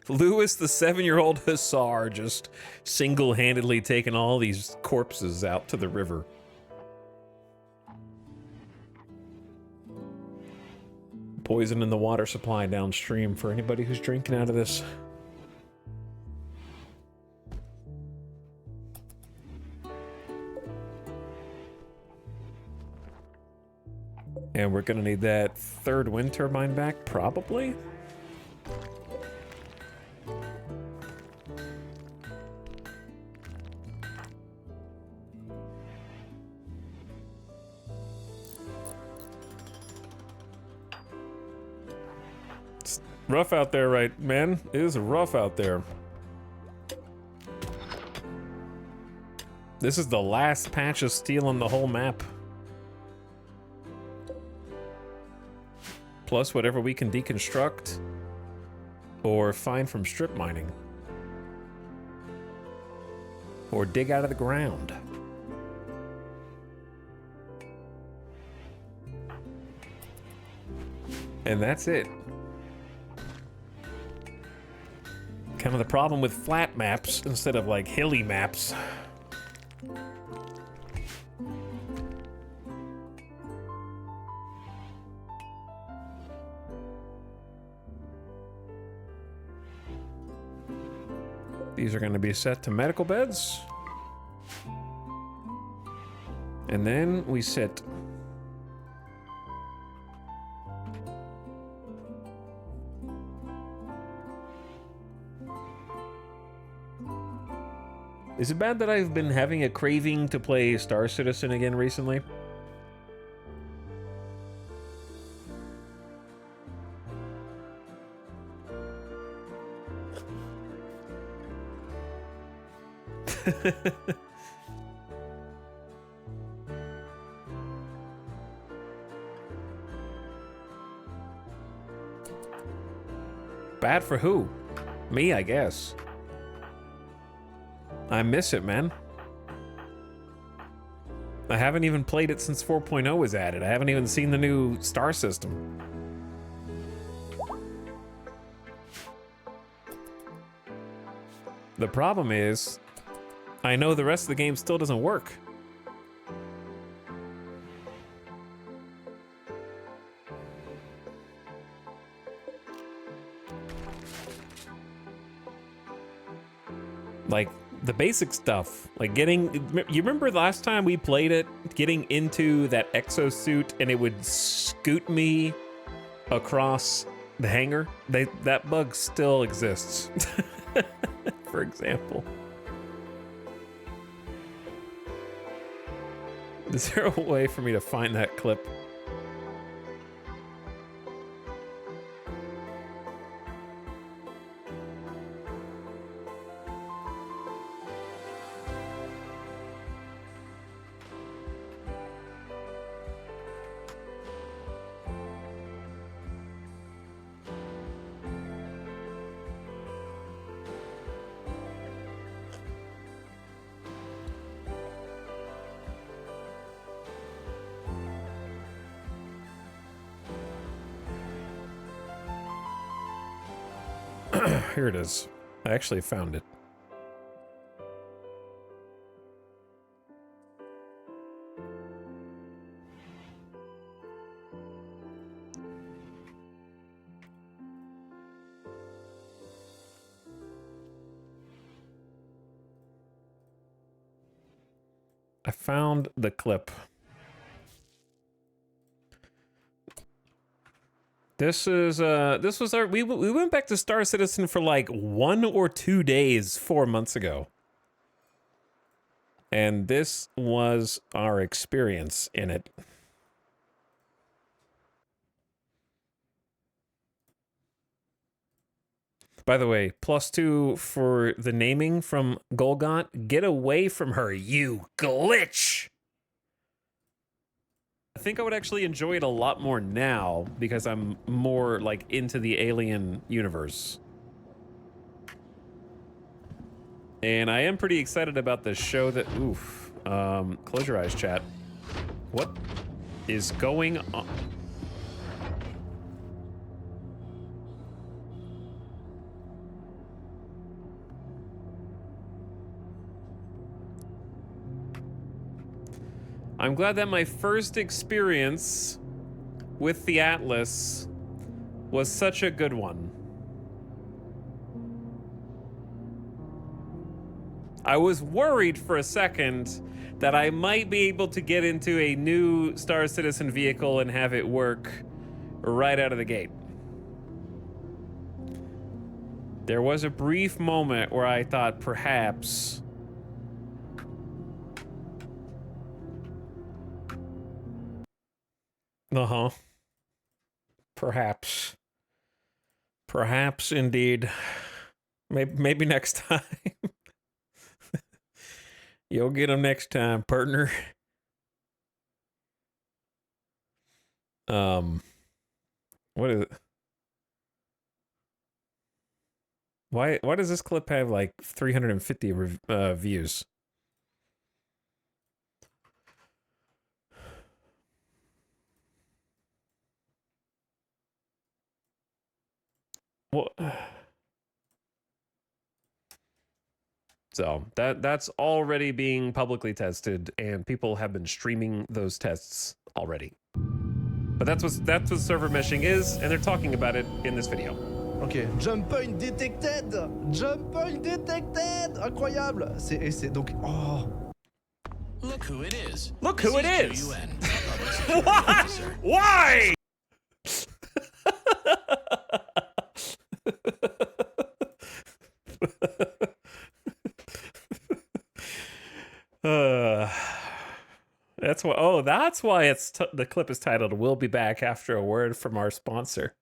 Lewis, the 7-year-old hussar, just single-handedly taking all these corpses out to the river. Poison in the water supply downstream for anybody who's drinking out of this. And we're gonna need that 3rd wind turbine back, probably? It's rough out there, right, man? It is rough out there. This is the last patch of steel on the whole map. Plus whatever we can deconstruct or find from strip mining. Or dig out of the ground. And that's it. Kind of the problem with flat maps instead of like hilly maps. These are going to be set to medical beds. And then we sit. Is it bad that I've been having a craving to play Star Citizen again recently? Bad for who? Me, I guess. I miss it, man. I haven't even played it since 4.0 was added. I haven't even seen the new star system. The problem is, I know the rest of the game still doesn't work. Like, the basic stuff, like getting, you remember the last time we played it, getting into that exosuit and it would scoot me across the hangar? That bug still exists, for example. Is there a way for me to find that clip? Here it is. I actually found it. I found the clip. This was our we went back to Star Citizen for like 1 or 2 days 4 months ago. And this was our experience in it. By the way, +2 for the naming from Golgot. Get away from her, you glitch! I think I would actually enjoy it a lot more now because I'm more like into the Alien universe. And I am pretty excited about this show that, oof. Close your eyes, chat. What is going on? I'm glad that my first experience with the Atlas was such a good one. I was worried for a second that I might be able to get into a new Star Citizen vehicle and have it work right out of the gate. There was a brief moment where I thought perhaps perhaps. Perhaps indeed. Maybe next time. You'll get them next time, partner. What is it? Why does this clip have like 350 views? Well, so that's already being publicly tested, and people have been streaming those tests already. But that's what server meshing is, and they're talking about it in this video. Ok, jump point detected! Jump point detected! Incroyable! C'est donc. Oh! Look who it is. Look This who it is! QUN, public security What? officer. Why? That's why. Oh, that's why it's the clip is titled "We'll be back after a word from our sponsor."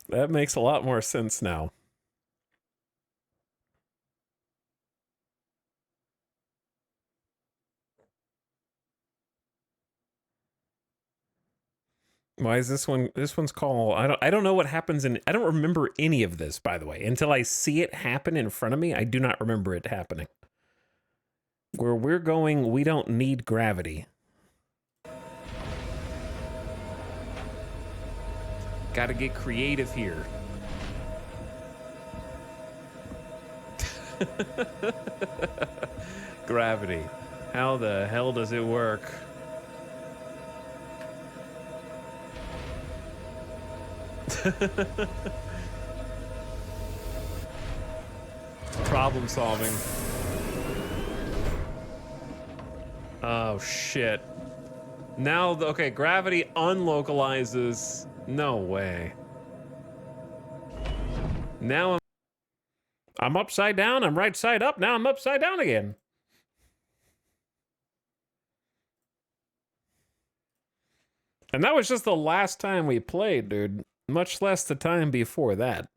That makes a lot more sense now. Why is this one? This one's called. I don't know what happens in. I don't remember any of this, by the way. Until I see it happen in front of me, I do not remember it happening. Where we're going, we don't need gravity. Gotta get creative here. Gravity. How the hell does it work? Problem solving. Oh shit. Now, okay, gravity unlocalizes. No way. Now I'm upside down. I'm right side up. Now I'm upside down again. And that was just the last time we played, dude. Much less the time before that.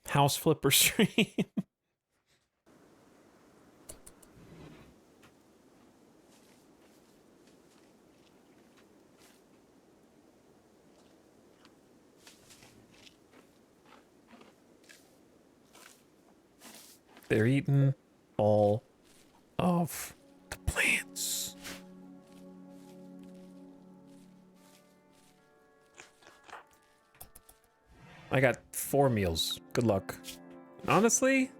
House flipper stream. They're eating all of the plants. I got 4 meals. Good luck. Honestly,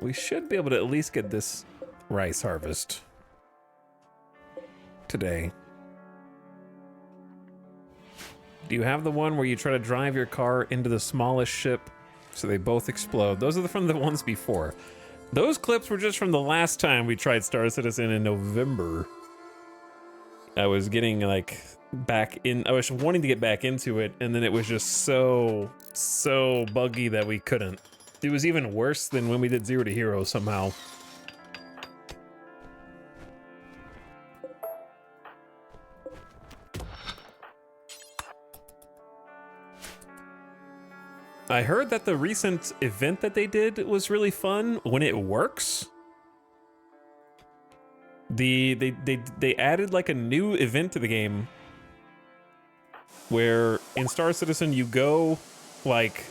we should be able to at least get this rice harvest today. Do you have the one where you try to drive your car into the smallest ship so they both explode? Those are from the ones before. Those clips were just from the last time we tried Star Citizen in November. I was getting like back in, I was wanting to get back into it, and then it was just so buggy that we couldn't. It was even worse than when we did Zero to Hero somehow. I heard that the recent event that they did was really fun when it works. They added like a new event to the game where in Star Citizen you go like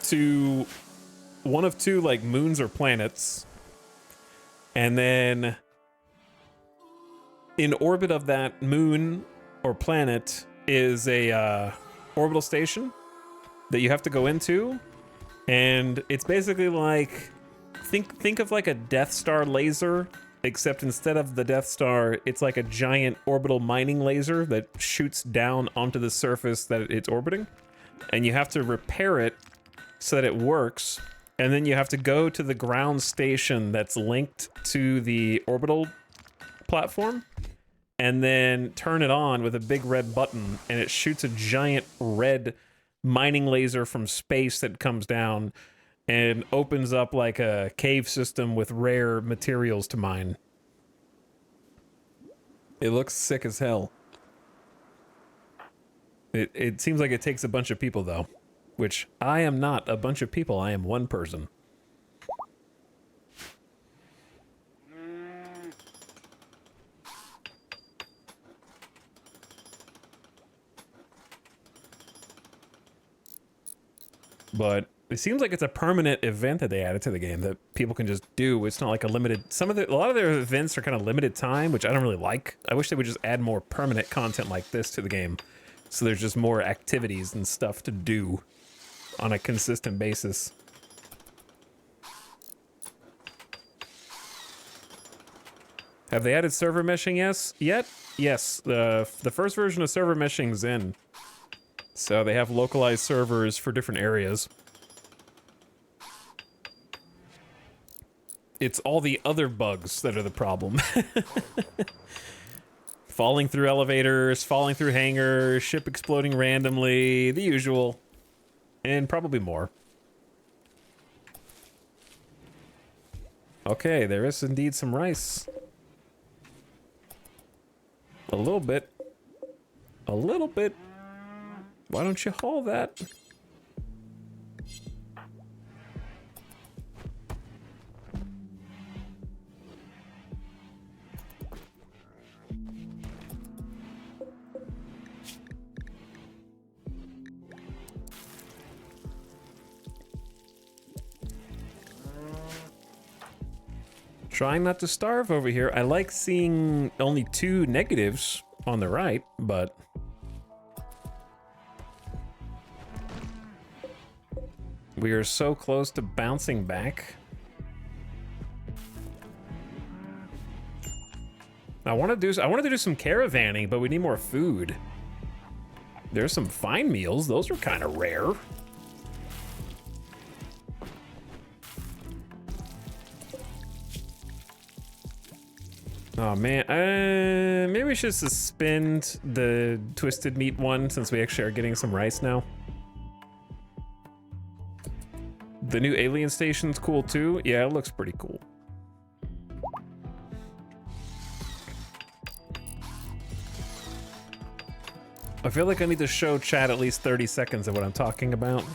to one of 2 like moons or planets, and then in orbit of that moon or planet is a orbital station that you have to go into, and it's basically like think of like a Death Star laser, except instead of the Death Star, it's like a giant orbital mining laser that shoots down onto the surface that it's orbiting, and you have to repair it so that it works, and then you have to go to the ground station that's linked to the orbital platform, and then turn it on with a big red button, and it shoots a giant red mining laser from space that comes down and opens up like a cave system with rare materials to mine. It looks sick as hell. It seems like it takes a bunch of people though, which I am not a bunch of people, I am one person. But it seems like it's a permanent event that they added to the game that people can just do. It's not like a limited. A lot of their events are kind of limited time, which I don't really like. I wish they would just add more permanent content like this to the game, so there's just more activities and stuff to do on a consistent basis. Have they added server meshing yet? Yes. The first version of server meshing's in. So they have localized servers for different areas. It's all the other bugs that are the problem. Falling through elevators, falling through hangars, ship exploding randomly, the usual. And probably more. Okay, there is indeed some rice. A little bit. A little bit. Why don't you haul that? Trying not to starve over here. I like seeing only 2 negatives on the right, but we are so close to bouncing back. I want to do some caravanning, but we need more food. There's some fine meals. Those are kind of rare. Oh man, maybe we should suspend the twisted meat one since we actually are getting some rice now. The new alien station's cool too. Yeah, it looks pretty cool. I feel like I need to show chat at least 30 seconds of what I'm talking about.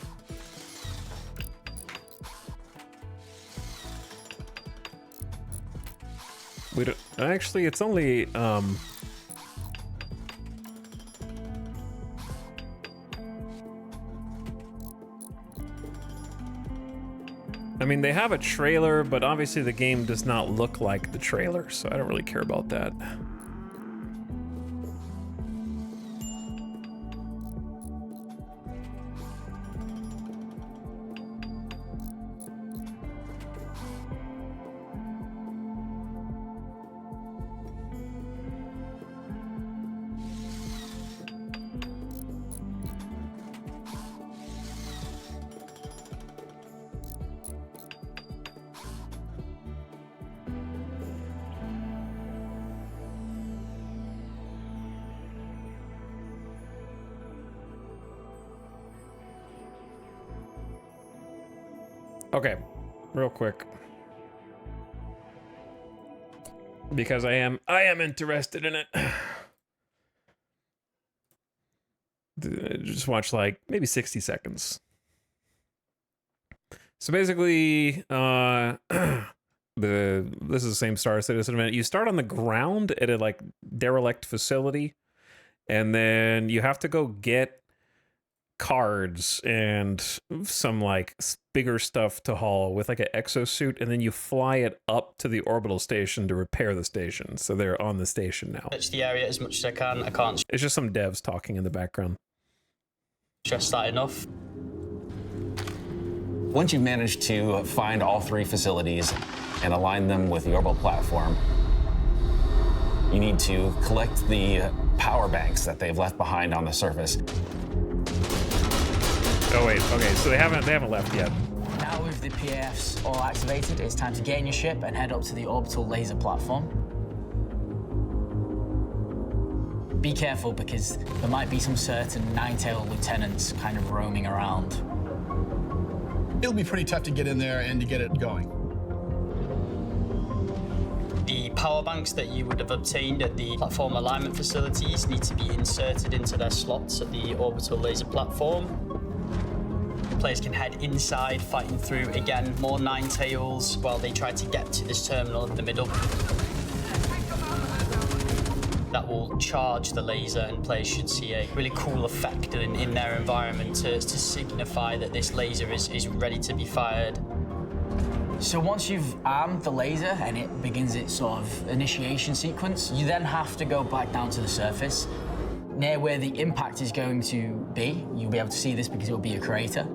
We don't, actually, it's only, I mean, they have a trailer, but obviously the game does not look like the trailer, so I don't really care about that. Okay, real quick. Because I am interested in it. Just watch like maybe 60 seconds. So basically, this is the same Star Citizen event. You start on the ground at a like derelict facility, and then you have to go get cards and some like bigger stuff to haul with like an exosuit, and then you fly it up to the orbital station to repair the station. So they're on the station now. Search the area as much as I can. I can't It's just some devs talking in the background. stress that enough. Once you've managed to find all 3 facilities and align them with the orbital platform, you need to collect the power banks that they've left behind on the surface. Oh wait, okay, so they haven't left yet. Now with the PAFs all activated, it's time to get in your ship and head up to the orbital laser platform. Be careful because there might be some certain nine-tailed lieutenants kind of roaming around. It'll be pretty tough to get in there and to get it going. The power banks that you would have obtained at the platform alignment facilities need to be inserted into their slots at the orbital laser platform. Players can head inside, fighting through, again, more nine-tails while they try to get to this terminal in the middle. That will charge the laser, and players should see a really cool effect in their environment to signify that this laser is ready to be fired. So once you've armed the laser and it begins its sort of initiation sequence, you then have to go back down to the surface. Near where the impact is going to be, you'll be able to see this because it will be a crater.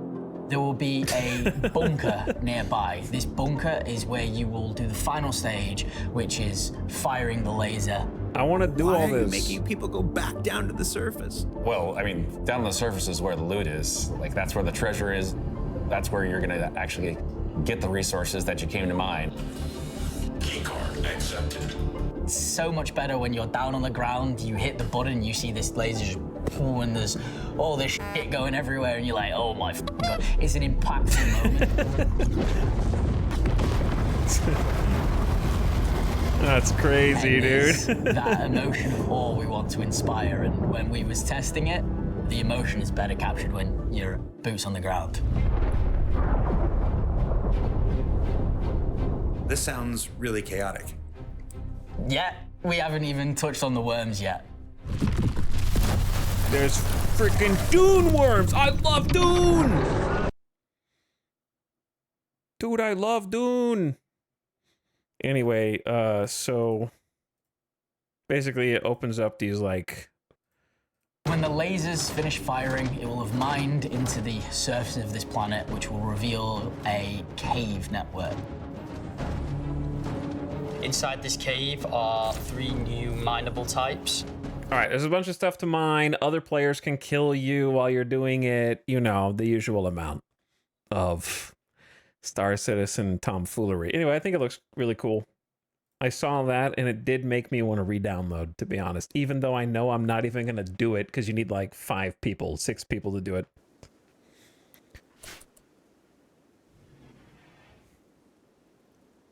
There will be a bunker nearby. This bunker is where you will do the final stage, which is firing the laser. I want to do all Why are you this. making people go back down to the surface? Well, I mean, down on the surface is where the loot is. Like, that's where the treasure is. That's where you're gonna actually get the resources that you came to mine. Keycard accepted. It's so much better when you're down on the ground, you hit the button, you see this laser just pull, and there's all this shit going everywhere, and you're like, oh my God. It's an impactful moment. That's crazy, And dude. it's that emotion of awe we want to inspire, and when we was testing it, the emotion is better captured when you're boots on the ground. This sounds really chaotic. Yeah, we haven't even touched on the worms yet. There's freaking dune worms. I love Dune. Dude, I love Dune. Anyway, so basically it opens up these like... When the lasers finish firing, it will have mined into the surface of this planet, which will reveal a cave network. Inside this cave are 3 new mineable types. All right, there's a bunch of stuff to mine. Other players can kill you while you're doing it. You know, the usual amount of Star Citizen tomfoolery. Anyway, I think it looks really cool. I saw that, and it did make me want to re-download, to be honest, even though I know I'm not even going to do it because you need like 5 people, 6 people to do it.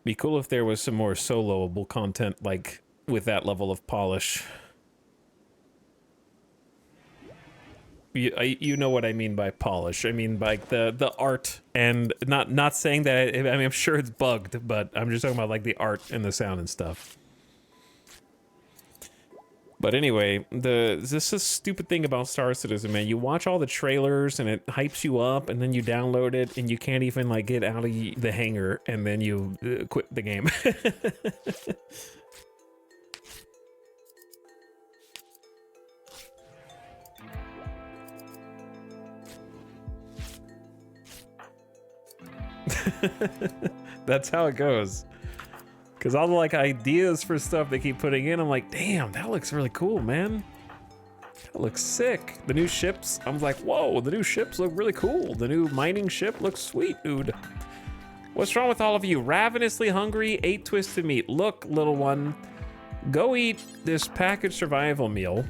Be cool if there was some more soloable content, like with that level of polish. You know what I mean by polish. I mean like the art, and not saying that. I mean, I'm sure it's bugged, but I'm just talking about like the art and the sound and stuff. But anyway, this is stupid thing about Star Citizen, man. You watch all the trailers and it hypes you up, and then you download it and you can't even like get out of the hangar, and then you quit the game. That's how it goes. Because all the like ideas for stuff they keep putting in, I'm like, damn, that looks really cool, man. That looks sick. The new ships, I was like, whoa, the new ships look really cool. The new mining ship looks sweet, dude. What's wrong with all of you? Ravenously hungry, ate twisted meat. Look, little one, go eat this packaged survival meal.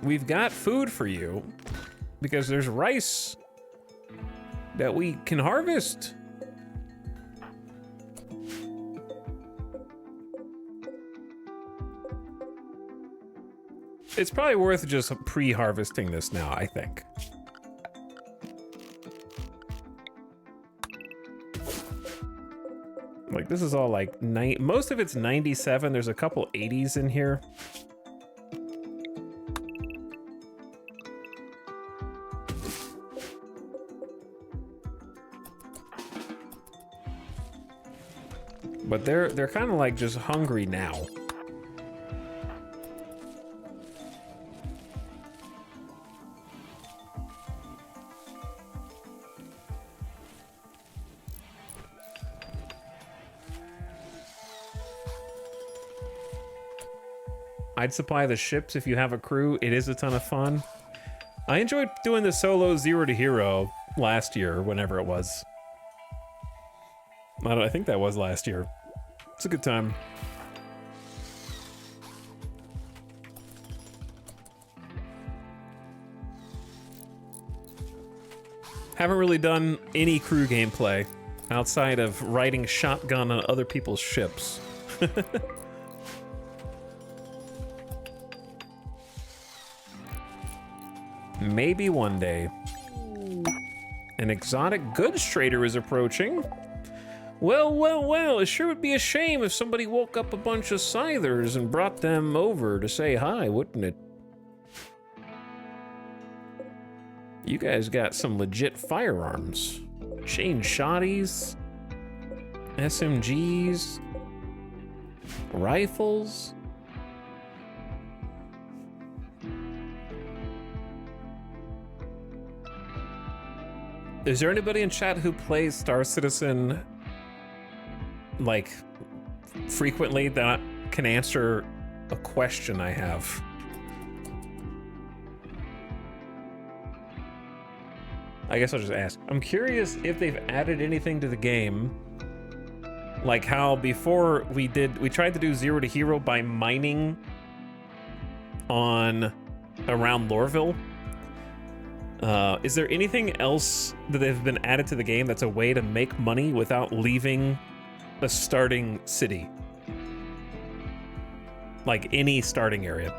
We've got food for you because there's rice that we can harvest. It's probably worth just pre-harvesting this now, I think. Like, this is all like, most of it's 97. There's a couple 80s in here. But they're kind of like just hungry now. I'd supply the ships if you have a crew. It is a ton of fun. I enjoyed doing the solo 0 to hero last year, whenever it was. I think that was last year. It's a good time. Haven't really done any crew gameplay outside of riding shotgun on other people's ships. Maybe one day. An exotic goods trader is approaching. Well, well, well, it sure would be a shame if somebody woke up a bunch of scythers and brought them over to say hi, wouldn't it? You guys got some legit firearms. Chain shotties, SMGs, rifles. Is there anybody in chat who plays Star Citizen, like, frequently that can answer a question I have? I guess I'll just ask. I'm curious if they've added anything to the game, like how before we tried to do 0 to hero by mining on around Lorville. Is there anything else that have been added to the game that's a way to make money without leaving a starting city? Like any starting area.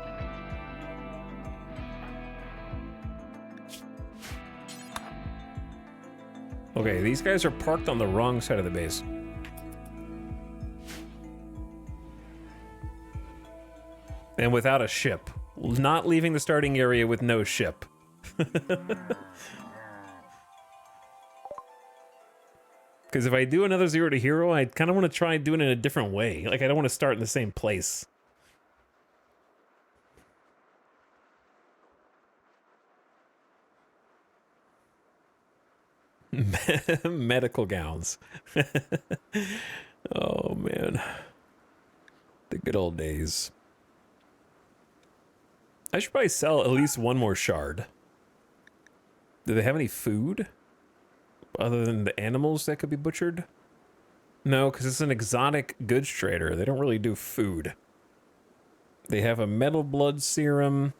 Okay, these guys are parked on the wrong side of the base. And without a ship. Not leaving the starting area with no ship. Because if I do another 0 to hero, I kind of want to try doing it in a different way. Like, I don't want to start in the same place. Medical gowns. Oh, man. The good old days. I should probably sell at least one more shard. Do they have any food? Other than the animals that could be butchered? No, because it's an exotic goods trader. They don't really do food. They have a metal blood serum.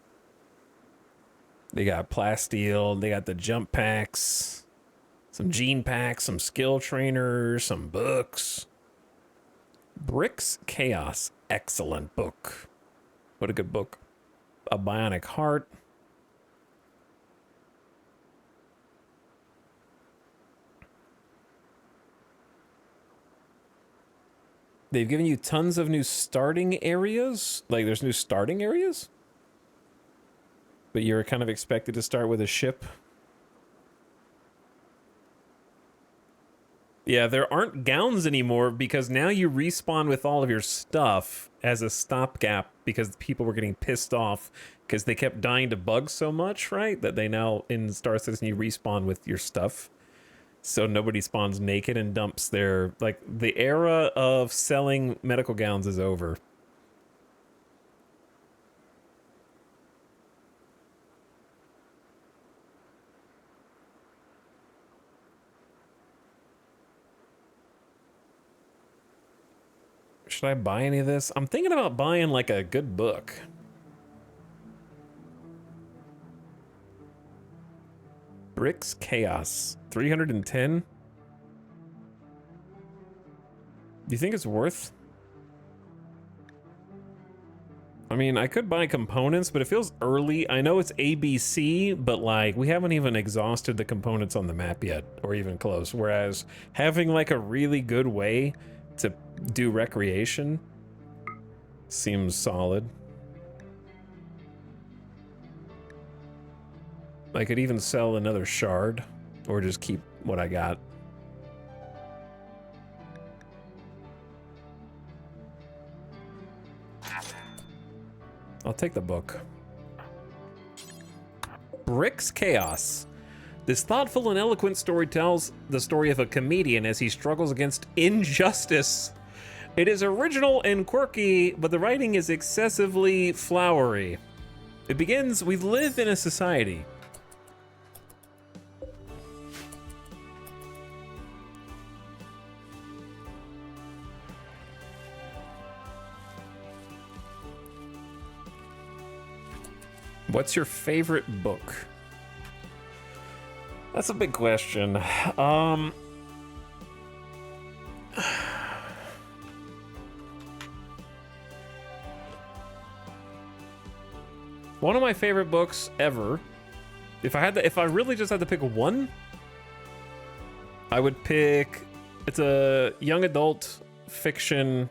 They got plasteel. They got the jump packs. Some gene packs. Some skill trainers. Some books. Bricks Chaos. Excellent book. What a good book. A bionic heart. They've given you tons of new starting areas. Like, there's new starting areas? But you're kind of expected to start with a ship. Yeah, there aren't gowns anymore because now you respawn with all of your stuff as a stopgap because people were getting pissed off because they kept dying to bugs so much, right? That they now, in Star Citizen, you respawn with your stuff. So nobody spawns naked and dumps their... Like, the era of selling medical gowns is over. Should I buy any of this? I'm thinking about buying, like, a good book. Bricks Chaos. 310? Do you think it's worth? I mean, I could buy components, but it feels early. I know it's ABC, but like we haven't even exhausted the components on the map yet, or even close. Whereas having like a really good way to do recreation seems solid. I could even sell another shard, or just keep what I got. I'll take the book. Brick's Chaos. This thoughtful and eloquent story tells the story of a comedian as he struggles against injustice. It is original and quirky, but the writing is excessively flowery. It begins, we live in a society. What's your favorite book? That's a big question. One of my favorite books ever. If I really just had to pick one, I would pick. It's a young adult fiction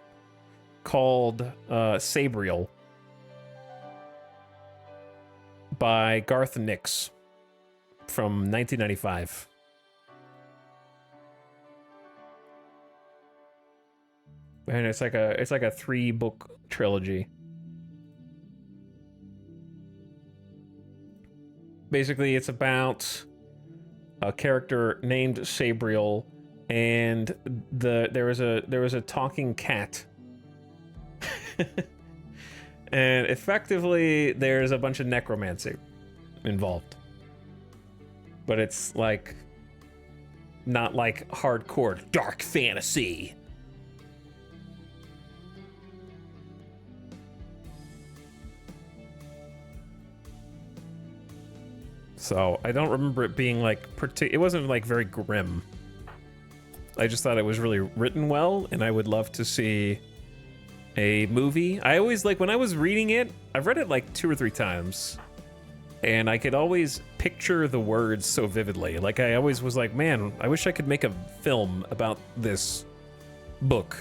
called Sabriel by Garth Nix from 1995. And it's like a 3-book trilogy. Basically, it's about a character named Sabriel, and there was a talking cat. And effectively, there's a bunch of necromancy involved. But it's like, not like hardcore dark fantasy. So I don't remember it being like, it wasn't like very grim. I just thought it was really written well, and I would love to see a movie. I always, like, when I was reading it, I've read it like 2 or 3 times, and I could always picture the words so vividly. Like, I always was like, man, I wish I could make a film about this book.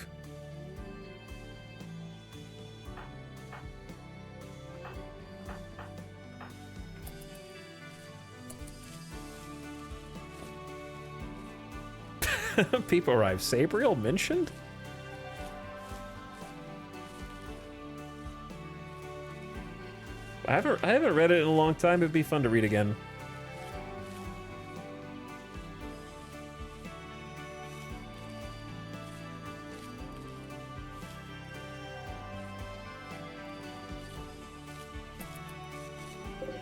People arrive. Sabriel mentioned? I haven't read it in a long time. It'd be fun to read again.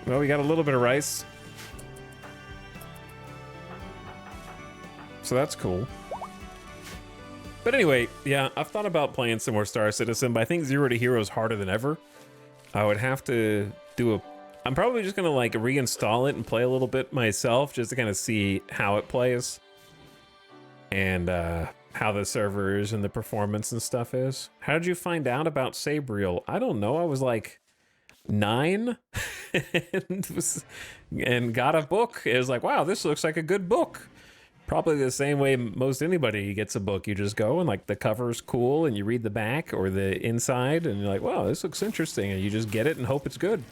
Well, we got a little bit of rice. So that's cool. But anyway, yeah, I've thought about playing some more Star Citizen, but I think 0 to Hero is harder than ever. I would have to do a... I'm probably just gonna like reinstall it and play a little bit myself just to kind of see how it plays. And how the servers and the performance and stuff is. How did you find out about Sabriel? I don't know, I was like 9 and got a book. It was like, wow, this looks like a good book. Probably the same way most anybody gets a book. You just go and like the cover's cool and you read the back or the inside and you're like, wow, this looks interesting. And you just get it and hope it's good.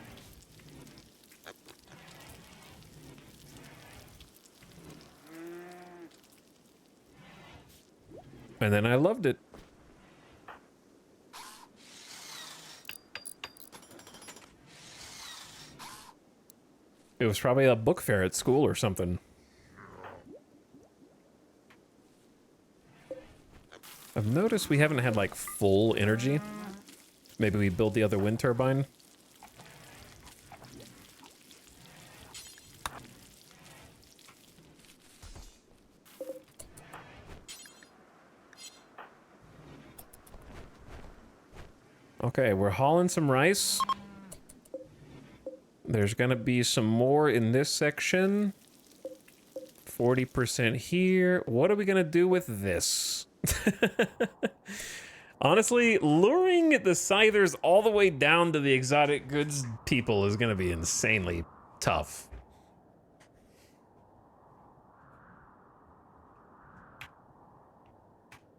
And then I loved it. It was probably a book fair at school or something. I've noticed we haven't had like full energy. Maybe we build the other wind turbine. Okay, we're hauling some rice. There's gonna be some more in this section 40% here. What are we gonna do with this? Honestly, luring the Scythers all the way down to the exotic goods people is gonna be insanely tough.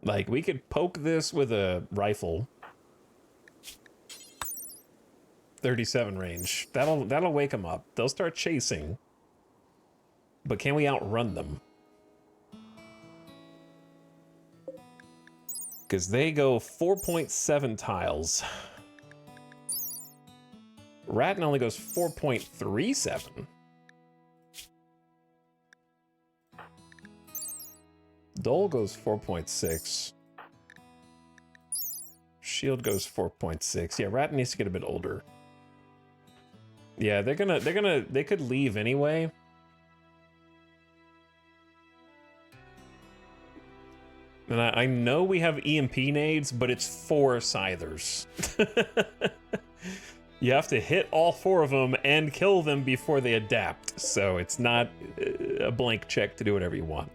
Like, we could poke this with a rifle. 37 range. That'll wake them up. They'll start chasing. But can we outrun them? Because they go 4.7 tiles. Ratton only goes 4.37. Dole goes 4.6. Shield goes 4.6. Yeah, Ratton needs to get a bit older. Yeah, they could leave anyway. And I know we have EMP nades, but it's 4 Scythers. You have to hit all 4 of them and kill them before they adapt. So it's not a blank check to do whatever you want.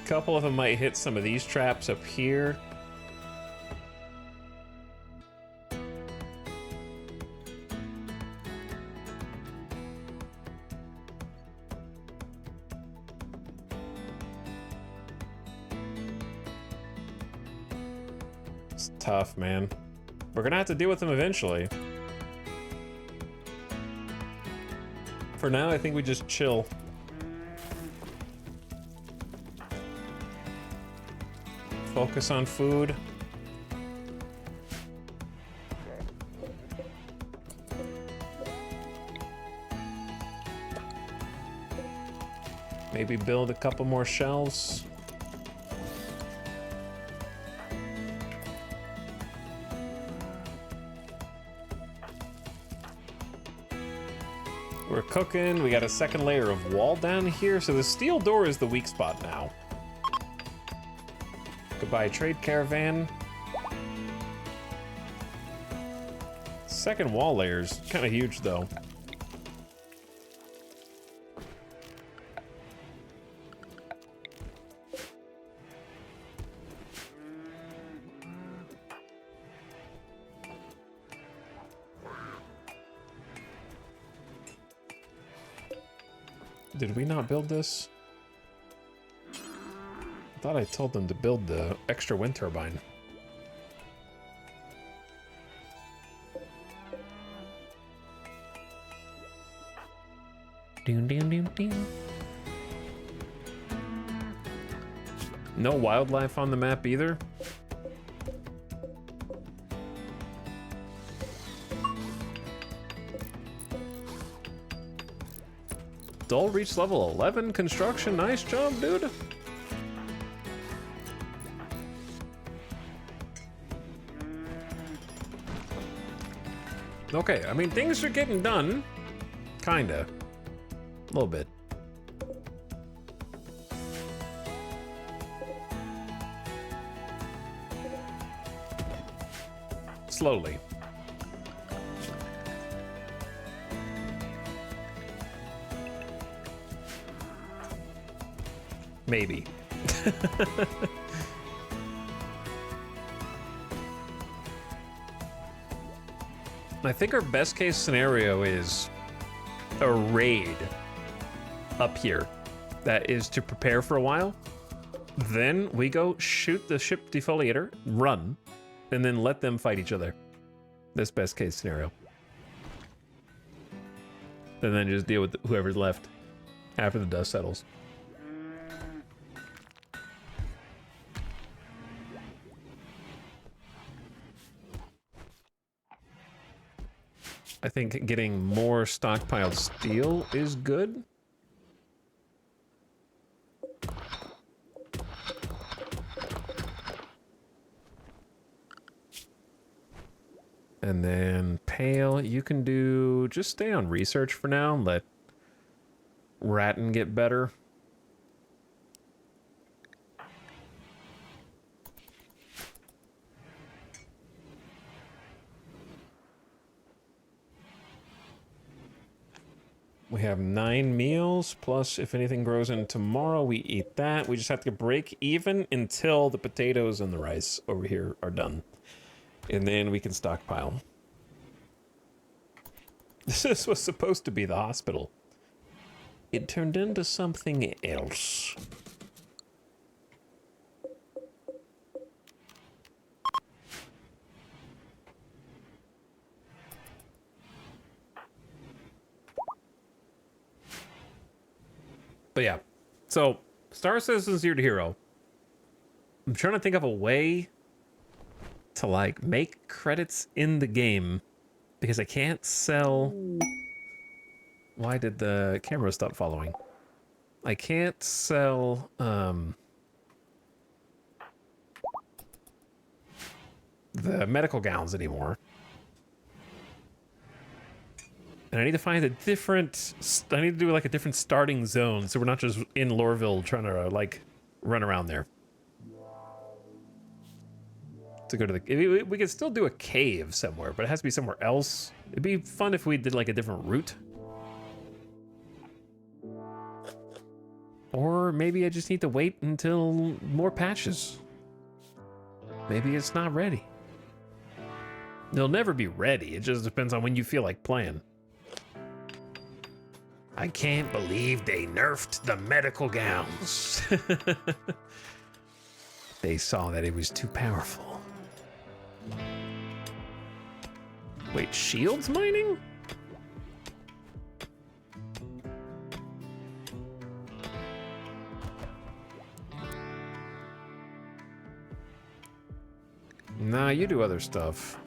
A couple of them might hit some of these traps up here. It's tough, man. We're gonna have to deal with them eventually. For now, I think we just chill. Focus on food. Maybe build a couple more shelves. We're cooking. We got a second layer of wall down here, so the steel door is the weak spot now. Goodbye, trade caravan. Second wall layer's kind of huge, though. Did we not build this? I thought I told them to build the extra wind turbine. Doom, doom, doom, doom. No wildlife on the map either. Dole reached level 11 construction. Nice job, dude. Okay, I mean, things are getting done. Kinda. A little bit. Slowly. Maybe. I think our best case scenario is a raid up here that is to prepare for a while. Then we go shoot the ship defoliator, run, and then let them fight each other. That's best case scenario. And then just deal with whoever's left after the dust settles. I think getting more stockpiled steel is good. And then Pale, you can do, just stay on research for now and let Ratton get better. We have 9 meals, plus if anything grows in tomorrow, we eat that. We just have to break even until the potatoes and the rice over here are done. And then we can stockpile. This was supposed to be the hospital. It turned into something else. But yeah, so Star Citizen Zero to Hero. I'm trying to think of a way to like make credits in the game because I can't sell. Why did the camera stop following? I can't sell the medical gowns anymore. And I need to find a different, I need to do like a different starting zone so we're not just in Loreville trying to like run around there. To go to the, we could still do a cave somewhere, but it has to be somewhere else. It'd be fun if we did like a different route. Or maybe I just need to wait until more patches. Maybe it's not ready. It'll never be ready. It just depends on when you feel like playing. I can't believe they nerfed the medical gowns. They saw that it was too powerful. Wait, shields mining? Nah, you do other stuff.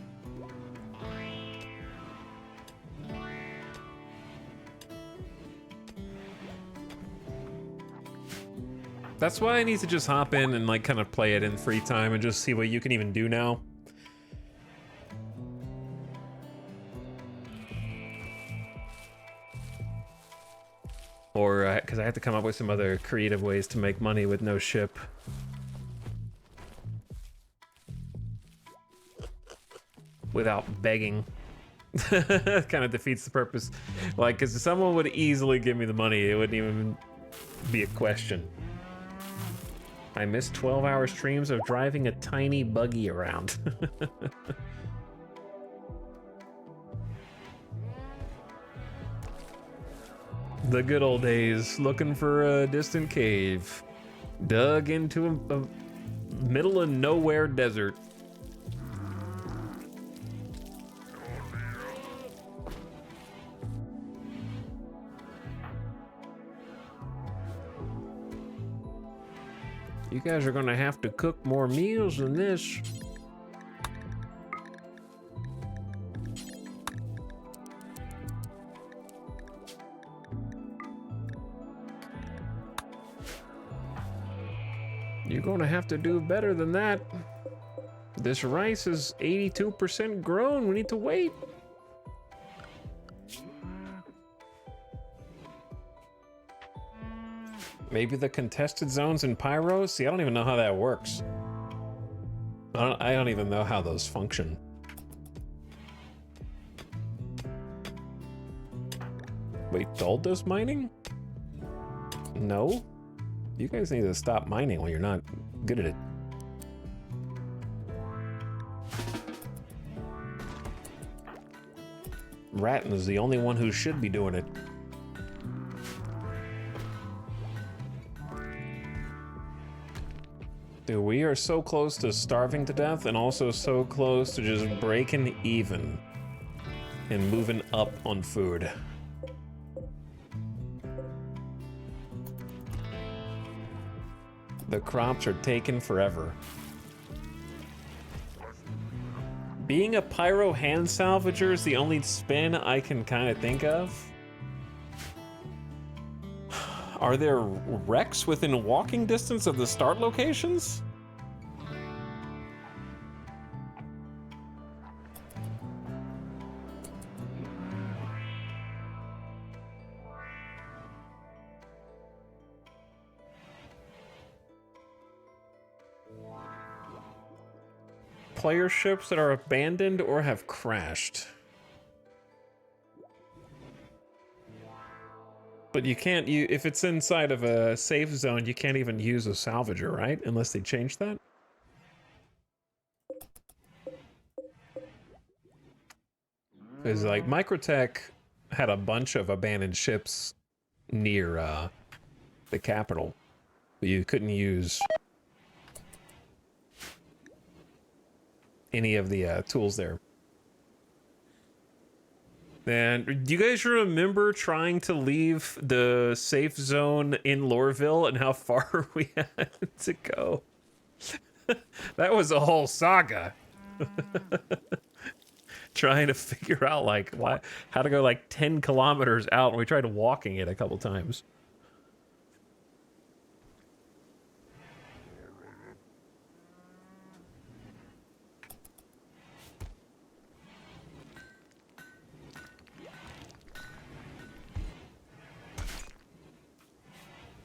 That's why I need to just hop in and like kind of play it in free time and just see what you can even do now. Or, because I have to come up with some other creative ways to make money with no ship. Without begging. Kind of defeats the purpose. Like, because if someone would easily give me the money, it wouldn't even be a question. I missed 12-hour streams of driving a tiny buggy around. The good old days, looking for a distant cave. Dug into a middle of nowhere desert. You guys are gonna have to cook more meals than this. You're gonna have to do better than that. This rice is 82% grown. We need to wait. Maybe the contested zones in Pyro? See, I don't even know how that works. I don't even know how those function. Wait, Dull does mining? No? You guys need to stop mining when you're not good at it. Ratton is the only one who should be doing it. Dude, we are so close to starving to death and also so close to just breaking even and moving up on food. The crops are taking forever. Being a pyro hand salvager is the only spin I can kind of think of. Are there wrecks within walking distance of the start locations? Player ships that are abandoned or have crashed. But you can't, if it's inside of a safe zone, you can't even use a salvager, right? Unless they change that? Because, like, Microtech had a bunch of abandoned ships near the capital. But you couldn't use any of the tools there. And do you guys remember trying to leave the safe zone in Loreville and how far we had to go? That was a whole saga. Trying to figure out like how to go like 10 kilometers out, and we tried walking it a couple times.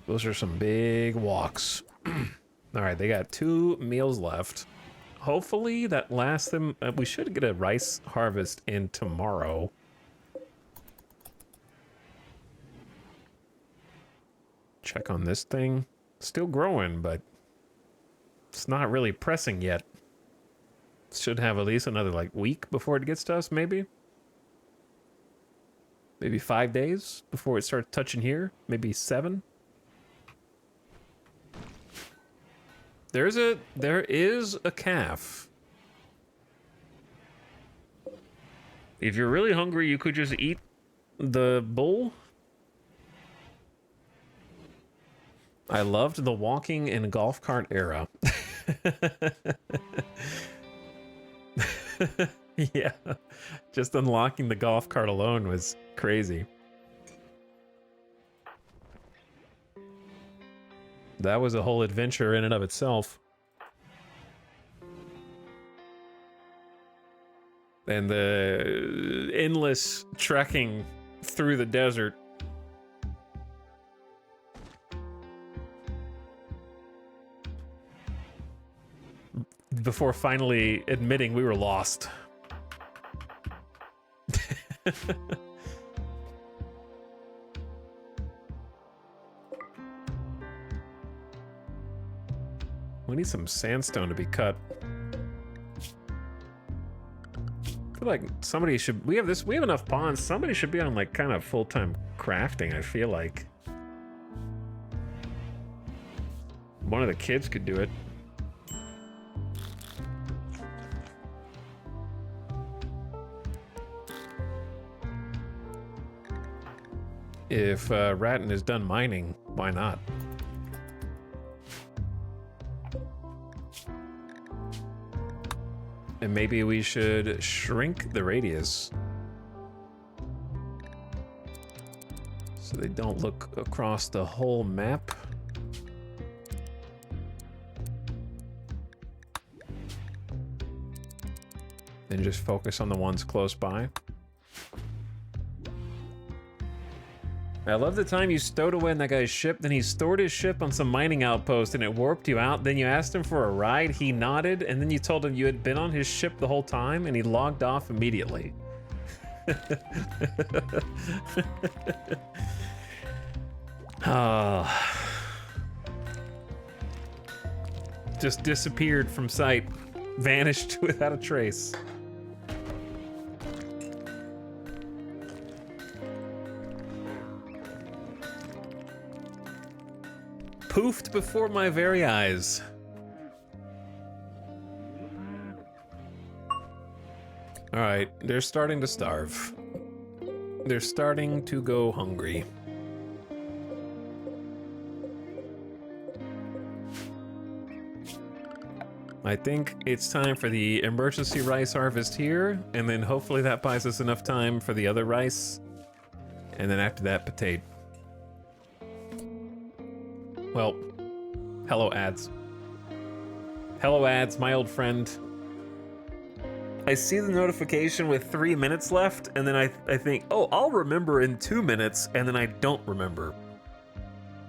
Those are some big walks. All right, they got 2 meals left. Hopefully that lasts them. We should get a rice harvest in tomorrow. Check on this thing. Still growing, but it's not really pressing yet. Should have at least another like week before it gets to us, maybe. Maybe 5 days before it starts touching here. Maybe 7. There is a calf. If you're really hungry, you could just eat the bull. I loved the walking in golf cart era. Yeah, just unlocking the golf cart alone was crazy. That was a whole adventure in and of itself. And the endless trekking through the desert. Before finally admitting we were lost. We need some sandstone to be cut. I feel like somebody should... We have enough ponds. Somebody should be on, like, kind of full-time crafting, I feel like. One of the kids could do it. If Ratton is done mining, why not? And maybe we should shrink the radius so they don't look across the whole map. And just focus on the ones close by. I love the time you stowed away in that guy's ship, then he stored his ship on some mining outpost and it warped you out, then you asked him for a ride, he nodded, and then you told him you had been on his ship the whole time, and he logged off immediately. Just disappeared from sight, vanished without a trace. Poofed before my very eyes. All right, they're starting to starve. They're starting to go hungry. I think it's time for the emergency rice harvest here, and then hopefully that buys us enough time for the other rice. And then after that, potato. Well, hello ads. Hello ads, my old friend. I see the notification with 3 minutes left, and then I think, oh, I'll remember in 2 minutes, and then I don't remember.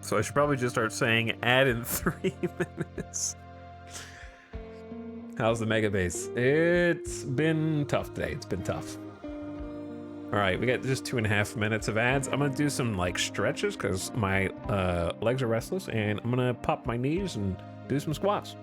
So I should probably just start saying ad in 3 minutes. How's the mega base? It's been tough today. It's been tough. All right, we got just 2.5 minutes of ads. I'm gonna do some like stretches because my legs are restless, and I'm gonna pop my knees and do some squats.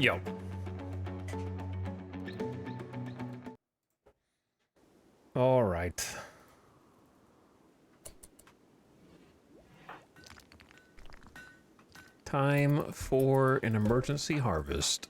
Yo. All right. Time for an emergency harvest.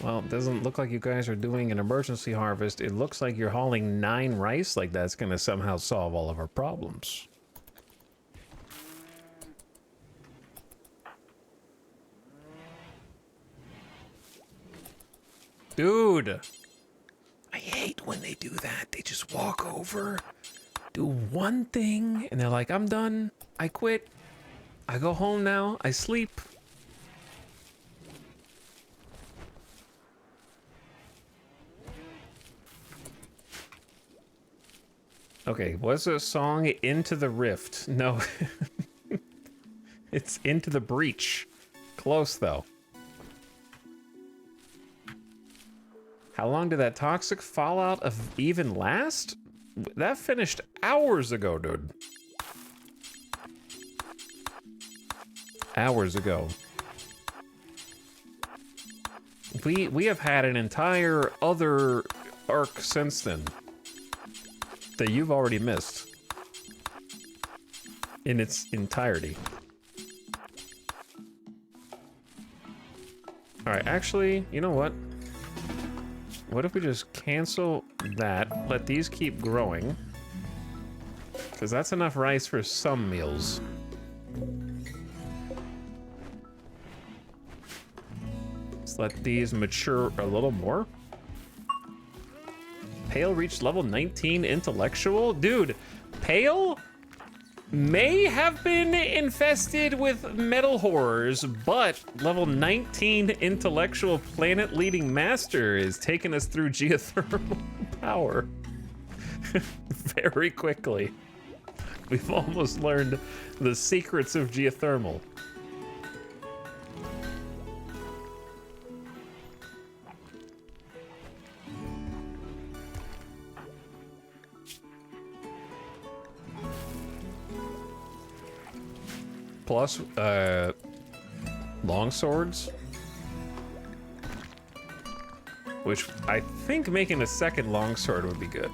Well, it doesn't look like you guys are doing an emergency harvest. It looks like you're hauling 9 rice, like that's gonna somehow solve all of our problems. Dude! I hate when they do that. They just walk over, do one thing, and they're like, I'm done. I quit. I go home now. I sleep. Okay, what's the song? Into the Rift. No. It's Into the Breach. Close, though. How long did that toxic fallout even last? That finished hours ago, dude. Hours ago. We have had an entire other arc since then that you've already missed in its entirety. All right, actually, you know what? What if we just cancel that, let these keep growing? Because that's enough rice for some meals. let these mature a little more. Pale reached level 19 intellectual? Dude, Pale may have been infested with metal horrors, but level 19 intellectual planet leading master is taking us through geothermal power very quickly. We've almost learned the secrets of geothermal. Plus, long swords. Which I think making a second longsword would be good.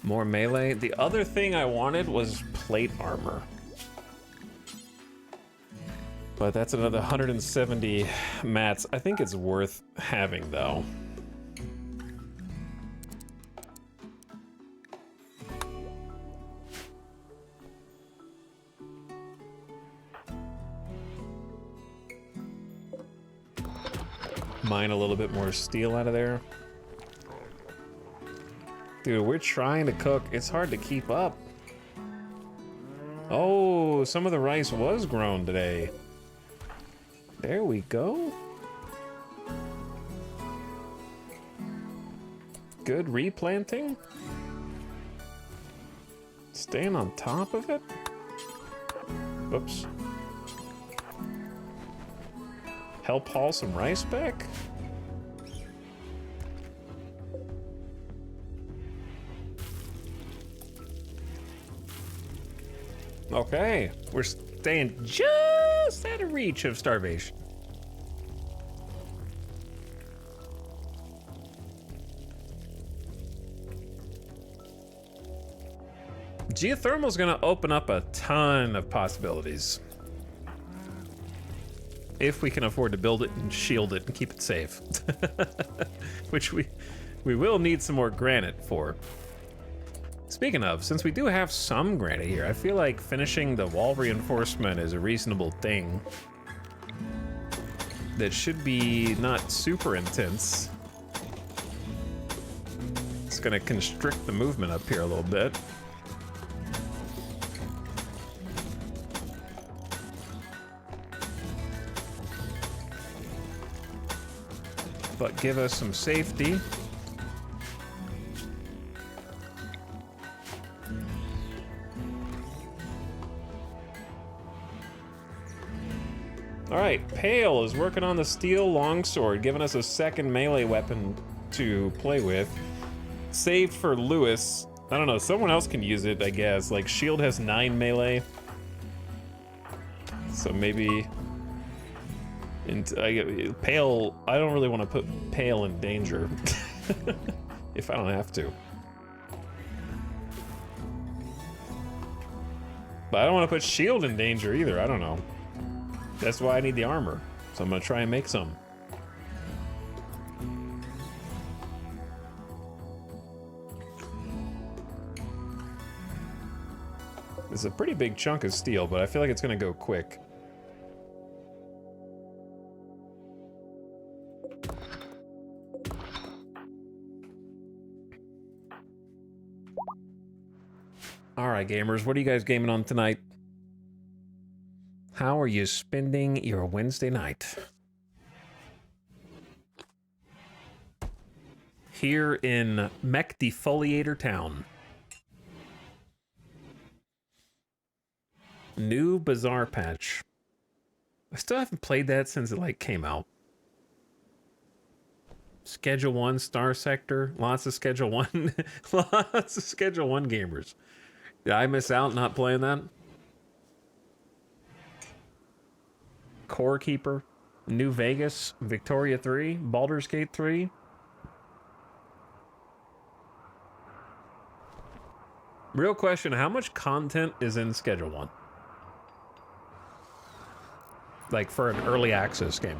More melee. The other thing I wanted was plate armor. But that's another 170 mats. I think it's worth having, though. Mine a little bit more steel out of there. Dude, we're trying to cook. It's hard to keep up. Oh, some of the rice was grown today. There we go. Good replanting. Staying on top of it. Whoops. Help haul some rice back. Okay, we're staying just out of reach of starvation. Geothermal's gonna open up a ton of possibilities. If we can afford to build it and shield it and keep it safe. Which we will need some more granite for. Speaking of, since we do have some granite here, I feel like finishing the wall reinforcement is a reasonable thing. That should be not super intense. It's gonna constrict the movement up here a little bit. But give us some safety. Alright, Pale is working on the steel longsword, giving us a second melee weapon to play with. Saved for Lewis. I don't know, someone else can use it, I guess. Like, Shield has 9 melee. So maybe... Pale, I don't really want to put Pale in danger. If I don't have to. But I don't want to put Shield in danger either, I don't know. That's why I need the armor. So I'm gonna try and make some. It's a pretty big chunk of steel, but I feel like it's gonna go quick. Alright, gamers, what are you guys gaming on tonight? How are you spending your Wednesday night? Here in Mech Defoliator Town. New Bazaar patch. I still haven't played that since it like came out. Schedule 1 Star Sector. Lots of Schedule 1. Lots of Schedule 1 gamers. Did I miss out not playing that? Core Keeper, New Vegas, Victoria 3, Baldur's Gate 3. Real question, how much content is in Schedule 1? Like for an early access game.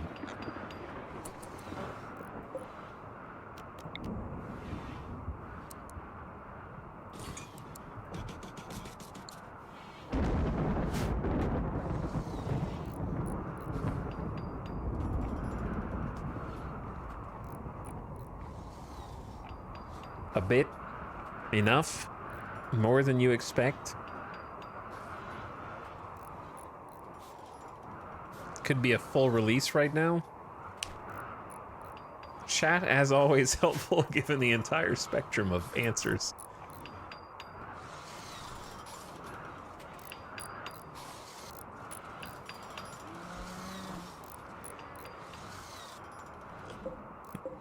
A bit. Enough. More than you expect. Could be a full release right now. Chat, as always, helpful given the entire spectrum of answers.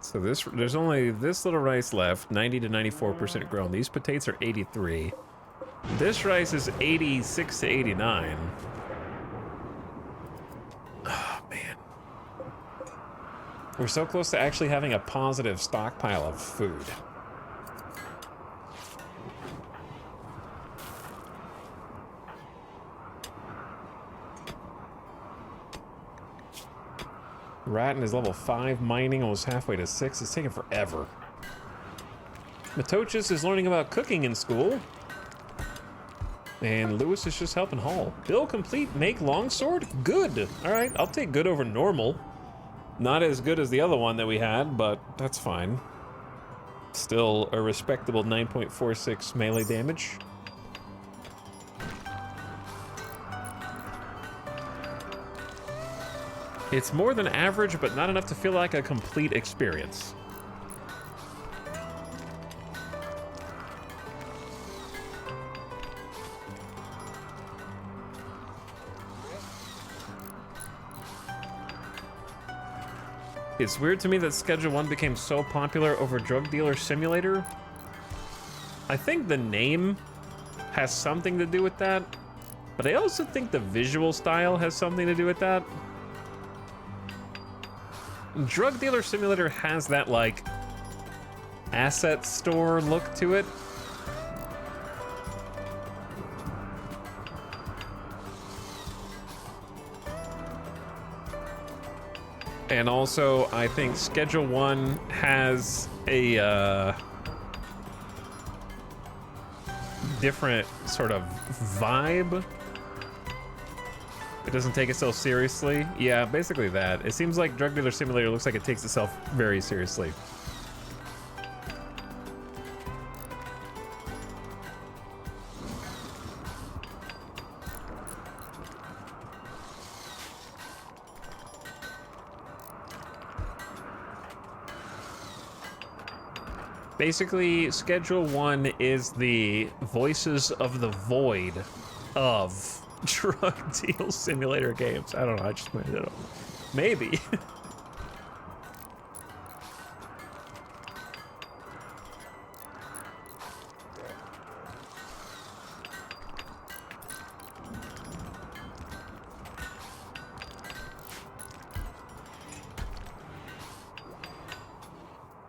So there's only this little rice left, 90 to 94% grown. These potatoes are 83. This rice is 86 to 89. Oh, man. We're so close to actually having a positive stockpile of food. Ratton is level 5, mining almost halfway to 6. It's taking forever. Matochis is learning about cooking in school. And Lewis is just helping haul. Bill complete, make longsword? Good. Alright, I'll take good over normal. Not as good as the other one that we had, but that's fine. Still a respectable 9.46 melee damage. It's more than average, but not enough to feel like a complete experience. It's weird to me that Schedule 1 became so popular over Drug Dealer Simulator. I think the name has something to do with that, but I also think the visual style has something to do with that. Drug Dealer Simulator has that, like, asset store look to it. And also, I think Schedule 1 has a different sort of vibe. It doesn't take itself seriously. Yeah, basically that. It seems like Drug Dealer Simulator looks like it takes itself very seriously. Basically, Schedule 1 is the voices of the void of Drug Deal Simulator games. I don't know, I just made it up. Maybe.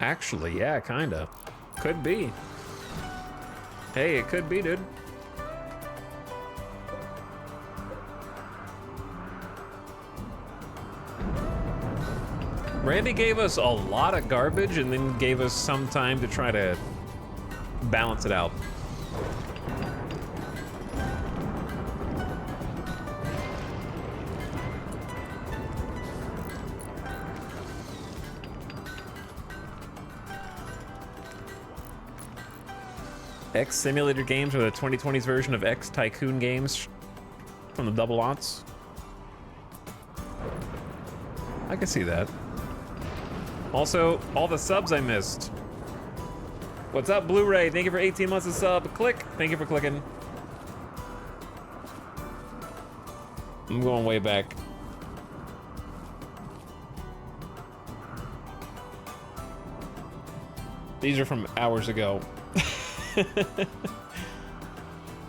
Actually, yeah, kinda. Could be. Hey, it could be, dude. Randy gave us a lot of garbage and then gave us some time to try to balance it out. X Simulator games are the 2020s version of X Tycoon games from the double aughts. I can see that. Also, all the subs I missed. What's up, Blu-ray? Thank you for 18 months of sub. Click. Thank you for clicking. I'm going way back. These are from hours ago.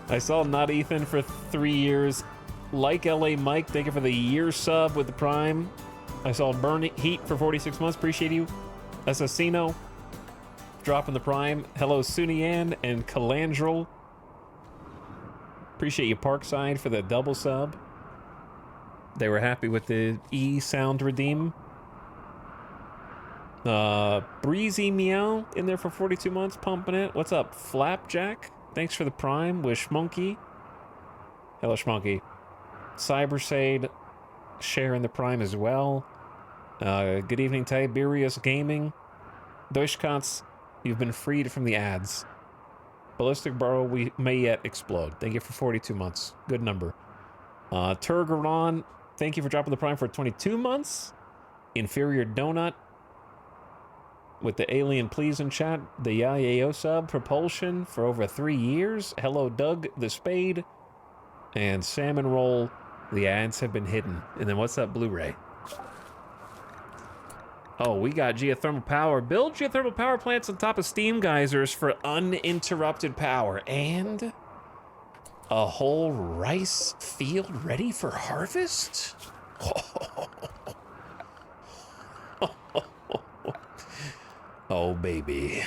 I saw Not Ethan for 3 years. Like LA Mike, thank you for the year sub with the Prime. I saw Burn Heat for 46 months. Appreciate you. Assassino dropping the Prime. Hello, Sunian and Calandrel. Appreciate you, Parkside, for the double sub. They were happy with the E sound redeem. Breezy Meow in there for 42 months, pumping it. What's up, Flapjack? Thanks for the Prime with Schmonkey. Hello, Schmonkey. Cybersade sharing the Prime as well. Good evening, Tiberius Gaming. Doishkats You've been freed from the ads. Ballistic Barrel, we may yet explode. Thank you for 42 months. Good number. Turgaron, thank you for dropping the Prime for 22 months. Inferior Donut, with the alien please in chat. The Yayo sub. Propulsion for over 3 years. Hello Doug the Spade. And Salmon Roll, the ads have been hidden. And then what's that Blu-ray? Oh, we got geothermal power. Build geothermal power plants on top of steam geysers for uninterrupted power. And a whole rice field ready for harvest? Oh, baby.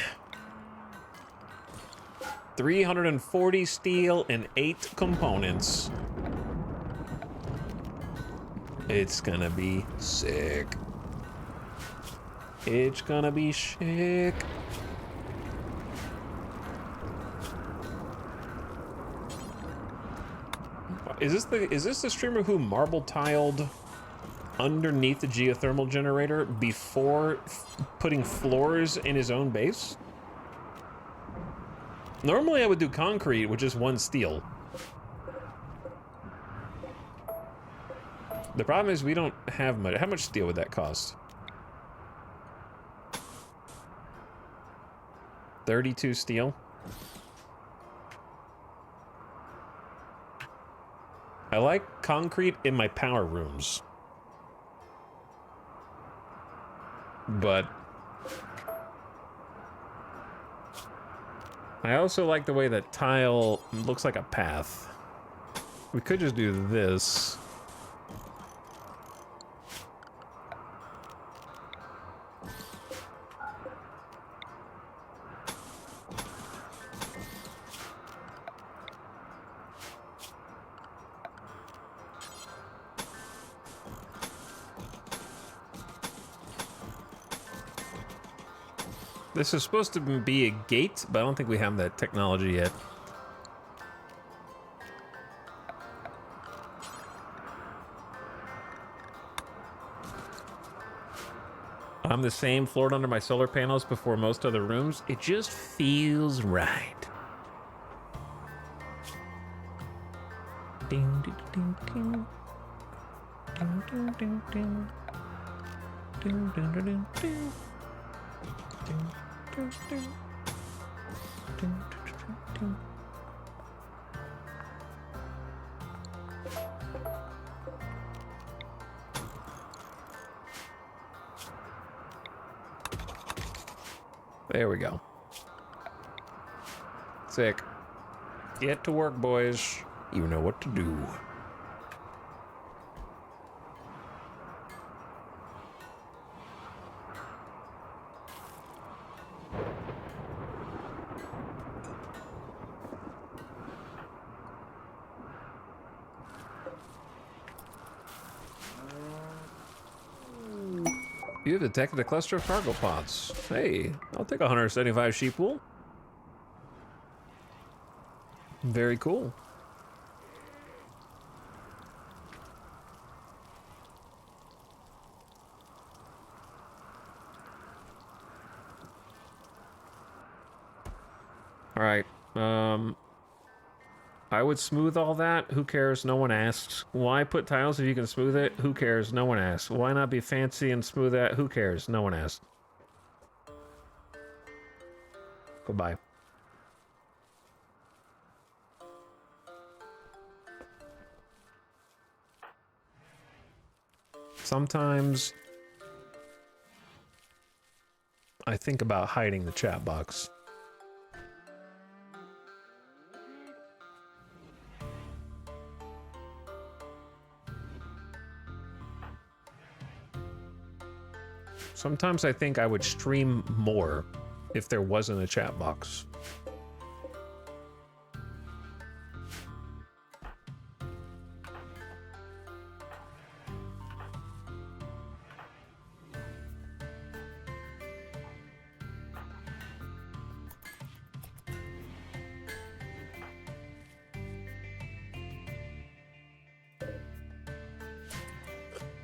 340 steel and 8 components. It's gonna be sick. It's gonna be sick. Is this the streamer who marble tiled underneath the geothermal generator before putting floors in his own base? Normally I would do concrete with just 1 steel. The problem is we don't have much. How much steel would that cost? 32 steel. I like concrete in my power rooms. But I also like the way that tile looks like a path. We could just do this. This is supposed to be a gate, but I don't think we have that technology yet. I'm the same, floored under my solar panels before most other rooms. It just feels right. Ding, ding, ding, ding. Ding, ding, ding, ding. Ding, ding, ding, ding, ding. Ding, ding, ding. Ding, ding, ding. There we go. Sick. Get to work, boys. You know what to do. You have detected a cluster of cargo pods. Hey, I'll take 175 sheep wool. Very cool. All right. I would smooth all that. Who cares? No one asks. Why put tiles if you can smooth it? Who cares? No one asks. Why not be fancy and smooth that? Who cares? No one asks. Goodbye. Sometimes I think about hiding the chat box. Sometimes I think I would stream more if there wasn't a chat box.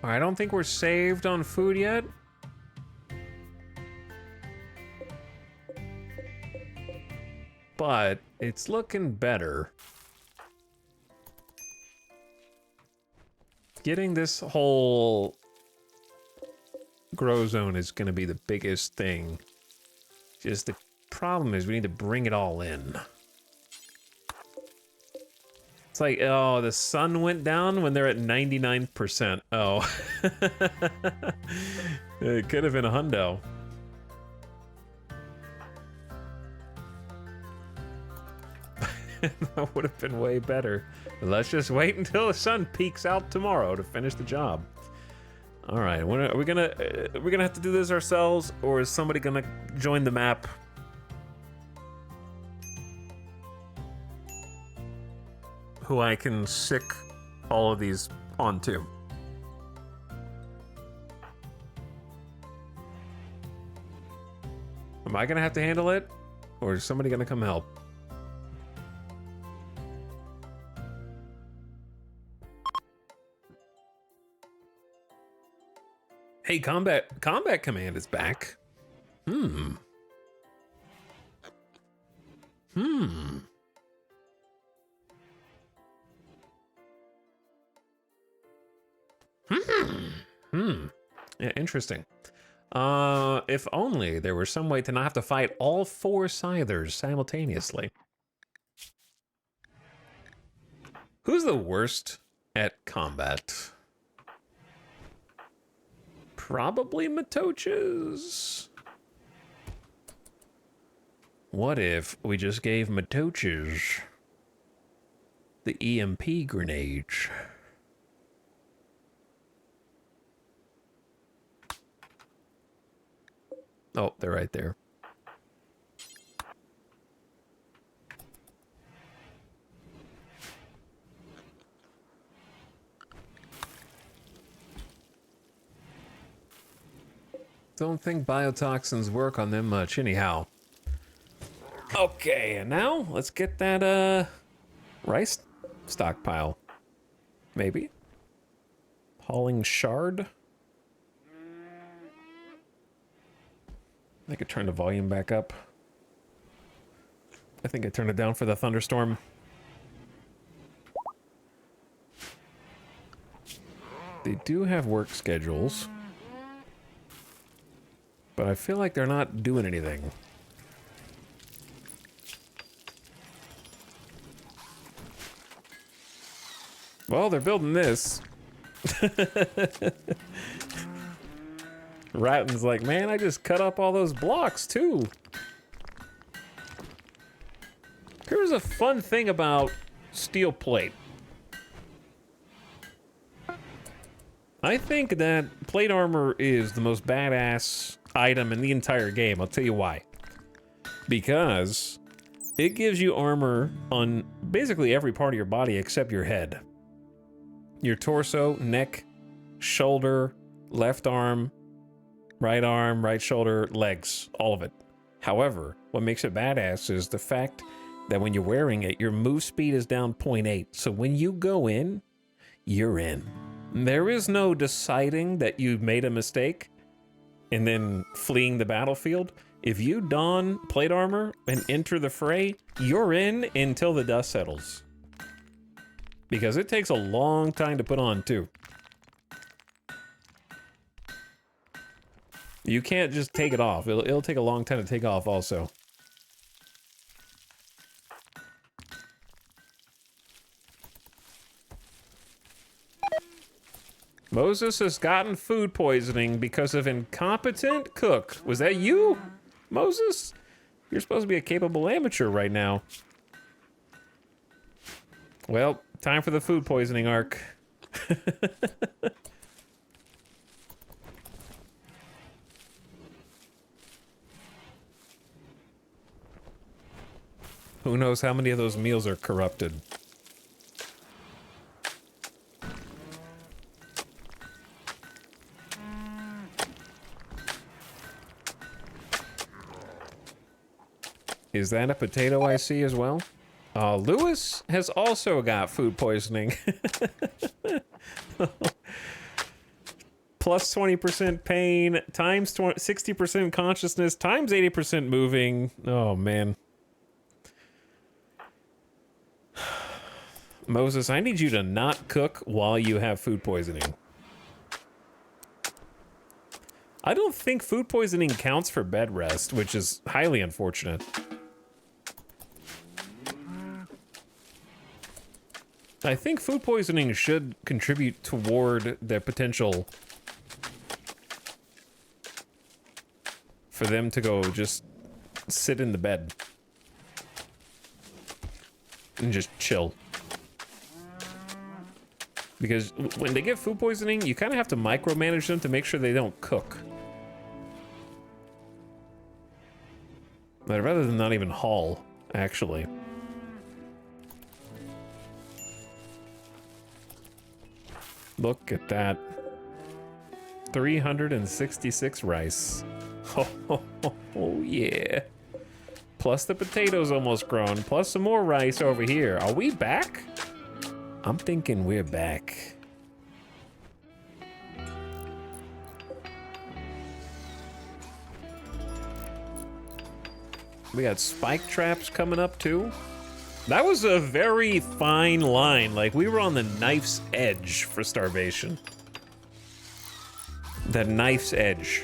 I don't think we're saved on food yet. but it's looking better. Getting this whole grow zone is going to be the biggest thing. Just the problem is we need to bring it all in. It's like, oh, the sun went down when they're at 99%. Oh. It could have been a hundo. That would have been way better. Let's just wait until the sun peaks out tomorrow to finish the job. All right, are we gonna have to do this ourselves, or is somebody gonna join the map? Who I can sick all of these onto. Am I gonna have to handle it, or is somebody gonna come help? Hey, combat command is back. Hmm. Yeah, interesting. If only there were some way to not have to fight all 4 Scythers simultaneously. Who's the worst at combat? Probably Matoches. What if we just gave Matoches the EMP grenades? Oh, they're right there. Don't think biotoxins work on them much anyhow. Okay, and now let's get that rice stockpile. Maybe. Hauling shard. I could turn the volume back up. I think I turned it down for the thunderstorm. They do have work schedules, but I feel like they're not doing anything. Well, they're building this. Ratton's like, man, I just cut up all those blocks too. Here's a fun thing about steel plate. I think that plate armor is the most badass item in the entire game. I'll tell you why. Because it gives you armor on basically every part of your body except your head. Your torso, neck, shoulder, left arm, right shoulder, legs, all of it. However, what makes it badass is the fact that when you're wearing it, your move speed is down 0.8. So when you go in, you're in. There is no deciding that you made a mistake and then fleeing the battlefield. If you don plate armor and enter the fray, you're in until the dust settles. Because it takes a long time to put on, too. You can't just take it off. It'll take a long time to take off also. Moses has gotten food poisoning because of incompetent cook. Was that you, Moses? You're supposed to be a capable amateur right now. Well, time for the food poisoning arc. Who knows how many of those meals are corrupted? Is that a potato I see as well? Lewis has also got food poisoning. Plus 20% pain, times 60% consciousness, times 80% moving. Oh, man. Moses, I need you to not cook while you have food poisoning. I don't think food poisoning counts for bed rest, which is highly unfortunate. I think food poisoning should contribute toward the potential for them to go just sit in the bed and just chill. Because when they get food poisoning, you kind of have to micromanage them to make sure they don't cook. I'd rather than not even haul, actually. Look at that. 366 rice. Oh, yeah. Plus the potatoes almost grown, plus some more rice over here. Are we back? I'm thinking we're back. We got spike traps coming up too. That was a very fine line. Like, we were on the knife's edge for starvation. The knife's edge.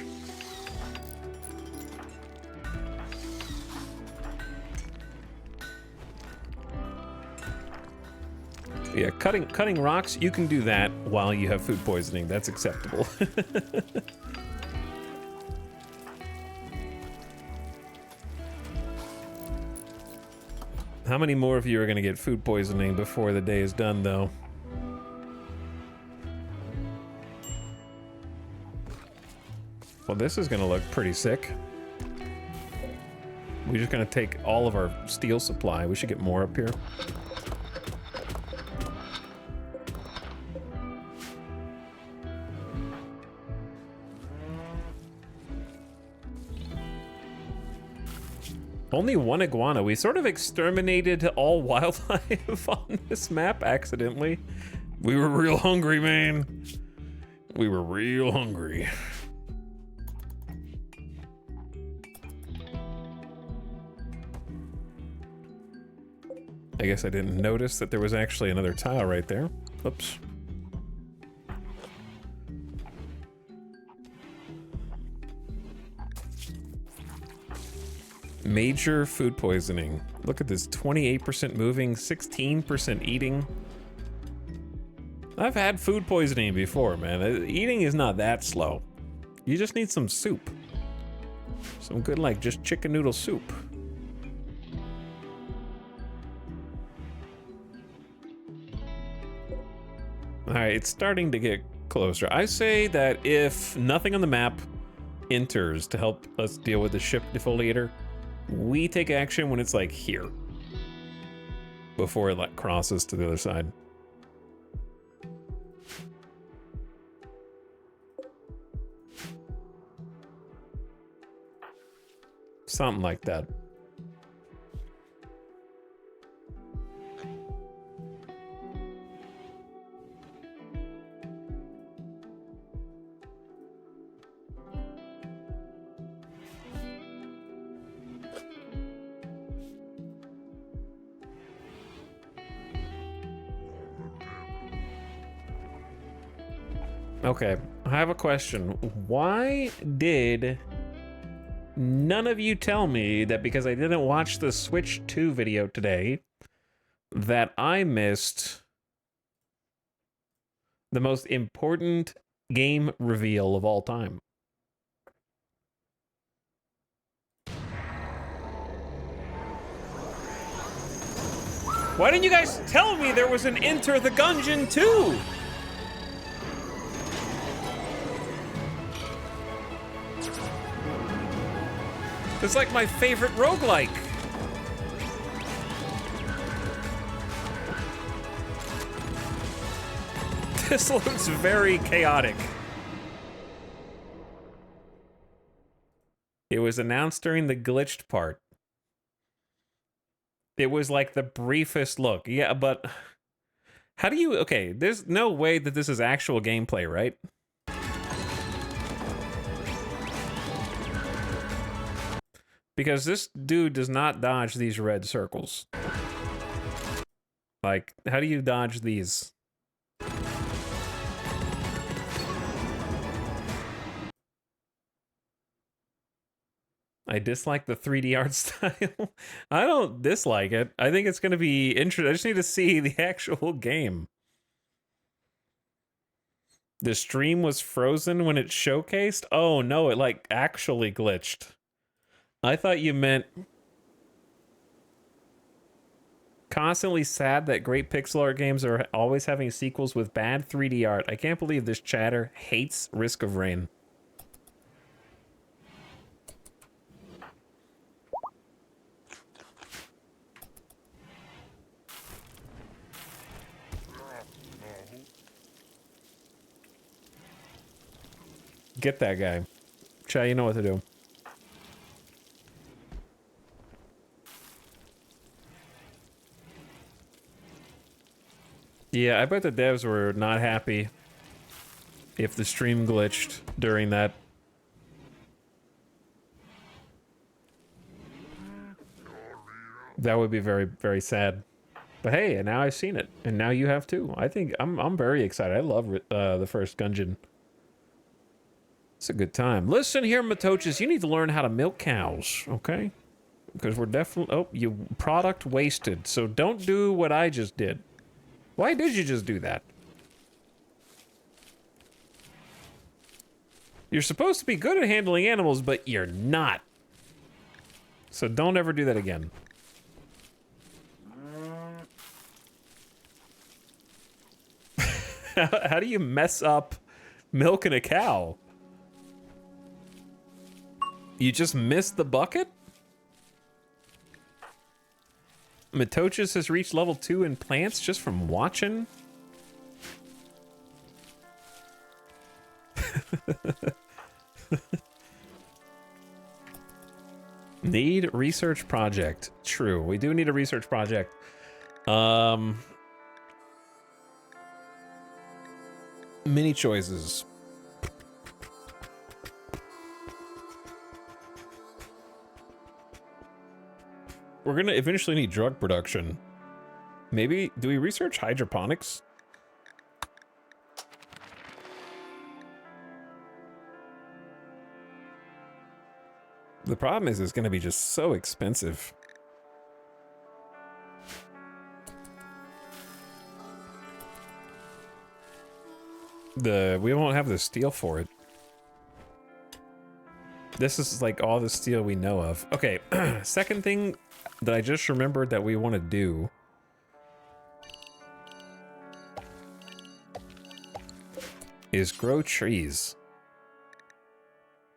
Yeah, cutting rocks, you can do that while you have food poisoning. That's acceptable. How many more of you are going to get food poisoning before the day is done, though? Well, this is going to look pretty sick. We're just going to take all of our steel supply. We should get more up here. Only one iguana. We sort of exterminated all wildlife on this map accidentally. We were real hungry, man. We were real hungry. I guess I didn't notice that there was actually another tile right there. Oops. Major food poisoning. Look at this, 28% moving, 16% eating. I've had food poisoning before, man. Eating is not that slow. You just need some soup. Some good, like, just chicken noodle soup. All right, it's starting to get closer. I say that if nothing on the map enters to help us deal with the ship defoliator, we take action when it's like here, before it like crosses to the other side. Something like that. Okay, I have a question. Why did none of you tell me that because I didn't watch the Switch 2 video today, that I missed the most important game reveal of all time? Why didn't you guys tell me there was an Enter the Gungeon 2? It's like my favorite roguelike. This looks very chaotic. It was announced during the glitched part. It was like the briefest look. Yeah, but how do you... Okay, there's no way that this is actual gameplay, right? Because this dude does not dodge these red circles. Like, how do you dodge these? I dislike the 3D art style. I don't dislike it. I think it's going to be interesting. I just need to see the actual game. The stream was frozen when it showcased? Oh, no, it, like, actually glitched. I thought you meant... Constantly sad that great pixel art games are always having sequels with bad 3D art. I can't believe this chatter hates Risk of Rain. Get that guy. Chad, you know what to do. Yeah, I bet the devs were not happy if the stream glitched during that. That would be very, very sad. But hey, and now I've seen it, and now you have too. I think I'm very excited. I love the first Gungeon. It's a good time. Listen here, Matoches, you need to learn how to milk cows, okay? Because we're definitely... Oh, you product wasted. So don't do what I just did. Why did you just do that? You're supposed to be good at handling animals, but you're not. So don't ever do that again. How do you mess up milking a cow? You just missed the bucket? Matoches has reached level 2 in plants just from watching? Need research project. True, we do need a research project. Many choices. We're gonna eventually need drug production. Maybe, do we research hydroponics? The problem is it's gonna be just so expensive. We won't have the steel for it. This is like all the steel we know of. Okay, second thing that I just remembered that we want to do is grow trees.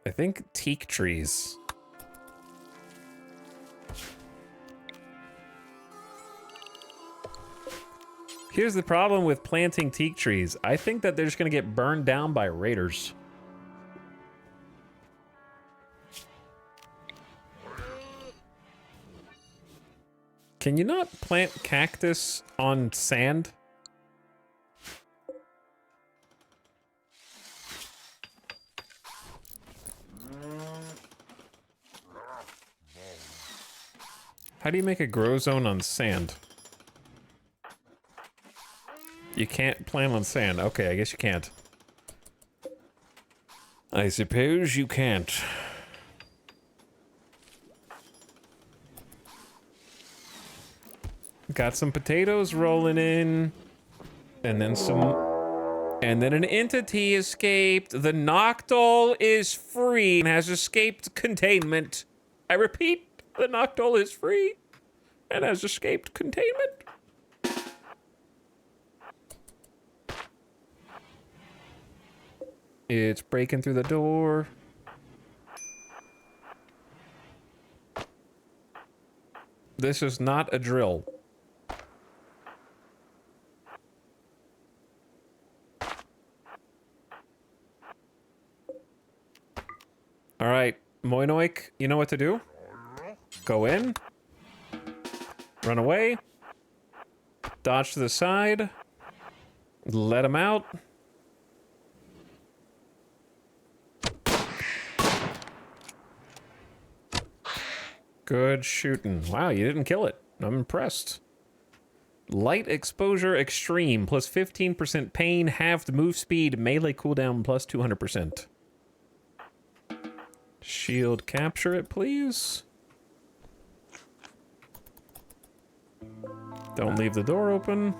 I think teak trees. Here's the problem with planting teak trees. I think that they're just gonna get burned down by raiders. Can you not plant cactus on sand? How do you make a grow zone on sand? You can't plant on sand. Okay, I guess you can't. I suppose you can't. Got some potatoes rolling in. And then some... And then an entity escaped. The Noctowl is free and has escaped containment. I repeat, the Noctowl is free and has escaped containment. It's breaking through the door. This is not a drill. All right, Moinoik, you know what to do? Go in. Run away. Dodge to the side. Let him out. Good shooting. Wow, you didn't kill it. I'm impressed. Light exposure extreme, plus 15% pain, halved move speed, melee cooldown, plus 200%. Shield capture it, please. Don't leave the door open.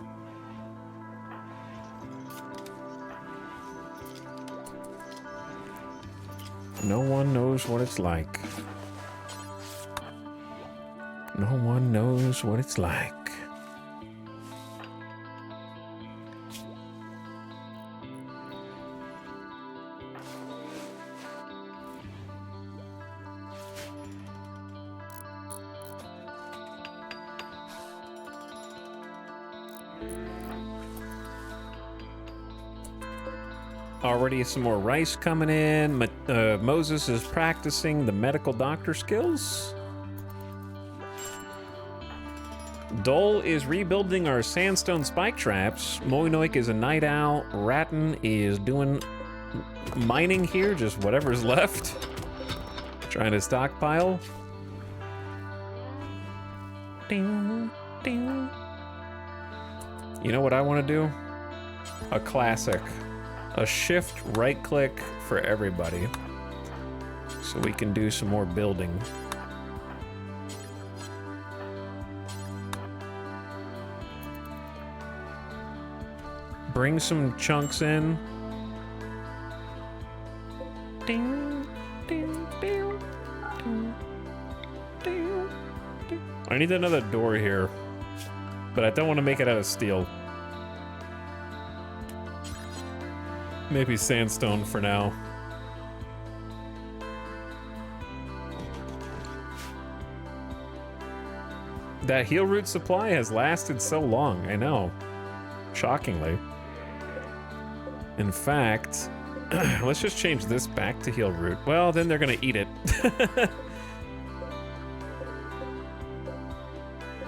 No one knows what it's like. No one knows what it's like. Already some more rice coming in. Moses is practicing the medical doctor skills. Dole is rebuilding our sandstone spike traps. Moinoik is a night owl. Ratton is doing mining here, just whatever's left. Trying to stockpile. Ding, ding. You know what I want to do? A classic. A shift right click for everybody. So we can do some more building. Bring some chunks in. Ding, ding, ding, ding, ding, ding. I need another door here, but I don't want to make it out of steel. Maybe sandstone for now. That heal root supply has lasted so long, I know. Shockingly. In fact, let's just change this back to heal root. Well, then they're gonna eat it.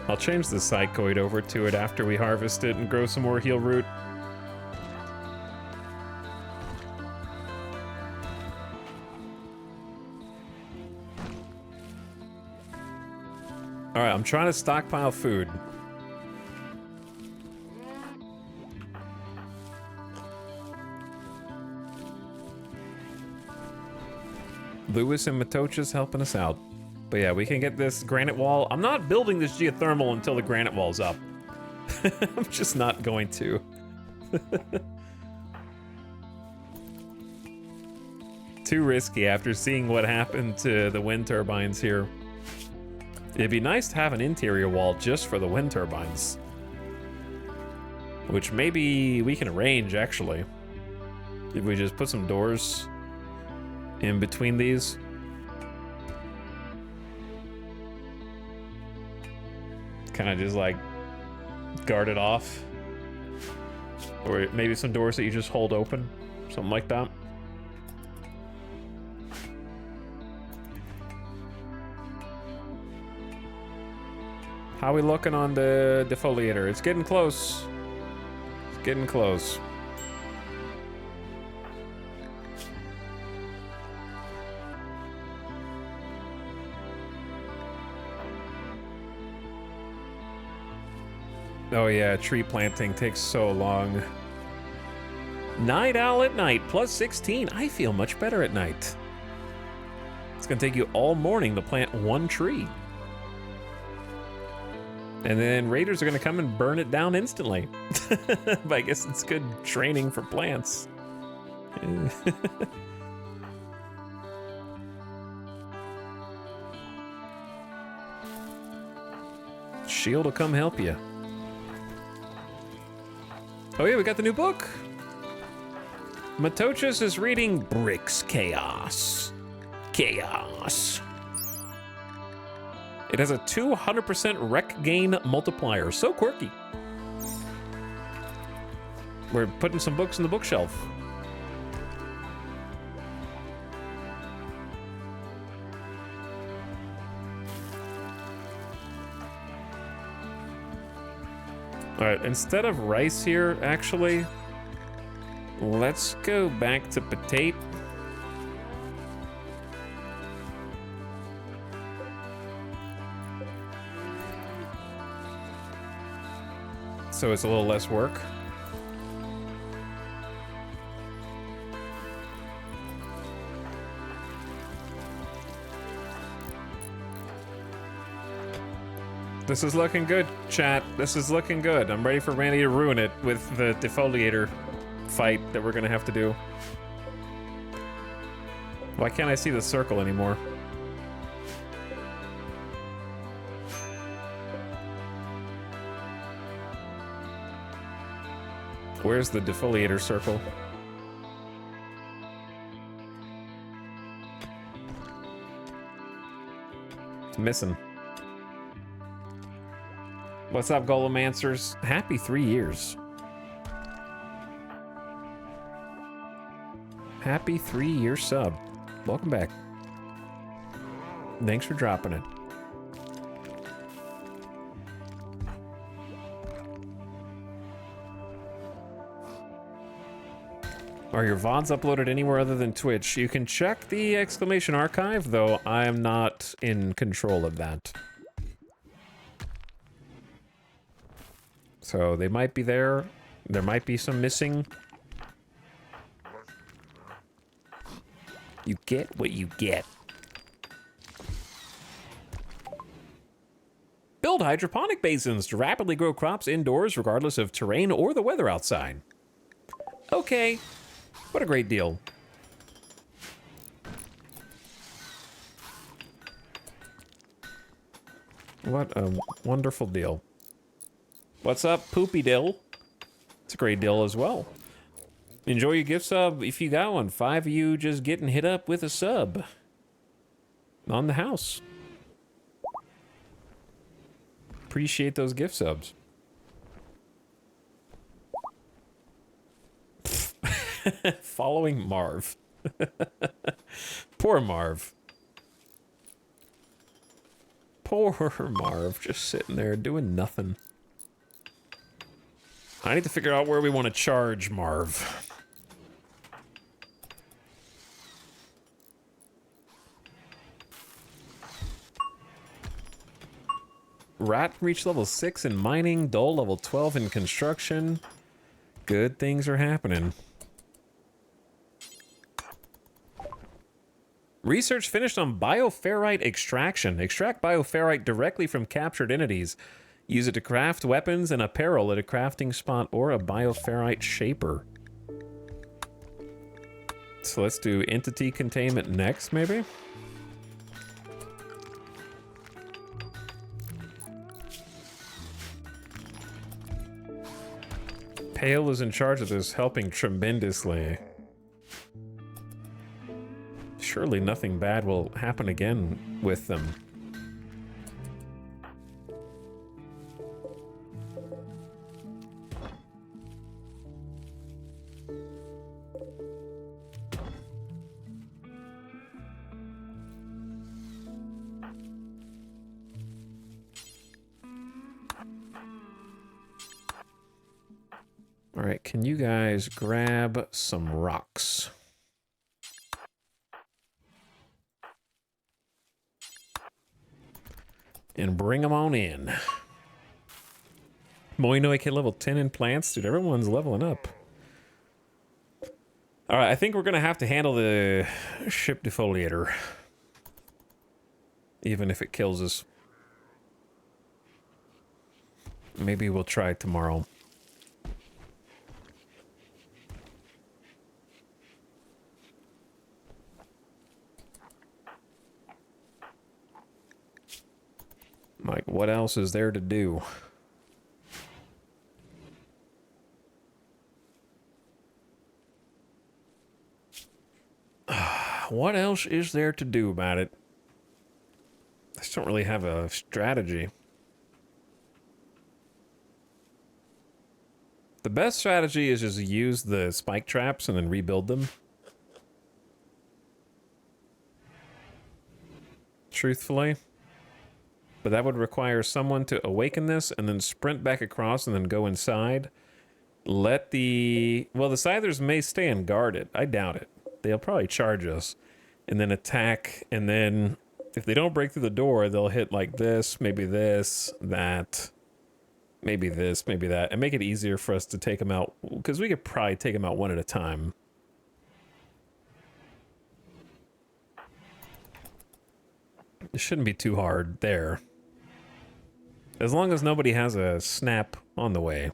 I'll change the psychoid over to it after we harvest it and grow some more heal root. All right, I'm trying to stockpile food. Lewis and Matocha's helping us out. But yeah, we can get this granite wall. I'm not building this geothermal until the granite wall's up. I'm just not going to. Too risky after seeing what happened to the wind turbines here. It'd be nice to have an interior wall just for the wind turbines. Which maybe we can arrange, actually. If we just put some doors in between these. Kind of just like guard it off. Or maybe some doors that you just hold open. Something like that. How we looking on the defoliator? It's getting close. It's getting close. Oh yeah, tree planting takes so long. Night owl at night, plus 16. I feel much better at night. It's gonna take you all morning to plant one tree. And then raiders are gonna come and burn it down instantly. But I guess it's good training for plants. Shield will come help you. Oh yeah, we got the new book. Matochas is reading Bricks Chaos. Chaos. It has a 200% rec gain multiplier. So quirky. We're putting some books in the bookshelf. All right, instead of rice here, actually, let's go back to potato. So it's a little less work. This is looking good, chat. This is looking good. I'm ready for Randy to ruin it with the defoliator fight that we're gonna have to do. Why can't I see the circle anymore? Where's the defoliator circle? It's missing. What's up, Golomancers? Happy 3 years. Happy 3-year sub. Welcome back. Thanks for dropping it. Are your VODs uploaded anywhere other than Twitch? You can check the exclamation archive, though I am not in control of that. So they might be there. There might be some missing. You get what you get. Build hydroponic basins to rapidly grow crops indoors regardless of terrain or the weather outside. Okay. What a great deal. What a wonderful deal. What's up, Poopy Dill? It's a great deal as well. Enjoy your gift sub if you got one. 5 of you just getting hit up with a sub on the house. Appreciate those gift subs. Following Marv. Poor Marv. Poor Marv, just sitting there doing nothing. I need to figure out where we want to charge Marv. Rat reached level 6 in mining, Dole level 12 in construction. Good things are happening. Research finished on bioferrite extraction. Extract bioferrite directly from captured entities. Use it to craft weapons and apparel at a crafting spot or a bioferrite shaper. So let's do entity containment next, maybe? Pale is in charge of this, helping tremendously. Surely nothing bad will happen again with them. All right, can you guys grab some rocks? And bring them on in. Moinoik hit level 10 in plants. Dude, everyone's leveling up. All right, I think we're going to have to handle the ship defoliator. Even if it kills us. Maybe we'll try it tomorrow. Like, what else is there to do? What else is there to do about it? I just don't really have a strategy. The best strategy is just use the spike traps and then rebuild them. Truthfully. But that would require someone to awaken this and then sprint back across and then go inside. Let the... Well, the Scythers may stay and guard it. I doubt it. They'll probably charge us. And then attack. And then if they don't break through the door, they'll hit like this, maybe this, that. maybe this, maybe that, and make it easier for us to take them out, because we could probably take them out one at a time. It shouldn't be too hard there. As long as nobody has a snap on the way.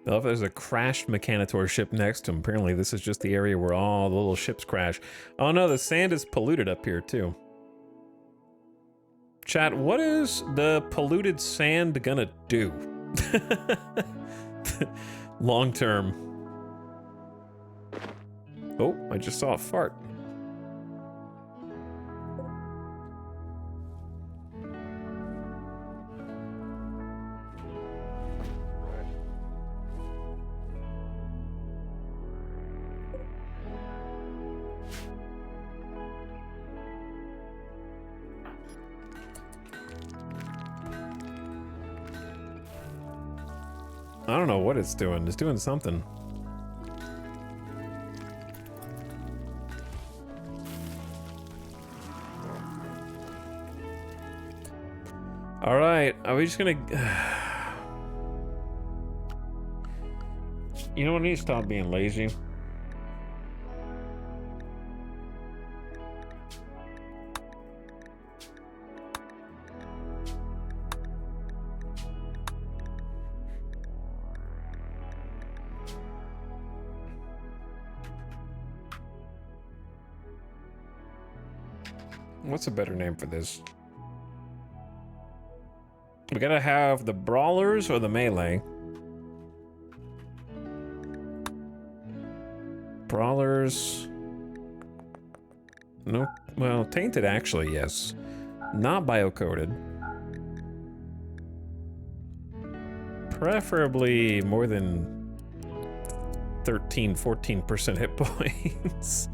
Well, if there's a crashed Mechanitor ship next to him, apparently this is just the area where all the little ships crash. Oh no, the sand is polluted up here too. Chat, what is the polluted sand gonna do? Long term. Oh, I just saw a fart. I don't know what it's doing. It's doing something. All right, are we just gonna... You know what? I need to stop being lazy. What's a better name for this? We gotta have the brawlers or the melee. Brawlers. Nope. Well, tainted actually, yes. Not biocoded. Preferably more than 13, 14% hit points.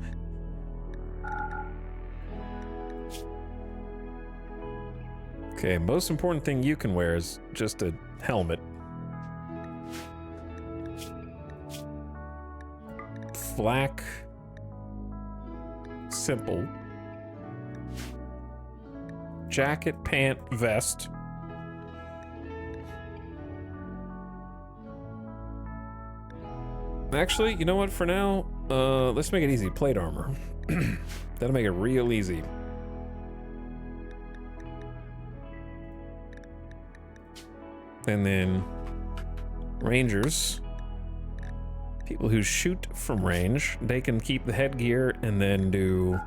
Okay, most important thing you can wear is just a helmet. Flak. Simple. Jacket, pant, vest. Actually, you know what, for now, let's make it easy. Plate armor. That'll make it real easy. And then rangers, people who shoot from range, they can keep the headgear and then do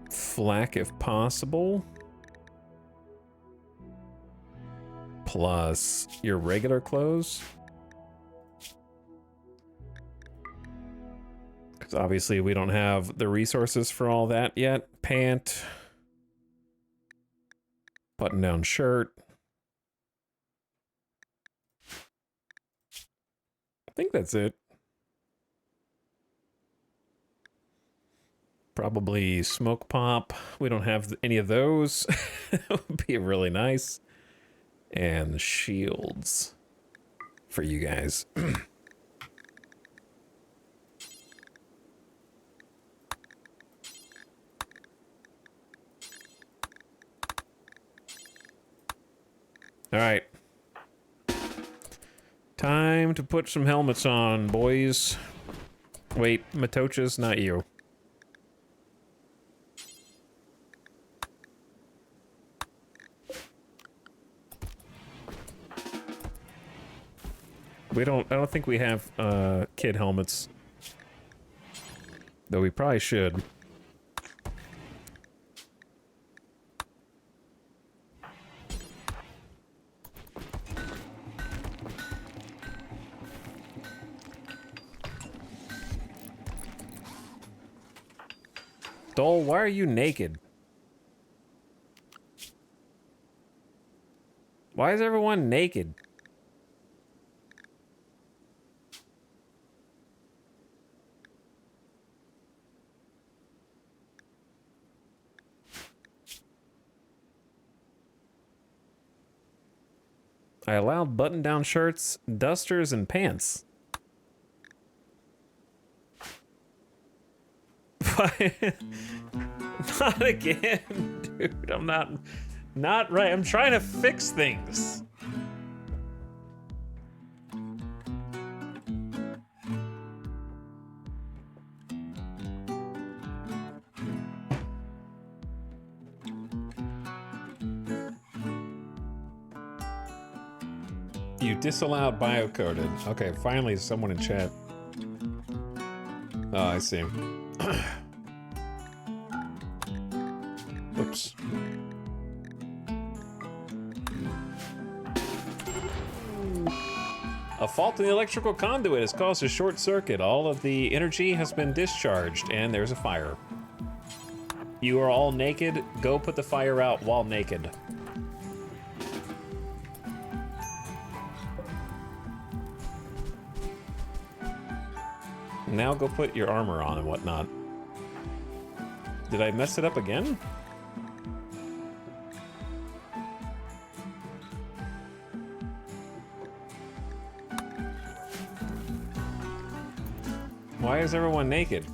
flak if possible, plus your regular clothes, because obviously we don't have the resources for all that yet. Pant, button-down shirt. I think that's it. Probably smoke pop. We don't have any of those. That would be really nice. And shields for you guys. All right. Time to put some helmets on, boys. Wait, Matochas, not you. I don't think we have kid helmets. Though we probably should. Dole, why are you naked? Why is everyone naked? I allowed button-down shirts, dusters, and pants. Not again, dude. I'm not right. I'm trying to fix things. You disallowed biocoded. Okay, finally someone in chat. Oh, I see. Oops. A fault in the electrical conduit has caused a short circuit. All of the energy has been discharged, and there's a fire. You are all naked. Go put the fire out while naked. Now go put your armor on and whatnot. Did I mess it up again? Why is everyone naked?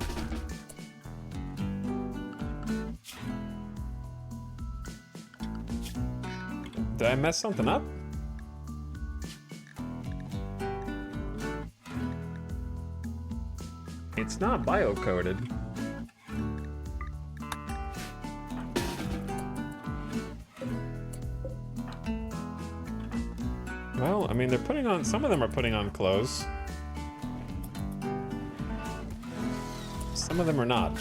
Did I mess something up? It's not biocoded. Well, I mean, they're putting on, some of them are putting on clothes. Some of them are not.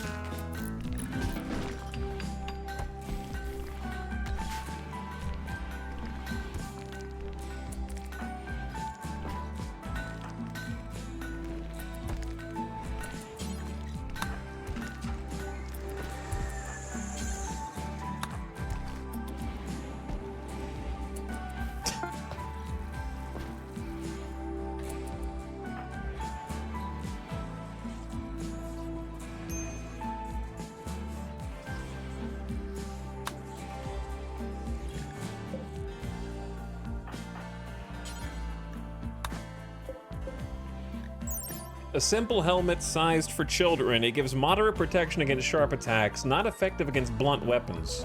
A simple helmet sized for children. It gives moderate protection against sharp attacks, not effective against blunt weapons.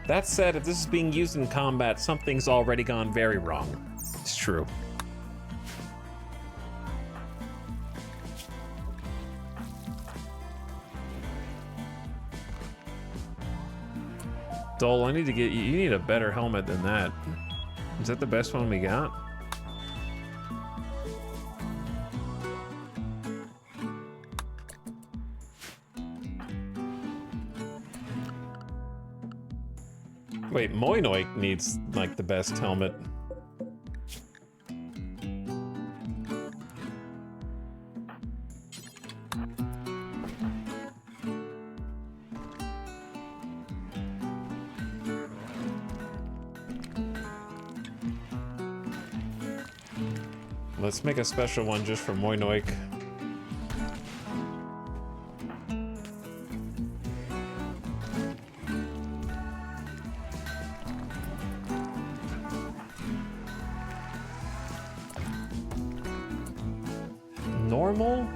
That said, if this is being used in combat, something's already gone very wrong. It's true. Dole, I need to get you. You need a better helmet than that. Is that the best one we got? Wait, Moinoik needs, like, the best helmet. Let's make a special one just for Moinoik. Normal?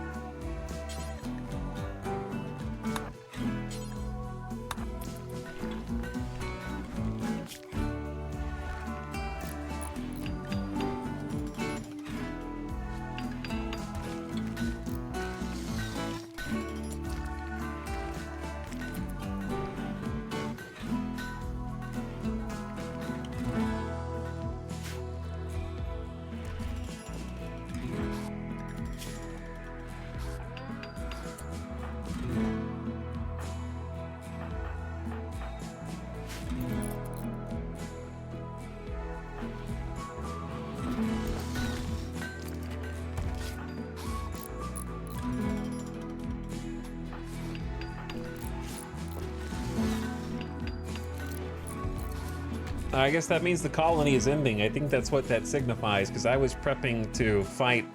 I guess that means the colony is ending. I think that's what that signifies, because I was prepping to fight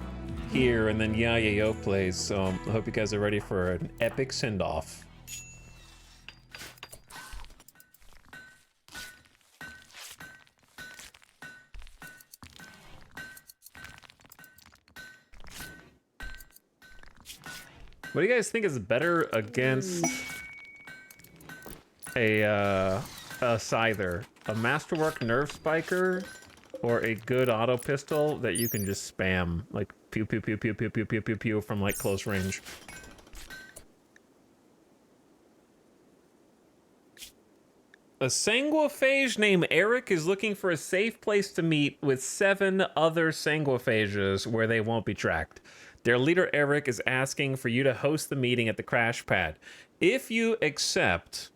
here and then Yayayo plays, so I hope you guys are ready for an epic send-off. What do you guys think is better against a Scyther? A Masterwork Nerve Spiker or a good auto pistol that you can just spam, like pew pew pew pew pew pew pew pew pew from like close range? A sanguiphage named Eric is looking for a safe place to meet with 7 other sanguiphages where they won't be tracked. Their leader Eric is asking for you to host the meeting at the crash pad. If you accept,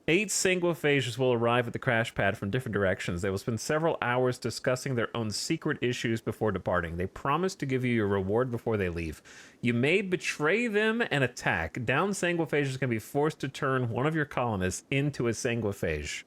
8 sanguiphages will arrive at the crash pad from different directions. They will spend several hours discussing their own secret issues before departing. They promise to give you your reward before they leave. You may betray them and attack. Downed sanguiphages can be forced to turn one of your colonists into a sanguiphage.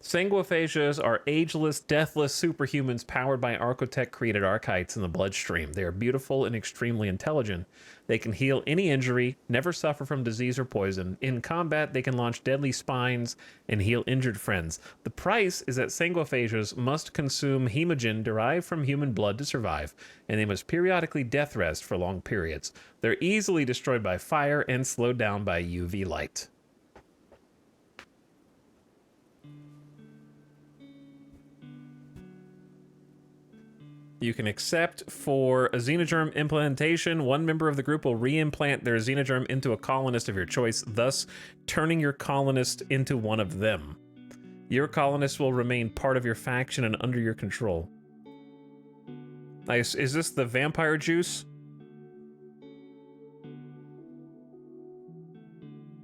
Sanguiphages are ageless, deathless superhumans powered by Architect-created archites in the bloodstream. They are beautiful and extremely intelligent. They can heal any injury, never suffer from disease or poison. In combat, they can launch deadly spines and heal injured friends. The price is that sanguiphages must consume hemogen derived from human blood to survive, and they must periodically death rest for long periods. They're easily destroyed by fire and slowed down by UV light. You can accept for a xenogerm implantation. One member of the group will re-implant their xenogerm into a colonist of your choice, thus turning your colonist into one of them. Your colonist will remain part of your faction and under your control. Nice. Is this the vampire juice?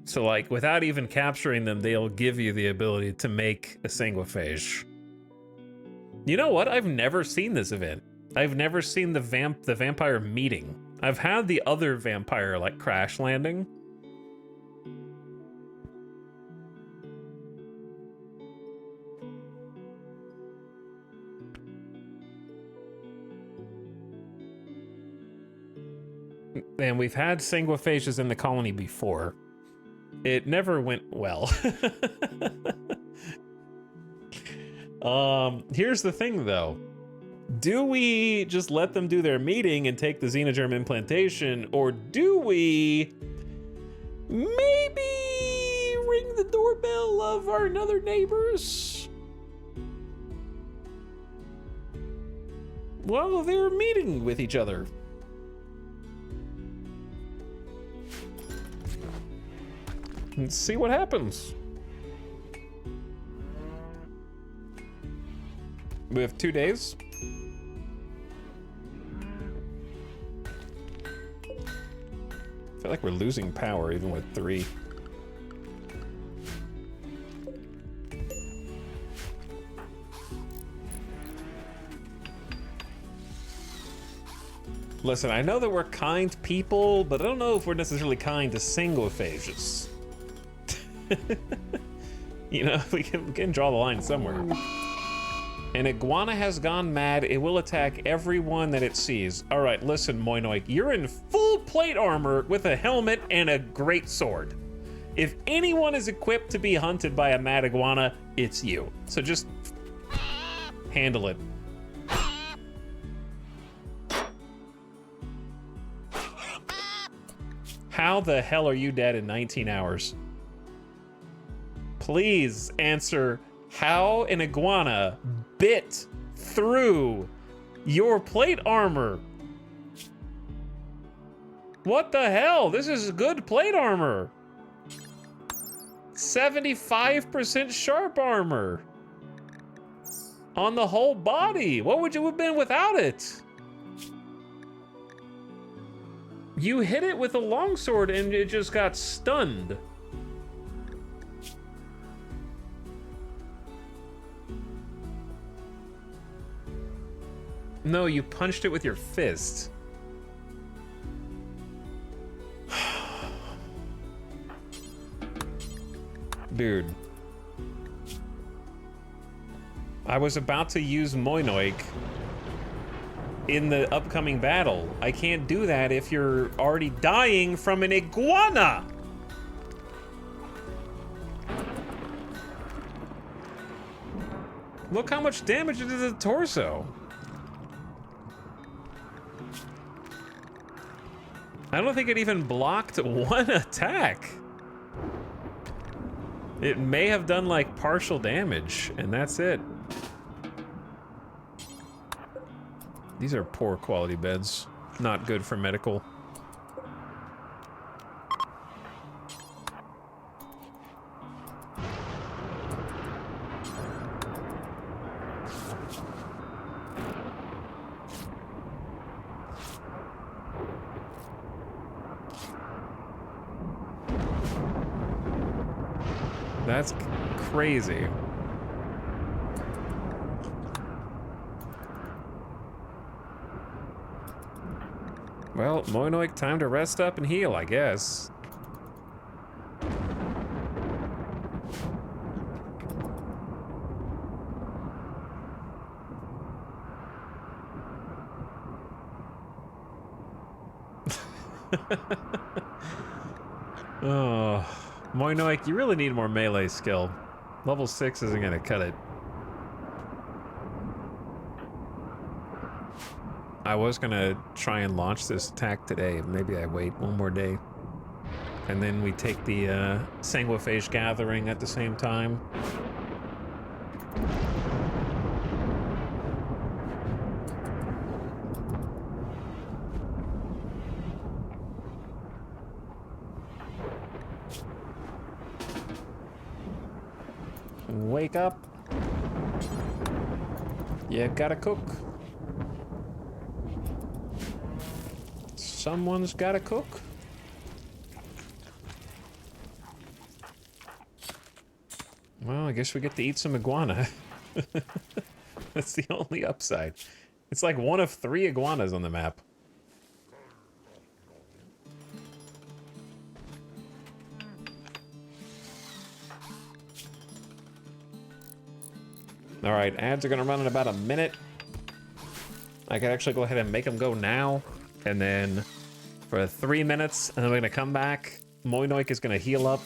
So, like, without even capturing them, they'll give you the ability to make a sanguiphage. You know what? I've never seen this event. I've never seen the vampire meeting. I've had the other vampire, like, crash landing. And we've had sanguiphages in the colony before. It never went well. Here's the thing, though. Do we just let them do their meeting and take the xenogerm implantation, or do we maybe ring the doorbell of our other neighbors while they're meeting with each other? And see what happens. We have 2 days. I feel like we're losing power even with 3. Listen, I know that we're kind people, but I don't know if we're necessarily kind to sanguiphages. You know, we can draw the line somewhere. An iguana has gone mad. It will attack everyone that it sees. All right, listen, Moinoik, you're in full plate armor with a helmet and a great sword. If anyone is equipped to be hunted by a mad iguana, it's you. So just handle it. How the hell are you dead in 19 hours? Please answer how an iguana bit through your plate armor. What the hell? This is good plate armor. 75% sharp armor on the whole body. What would you have been without it? You hit it with a longsword and it just got stunned. No, you punched it with your fist. Dude. I was about to use Moinoik in the upcoming battle. I can't do that if you're already dying from an iguana! Look how much damage it did to the torso. I don't think it even blocked one attack. It may have done like partial damage, and that's it. These are poor quality beds. Not good for medical. That's crazy. Well, Moinoik, time to rest up and heal, I guess. Oh, Moinoik, you really need more melee skill. Level 6 isn't gonna cut it. I was gonna try and launch this attack today. Maybe I wait one more day. And then we take the Sanguiphage Gathering at the same time. Wake up. You gotta cook. Someone's gotta cook. Well, I guess we get to eat some iguana. That's the only upside. It's like one of 3 iguanas on the map. All right, ads are gonna run in about a minute. I could actually go ahead and make them go now, and then for 3 minutes, and then we're gonna come back. Moinoik is gonna heal up,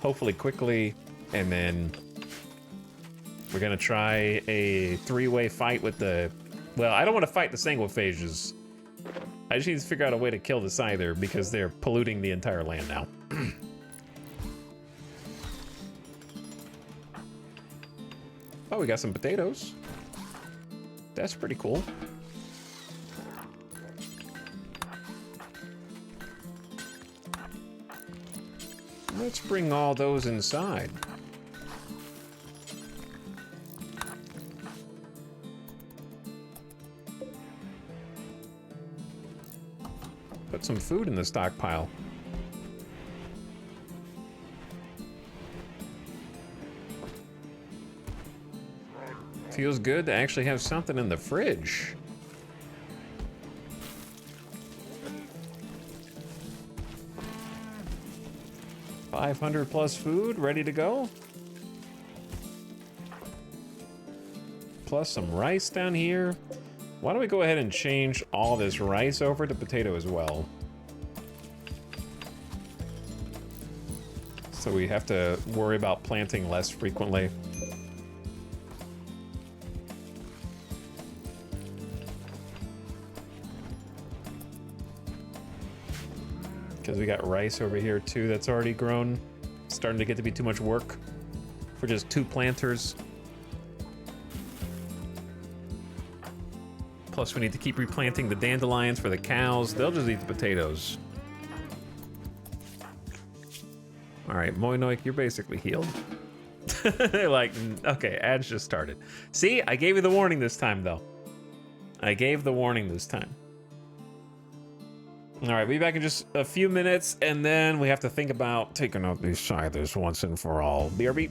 hopefully quickly, and then we're gonna try a 3-way fight with the... Well, I don't want to fight the Sanguiphages. I just need to figure out a way to kill the Scyther because they're polluting the entire land now. Oh, we got some potatoes. That's pretty cool. Let's bring all those inside. Put some food in the stockpile. Feels good to actually have something in the fridge. $500+ food ready to go. Plus some rice down here. Why don't we go ahead and change all this rice over to potato as well? So we have to worry about planting less frequently. Because we got rice over here too that's already grown. It's starting to get to be too much work for just 2 planters. Plus we need to keep replanting the dandelions for the cows. They'll just eat the potatoes. All right, Moinoik, you're basically healed. They're like, okay, ads just started. See, I gave you the warning this time though. I gave the warning this time. All right, we'll be back in just a few minutes, and then we have to think about taking out these Scythers once and for all. BRB.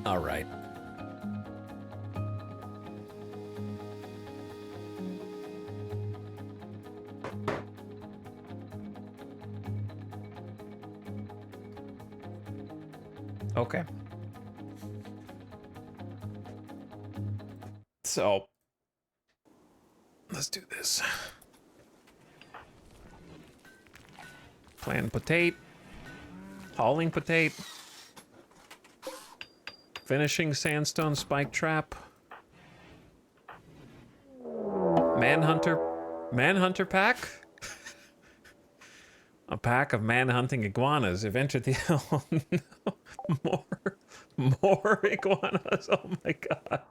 All right. Okay. So, let's do this. Plant potato. Hauling potato. Finishing sandstone spike trap. Manhunter pack? A pack of man-hunting iguanas have entered the... Oh, no. More iguanas. Oh my god.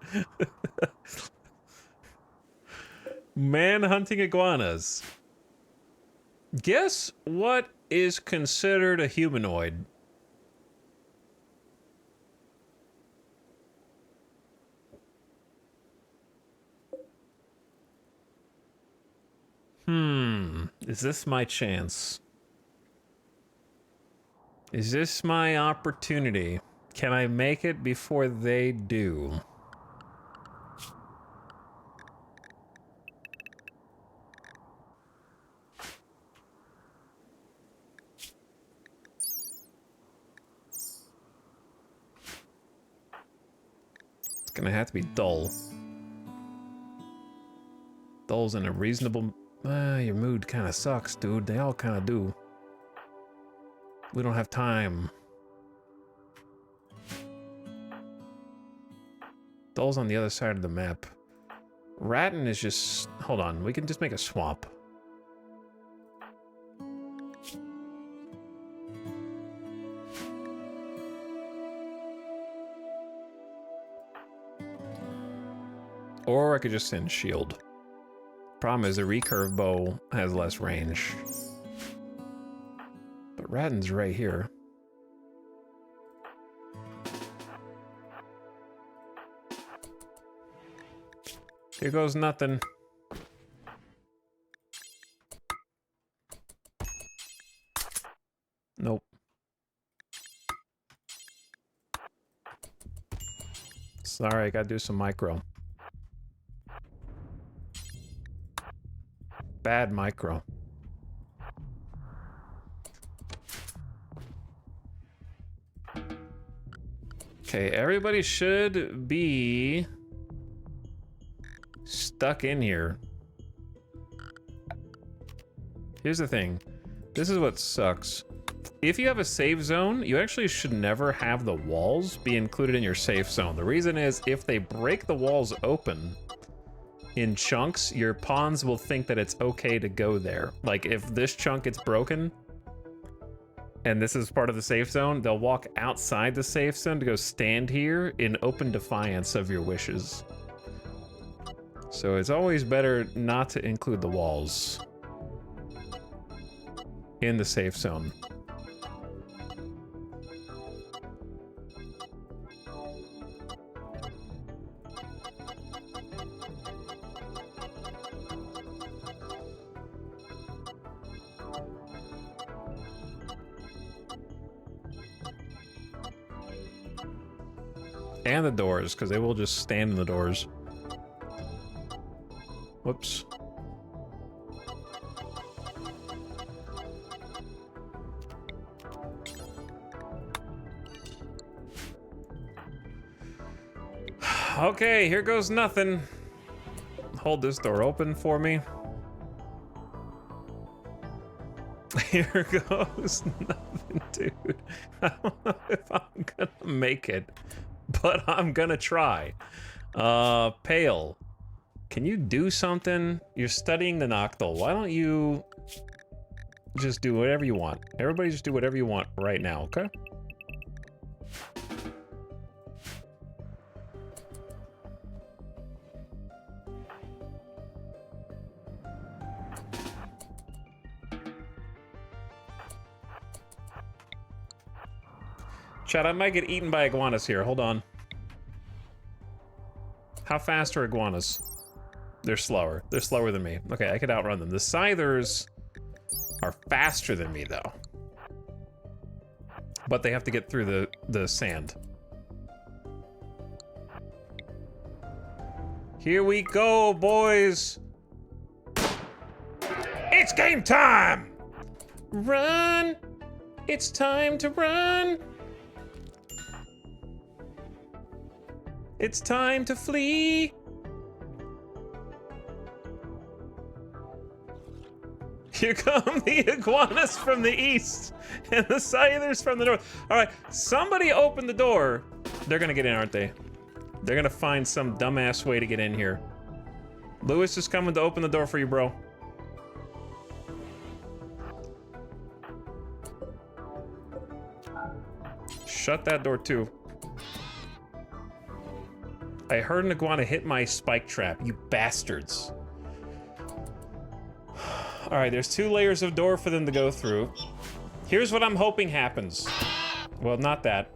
Man-hunting iguanas. Guess what is considered a humanoid? Is this my chance? Is this my opportunity? Can I make it before they do? It's gonna have to be dull. Dull's in a reasonable... your mood kind of sucks, dude. They all kind of do. We don't have time. Dull's on the other side of the map. Ratton is just... Hold on, we can just make a swap. Or I could just send shield. Problem is the recurve bow has less range. But Ratton's right here. Here goes nothing. Nope. Sorry, I gotta do some micro. Bad micro. Okay, everybody should be stuck in here. Here's the thing. This is what sucks. If you have a safe zone, you actually should never have the walls be included in your safe zone. The reason is if they break the walls open in chunks, your pawns will think that it's okay to go there. Like if this chunk gets broken and this is part of the safe zone, they'll walk outside the safe zone to go stand here in open defiance of your wishes. So it's always better not to include the walls in the safe zone. And the doors, because they will just stand in the doors. Whoops. Okay, here goes nothing. Hold this door open for me. Here goes nothing, dude. I don't know if I'm gonna make it, but I'm gonna try. Pale. Can you do something? You're studying the Noctil. Why don't you just do whatever you want? Everybody just do whatever you want right now, okay? Chad, I might get eaten by iguanas here. Hold on. How fast are iguanas? They're slower. They're slower than me. Okay, I could outrun them. The Scythers are faster than me, though. But they have to get through the sand. Here we go, boys. It's game time! Run! It's time to run! It's time to flee! Here come the iguanas from the east and the scythers from the north. All right, somebody open the door. They're gonna get in, aren't they? They're gonna find some dumbass way to get in here. Lewis is coming to open the door for you, bro. Shut that door too. I heard an iguana hit my spike trap, you bastards. All right, there's 2 layers of door for them to go through. Here's what I'm hoping happens. Well, not that.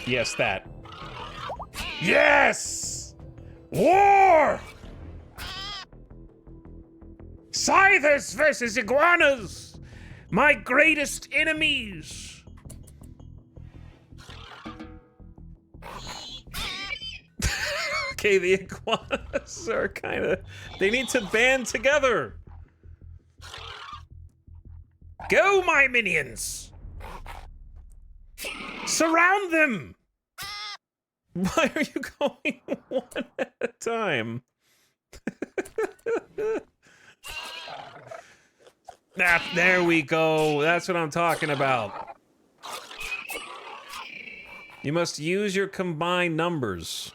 Yes, that. Yes! War! Scythers versus iguanas! My greatest enemies! Okay, the iguanas are kinda... They need to band together! Go, my minions! Surround them! Why are you going one at a time? There we go. That's what I'm talking about. You must use your combined numbers.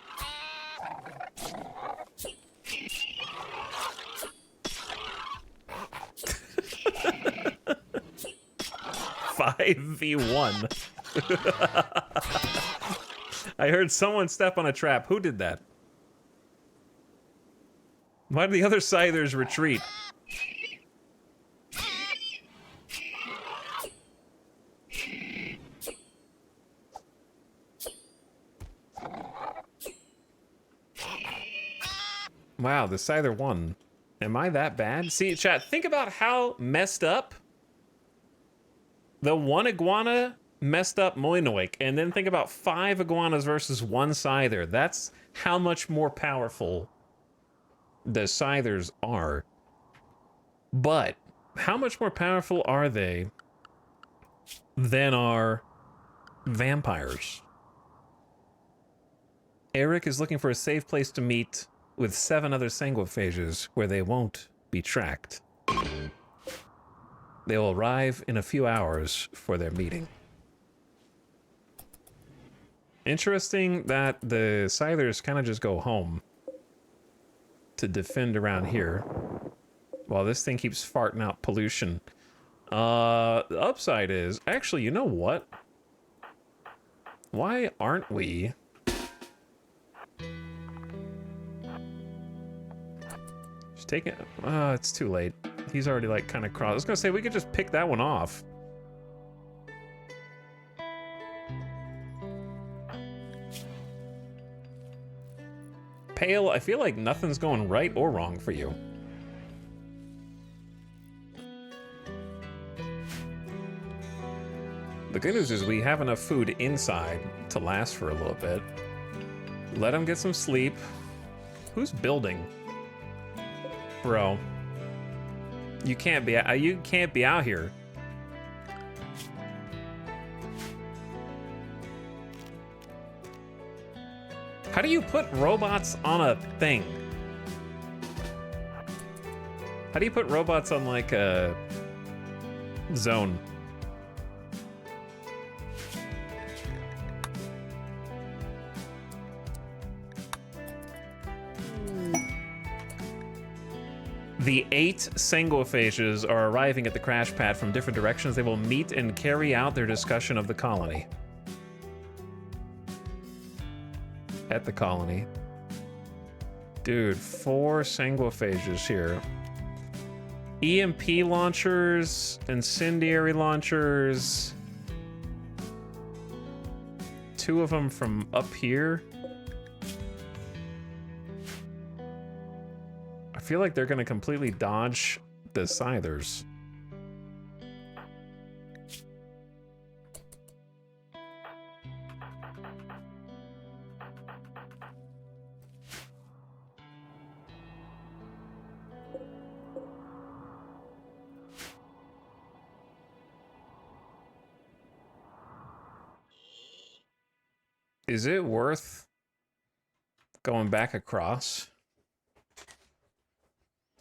5v1. I heard someone step on a trap. Who did that? Why did the other scythers retreat? Wow, the scyther won. Am I that bad? See, chat, think about how messed up the one iguana messed up Moinoik, and then think about 5 iguanas versus 1 scyther. That's how much more powerful the scythers are. But how much more powerful are they than our vampires? Eric is looking for a safe place to meet with 7 other sanguiphages where they won't be tracked. They will arrive in a few hours for their meeting. Interesting that the scythers kind of just go home to defend around here while this thing keeps farting out pollution. The upside is, actually, you know what? Why aren't we just taking it? It's too late. He's already like kind of crossed. I was gonna say we could just pick that one off. Pale, I feel like nothing's going right or wrong for you. The good news is we have enough food inside to last for a little bit. Let him get some sleep. Who's building? Bro. You can't be out here. How do you put robots on a thing? How do you put robots on like a zone? The 8 sanguiphages are arriving at the crash pad from different directions. They will meet and carry out their discussion of the colony. At the colony. Dude, 4 sanguiphages here. EMP launchers, incendiary launchers. 2 of them from up here. I feel like they're gonna completely dodge the scythers. Is it worth going back across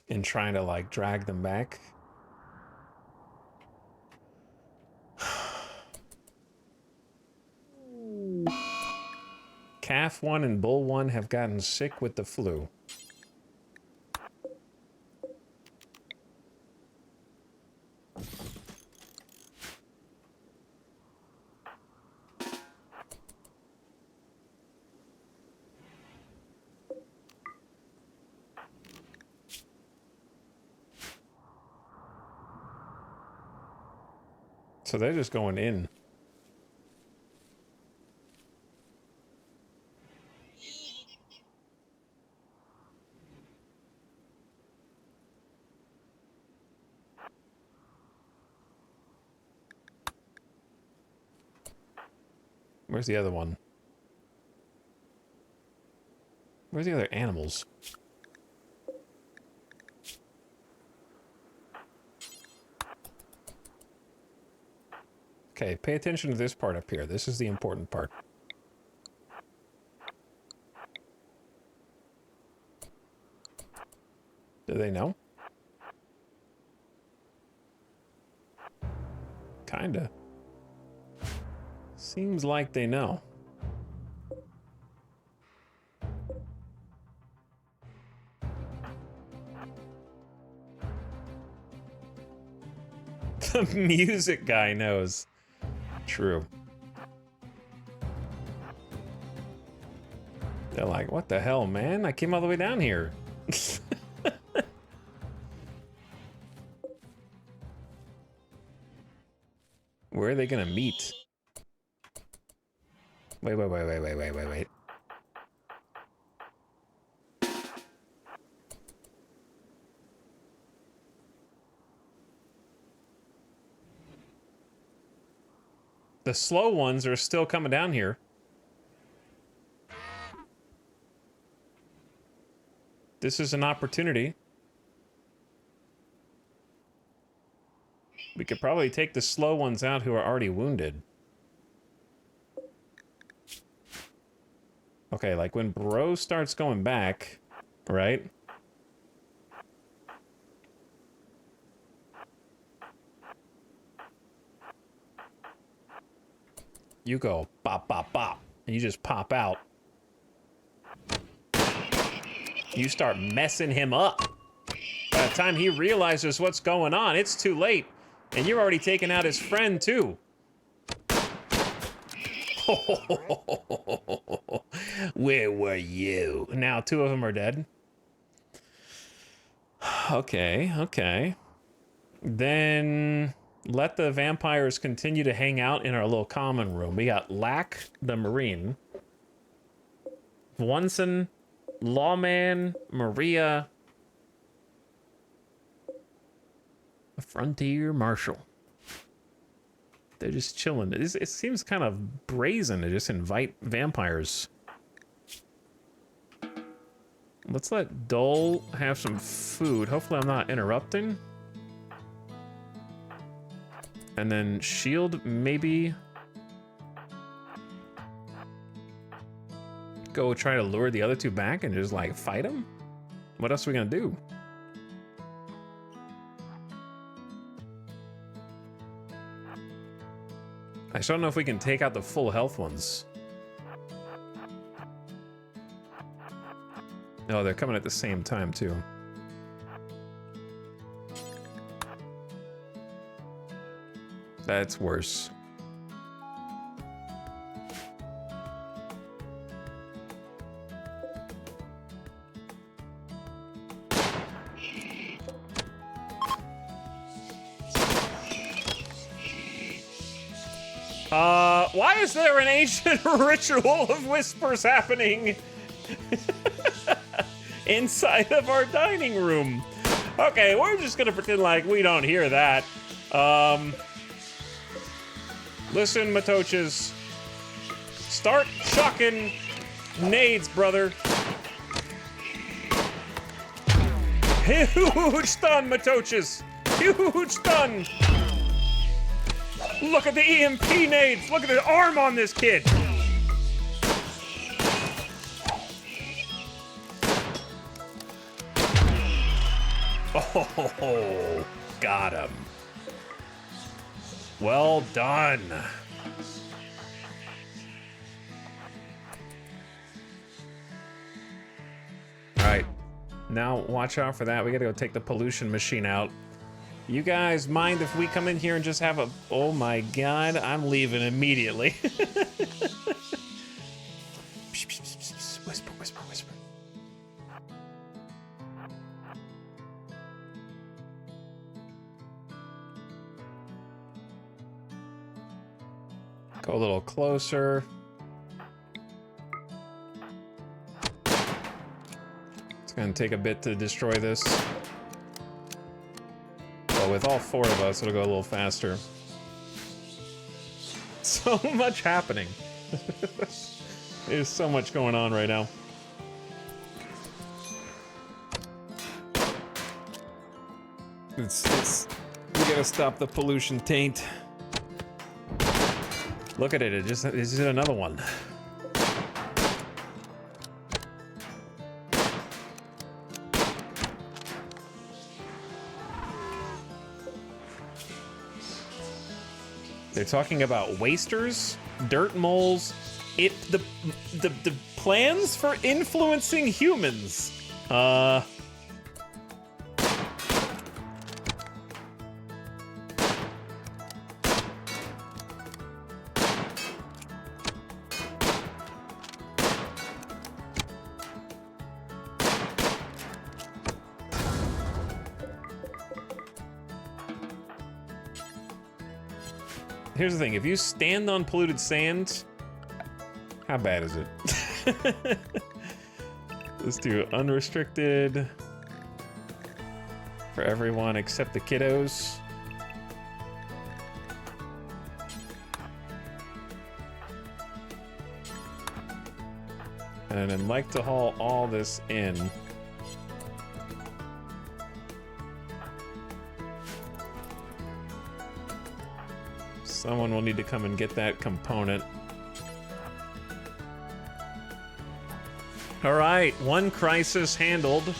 and trying to like drag them back? Calf 1 and Bull 1 have gotten sick with the flu. So they're just going in. Where's the other one? Where's the other animals? Okay, pay attention to this part up here. This is the important part. Do they know? Kinda. Seems like they know. The music guy knows. True. They're like, what the hell, man? I came all the way down here. Where are they gonna meet? Wait. The slow ones are still coming down here. This is an opportunity. We could probably take the slow ones out who are already wounded. Okay, like when Bro starts going back, right? You go bop, bop, bop, and you just pop out. You start messing him up. By the time he realizes what's going on, it's too late. And you're already taking out his friend, too. Where were you? Now, 2 of them are dead. Okay. Then let the vampires continue to hang out in our little common room. We got Lack, the Marine. Wunson, Lawman, Maria. A Frontier Marshal. They're just chilling. It seems kind of brazen to just invite vampires. Let's let Dole have some food. Hopefully I'm not interrupting. And then Shield, maybe. Go try to lure the other 2 back and just like fight them? What else are we gonna do? I just don't know if we can take out the full health ones. No, they're coming at the same time, too. That's worse. Why is there an ancient ritual of whispers happening inside of our dining room? Okay, we're just gonna pretend like we don't hear that. Listen, Matoches. Start chucking nades, brother. Huge stun, Matoches. Huge stun. Look at the EMP nades. Look at the arm on this kid. Oh, got him. Well done. All right, now watch out for that. We gotta go take the pollution machine out. You guys mind if we come in here and just have a... Oh my God, I'm leaving immediately. Whisper, whisper, whisper. Go a little closer. It's gonna take a bit to destroy this. But with all 4 of us, it'll go a little faster. So much happening. There's so much going on right now. It's we gotta stop the pollution taint. Look at it, it just another one. They're talking about wasters, dirt moles, the plans for influencing humans. Here's the thing, if you stand on polluted sand, how bad is it? Let's do unrestricted for everyone except the kiddos. And I'd like to haul all this in. Someone will need to come and get that component. All right, one crisis handled.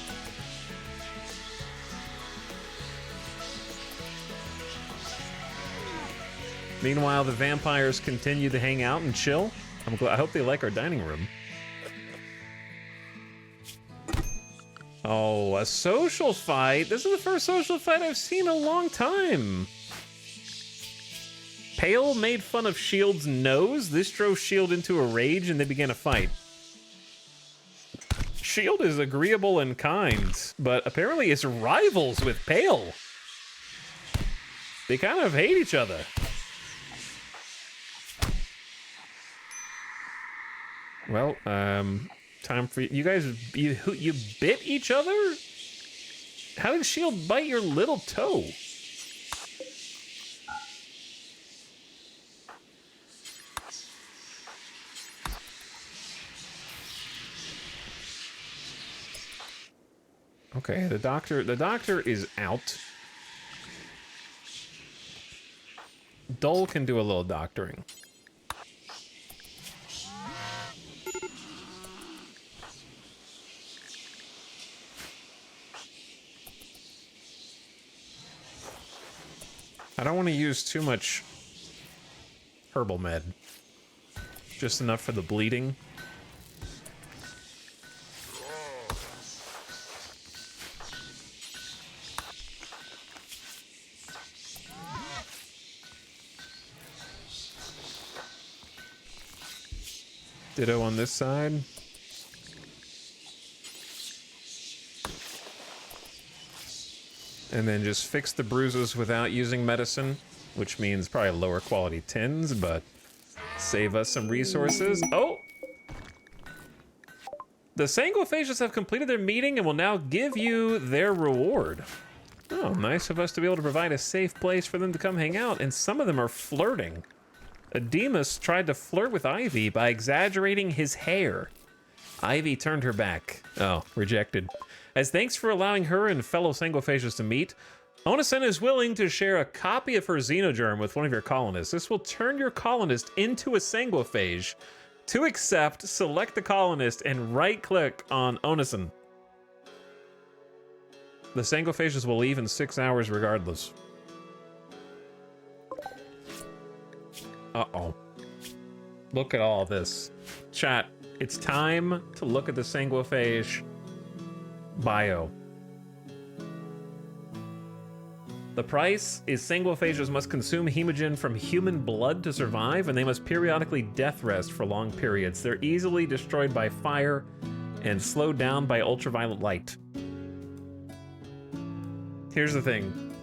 Meanwhile, the vampires continue to hang out and chill. I hope they like our dining room. Oh, a social fight. This is the first social fight I've seen in a long time. Pale made fun of Shield's nose. This drove Shield into a rage and they began a fight. Shield is agreeable and kind, but apparently is rivals with Pale. They kind of hate each other. Well, time for you guys. You bit each other? How did Shield bite your little toe? Okay, the doctor is out. Dole can do a little doctoring. I don't want to use too much herbal med. Just enough for the bleeding. Ditto on this side. And then just fix the bruises without using medicine, which means probably lower quality tins, but save us some resources. Oh! The Sanguophages have completed their meeting and will now give you their reward. Oh, nice of us to be able to provide a safe place for them to come hang out, and some of them are flirting. Ademus tried to flirt with Ivy by exaggerating his hair. Ivy turned her back. Oh, rejected. As thanks for allowing her and fellow Sanguophages to meet, Onison is willing to share a copy of her xenogerm with one of your colonists. This will turn your colonist into a Sanguophage. To accept, select the colonist and right-click on Onison. The Sangophages will leave in 6 hours regardless. Uh-oh. Look at all this. Chat, it's time to look at the Sanguophage bio. The price is Sanguophages must consume hemogen from human blood to survive, and they must periodically death rest for long periods. They're easily destroyed by fire and slowed down by ultraviolet light. Here's the thing.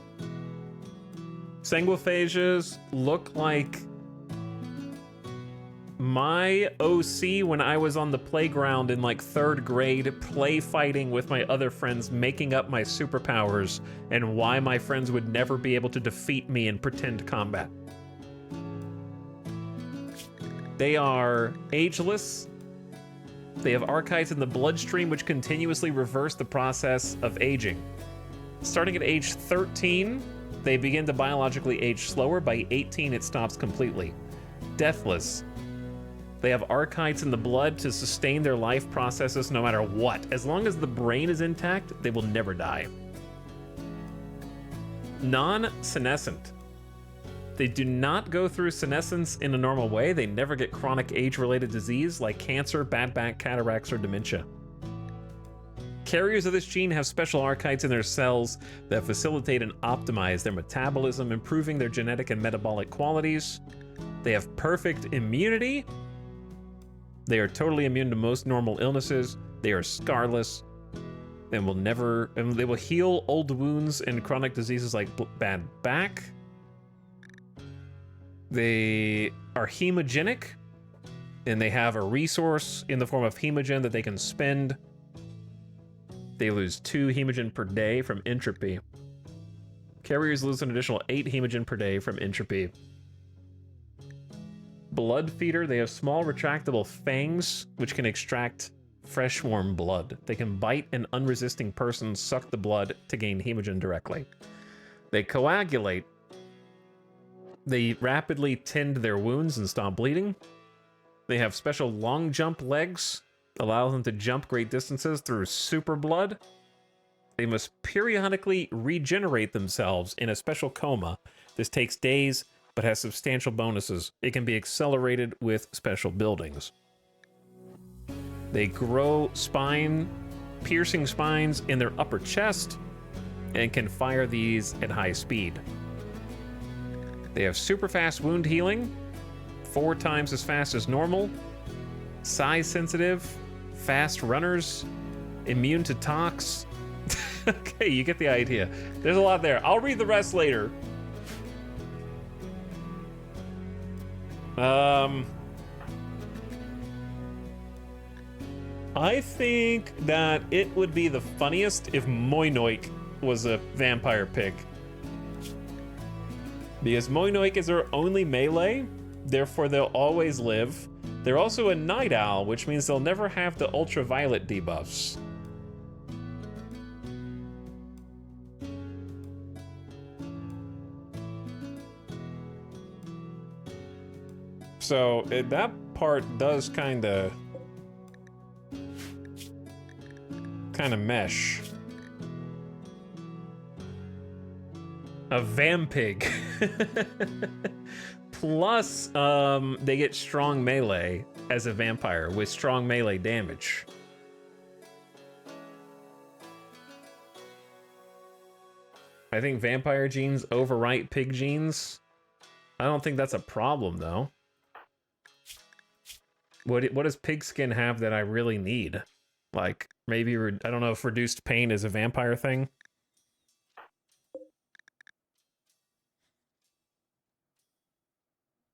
Sanguophages look like my OC when I was on the playground in like 3rd grade, play fighting with my other friends, making up my superpowers and why my friends would never be able to defeat me in pretend combat. They are ageless. They have archites in the bloodstream which continuously reverse the process of aging. Starting at age 13, they begin to biologically age slower. By 18, it stops completely. Deathless. They have archites in the blood to sustain their life processes no matter what. As long as the brain is intact, they will never die. Non-senescent. They do not go through senescence in a normal way. They never get chronic age-related disease like cancer, bad back, cataracts, or dementia. Carriers of this gene have special archites in their cells that facilitate and optimize their metabolism, improving their genetic and metabolic qualities. They have perfect immunity. They are totally immune to most normal illnesses. They are scarless and they will heal old wounds and chronic diseases like bad back. They are hemogenic, and they have a resource in the form of hemogen that they can spend. They lose 2 hemogen per day from entropy. Carriers lose an additional 8 hemogen per day from entropy. Blood feeder, they have small retractable fangs which can extract fresh warm blood. They can bite an unresisting person, suck the blood to gain hemogen directly. They coagulate. They rapidly tend their wounds and stop bleeding. They have special long jump legs, allow them to jump great distances through super blood. They must periodically regenerate themselves in a special coma. This takes days, but has substantial bonuses. It can be accelerated with special buildings. They grow piercing spines in their upper chest and can fire these at high speed. They have super fast wound healing, 4 times as fast as normal, size sensitive, fast runners, immune to tox. Okay, you get the idea. There's a lot there. I'll read the rest later. I think that it would be the funniest if Moinoik was a vampire pig. Because Moinoik is their only melee, therefore they'll always live. They're also a night owl, which means they'll never have the ultraviolet debuffs. So that part does kind of mesh. A vampig. Plus, they get strong melee as a vampire with strong melee damage. I think vampire genes overwrite pig genes. I don't think that's a problem, though. What does pigskin have that I really need? Like, maybe, I don't know if reduced pain is a vampire thing.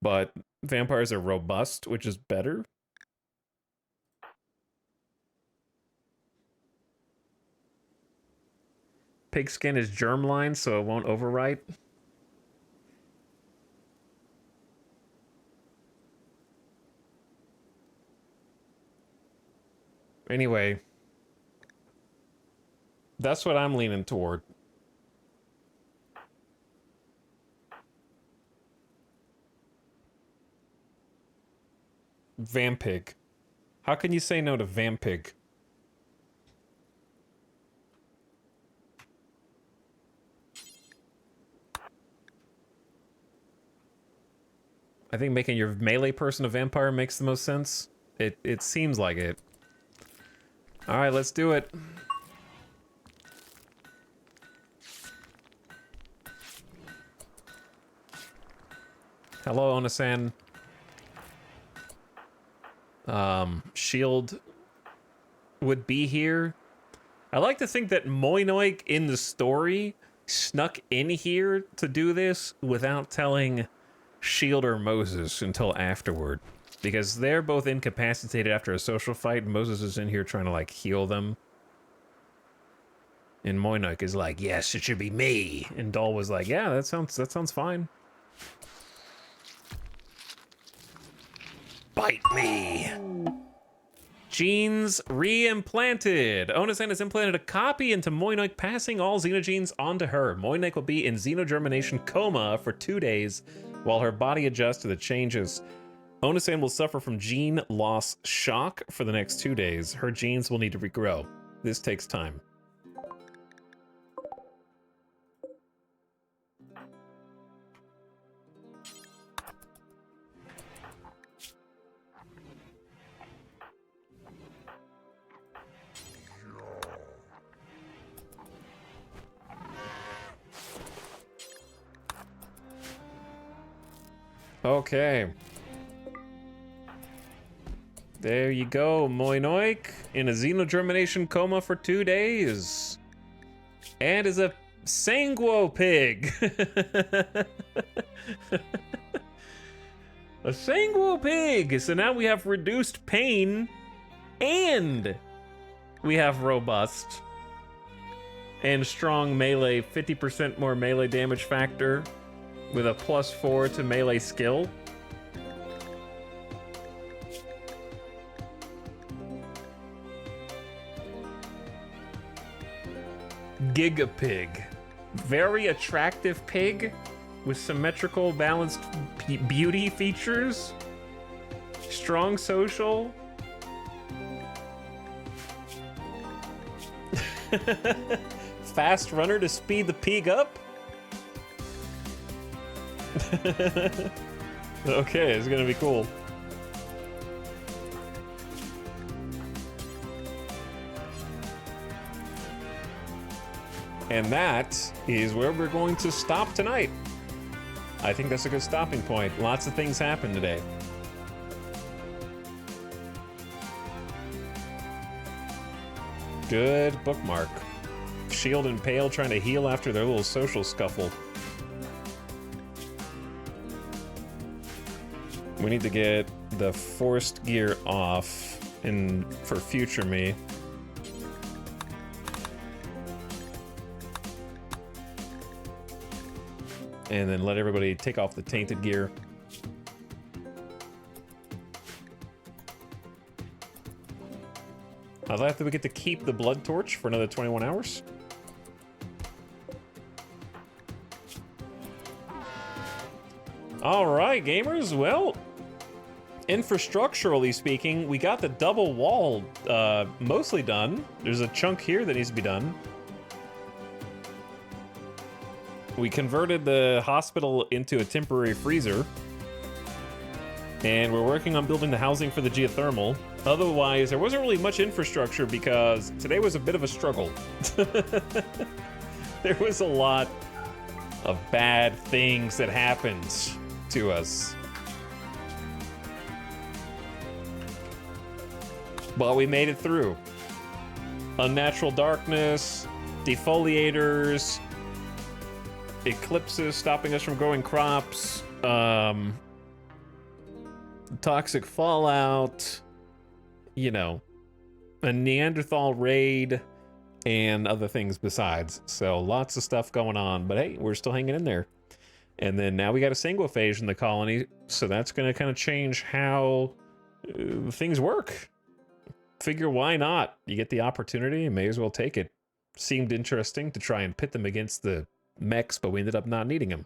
But vampires are robust, which is better. Pigskin is germline, so it won't overwrite. Anyway, that's what I'm leaning toward. Vampig. How can you say no to Vampig? I think making your melee person a vampire makes the most sense. It seems like it. All right, let's do it. Hello, Onasan. Shield would be here. I like to think that Moinoik in the story snuck in here to do this without telling Shield or Moses until afterward. Because they're both incapacitated after a social fight. Moses is in here trying to, like, heal them. And Moinoik is like, yes, it should be me. And Dol was like, yeah, that sounds fine. Bite me. Genes re-implanted. Onasan has implanted a copy into Moinoik, passing all xenogenes onto her. Moinoik will be in xenogermination coma for 2 days while her body adjusts to the changes. Onasan will suffer from gene loss shock for the next 2 days. Her genes will need to regrow. This takes time. Okay. There you go, Moinoik, in a xenogermination coma for 2 days. And is a sanguo pig. A sanguo pig. So now we have reduced pain and we have robust and strong melee, 50% more melee damage factor with a +4 to melee skill. Gigapig. Very attractive pig with symmetrical, balanced beauty features. Strong social. Fast runner to speed the pig up. Okay, it's gonna be cool. And that is where we're going to stop tonight. I think that's a good stopping point. Lots of things happened today. Good bookmark. Shield and Pale trying to heal after their little social scuffle. We need to get the forced gear off for future me. And then let everybody take off the tainted gear. I like that we get to keep the blood torch for another 21 hours. All right, gamers. Well, infrastructurally speaking, we got the double wall mostly done. There's a chunk here that needs to be done. We converted the hospital into a temporary freezer. And we're working on building the housing for the geothermal. Otherwise, there wasn't really much infrastructure because today was a bit of a struggle. There was a lot of bad things that happened to us. But we made it through. Unnatural darkness, defoliators, eclipses stopping us from growing crops, toxic fallout, you know, a Neanderthal raid, and other things besides. So lots of stuff going on, but hey, we're still hanging in there. And then now we got a sanguophage in the colony, so that's going to kind of change how things work. Figure why not? You get the opportunity, you may as well take it. Seemed interesting to try and pit them against the mechs, but we ended up not needing them.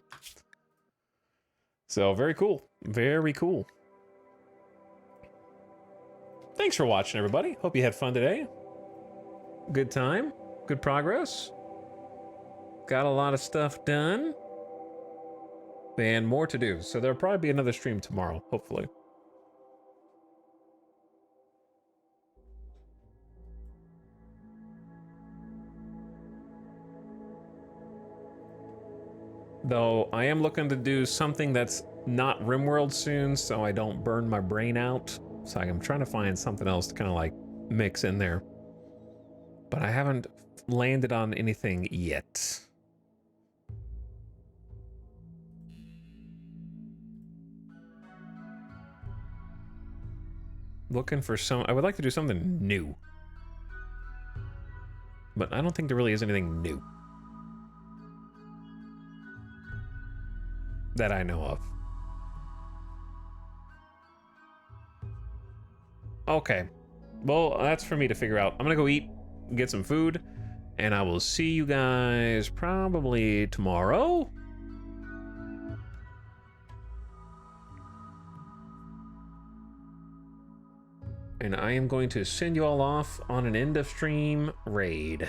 So very cool. Very cool. Thanks for watching, everybody. Hope you had fun today. Good time. Good progress. Got a lot of stuff done. and more to do. So there'll probably be another stream tomorrow, hopefully. Though I am looking to do something that's not RimWorld soon, so I don't burn my brain out. So I'm trying to find something else to kind of like mix in there. But I haven't landed on anything yet. Looking for some... I would like to do something new. But I don't think there really is anything new that I know of. Okay. Well, that's for me to figure out. I'm gonna go eat, get some food, and I will see you guys probably tomorrow. And I am going to send you all off on an end of stream raid.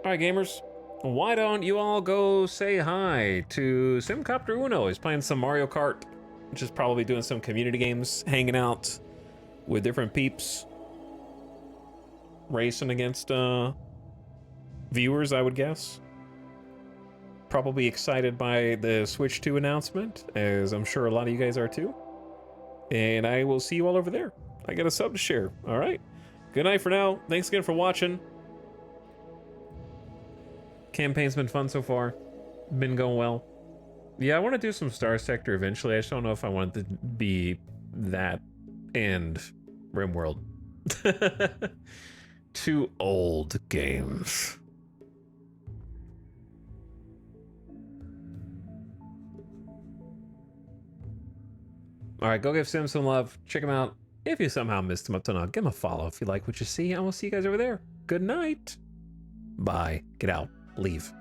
Alright, gamers. Why don't you all go say hi to Simcopter Uno? He's playing some Mario Kart, which is probably doing some community games, hanging out with different peeps, racing against viewers, I would guess. Probably excited by the Switch 2 announcement, as I'm sure a lot of you guys are too. And I will see you all over there. I got a sub to share. All right. Good night for now. Thanks again for watching. Campaign's been fun so far. Been going well. Yeah, I want to do some Star Sector eventually. I just don't know if I want it to be that and RimWorld. 2 old games. All right, go give Sim some love. Check him out. If you somehow missed him up to now, give him a follow if you like what you see. And we'll see you guys over there. Good night. Bye. Get out. Leave.